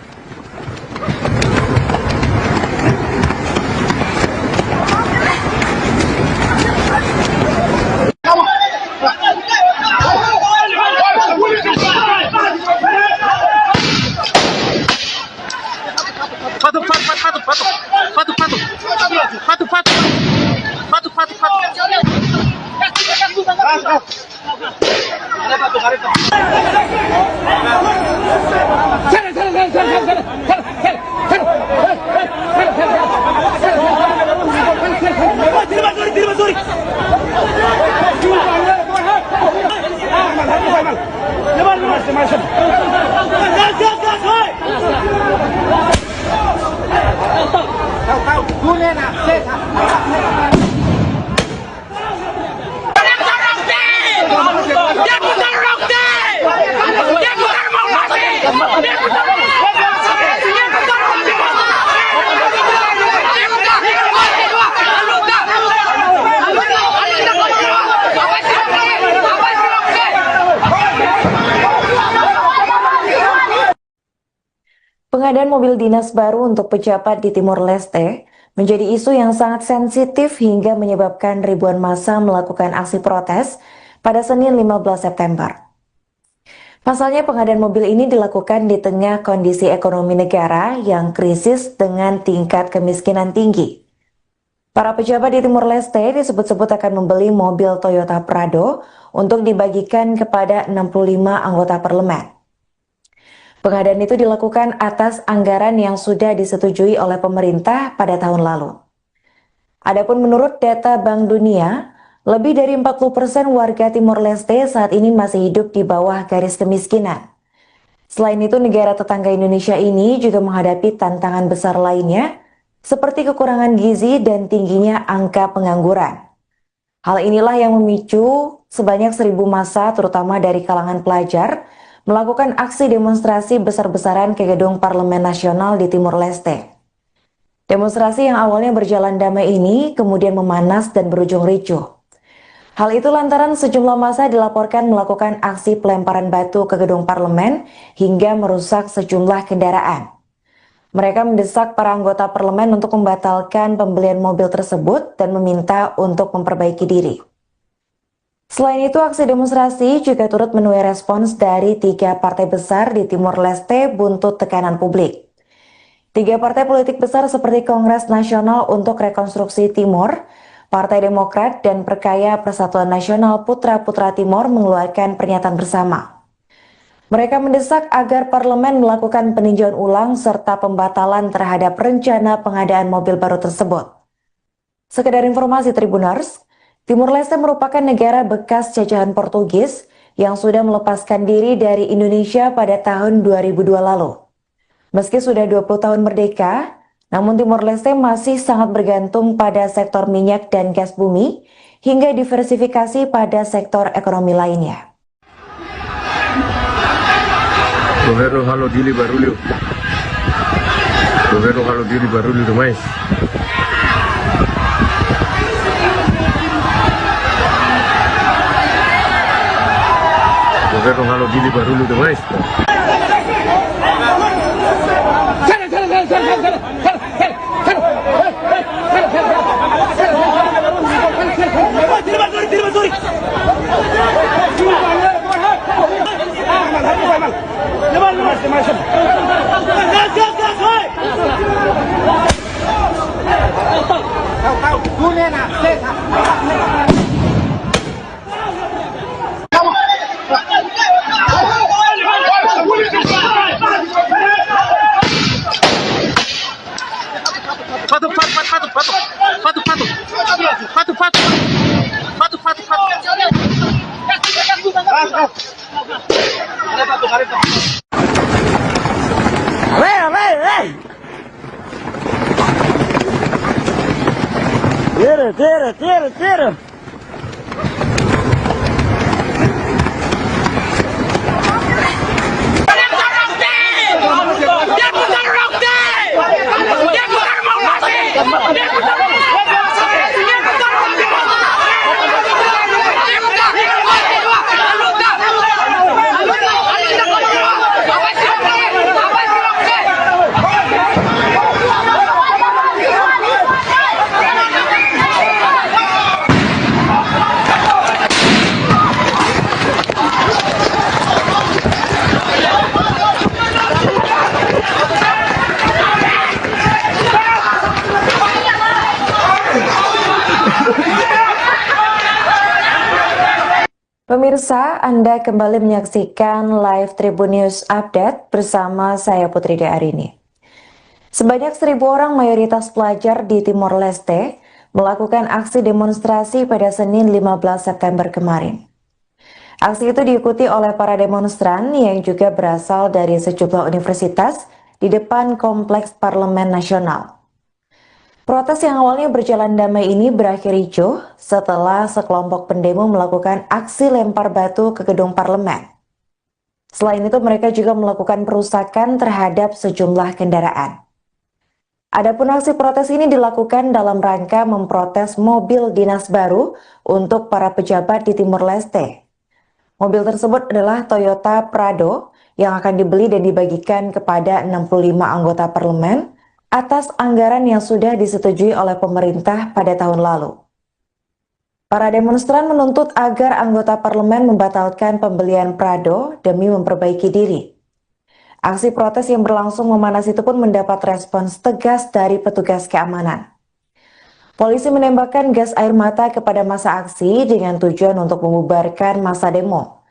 Pengadaan mobil dinas baru untuk pejabat di Timor Leste menjadi isu yang sangat sensitif hingga menyebabkan ribuan massa melakukan aksi protes pada Senin 15 September. Pasalnya, pengadaan mobil ini dilakukan di tengah kondisi ekonomi negara yang krisis dengan tingkat kemiskinan tinggi. Para pejabat di Timor Leste disebut-sebut akan membeli mobil Toyota Prado untuk dibagikan kepada 65 anggota parlemen. Pengadaan itu dilakukan atas anggaran yang sudah disetujui oleh pemerintah pada tahun lalu. Adapun menurut data Bank Dunia, lebih dari 40% warga Timor Leste saat ini masih hidup di bawah garis kemiskinan. Selain itu, negara tetangga Indonesia ini juga menghadapi tantangan besar lainnya, seperti kekurangan gizi dan tingginya angka pengangguran. Hal inilah yang memicu sebanyak 1.000 massa, terutama dari kalangan pelajar, melakukan aksi demonstrasi besar-besaran ke gedung Parlemen Nasional di Timor Leste. Demonstrasi yang awalnya berjalan damai ini kemudian memanas dan berujung ricuh. Hal itu lantaran sejumlah massa dilaporkan melakukan aksi pelemparan batu ke gedung parlemen hingga merusak sejumlah kendaraan. Mereka mendesak para anggota parlemen untuk membatalkan pembelian mobil tersebut dan meminta untuk memperbaiki diri. Selain itu, aksi demonstrasi juga turut menuai respons dari 3 partai besar di Timor Leste buntut tekanan publik. 3 partai politik besar seperti Kongres Nasional untuk Rekonstruksi Timor, Partai Demokrat, dan Perkaya Persatuan Nasional Putra-Putra Timor mengeluarkan pernyataan bersama. Mereka mendesak agar parlemen melakukan peninjauan ulang serta pembatalan terhadap rencana pengadaan mobil baru tersebut. Sekedar informasi Tribuners, Timor Leste merupakan negara bekas jajahan Portugis yang sudah melepaskan diri dari Indonesia pada tahun 2002 lalu. Meski sudah 20 tahun merdeka, namun Timor Leste masih sangat bergantung pada sektor minyak dan gas bumi hingga diversifikasi pada sektor ekonomi lainnya. Governo halo dili barulho. Governo halo dili barulho demais. Governo halo dili barulho demais. Tira. Pemirsa, Anda kembali menyaksikan live Tribun News Update bersama saya Putri De Arini. Sebanyak 1.000 orang mayoritas pelajar di Timor Leste melakukan aksi demonstrasi pada Senin 15 September kemarin. Aksi itu diikuti oleh para demonstran yang juga berasal dari sejumlah universitas di depan Kompleks Parlemen Nasional. Protes yang awalnya berjalan damai ini berakhir ricuh setelah sekelompok pendemo melakukan aksi lempar batu ke gedung parlemen. Selain itu, mereka juga melakukan perusakan terhadap sejumlah kendaraan. Adapun aksi protes ini dilakukan dalam rangka memprotes mobil dinas baru untuk para pejabat di Timor Leste. Mobil tersebut adalah Toyota Prado yang akan dibeli dan dibagikan kepada 65 anggota parlemen atas anggaran yang sudah disetujui oleh pemerintah pada tahun lalu. Para demonstran menuntut agar anggota parlemen membatalkan pembelian Prado demi memperbaiki diri. Aksi protes yang berlangsung memanas itu pun mendapat respons tegas dari petugas keamanan. Polisi menembakkan gas air mata kepada massa aksi dengan tujuan untuk membubarkan massa demo.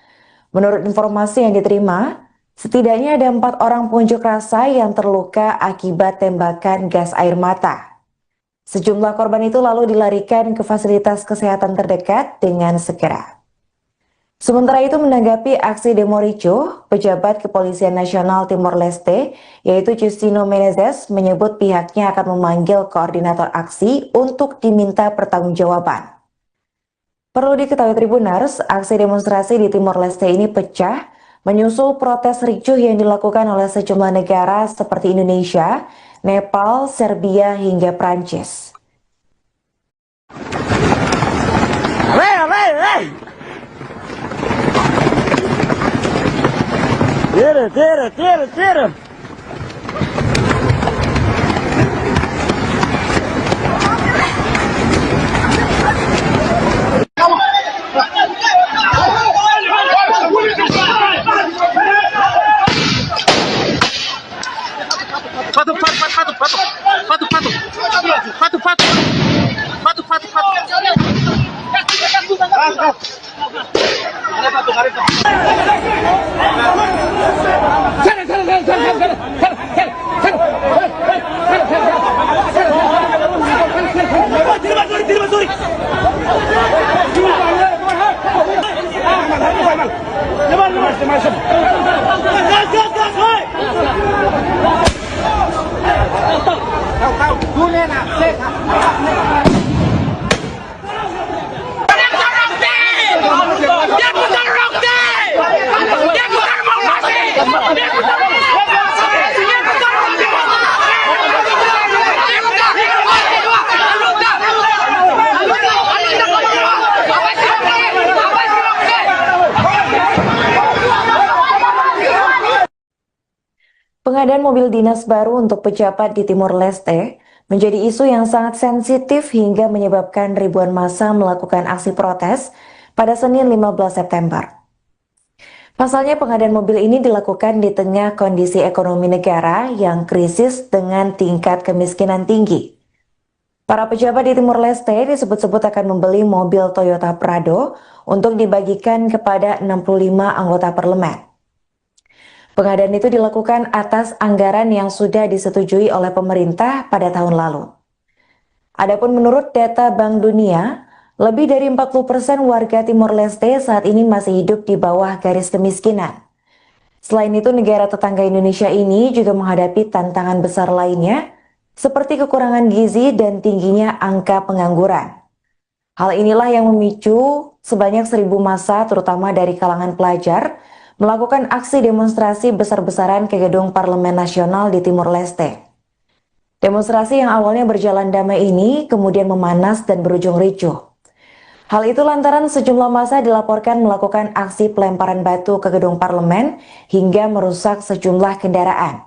Menurut informasi yang diterima, setidaknya ada 4 orang pengunjuk rasa yang terluka akibat tembakan gas air mata. Sejumlah korban itu lalu dilarikan ke fasilitas kesehatan terdekat dengan segera. Sementara itu menanggapi aksi demo ricuh, pejabat Kepolisian Nasional Timor Leste, yaitu Justino Menezes, menyebut pihaknya akan memanggil koordinator aksi untuk diminta pertanggungjawaban. Perlu diketahui Tribuners, aksi demonstrasi di Timor Leste ini pecah menyusul protes ricuh yang dilakukan oleh sejumlah negara seperti Indonesia, Nepal, Serbia, hingga Prancis. Tira. Pengadaan mobil dinas baru untuk pejabat di Timor Leste menjadi isu yang sangat sensitif hingga menyebabkan ribuan massa melakukan aksi protes pada Senin 15 September. Pasalnya pengadaan mobil ini dilakukan di tengah kondisi ekonomi negara yang krisis dengan tingkat kemiskinan tinggi. Para pejabat di Timor Leste disebut-sebut akan membeli mobil Toyota Prado untuk dibagikan kepada 65 anggota parlemen. Pengadaan itu dilakukan atas anggaran yang sudah disetujui oleh pemerintah pada tahun lalu. Adapun menurut data Bank Dunia, lebih dari 40% warga Timor Leste saat ini masih hidup di bawah garis kemiskinan. Selain itu, negara tetangga Indonesia ini juga menghadapi tantangan besar lainnya, seperti kekurangan gizi dan tingginya angka pengangguran. Hal inilah yang memicu sebanyak 1.000 massa, terutama dari kalangan pelajar, melakukan aksi demonstrasi besar-besaran ke gedung Parlemen Nasional di Timor Leste. Demonstrasi yang awalnya berjalan damai ini kemudian memanas dan berujung ricuh. Hal itu lantaran sejumlah massa dilaporkan melakukan aksi pelemparan batu ke gedung parlemen hingga merusak sejumlah kendaraan.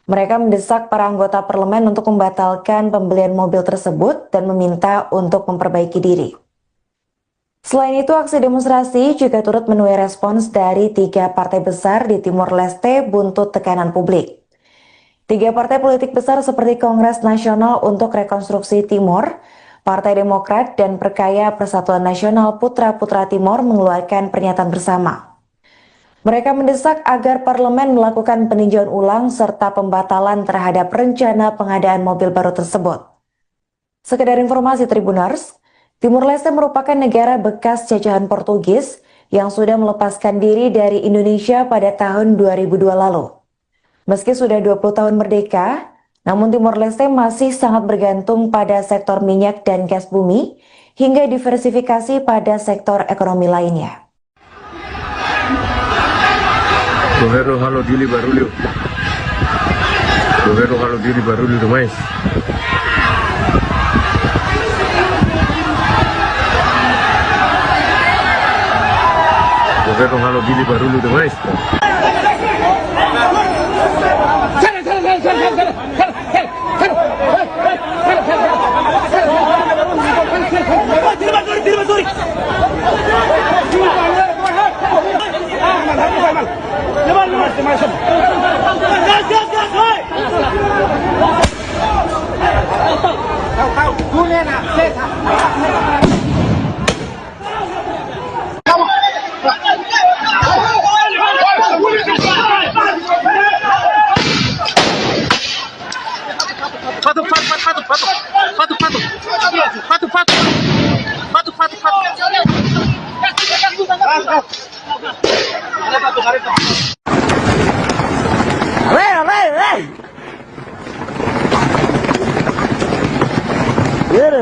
Mereka mendesak para anggota parlemen untuk membatalkan pembelian mobil tersebut dan meminta untuk memperbaiki diri. Selain itu, aksi demonstrasi juga turut menuai respons dari 3 partai besar di Timor Leste buntut tekanan publik. 3 partai politik besar seperti Kongres Nasional untuk Rekonstruksi Timor, Partai Demokrat, dan Perkaya Persatuan Nasional Putra-Putra Timor mengeluarkan pernyataan bersama. Mereka mendesak agar parlemen melakukan peninjauan ulang serta pembatalan terhadap rencana pengadaan mobil baru tersebut. Sekedar informasi Tribuners, Timor Leste merupakan negara bekas jajahan Portugis yang sudah melepaskan diri dari Indonesia pada tahun 2002 lalu. Meski sudah 20 tahun merdeka, namun Timor Leste masih sangat bergantung pada sektor minyak dan gas bumi hingga diversifikasi pada sektor ekonomi lainnya. Governo halo dili barulho. Governo halo dili barulho demais. Governo halo dili barulho demais.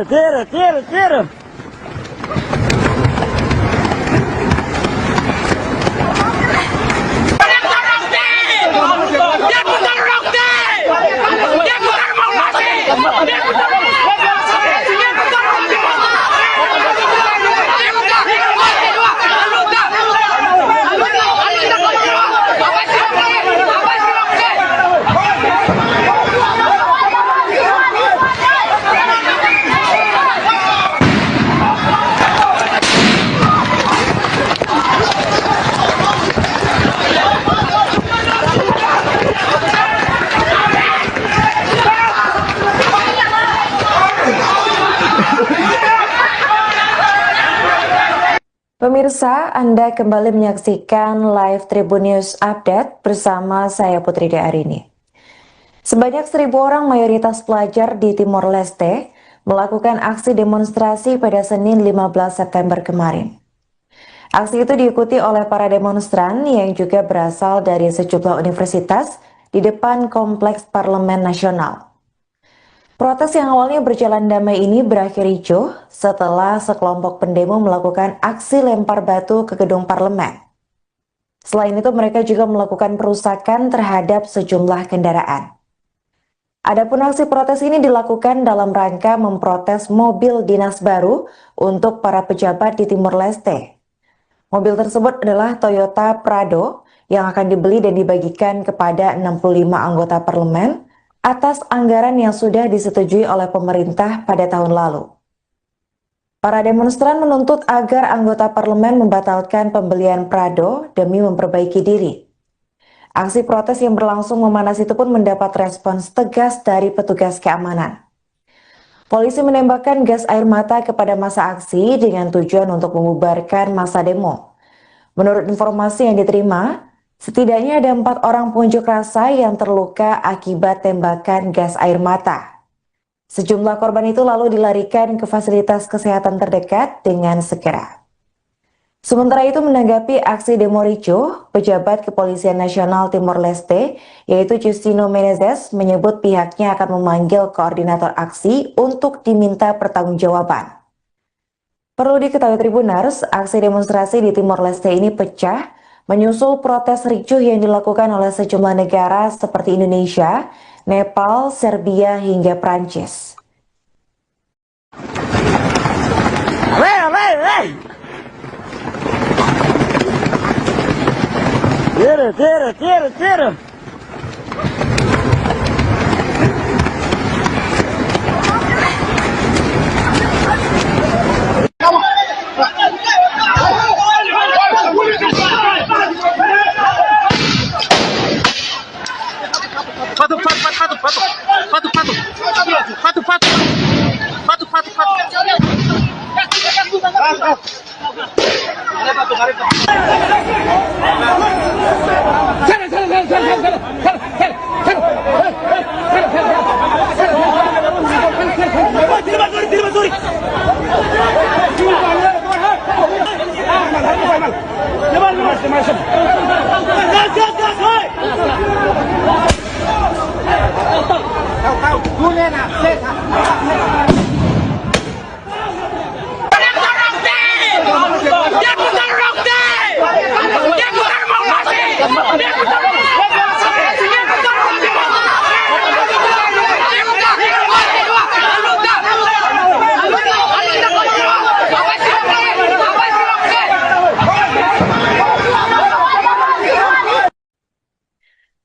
Tira, tira, tira. Pemirsa, Anda kembali menyaksikan live Tribun News Update bersama saya Putri Arini. Sebanyak 1.000 orang mayoritas pelajar di Timor Leste melakukan aksi demonstrasi pada Senin 15 September kemarin. Aksi itu diikuti oleh para demonstran yang juga berasal dari sejumlah universitas di depan Kompleks Parlemen Nasional. Protes yang awalnya berjalan damai ini berakhir ricuh setelah sekelompok pendemo melakukan aksi lempar batu ke gedung parlemen. Selain itu, mereka juga melakukan perusakan terhadap sejumlah kendaraan. Adapun aksi protes ini dilakukan dalam rangka memprotes mobil dinas baru untuk para pejabat di Timor Leste. Mobil tersebut adalah Toyota Prado yang akan dibeli dan dibagikan kepada 65 anggota parlemen atas anggaran yang sudah disetujui oleh pemerintah pada tahun lalu. Para demonstran menuntut agar anggota parlemen membatalkan pembelian Prado demi memperbaiki diri. Aksi protes yang berlangsung memanas itu pun mendapat respons tegas dari petugas keamanan. Polisi menembakkan gas air mata kepada massa aksi dengan tujuan untuk membubarkan massa demo. Menurut informasi yang diterima, setidaknya ada 4 orang pengunjuk rasa yang terluka akibat tembakan gas air mata. Sejumlah korban itu lalu dilarikan ke fasilitas kesehatan terdekat dengan segera. Sementara itu, menanggapi aksi demo ricuh, pejabat Kepolisian Nasional Timor Leste, yaitu Justino Menezes, menyebut pihaknya akan memanggil koordinator aksi untuk diminta pertanggungjawaban. Perlu diketahui Tribuners, aksi demonstrasi di Timor Leste ini pecah menyusul protes ricuh yang dilakukan oleh sejumlah negara seperti Indonesia, Nepal, Serbia, hingga Prancis. Tira, tira, tira, tira.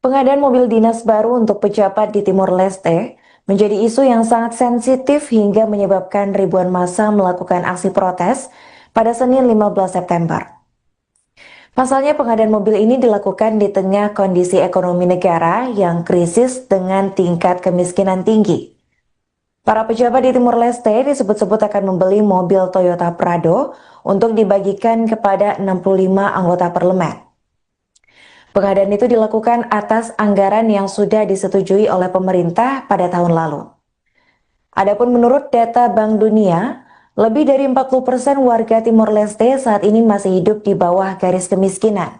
Pengadaan mobil dinas baru untuk pejabat di Timor Leste menjadi isu yang sangat sensitif hingga menyebabkan ribuan massa melakukan aksi protes pada Senin 15 September. Pasalnya pengadaan mobil ini dilakukan di tengah kondisi ekonomi negara yang krisis dengan tingkat kemiskinan tinggi. Para pejabat di Timor Leste disebut-sebut akan membeli mobil Toyota Prado untuk dibagikan kepada 65 anggota parlemen. Pengadaan itu dilakukan atas anggaran yang sudah disetujui oleh pemerintah pada tahun lalu. Adapun menurut data Bank Dunia, lebih dari 40% warga Timor Leste saat ini masih hidup di bawah garis kemiskinan.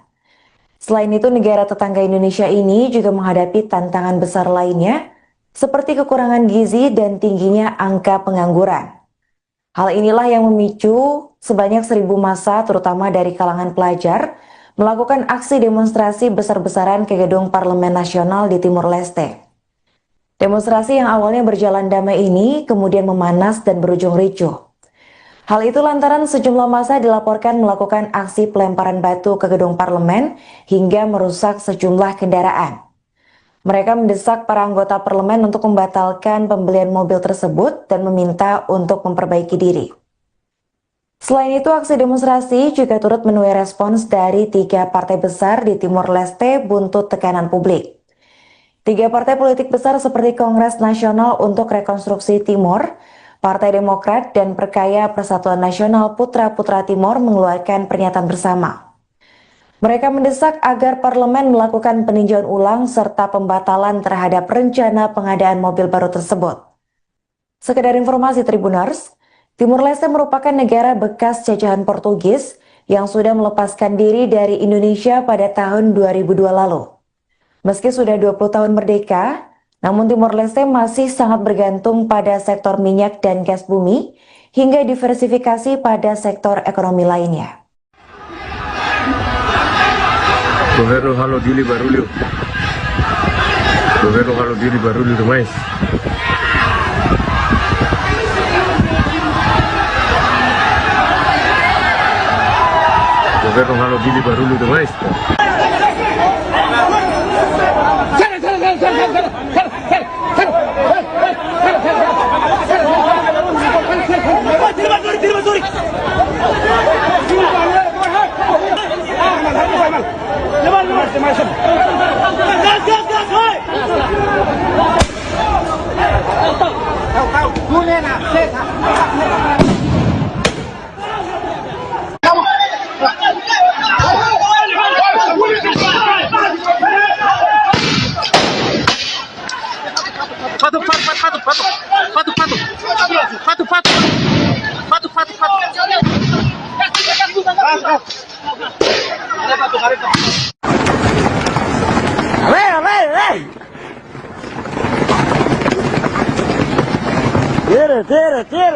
Selain itu, negara tetangga Indonesia ini juga menghadapi tantangan besar lainnya, seperti kekurangan gizi dan tingginya angka pengangguran. Hal inilah yang memicu sebanyak 1.000 massa, terutama dari kalangan pelajar, melakukan aksi demonstrasi besar-besaran ke gedung Parlemen Nasional di Timor Leste. Demonstrasi yang awalnya berjalan damai ini kemudian memanas dan berujung ricuh. Hal itu lantaran sejumlah massa dilaporkan melakukan aksi pelemparan batu ke gedung parlemen hingga merusak sejumlah kendaraan. Mereka mendesak para anggota parlemen untuk membatalkan pembelian mobil tersebut dan meminta untuk memperbaiki diri. Selain itu, aksi demonstrasi juga turut menuai respons dari 3 partai besar di Timor Leste buntut tekanan publik. 3 partai politik besar seperti Kongres Nasional untuk Rekonstruksi Timor, Partai Demokrat, dan Perkaya Persatuan Nasional Putra-Putra Timor mengeluarkan pernyataan bersama. Mereka mendesak agar parlemen melakukan peninjauan ulang serta pembatalan terhadap rencana pengadaan mobil baru tersebut. Sekedar informasi Tribuners, Timor Leste merupakan negara bekas jajahan Portugis yang sudah melepaskan diri dari Indonesia pada tahun 2002 lalu. Meski sudah 20 tahun merdeka, namun Timor Leste masih sangat bergantung pada sektor minyak dan gas bumi hingga diversifikasi pada sektor ekonomi lainnya. Governo halo dili barulho. Governo halo dili barulho demais. Governo halo dili barulho demais.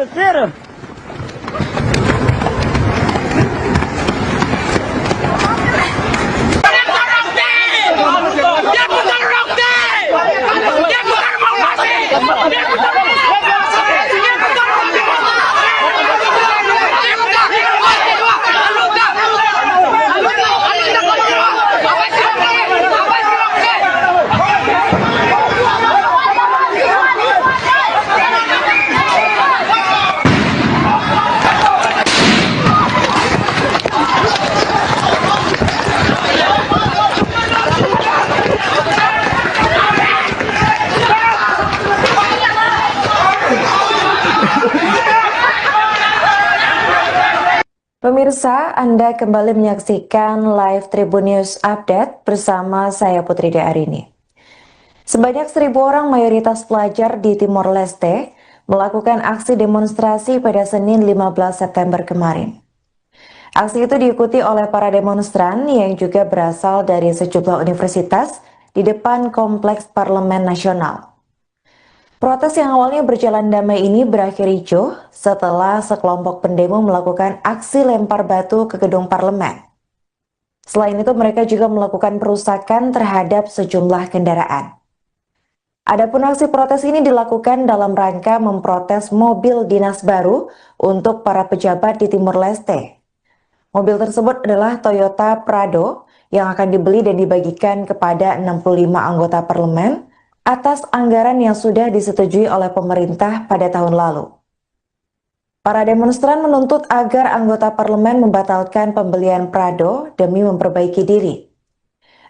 Tira. Pemirsa, Anda kembali menyaksikan live Tribun News Update bersama saya Putri Arini. Sebanyak 1.000 orang mayoritas pelajar di Timor Leste melakukan aksi demonstrasi pada Senin 15 September kemarin. Aksi itu diikuti oleh para demonstran yang juga berasal dari sejumlah universitas di depan Kompleks Parlemen Nasional. Protes yang awalnya berjalan damai ini berakhir ricuh setelah sekelompok pendemo melakukan aksi lempar batu ke gedung parlemen. Selain itu, mereka juga melakukan perusakan terhadap sejumlah kendaraan. Adapun aksi protes ini dilakukan dalam rangka memprotes mobil dinas baru untuk para pejabat di Timor Leste. Mobil tersebut adalah Toyota Prado yang akan dibeli dan dibagikan kepada 65 anggota parlemen atas anggaran yang sudah disetujui oleh pemerintah pada tahun lalu. Para demonstran menuntut agar anggota parlemen membatalkan pembelian Prado demi memperbaiki diri.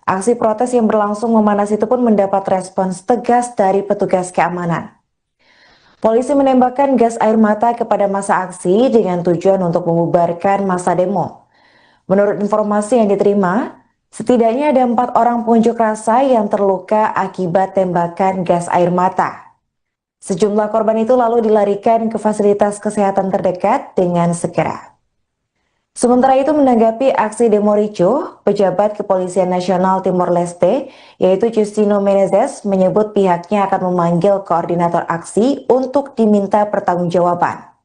Aksi protes yang berlangsung memanas itu pun mendapat respons tegas dari petugas keamanan. Polisi menembakkan gas air mata kepada massa aksi dengan tujuan untuk membubarkan massa demo. Menurut informasi yang diterima, setidaknya ada 4 orang pengunjuk rasa yang terluka akibat tembakan gas air mata. Sejumlah korban itu lalu dilarikan ke fasilitas kesehatan terdekat dengan segera. Sementara itu, menanggapi aksi demo ricuh, pejabat Kepolisian Nasional Timor Leste, yaitu Justino Menezes, menyebut pihaknya akan memanggil koordinator aksi untuk diminta pertanggungjawaban.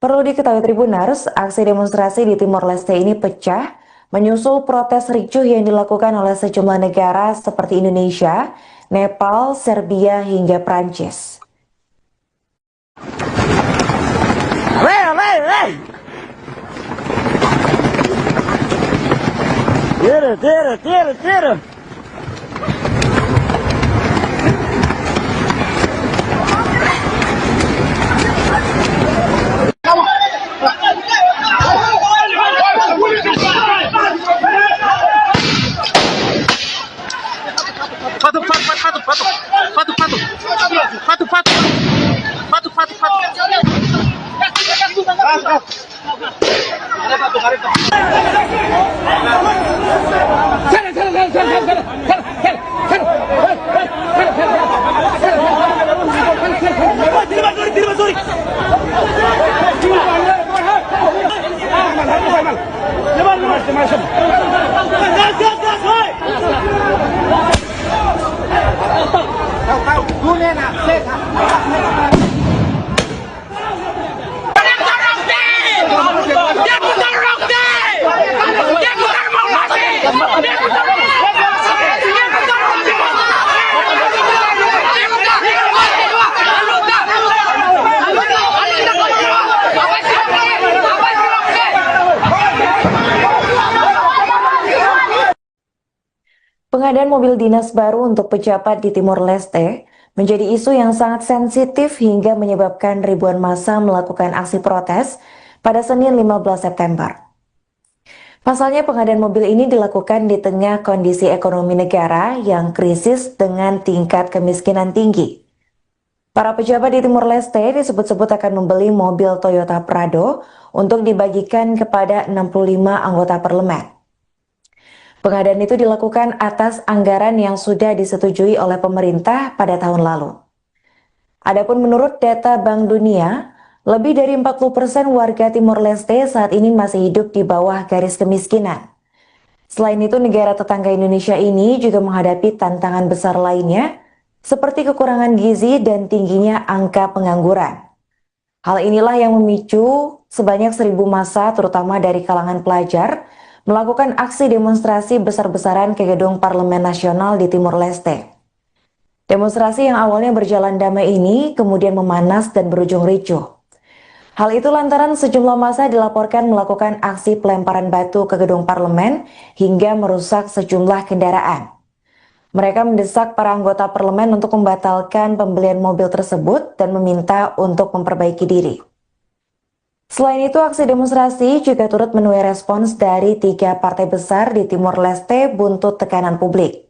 Perlu diketahui Tribuners, aksi demonstrasi di Timor Leste ini pecah menyusul protes ricuh yang dilakukan oleh sejumlah negara seperti Indonesia, Nepal, Serbia, hingga Prancis. Tira. Pengadaan mobil dinas baru untuk pejabat di Timor Leste menjadi isu yang sangat sensitif hingga menyebabkan ribuan massa melakukan aksi protes pada Senin 15 September. Pasalnya pengadaan mobil ini dilakukan di tengah kondisi ekonomi negara yang krisis dengan tingkat kemiskinan tinggi. Para pejabat di Timor Leste disebut-sebut akan membeli mobil Toyota Prado untuk dibagikan kepada 65 anggota parlemen. Pengadaan itu dilakukan atas anggaran yang sudah disetujui oleh pemerintah pada tahun lalu. Adapun menurut data Bank Dunia, lebih dari 40% warga Timor Leste saat ini masih hidup di bawah garis kemiskinan. Selain itu, negara tetangga Indonesia ini juga menghadapi tantangan besar lainnya, seperti kekurangan gizi dan tingginya angka pengangguran. Hal inilah yang memicu sebanyak 1.000 massa, terutama dari kalangan pelajar, melakukan aksi demonstrasi besar-besaran ke gedung Parlemen Nasional di Timor Leste. Demonstrasi yang awalnya berjalan damai ini kemudian memanas dan berujung ricuh. Hal itu lantaran sejumlah massa dilaporkan melakukan aksi pelemparan batu ke gedung parlemen hingga merusak sejumlah kendaraan. Mereka mendesak para anggota parlemen untuk membatalkan pembelian mobil tersebut dan meminta untuk memperbaiki diri. Selain itu, aksi demonstrasi juga turut menuai respons dari 3 partai besar di Timor Leste buntut tekanan publik.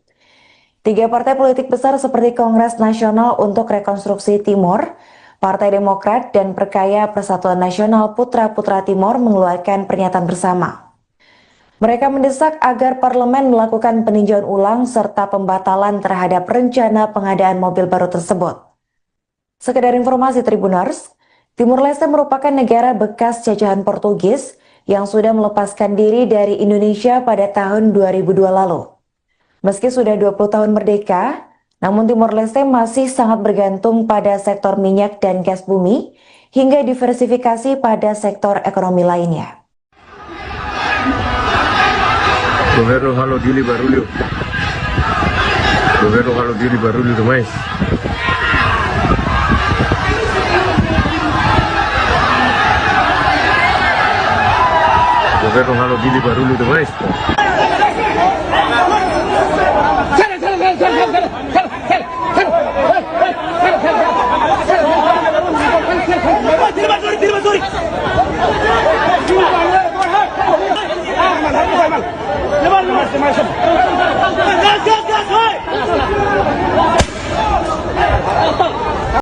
3 partai politik besar seperti Kongres Nasional untuk Rekonstruksi Timor, Partai Demokrat, dan Perkaya Persatuan Nasional Putra-Putra Timor mengeluarkan pernyataan bersama. Mereka mendesak agar parlemen melakukan peninjauan ulang serta pembatalan terhadap rencana pengadaan mobil baru tersebut. Sekedar informasi Tribuners, Timor Leste merupakan negara bekas jajahan Portugis yang sudah melepaskan diri dari Indonesia pada tahun 2002 lalu. Meski sudah 20 tahun merdeka, namun Timor Leste masih sangat bergantung pada sektor minyak dan gas bumi hingga diversifikasi pada sektor ekonomi lainnya. Governo halo dili barulho. Governo halo dili barulho demais. Governo halo dili barulho demais.